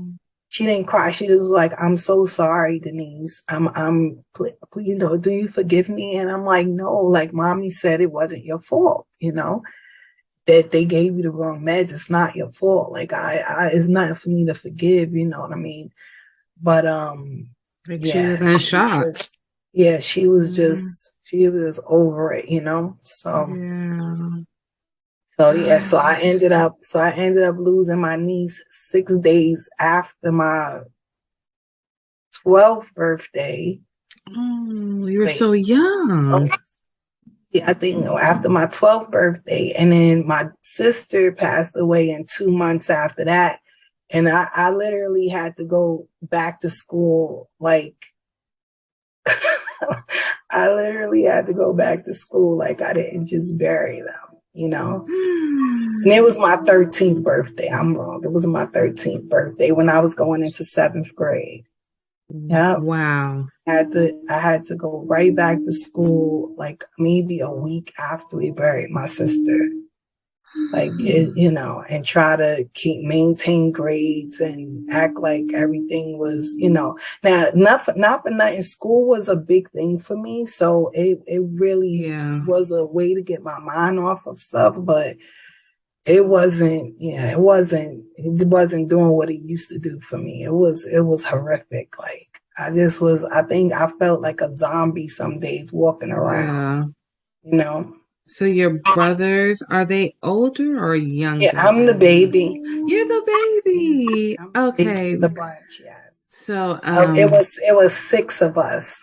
P: She didn't cry. She just was like, I'm so sorry, Denise. Do you forgive me? And I'm like, no, like mommy said, it wasn't your fault, that they gave you the wrong meds. It's not your fault. Like it's nothing for me to forgive, you know what I mean? But,
O: she was in shock.
P: She was she was over it, So I ended up losing my niece 6 days after my 12th birthday.
O: Oh, you were so young.
P: Yeah, I think after my 12th birthday, and then my sister passed away in 2 months after that. And I literally had to go back to school. Like, I literally had to go back to school. Like I didn't just bury them, you know? And it was my 13th birthday. I'm wrong. It was my 13th birthday when I was going into 7th grade. Yeah.
B: Wow.
P: I had to go right back to school like maybe a week after we buried my sister. Like it, you know, and try to maintain grades and act like everything was, you know. Now, not for nothing, school was a big thing for me, so it really was a way to get my mind off of stuff, but it wasn't doing what it used to do for me. It was horrific. Like I think I felt like a zombie some days walking around, you know.
B: So your brothers, are they older or younger?
P: Yeah, I'm the baby.
B: You're the baby. Okay.
P: The bunch, yes.
B: So
P: it was 6 of us.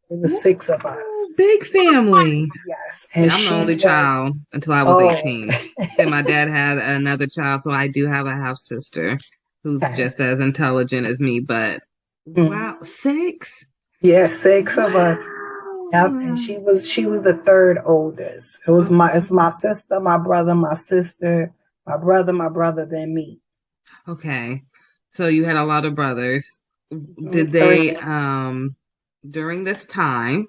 P: It was 6 of us.
B: Big family.
P: Yes.
B: And I'm the only child until I was 18. And my dad had another child, so I do have a half sister who's just as intelligent as me, but wow, 6?
P: Yeah, 6 of us. Yep, and she was the 3rd oldest. It's my sister, my brother, my sister, my brother, then me.
B: Okay. So you had a lot of brothers. Did they during this time,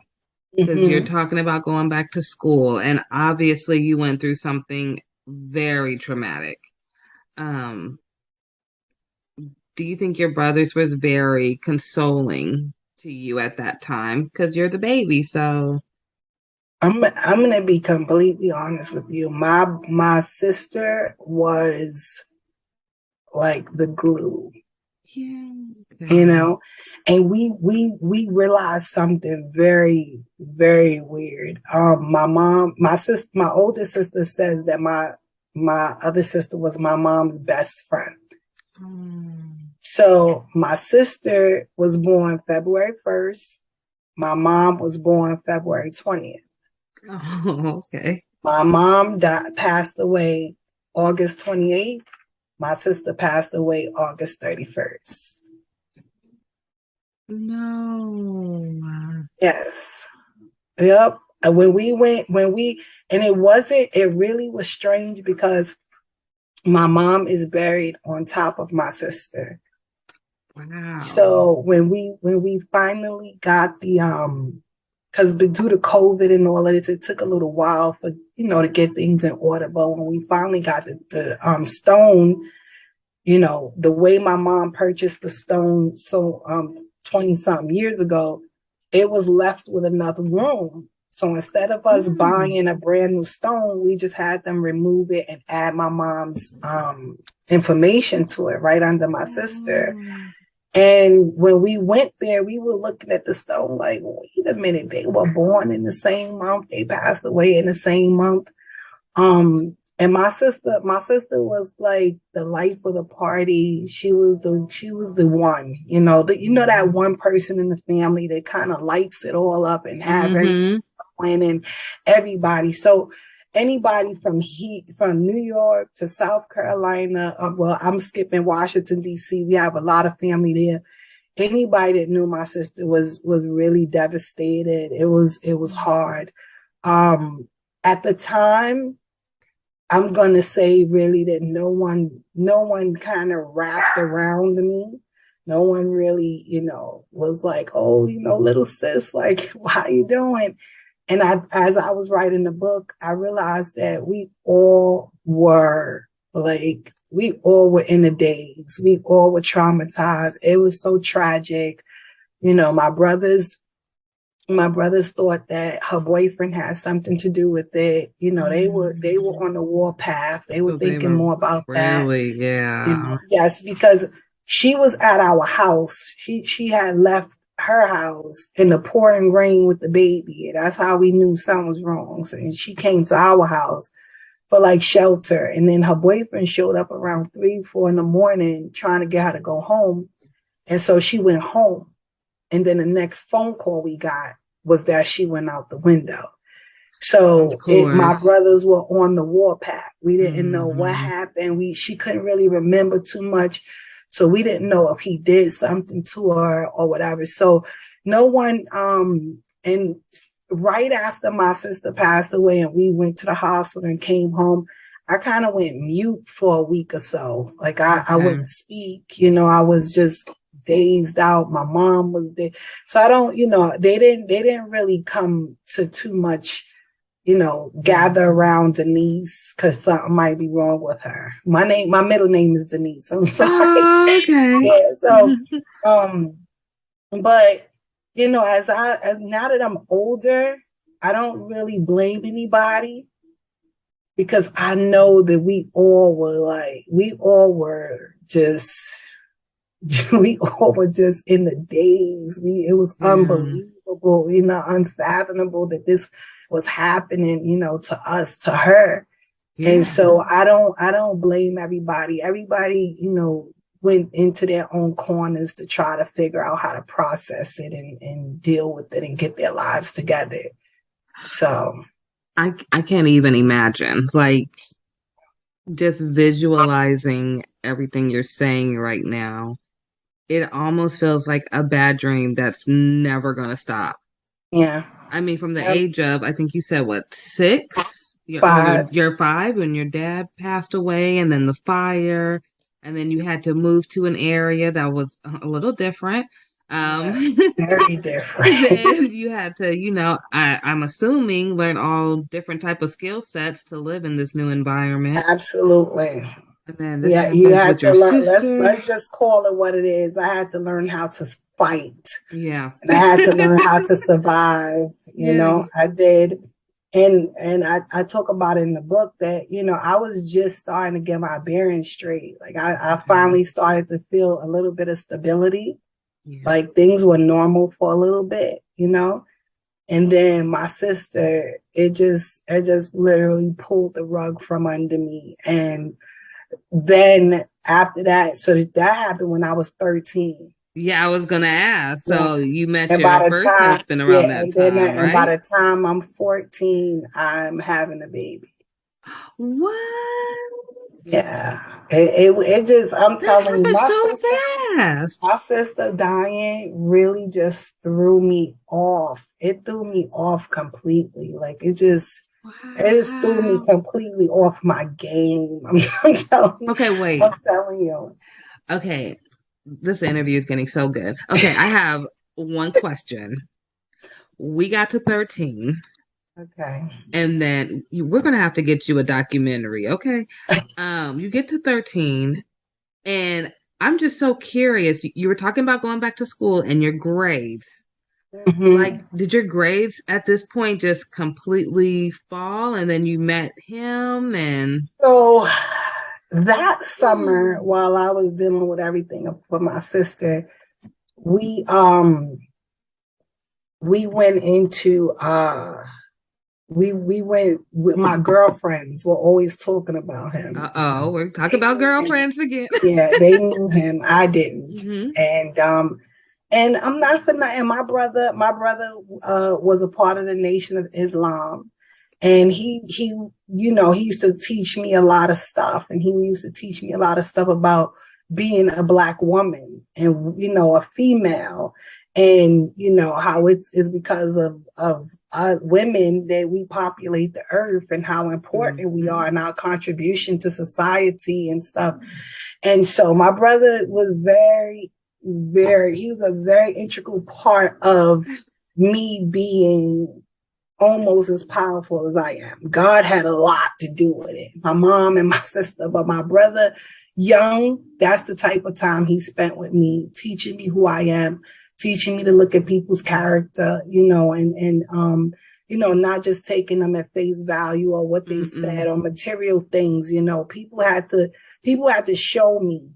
B: because you're talking about going back to school, and obviously you went through something very traumatic. Do you think your brothers was very consoling to you at that time? Because you're the baby, so
P: I'm gonna be completely honest with you. My sister was like the glue.
B: Yeah.
P: You know, and we realized something very, very weird. My older sister says that my other sister was my mom's best friend. So my sister was born February 1st. My mom was born February 20th.
B: Oh, okay.
P: My mom passed away August 28th. My sister passed away August 31st.
B: No.
P: Yes. Yep. And it really was strange because my mom is buried on top of my sister.
B: Wow.
P: So when we finally got because due to COVID and all of this, it took a little while for, to get things in order. But when we finally got the stone, the way my mom purchased the stone, so 20-something years ago, it was left with enough room. So instead of us buying a brand new stone, we just had them remove it and add my mom's information to it right under my sister. And when we went there, we were looking at the stone like, wait a minute, they were born in the same month. They passed away in the same month. And my sister was like the life of the party. She was the one, that one person in the family that kind of lights it all up and have everything and everybody. So anybody from New York to South Carolina, I'm skipping Washington, D.C. We have a lot of family there. Anybody that knew my sister was really devastated. It was hard. At the time, I'm gonna say really that no one kind of wrapped around me. No one really, was like, oh, little sis, like, how you doing? And as I was writing the book, I realized that we all were in the daze. We all were traumatized. It was so tragic. My brothers thought that her boyfriend had something to do with it. They were on the warpath. They were thinking more about that.
B: Really, yeah.
P: Yes, because she was at our house. She had left her house in the pouring rain with the baby. And that's how we knew something was wrong. So, and she came to our house for like shelter. And then her boyfriend showed up around 3-4 in the morning trying to get her to go home. And so she went home. And then the next phone call we got was that she went out the window. So my brothers were on the warpath. We didn't know what happened. She couldn't really remember too much. So we didn't know if he did something to her or whatever. So no one, and right after my sister passed away and we went to the hospital and came home, I kind of went mute for a week or so. Like I wouldn't speak, I was just dazed out. My mom was there. So I don't, they didn't really come to too much, gather around Denise because something might be wrong with her. My middle name is Denise. I'm sorry.
O: Oh, okay.
P: Yeah. So, but as now that I'm older, I don't really blame anybody because I know that we all were just in the daze. It was unbelievable, unfathomable that this was happening, to us, to her. Yeah. And so I don't blame everybody. Everybody, went into their own corners to try to figure out how to process it and deal with it and get their lives together. So
O: I can't even imagine, like, just visualizing everything you're saying right now. It almost feels like a bad dream that's never going to stop.
P: Yeah.
O: I mean, from the age of, I think you said, what, 6?
P: 5.
O: You're 5 when your dad passed away, and then the fire, and then you had to move to an area that was a little different.
P: Very different.
O: Then you had to, I'm assuming, learn all different type of skill sets to live in this new environment.
P: Absolutely.
O: And then this
P: you had
O: with
P: to
O: your
P: learn.
O: sister.
P: Let's just call it what it is. I had to learn how to fight.
O: Yeah.
P: And I had to learn how to survive. I did. And I talk about it in the book that, I was just starting to get my bearings straight. Like I finally started to feel a little bit of stability. Yeah. Like things were normal for a little bit, and then my sister, it just literally pulled the rug from under me. And then after that, so that happened when I was 13.
O: Yeah, I was gonna ask. So you met your first husband around that time, right?
P: And by the time I'm 14, I'm having a baby.
O: What?
P: Yeah. It just, I'm telling you,
O: my
P: sister dying really just threw me off. It threw me off completely. Like it just threw me completely off my game. I'm telling you.
O: Okay, wait.
P: I'm telling you.
O: Okay. This interview is getting so good. Okay, I have one question. We got to 13.
P: Okay.
O: And then we're going to have to get you a documentary, okay? You get to 13, and I'm just so curious. You were talking about going back to school and your grades.
P: Mm-hmm.
O: Like, did your grades at this point just completely fall, and then you met him? And
P: so that summer, while I was dealing with everything with my sister, we went into we went with my girlfriends. Were always talking about him.
O: We're talking about girlfriends again.
P: Yeah, they knew him. I didn't.
O: Mm-hmm.
P: And I'm not for nothing. My brother was a part of the Nation of Islam. And he used to teach me a lot of stuff. And he used to teach me a lot of stuff about being a Black woman and, a female. And, how it's because of women that we populate the earth and how important we are and our contribution to society and stuff. And so my brother was he was a very integral part of me being almost as powerful as I am. God had a lot to do with it. My mom and my sister, but my brother, young, that's the type of time he spent with me, teaching me who I am, teaching me to look at people's character, and not just taking them at face value or what they said or material things. People had to show me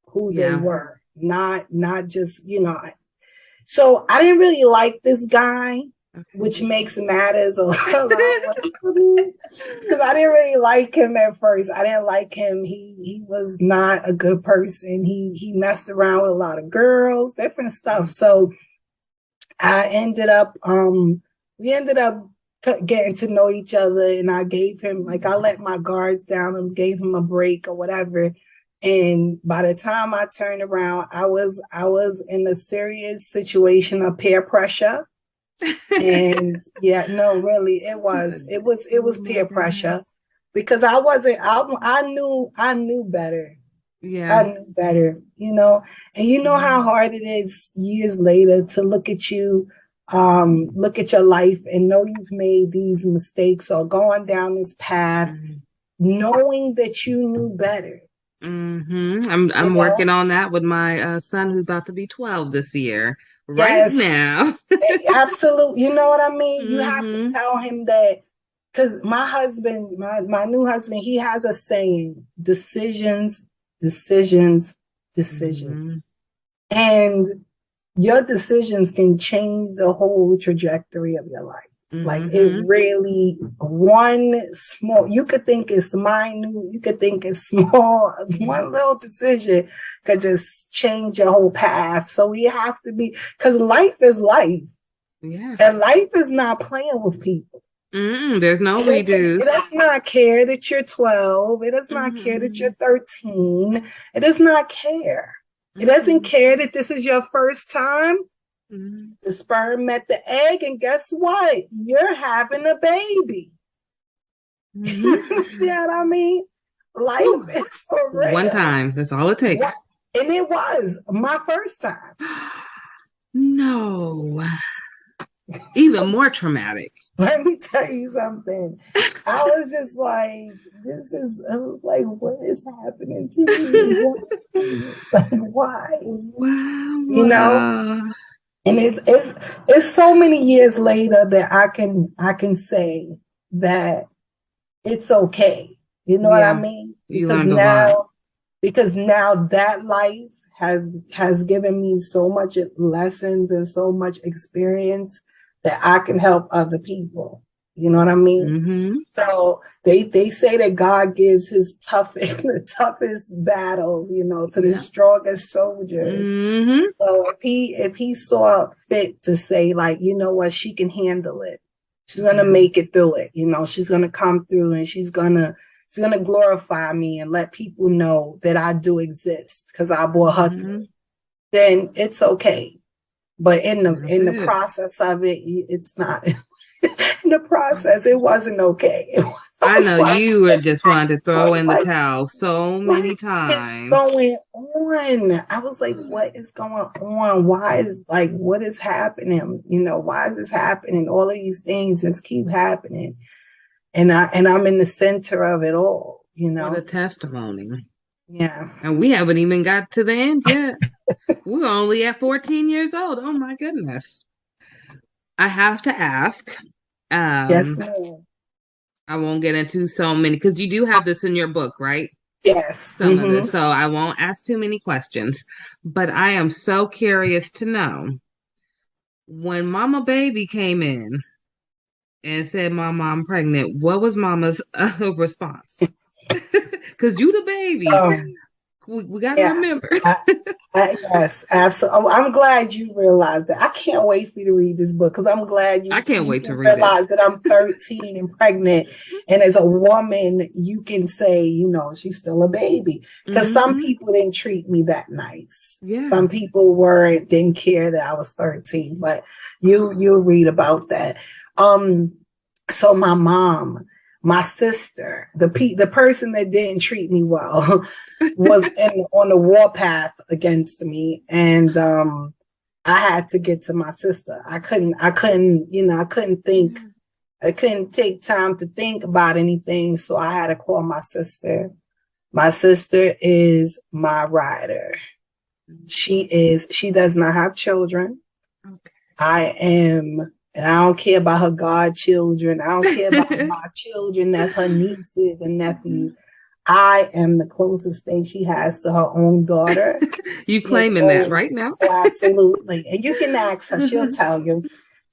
P: who they were, not just, So I didn't really like this guy, which makes matters a lot because I didn't really like him at first. I didn't like him. He was not a good person. He messed around with a lot of girls, different stuff. So we ended up getting to know each other, and I gave him, I let my guards down and gave him a break or whatever. And by the time I turned around, I was in a serious situation of peer pressure. And yeah, no, really, it was peer pressure because I knew better.
H: Yeah.
P: I knew better, you know, and you know how hard it is years later to look at you, look at your life and know you've made these mistakes or gone down this path, knowing that you knew better.
H: I'm working on that with my son who's about to be 12 this year. Right
P: Yes.
H: now.
P: Absolutely. You know what I mean? You have to tell him that, because my husband, my new husband, he has a saying, decisions, decisions, decisions. And your decisions can change the whole trajectory of your life. Like it really, one small, you could think it's minute, you could think it's small, one little decision could just change your whole path. So we have to be, because life is life.
H: Yeah.
P: And life is not playing with people.
H: There's no redos.
P: It does not care that you're 12. It does not care that you're 13. It does not care. It doesn't care that this is your first time. The sperm met the egg, and guess what? You're having a baby. You see what I mean? Life is for real.
H: One time. That's all it takes.
P: And it was my first time.
H: No. Even more traumatic.
P: Let me tell you something. I was just like, I was like, what is happening to me? Like, why?
H: Wow.
P: You know? And it's so many years later that I can say that it's okay. You know what I mean? Because now that life has given me so much lessons and so much experience that I can help other people. You know what I mean? So they say that God gives his the toughest battles, you know, to the strongest soldiers. So if he saw fit to say, like, you know what, she can handle it. She's gonna make it through it. You know, she's gonna come through and she's gonna glorify me and let people know that I do exist because I brought her through. Then it's okay. But in the process of it, it's not. In the process, it wasn't okay.
H: I know you were just wanting to throw in the towel so many times.
P: What's going on? I was like, what is going on? What is happening? You know, why is this happening? All of these things just keep happening. And I'm in the center of it all, you know.
H: What a testimony.
P: Yeah.
H: And we haven't even got to the end yet. We're only at 14 years old. Oh my goodness. I have to ask.
P: Yes, ma'am.
H: I won't get into so many because you do have this in your book, right?
P: Yes.
H: Some of this. So I won't ask too many questions. But I am so curious to know, when Mama Baby came in and said, Mama, I'm pregnant, what was Mama's response? Because you the baby. We got to remember.
P: Yes, absolutely. Oh, I'm glad you realized that. I can't wait for you to read this book because I'm glad you.
H: I can't wait to read
P: realize that I'm 13 and pregnant, and as a woman, you can say, you know, she's still a baby. Because some people didn't treat me that nice.
H: Yeah.
P: Some people didn't care that I was 13, but you'll read about that. So my mom, my sister, the person that didn't treat me well, was on the warpath against me, and I had to get to my sister. I couldn't think. I couldn't take time to think about anything, so I had to call my sister. My sister is my rider. She does not have children.
H: Okay.
P: I am. And I don't care about her godchildren. I don't care about my children. That's her nieces and nephews. I am the closest thing she has to her own daughter.
H: You claiming that right now?
P: Absolutely. And you can ask her. She'll tell you.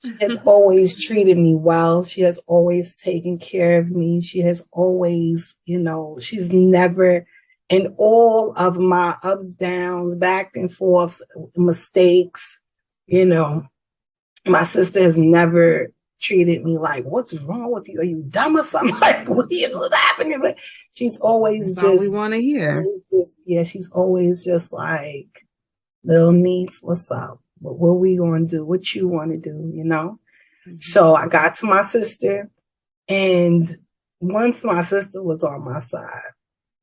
P: She has always treated me well. She has always taken care of me. She has always, you know, she's never, in all of my ups, downs, back and forths, mistakes, you know, my sister has never treated me like, what's wrong with you? Are you dumb or something? Like, what's happening? But she's always
H: That's all we want to hear.
P: She's always just like, little niece, what's up? What we going to do? What you want to do? You know? So I got to my sister, and once my sister was on my side,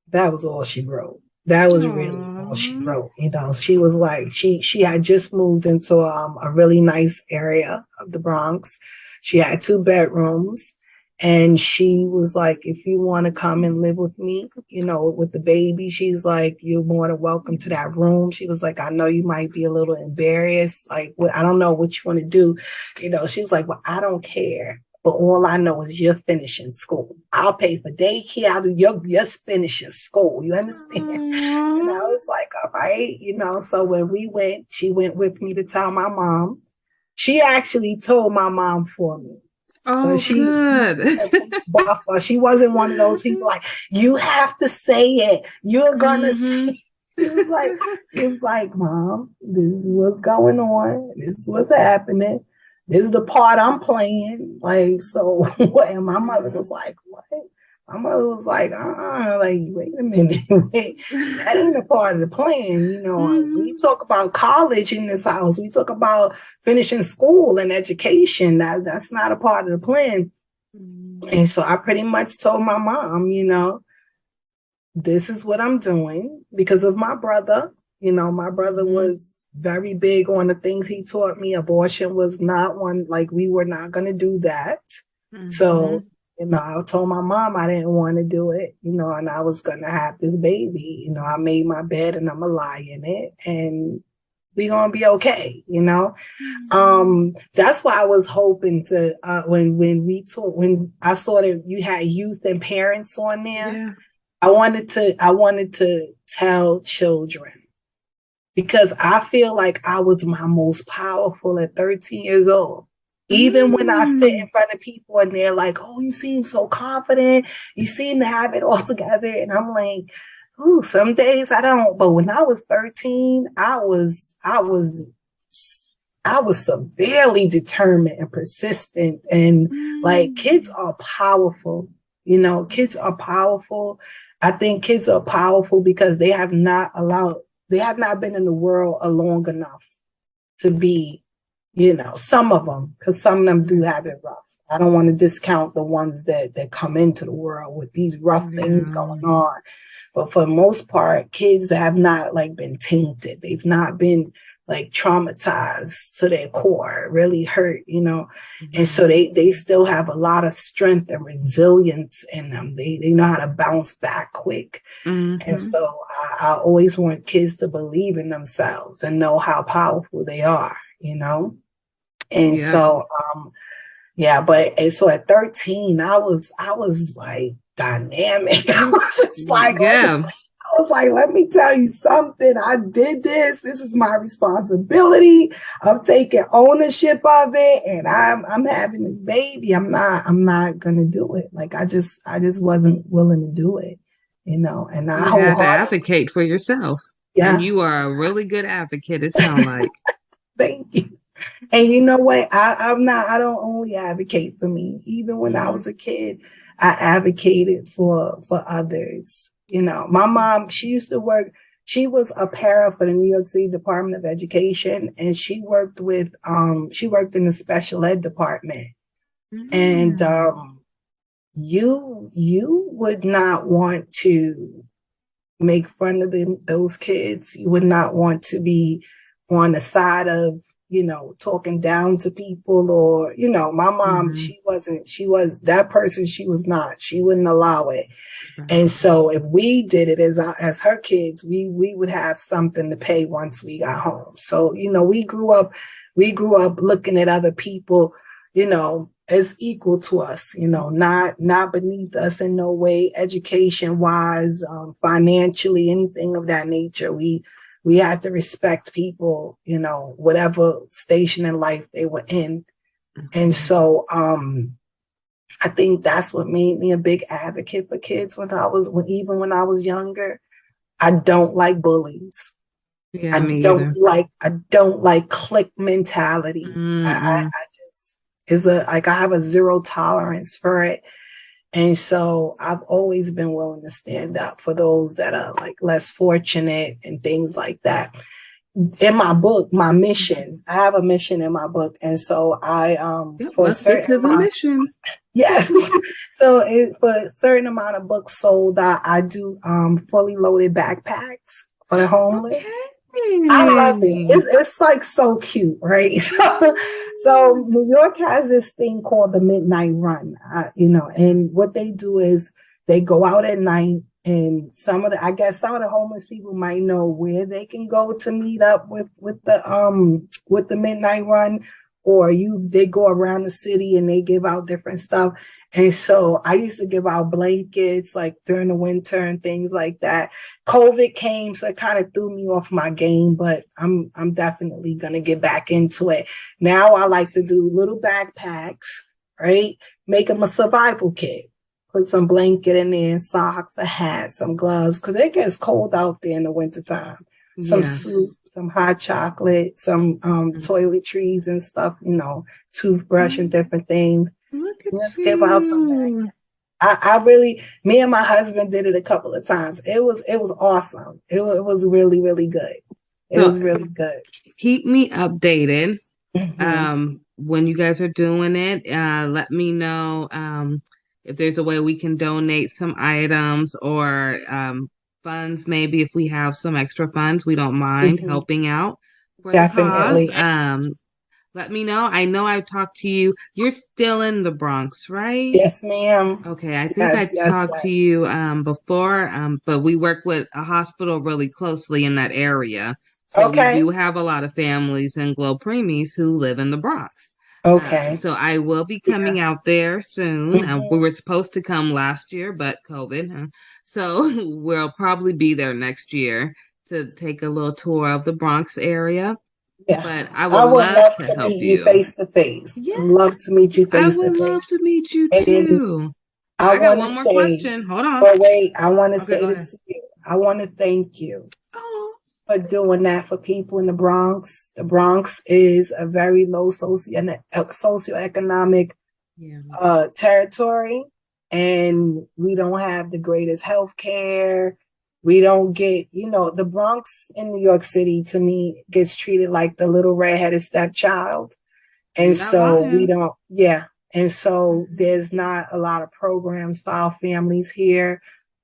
P: that was all she wrote. That was really all she wrote. You know, she was like, she had just moved into a really nice area of the Bronx. She had 2 bedrooms, and she was like, if you want to come and live with me, you know, with the baby, she's like, you're more than welcome to that room. She was like, I know you might be a little embarrassed. Like, I don't know what you want to do. You know, she was like, well, I don't care. But all I know is you're finishing school. I'll pay for daycare. I'll do you're finishing school. You understand? And I was like, all right, you know. So when we went, she went with me to tell my mom. She actually told my mom for me.
H: Oh,
P: so
H: good.
P: Buffer. She wasn't one of those people like, you have to say it. You're gonna say it. It was like, Mom, this is what's going on. This is what's happening. This is the part I'm playing. Like, so and my mother was like, what? My mother was like, like, wait a minute. That ain't a part of the plan. You know, we talk about college in this house. We talk about finishing school and education. That's not a part of the plan. And so I pretty much told my mom, you know, this is what I'm doing because of my brother. You know, my brother was very big on the things he taught me. Abortion was not one, like, we were not going to do that. So, you know, I told my mom I didn't want to do it, you know, and I was going to have this baby. You know, I made my bed and I'm going to lie in it and we going to be okay, you know? That's why I was hoping to, when I saw that you had youth and parents on there, I wanted to tell children. Because I feel like I was my most powerful at 13 years old. Even when I sit in front of people and they're like, oh, you seem so confident. You seem to have it all together. And I'm like, ooh, some days I don't. But when I was 13, I was severely determined and persistent. And like, kids are powerful. You know, kids are powerful. I think kids are powerful because they have not been in the world long enough to be, you know, some of them, because some of them do have it rough. I don't want to discount the ones that come into the world with these rough things going on. But for the most part, kids have not like been tainted. They've not been like traumatized to their core, really hurt, you know. And so they still have a lot of strength and resilience in them. They know how to bounce back quick. And so I always want kids to believe in themselves and know how powerful they are, you know? And so, so at 13, I was like dynamic. I was just like, I was like, let me tell you something. I did this. This is my responsibility. I'm taking ownership of it, and I'm having this baby. I'm not gonna do it. Like I just wasn't willing to do it, you know. And I
H: had to advocate for yourself.
P: Yeah,
H: and you are a really good advocate. It sounds like.
P: Thank you. And you know what? I don't only advocate for me. Even when I was a kid, I advocated for others. You know, my mom, she used to work, she was a para for the New York City Department of Education, and she worked in the special ed department. And you would not want to make fun of those kids. You would not want to be on the side of, you know, talking down to people, or, you know, my mom, she was that person. She was not, she wouldn't allow it. And so if we did it as her kids, we would have something to pay once we got home. So, you know, we grew up looking at other people, you know, as equal to us, you know, not beneath us in no way, education wise, financially, anything of that nature. We had to respect people, you know, whatever station in life they were in. And so, I think that's what made me a big advocate for kids even when I was younger. I don't like bullies.
H: Yeah,
P: I don't like clique mentality. I have a zero tolerance for it. And so I've always been willing to stand up for those that are like less fortunate and things like that. in my book, my mission, I have a mission in my book. And so for
O: let's get to the mission.
P: Yes. So for a certain amount of books sold, I do fully loaded backpacks for the homeless.
O: Okay.
P: I love it. It's like so cute, right? So New York has this thing called the Midnight Run, and what they do is they go out at night, and some of the homeless people might know where they can go to meet up with the Midnight Run, or they go around the city and they give out different stuff. And so I used to give out blankets like during the winter and things like that. COVID came, so it kind of threw me off my game, but I'm definitely gonna get back into it. Now I like to do little backpacks, right? Make them a survival kit. Put some blanket in there, socks, a hat, some gloves, because it gets cold out there in the wintertime. Some soup, some hot chocolate, some toiletries and stuff, toothbrush and different things. Let's give out some back. I really, me and my husband did it a couple of times. It was awesome. It was really, really good. It was really good.
O: Keep me updated. When you guys are doing it, let me know if there's a way we can donate some items or funds. Maybe if we have some extra funds, we don't mind helping out for
P: Definitely.
O: the cause. Let me know. I know I've talked to you. You're still in the Bronx, right?
P: Yes, ma'am.
O: Okay, I think I talked to you before, but we work with a hospital really closely in that area. So we do have a lot of families in Glo Preemies who live in the Bronx.
P: Okay.
O: So I will be coming out there soon. We were supposed to come last year, but COVID. So we'll probably be there next year to take a little tour of the Bronx area.
P: Yeah.
O: But I would love to help
P: meet you face to face.
O: Yeah.
P: I'd love to meet you face to face.
O: I would love to meet you too.
P: I
O: got one more question. Hold on.
P: But wait, I want to say this to you. I want to thank you for doing that for people in the Bronx. The Bronx is a very low socioeconomic territory, and we don't have the greatest health care. We don't get, the Bronx in New York City, to me, gets treated like the little redheaded stepchild. And so And so there's not a lot of programs for our families here.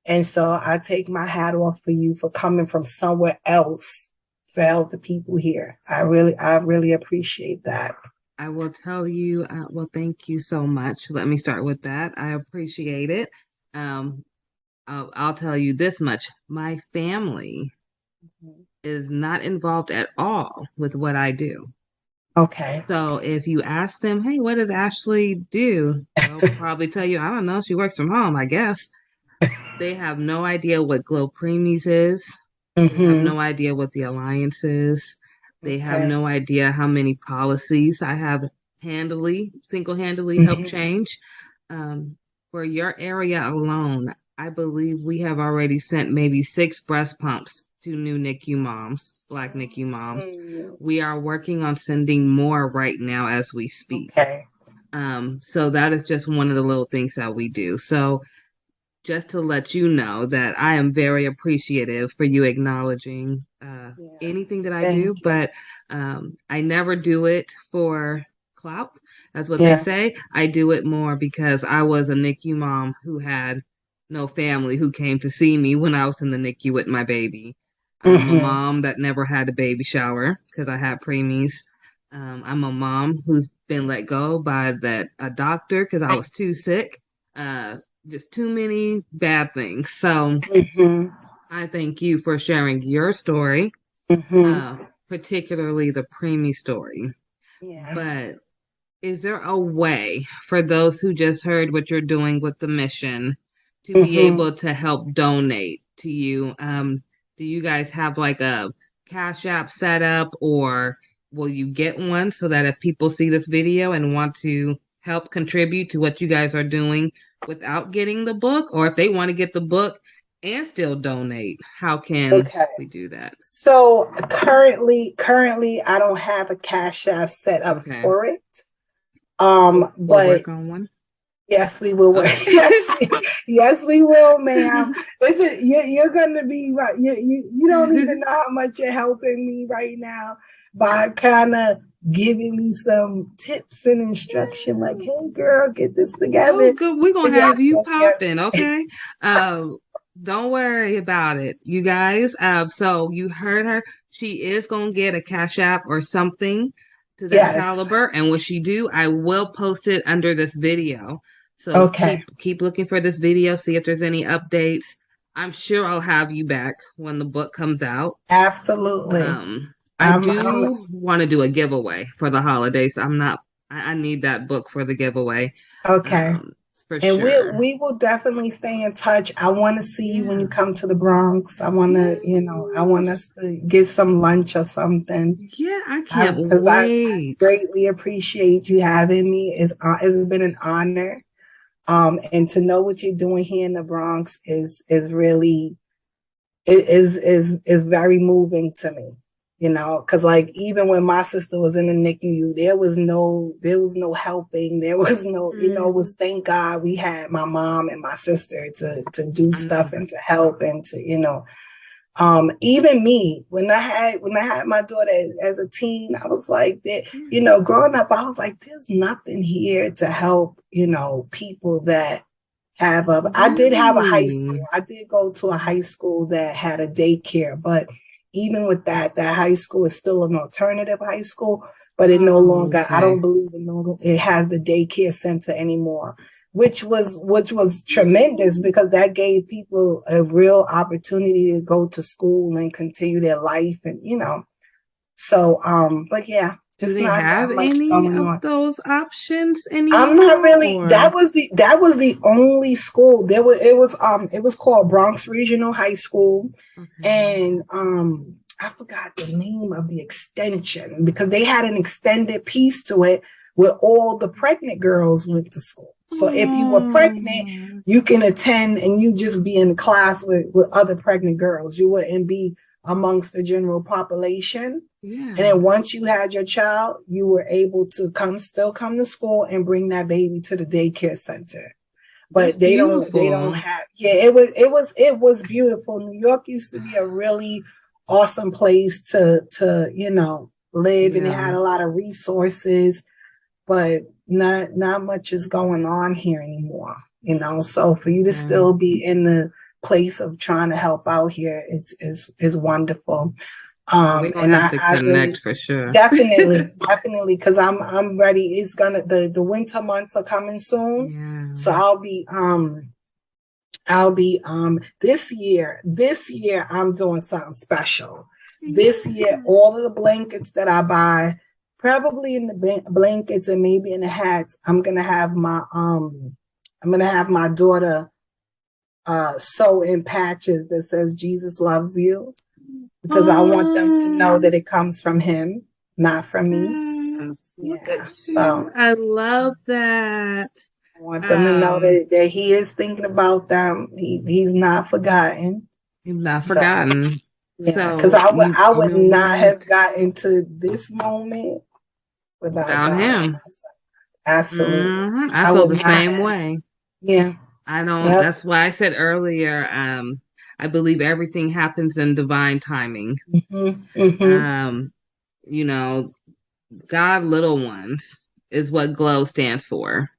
P: And so I take my hat off for you for coming from somewhere else to help the people here. I really appreciate that.
O: I will tell you, well, thank you so much. Let me start with that. I appreciate it. I'll tell you this much. My family is not involved at all with what I do.
P: Okay.
O: So if you ask them, hey, what does Ashley do? They'll probably tell you, I don't know. She works from home, I guess. They have no idea what Glo Preemies is. They have no idea what the Alliance is. They have no idea how many policies I have single-handedly helped change. For your area alone, I believe we have already sent maybe 6 breast pumps to new NICU moms, Black NICU moms. We are working on sending more right now as we speak. So that is just one of the little things that we do. So just to let you know that I am very appreciative for you acknowledging anything that I do, but I never do it for clout. That's what they say. I do it more because I was a NICU mom who had no family who came to see me when I was in the NICU with my baby. I'm a mom that never had a baby shower because I had preemies. I'm a mom who's been let go by a doctor because I was too sick. Just too many bad things. So I thank you for sharing your story, particularly the preemie story. But is there a way for those who just heard what you're doing with the mission to be able to help donate to you? Do you guys have like a Cash App set up, or will you get one so that if people see this video and want to help contribute to what you guys are doing without getting the book, or if they want to get the book and still donate, how can we do that?
P: So currently I don't have a Cash App set up for it.
O: We'll
P: but
O: work on one.
P: Yes, we will. Yes, we will, ma'am. Listen, you're gonna be right. You don't even know how much you're helping me right now by kind of giving me some tips and instruction. Like, hey, girl, get this together.
H: Oh, good. We're gonna have you popping,
P: yes.
H: okay? Don't worry about it, you guys. So you heard her. She is gonna get a Cash App or something to that caliber, and when she do, I will post it under this video. So keep looking for this video. See if there's any updates. I'm sure I'll have you back when the book comes out.
P: Absolutely.
H: I do want to do a giveaway for the holidays. I need that book for the giveaway.
P: Okay.
H: For
P: and
H: sure.
P: we will definitely stay in touch. I want to see you when you come to the Bronx. I want to, I want us to get some lunch or something.
H: Yeah, I can't wait.
P: I greatly appreciate you having me. It's been an honor. And to know what you're doing here in the Bronx is really, is very moving to me. Because like even when my sister was in the NICU, there was no helping. There was no, it was thank God we had my mom and my sister to do stuff and to help and to, even me when I had my daughter as a teen, I was like that, growing up, I was like, there's nothing here to help, people that have I did have a high school. I did go to a high school that had a daycare, but even with that high school is still an alternative high school, but it no longer, I don't believe it has the daycare center anymore, which was tremendous because that gave people a real opportunity to go to school and continue their life and, so, but yeah.
H: Do they have any of those options anymore?
P: I'm not really. That was the only school. It was called Bronx Regional High School, and I forgot the name of the extension because they had an extended piece to it where all the pregnant girls went to school. So if you were pregnant, you can attend and you just be in class with other pregnant girls. You wouldn't be amongst the general population. Yeah. And then once you had your child, you were able to still come to school and bring that baby to the daycare center. But they don't have, it was beautiful. New York used to be a really awesome place to live, and it had a lot of resources, but not much is going on here anymore, so for you to still be in the place of trying to help out here, it's wonderful.
H: We're gonna have to connect for sure.
P: Definitely, because I'm ready. It's gonna the winter months are coming soon, so I'll be this year I'm doing something special. This year, all of the blankets that I buy, probably in the blankets and maybe in the hats, I'm gonna have my daughter sew in patches that says Jesus loves you. Because I want them to know that it comes from him, not from me.
H: Look at you. So, I love that.
P: I want them to know that he is thinking about them. He's not forgotten.
H: He's not forgotten.
P: Yeah, because I would not have gotten to this moment without
H: him.
P: Absolutely.
H: I feel the same way.
P: Yeah.
H: I don't. Yep. That's why I said earlier. I believe everything happens in divine timing. God little ones is what GLO stands for.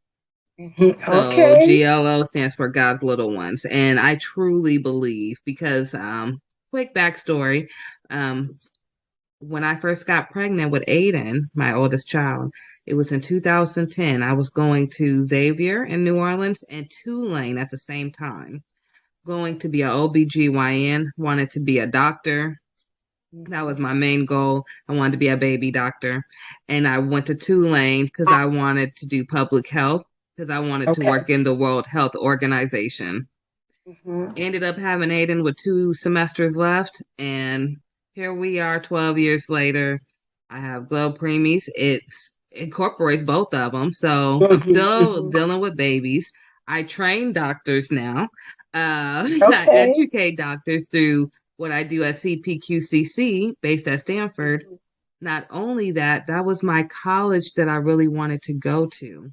H: So GLO stands for God's little ones. And I truly believe because, quick backstory, when I first got pregnant with Aiden, my oldest child, it was in 2010. I was going to Xavier in New Orleans and Tulane at the same time. Going to be an OBGYN, wanted to be a doctor. That was my main goal. I wanted to be a baby doctor. And I went to Tulane because I wanted to do public health, because I wanted to work in the World Health Organization. Ended up having Aiden with 2 semesters left. And here we are 12 years later. I have Glo Preemies. It incorporates both of them. So I'm still dealing with babies. I train doctors now. I educate doctors through what I do at CPQCC based at Stanford. Not only that was my college that I really wanted to go to.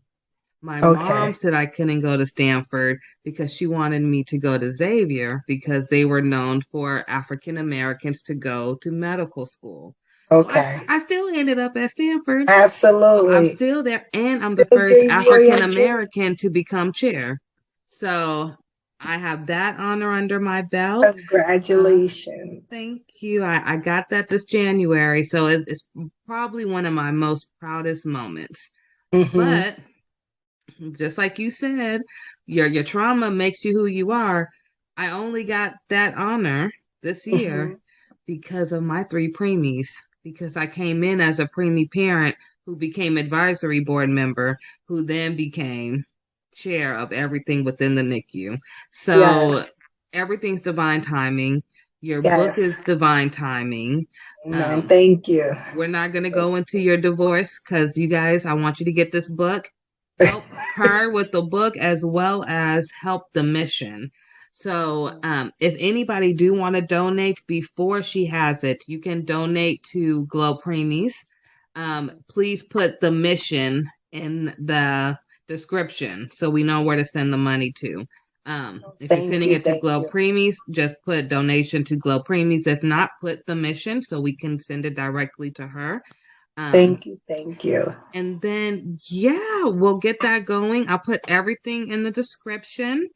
H: My
P: Okay.
H: mom said I couldn't go to Stanford because she wanted me to go to Xavier because they were known for African Americans to go to medical school.
P: Okay.
H: I still ended up at Stanford.
P: Absolutely.
H: I'm still there, and I'm the
P: Still
H: first
P: gave you your
H: African American to become chair. So I have that honor under my belt.
P: Congratulations.
H: Thank you. I got that this January, so it's probably one of my most proudest moments. But just like you said, your trauma makes you who you are. I only got that honor this year because of my 3 preemies, because I came in as a preemie parent who became advisory board member, who then became chair of everything within the NICU. So everything's divine timing. Your book is divine timing.
P: Man, thank you.
H: We're not going to go into your divorce because you guys, I want you to get this book. Help her with the book as well as help the mission. So if anybody do want to donate before she has it, you can donate to Glo Preemies. Please put the mission in the description so we know where to send the money to. If you're sending it to Glo Preemies, just put donation to Glo Preemies. If not, put the mission so we can send it directly to her.
P: Thank you. Thank you.
H: And then, yeah, we'll get that going. I'll put everything in the description.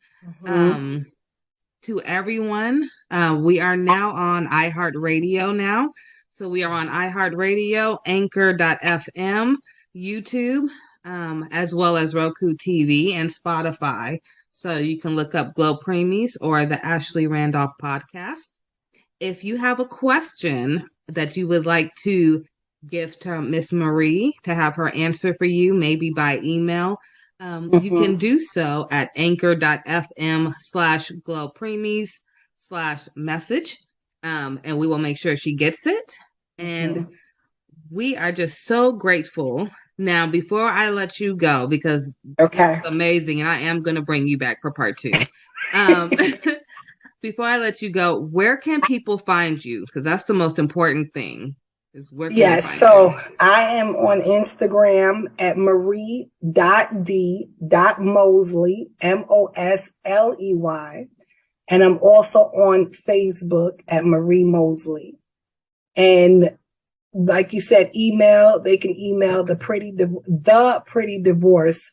H: To everyone, we are now on iHeartRadio now. So we are on iHeartRadio, Anchor.fm, YouTube, as well as Roku TV and Spotify. So you can look up Glo Preemies or the Ashley Randolph podcast. If you have a question that you would like to give to Miss Marie to have her answer for you, maybe by email, you can do so at anchor.fm/Glo Preemies/message. And we will make sure she gets it. And we are just so grateful. Now, before I let you go, because it's amazing, and I am going to bring you back for part 2. Before I let you go, where can people find you? Because that's the most important thing. Is where can they find you?
P: I am on Instagram at marie.d.mosley, Mosley. And I'm also on Facebook at Marie Mosley. And like you said, email, they can email the pretty divorce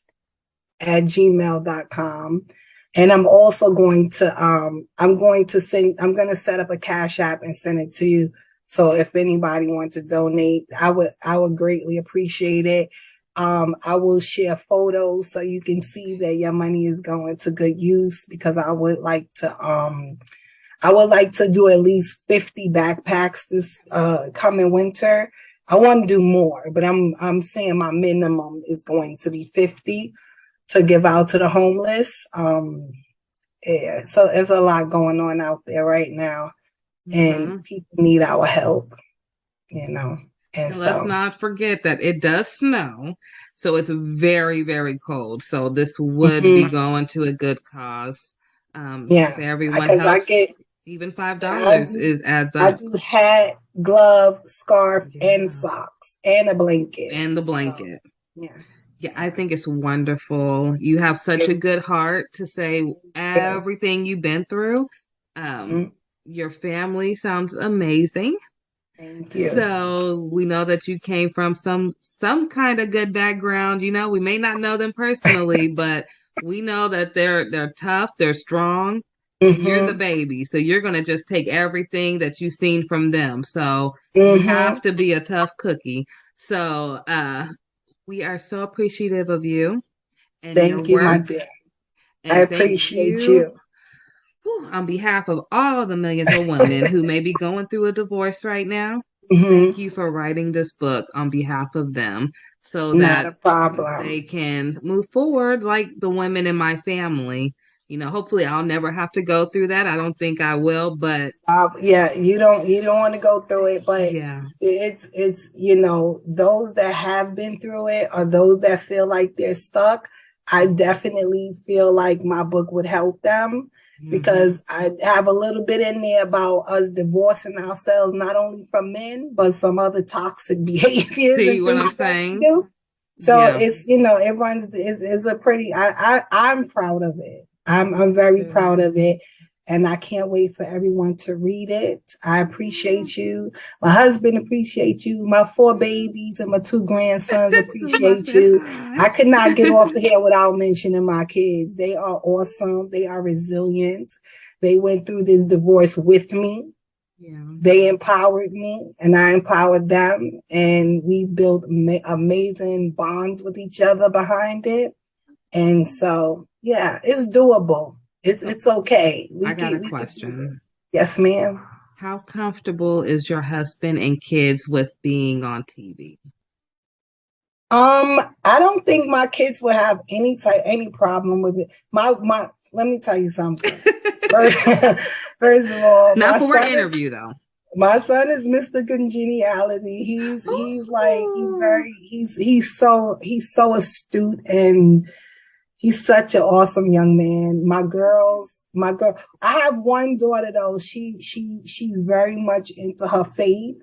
P: at gmail.com. And I'm also going to I'm going to set up a Cash App and send it to you. So if anybody wants to donate, I would greatly appreciate it. I will share photos so you can see that your money is going to good use, because I would like to do at least 50 backpacks this coming winter. I want to do more, but I'm saying my minimum is going to be 50 to give out to the homeless. So there's a lot going on out there right now, and people need our help, And
H: let's not forget that it does snow, so it's very, very cold. So this would be going to a good cause. If everyone helps, even $5 adds up.
P: I do hat, glove, scarf, and socks, and a blanket.
H: And the blanket. So, yeah, I think it's wonderful. You have such a good heart to say everything you've been through. Your family sounds amazing.
P: Thank you.
H: So we know that you came from some kind of good background. We may not know them personally, but we know that they're tough, they're strong, and you're the baby. So you're gonna just take everything that you've seen from them. So you have to be a tough cookie. So we are so appreciative of you and
P: thank
H: your
P: you, my
H: work.
P: dear.
H: And
P: I appreciate you.
H: On behalf of all the millions of women who may be going through a divorce right now, thank you for writing this book on behalf of them, so that they can move forward like the women in my family. Hopefully I'll never have to go through that. I don't think I will, but
P: you don't want to go through it, but it's those that have been through it, or those that feel like they're stuck, I definitely feel like my book would help them. Because I have a little bit in there about us divorcing ourselves, not only from men, but some other toxic behaviors.
H: See what I'm saying?
P: So
H: Yeah.
P: it's, it runs, it's a pretty, I'm proud of it. I'm very proud of it. And I can't wait for everyone to read it. I appreciate you. My husband appreciates you. My 4 babies and my 2 grandsons appreciate you. I could not get off the here without mentioning my kids. They are awesome. They are resilient. They went through this divorce with me.
H: Yeah.
P: They empowered me and I empowered them. And we built amazing bonds with each other behind it. And so, yeah, it's doable. It's okay.
H: I got a question.
P: Yes, ma'am.
H: How comfortable is your husband and kids with being on TV?
P: I don't think my kids would have any problem with it. Let me tell you something. First of all,
H: not for our interview though.
P: My son is Mr. Congeniality. He's so astute, and he's such an awesome young man. My girl, I have one daughter though. She's very much into her faith,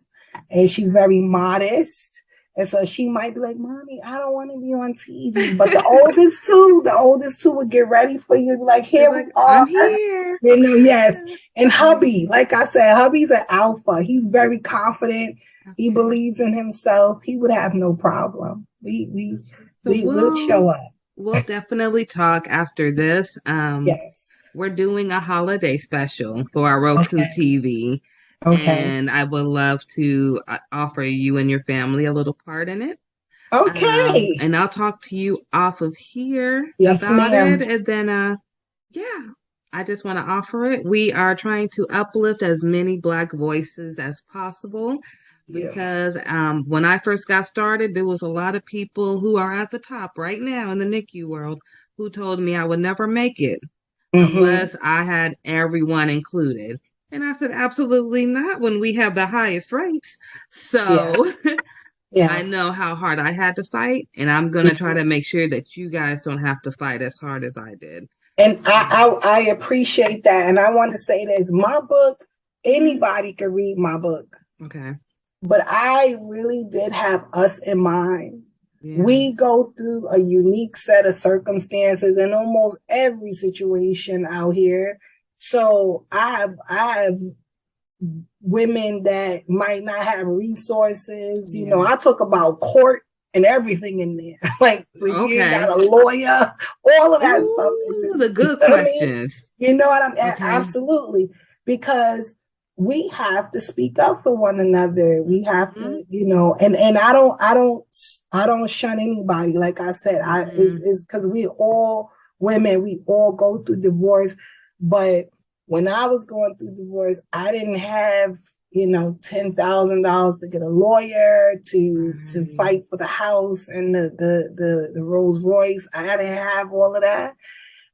P: and she's very modest. And so she might be like, "Mommy, I don't want to be on TV." But the oldest two would get ready for you. Like, here we are.
H: I'm here.
P: Yes. And hubby, like I said, hubby's an alpha. He's very confident. He believes in himself. He would have no problem. We'll show up.
H: We'll definitely talk after this.
P: Yes.
H: We're doing a holiday special for our Roku TV.
P: Okay.
H: And I would love to offer you and your family a little part in it.
P: Okay.
H: And I'll talk to you off of here
P: about
H: it. And then, I just want to offer it. We are trying to uplift as many Black voices as possible because when I first got started, there was a lot of people who are at the top right now in the NICU world who told me I would never make it unless I had everyone included. And I said, absolutely not when we have the highest rates. So I know how hard I had to fight, and I'm going to try to make sure that you guys don't have to fight as hard as I did.
P: And I appreciate that. And I want to say this, my book, anybody can read my book.
H: Okay.
P: But I really did have us in mind. Yeah. We go through a unique set of circumstances in almost every situation out here. So I have women that might not have resources. You know, I talk about court and everything in there. Like when you got a lawyer, all of that stuff.
H: The good questions.
P: You know what I mean? Absolutely. Because we have to speak up for one another. We have to, and I don't shun anybody. Like I said, it's because we all women, we all go through divorce. But when I was going through divorce, I didn't have, $10,000 to get a lawyer to fight for the house and the Rolls Royce. I didn't have all of that.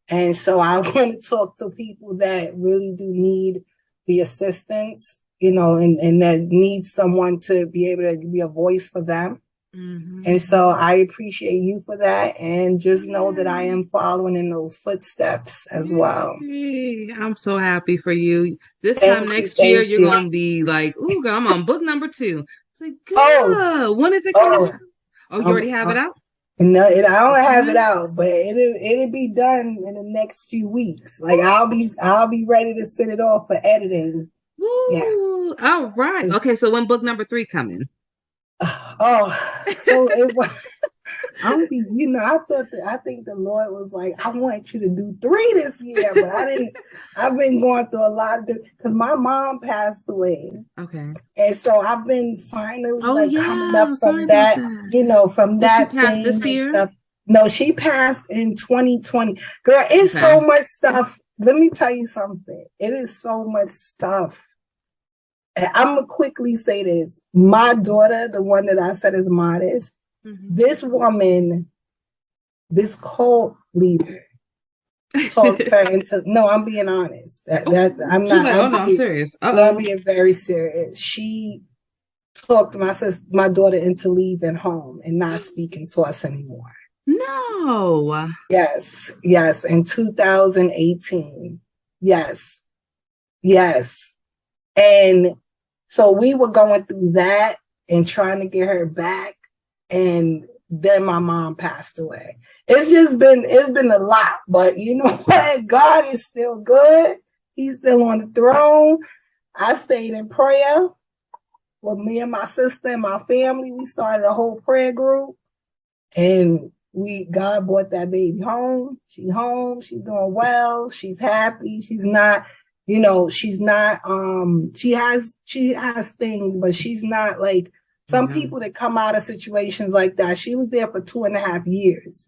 P: And so I want to talk to people that really do need the assistance, and that need someone to be able to be a voice for them. And so I appreciate you for that, and just know that I am following in those footsteps as well.
H: I'm so happy for you. This time next year, you're going to be like, ooh, girl, I'm on book number 2. It's like, girl, when is it coming out? Oh, you already have it out?
P: No, I don't have it out, but it'll be done in the next few weeks. Like I'll be ready to send it off for editing.
H: Ooh, all right. Okay, so when book number 3 coming?
P: So it was. I think the Lord was like, I want you to do 3 this year, but I didn't. I've been going through a lot of because my mom passed away.
H: Okay.
P: And so I've been finally coming up from that, from that.
H: Did she pass this year?
P: Stuff. No, she passed in 2020. Girl, it's so much stuff. Let me tell you something. It is so much stuff. And I'm gonna quickly say this. My daughter, the one that I said is modest, this woman, this cult leader, talked her into. No, I'm being honest. I'm not.
H: I'm serious.
P: I'm being very serious. She talked my daughter into leaving home and not speaking to us anymore.
H: No.
P: Yes. In 2018. Yes. And so we were going through that and trying to get her back. And Then my mom passed away. It's been a lot, but you know what? God is still good. He's still on the throne. I stayed in prayer with me and my sister and my family. We started a whole prayer group, and God brought that baby home. She's home. She's doing well. She's happy. She's not, she's not, she has things, but she's not like some people that come out of situations like that. She was there for 2.5 years,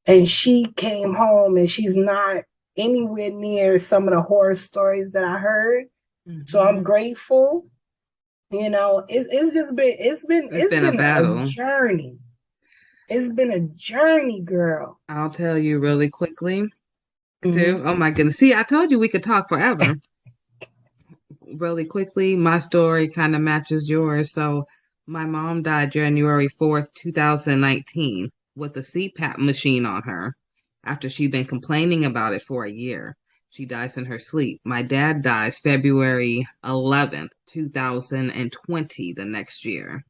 P: and she came home, and she's not anywhere near some of the horror stories that I heard. So I'm grateful. It's been a battle. A journey. It's been a journey, girl.
H: I'll tell you really quickly, too. Oh my goodness. See, I told you we could talk forever. Really quickly, my story kind of matches yours. So my mom died January 4th, 2019 with a CPAP machine on her after she'd been complaining about it for a year. She dies in her sleep. My dad dies February 11th, 2020, the next year.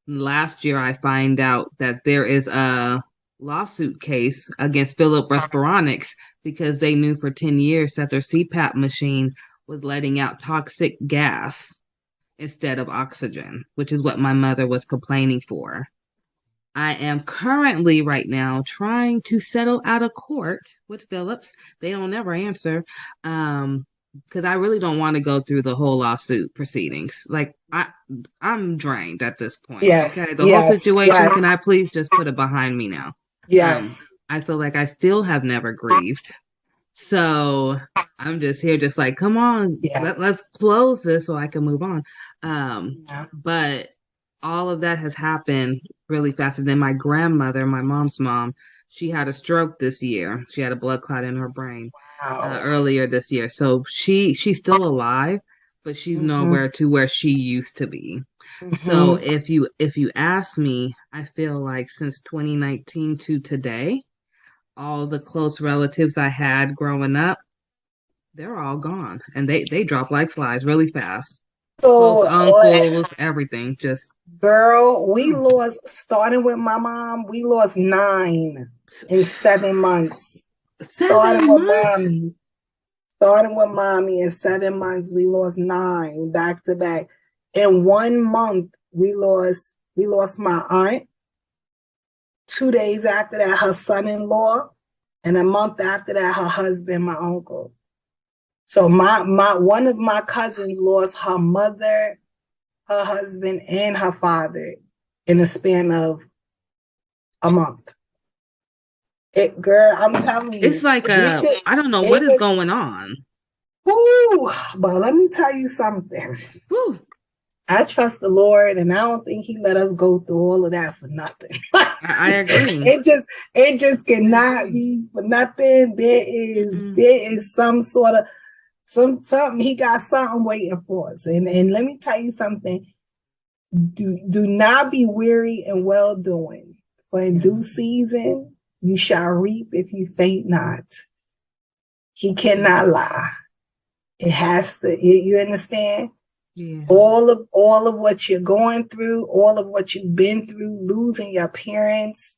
H: Last year, I find out that there is a lawsuit case against Philip Respironics because they knew for 10 years that their CPAP machine was letting out toxic gas instead of oxygen, which is what my mother was complaining for. I am currently right now trying to settle out of court with Phillips. They don't ever answer because I really don't want to go through the whole lawsuit proceedings. Like I'm drained at this point.
P: Yes.
H: Okay. The whole situation, can I please just put it behind me now?
P: Yes.
H: I feel like I still have never grieved. So I'm just here just like, come on, let's close this so I can move on. But all of that has happened really fast. And then my grandmother, my mom's mom, she had a stroke this year. She had a blood clot in her brain earlier this year. So she's still alive, but she's nowhere to where she used to be. So if you ask me, I feel like since 2019 to today, all the close relatives I had growing up, they're all gone, and they drop like flies really fast. So, close uncles, everything, just
P: girl. We lost, starting with my mom. We lost 9 in 7 months. Starting with mommy in 7 months, we lost 9 back to back. In 1 month, we lost my aunt. 2 days after that, her son-in-law, and a month after that, her husband, my uncle. So one of my cousins lost her mother, her husband, and her father in a span of a month. Girl, I'm telling you,
H: it's like I don't know what is going on.
P: Ooh, but let me tell you something.
H: Woo.
P: I trust the Lord, and I don't think He let us go through all of that for nothing.
H: I agree.
P: It just cannot be for nothing. There is some sort of something. He got something waiting for us. And let me tell you something. Do not be weary in well doing, for in due season you shall reap if you faint not. He cannot lie. It has to. You understand? Yeah. All of what you're going through, all of what you've been through, losing your parents,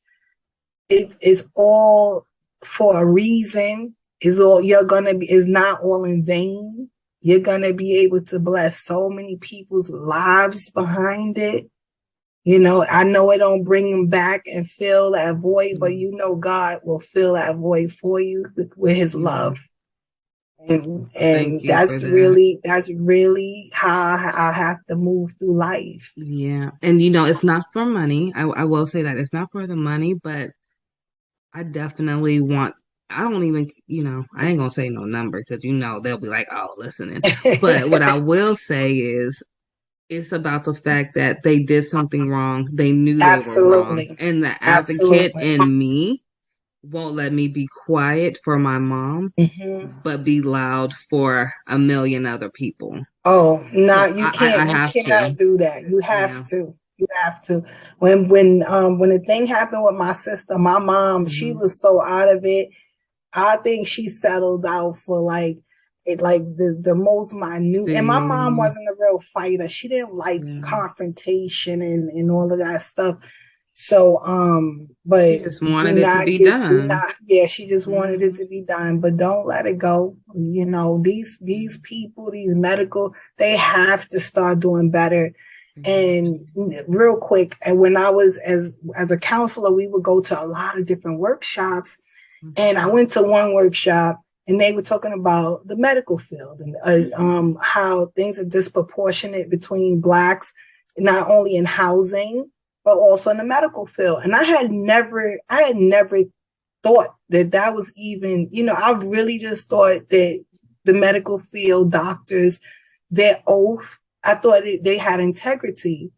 P: it is all for a reason. Is not all in vain. You're gonna be able to bless so many people's lives behind it. I know it don't bring them back and fill that void, but God will fill that void for you with His love. And that's really how I have to move through life.
H: Yeah. And it's not for money. I will say that it's not for the money, but I definitely want, I don't even, I ain't gonna say no number because they'll be like, oh, listening. But what I will say is it's about the fact that they did something wrong. They knew they were wrong. And the advocate in me won't let me be quiet for my mom, but be loud for a million other people.
P: Oh, no, you can't. You cannot do that. You have to. You have to. When the thing happened with my sister, my mom, she was so out of it. I think she settled out for the most minute. And my mom wasn't a real fighter. She didn't like confrontation and all of that stuff. So, but
H: She just wanted it to be done.
P: she just wanted it to be done, but don't let it go. You know, these people, these medical, they have to start doing better. And real quick, and when I was as a counselor, we would go to a lot of different workshops, and I went to one workshop, and they were talking about the medical field and how things are disproportionate between Blacks, not only in housing but also in the medical field. And I had never thought that was even, you know, I really just thought that the medical field doctors, their oath, I thought they had integrity,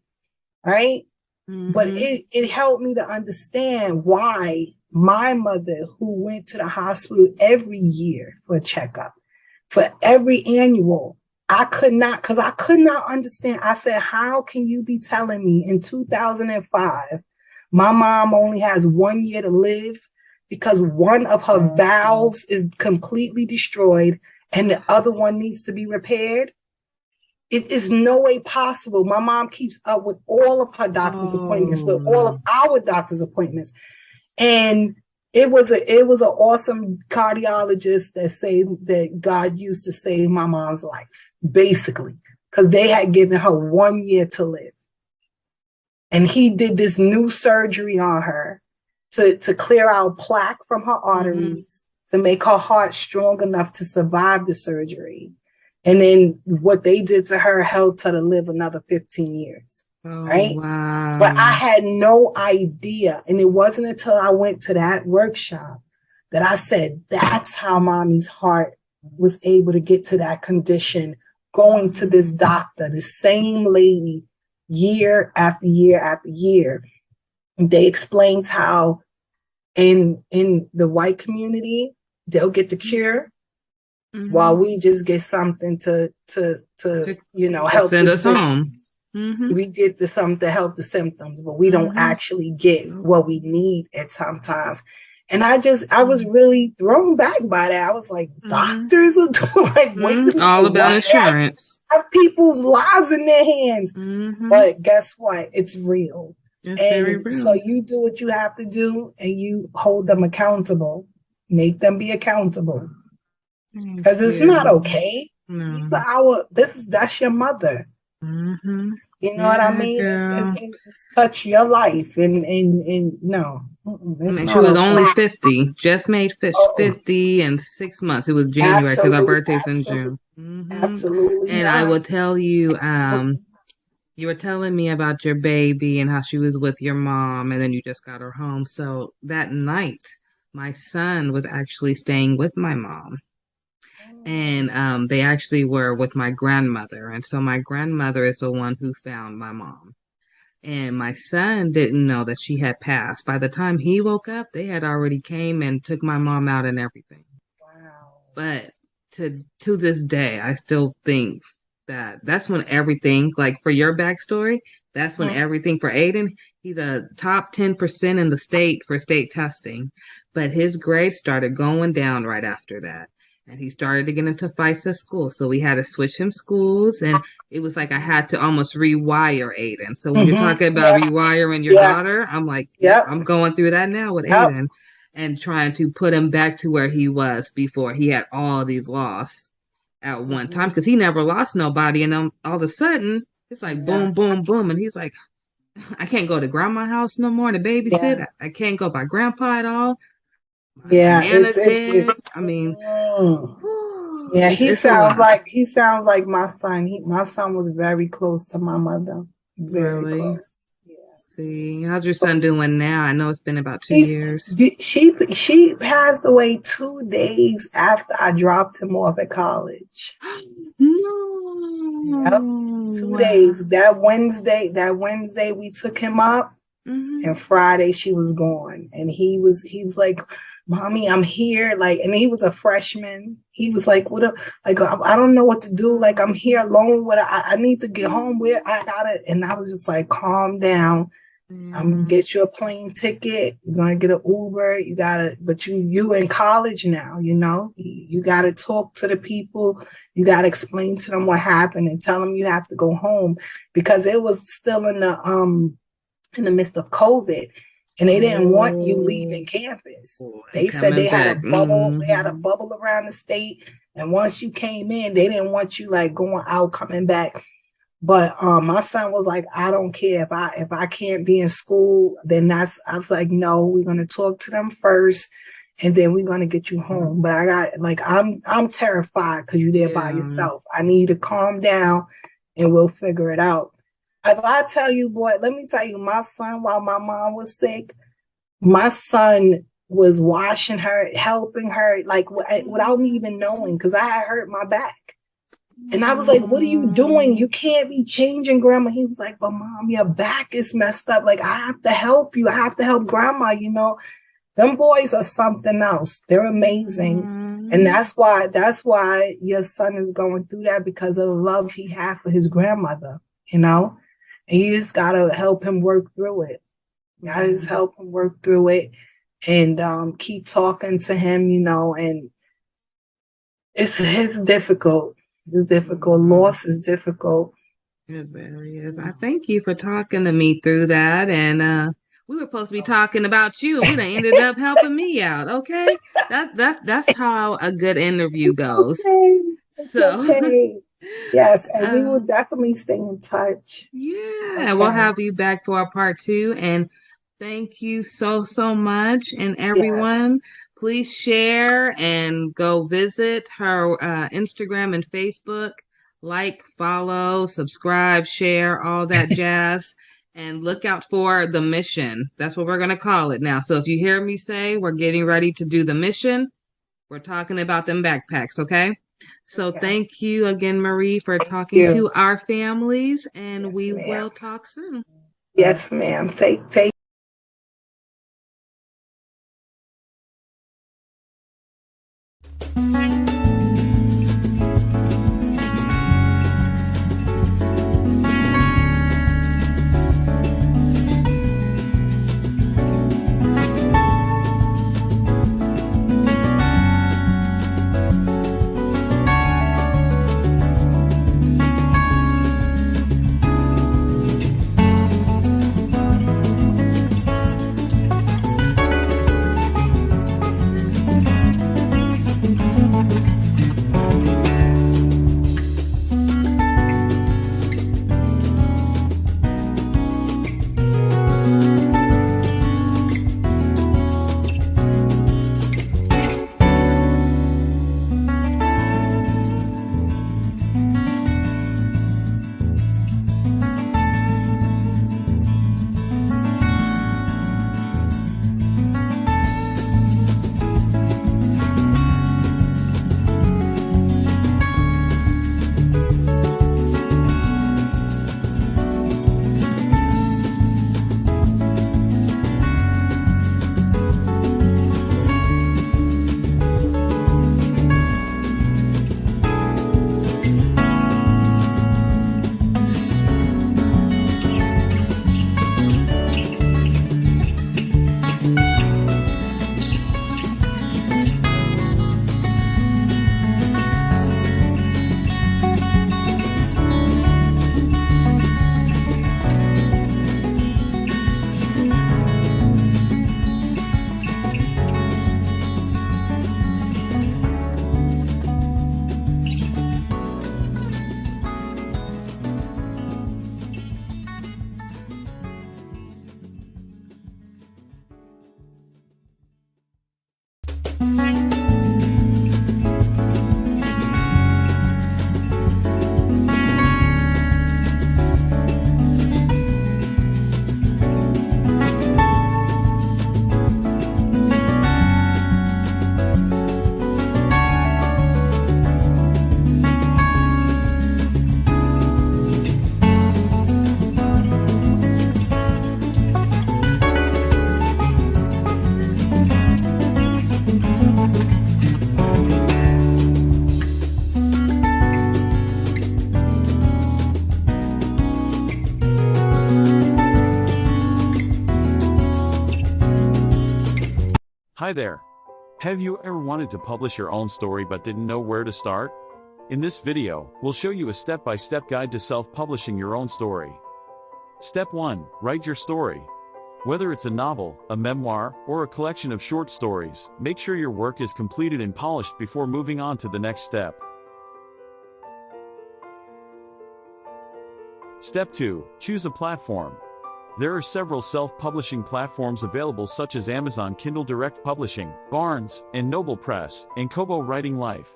P: right? But it helped me to understand why my mother, who went to the hospital every year for a checkup, for every annual, I could not understand. I said, how can you be telling me in 2005, my mom only has 1 year to live because one of her valves is completely destroyed and the other one needs to be repaired? It is no way possible. My mom keeps up with all of her doctor's appointments, with all of our doctor's appointments. And it was an awesome cardiologist that God used to save my mom's life, basically, because they had given her 1 year to live. And he did this new surgery on her to clear out plaque from her arteries, to make her heart strong enough to survive the surgery. And then what they did to her helped her to live another 15 years. Right?
H: Wow.
P: But I had no idea. And it wasn't until I went to that workshop that I said, that's how mommy's heart was able to get to that condition, going to this doctor, the same lady, year after year after year. And they explained how in the white community, they'll get the cure, while we just get something to you know, help
H: send us home.
P: We get something to help the symptoms, but we don't actually get what we need at sometimes. And I was really thrown back by that. I was like, doctors are doing like, wait,
H: all about insurance.
P: Have people's lives in their hands. But guess what? It's real.
H: It's very real.
P: So you do what you have to do, and you hold them accountable. Make them be accountable. Because it's not okay. That's your mother. You know what I mean? It's touch your life, and no.
H: She was only 50, just made 50 in 6 months. It was January because our birthday's in June.
P: Absolutely.
H: And I will tell you, you were telling me about your baby and how she was with your mom, and then you just got her home. So that night, my son was actually staying with my mom. And they actually were with my grandmother. And so my grandmother is the one who found my mom. And my son didn't know that she had passed. By the time he woke up, they had already came and took my mom out and everything. Wow. But to this day, I still think that's when everything, like for your backstory, that's when everything for Aiden, he's a top 10% in the state for state testing. But his grades started going down right after that. And he started to get into fights at school. So we had to switch him schools. And it was like I had to almost rewire Aiden. So when you're talking about rewiring your daughter, I'm like, I'm going through that now with Aiden and trying to put him back to where he was before he had all these losses at one time. Because he never lost nobody. And then all of a sudden, it's like boom, boom, boom. And he's like, I can't go to grandma's house no more to babysit. I can't go by grandpa at all. I mean,
P: he sounds like my son. My son was very close to my mother. Very close.
H: See, how's your son doing now? I know it's been about 2 years.
P: She passed away 2 days after I dropped him off at college.
H: No.
P: Yep. 2 days. That Wednesday we took him up, and Friday she was gone. And he was like, Mommy, I'm here. Like, and he was a freshman. He was like, I don't know what to do. Like, I'm here alone. I need to get home. Where I gotta. And I was just like, calm down. I'm gonna get you a plane ticket. You're gonna get an Uber. You gotta, but you in college now, you know, you gotta talk to the people. You gotta explain to them what happened and tell them you have to go home, because it was still in the in the midst of COVID, and they didn't want you leaving campus. They said they had a bubble. They had a bubble around the state, and once you came in, they didn't want you like going out, coming back. But my son was like, I don't care if I can't be in school, then I was like, no, we're gonna talk to them first, and then we're gonna get you home. But I got like I'm terrified because you're there by yourself. I need you to calm down, and we'll figure it out. If I tell you, boy, let me tell you, my son, while my mom was sick, my son was washing her, helping her, like without me even knowing, because I had hurt my back. And I was like, what are you doing? You can't be changing, Grandma. He was like, but Mom, your back is messed up. Like, I have to help you. I have to help Grandma, you know. Them boys are something else. They're amazing. And that's why your son is going through that, because of the love he had for his grandmother, you know. And you just got to help him work through it. You got to just help him work through it and keep talking to him, you know. And it's difficult. It's difficult. Loss is difficult.
O: It very is. I thank you for talking to me through that. And we were supposed to be talking about you, and we done ended up helping me out. Okay, that's how a good interview goes.
P: It's okay. Yes, and we will definitely stay in touch.
O: Yeah,
P: Okay.
O: We'll have you back for a part 2. And thank you so much. And everyone, please share and go visit her Instagram and Facebook. Like, follow, subscribe, share, all that jazz. And look out for the mission. That's what we're going to call it now. So if you hear me say we're getting ready to do the mission, we're talking about them backpacks, okay? So thank you again, Marie, for talking to our families, and we will talk soon.
P: Yes, ma'am. Take
A: Hi there. Have you ever wanted to publish your own story but didn't know where to start? In this video, we'll show you a step-by-step guide to self-publishing your own story. Step 1. Write your story. Whether it's a novel, a memoir, or a collection of short stories, make sure your work is completed and polished before moving on to the next step. Step 2. Choose a platform. There are several self-publishing platforms available such as Amazon Kindle Direct Publishing, Barnes and Noble Press, and Kobo Writing Life.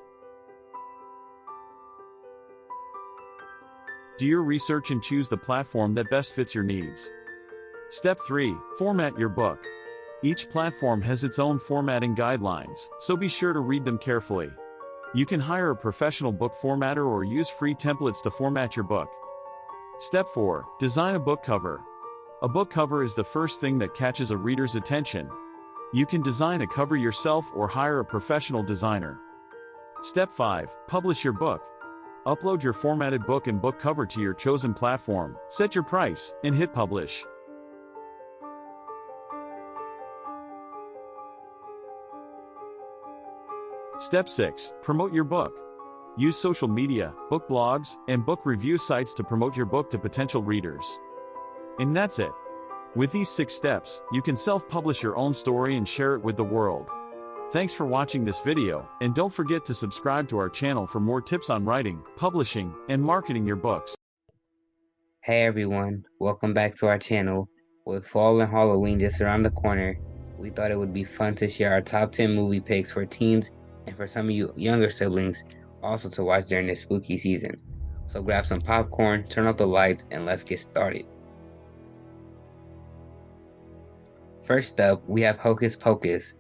A: Do your research and choose the platform that best fits your needs. Step 3. Format your book. Each platform has its own formatting guidelines, so be sure to read them carefully. You can hire a professional book formatter or use free templates to format your book. Step 4. Design a book cover. A book cover is the first thing that catches a reader's attention. You can design a cover yourself or hire a professional designer. Step 5. Publish your book. Upload your formatted book and book cover to your chosen platform, set your price, and hit publish. Step 6. Promote your book. Use social media, book blogs, and book review sites to promote your book to potential readers. And that's it. With these 6 steps, you can self-publish your own story and share it with the world. Thanks for watching this video, and don't forget to subscribe to our channel for more tips on writing, publishing, and marketing your books.
Q: Hey everyone, welcome back to our channel. With fall and Halloween just around the corner, we thought it would be fun to share our top 10 movie picks for teens and for some of you younger siblings also to watch during this spooky season. So grab some popcorn, turn off the lights, and let's get started. First up, we have Hocus Pocus.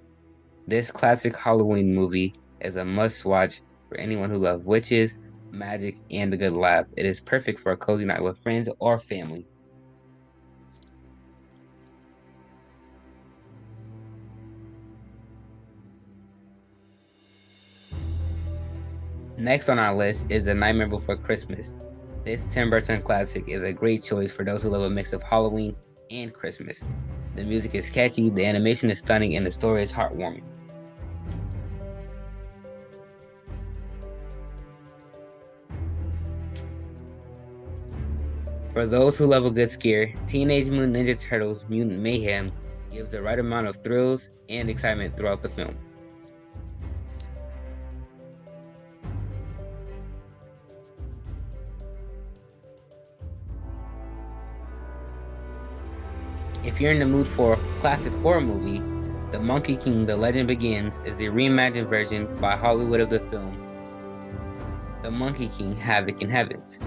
Q: This classic Halloween movie is a must-watch for anyone who loves witches, magic, and a good laugh. It is perfect for a cozy night with friends or family. Next on our list is The Nightmare Before Christmas. This Tim Burton classic is a great choice for those who love a mix of Halloween and Christmas. The music is catchy, the animation is stunning, and the story is heartwarming. For those who love a good scare, Teenage Mutant Ninja Turtles Mutant Mayhem gives the right amount of thrills and excitement throughout the film. If you're in the mood for a classic horror movie, The Monkey King: The Legend Begins is the reimagined version by Hollywood of the film The Monkey King: Havoc in Heavens,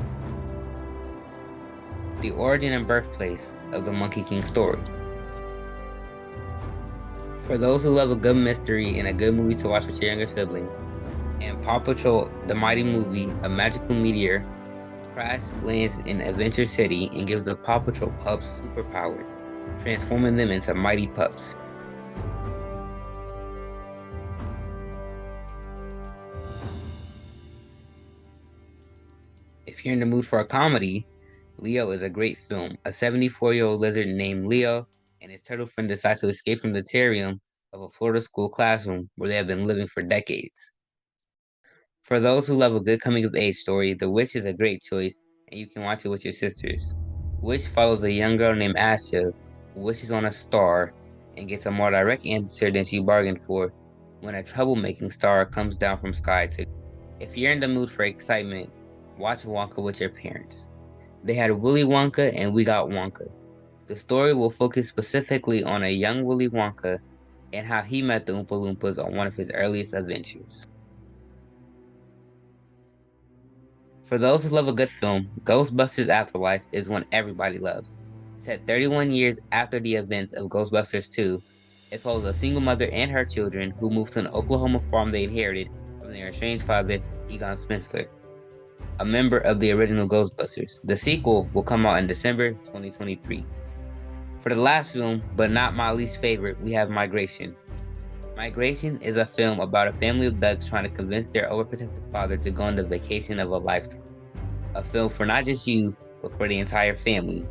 Q: the origin and birthplace of the Monkey King story. For those who love a good mystery and a good movie to watch with your younger siblings, and Paw Patrol: The Mighty Movie, a magical meteor crash lands in Adventure City and gives the Paw Patrol pups superpowers, transforming them into mighty pups. If you're in the mood for a comedy, Leo is a great film. A 74-year-old lizard named Leo and his turtle friend decide to escape from the terrarium of a Florida school classroom where they have been living for decades. For those who love a good coming-of-age story, The Witch is a great choice, and you can watch it with your sisters. Witch follows a young girl named Asha who wishes on a star and gets a more direct answer than she bargained for when a troublemaking star comes down from sky to. If you're in the mood for excitement, watch Wonka with your parents. They had Willy Wonka and We Got Wonka. The story will focus specifically on a young Willy Wonka and how he met the Oompa Loompas on one of his earliest adventures. For those who love a good film, Ghostbusters Afterlife is one everybody loves. Set 31 years after the events of Ghostbusters 2, it follows a single mother and her children who move to an Oklahoma farm they inherited from their estranged father, Egon Spengler, a member of the original Ghostbusters. The sequel will come out in December 2023. For the last film, but not my least favorite, we have Migration. Migration is a film about a family of ducks trying to convince their overprotective father to go on the vacation of a lifetime. A film for not just you, but for the entire family.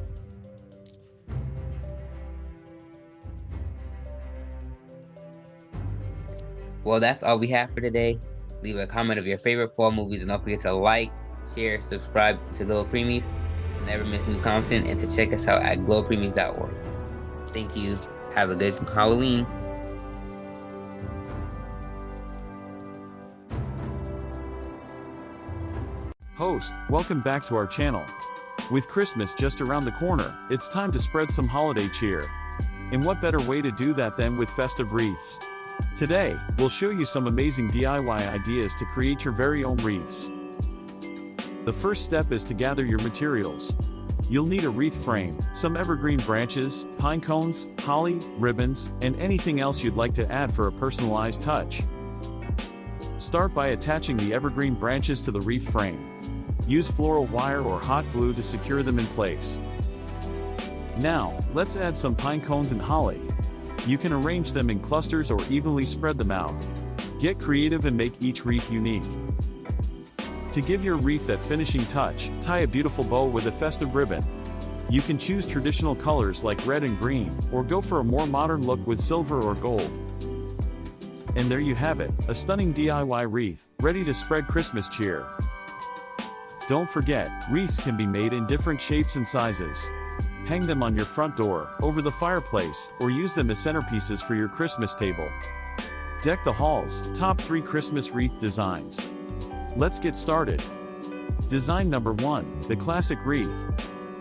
Q: Well, that's all we have for today. Leave a comment of your favorite fall movies and don't forget to like, share, subscribe to Glo Preemies. Until never miss new content and to check us out at glopreemies.org. Thank you. Have a good Halloween.
A: Host, welcome back to our channel. With Christmas just around the corner, it's time to spread some holiday cheer. And what better way to do that than with festive wreaths? Today, we'll show you some amazing DIY ideas to create your very own wreaths. The first step is to gather your materials. You'll need a wreath frame, some evergreen branches, pine cones, holly, ribbons, and anything else you'd like to add for a personalized touch. Start by attaching the evergreen branches to the wreath frame. Use floral wire or hot glue to secure them in place. Now, let's add some pine cones and holly. You can arrange them in clusters or evenly spread them out. Get creative and make each wreath unique. To give your wreath that finishing touch, tie a beautiful bow with a festive ribbon. You can choose traditional colors like red and green, or go for a more modern look with silver or gold. And there you have it, a stunning DIY wreath, ready to spread Christmas cheer. Don't forget, wreaths can be made in different shapes and sizes. Hang them on your front door, over the fireplace, or use them as centerpieces for your Christmas table. Deck the halls, top 3 Christmas wreath designs. Let's get started. Design number 1, the classic wreath.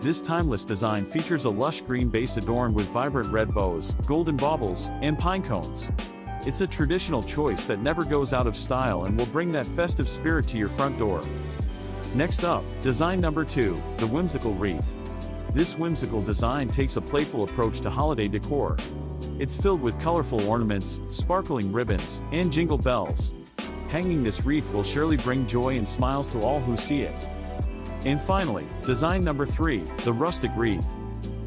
A: This timeless design features a lush green base adorned with vibrant red bows, golden baubles, and pine cones. It's a traditional choice that never goes out of style and will bring that festive spirit to your front door. Next up, design number 2, the whimsical wreath. This whimsical design takes a playful approach to holiday decor. It's filled with colorful ornaments, sparkling ribbons, and jingle bells. Hanging this wreath will surely bring joy and smiles to all who see it. And finally, design number 3, the rustic wreath.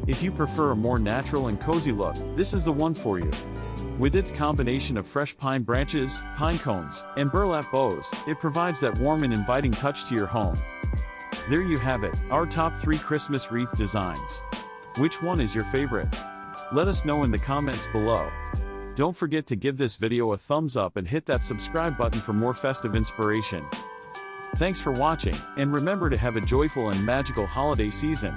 A: If you prefer a more natural and cozy look, this is the one for you. With its combination of fresh pine branches, pine cones, and burlap bows, it provides that warm and inviting touch to your home. There you have it, our top 3 Christmas wreath designs. Which one is your favorite? Let us know in the comments below. Don't forget to give this video a thumbs up and hit that subscribe button for more festive inspiration. Thanks for watching, and remember to have a joyful and magical holiday season.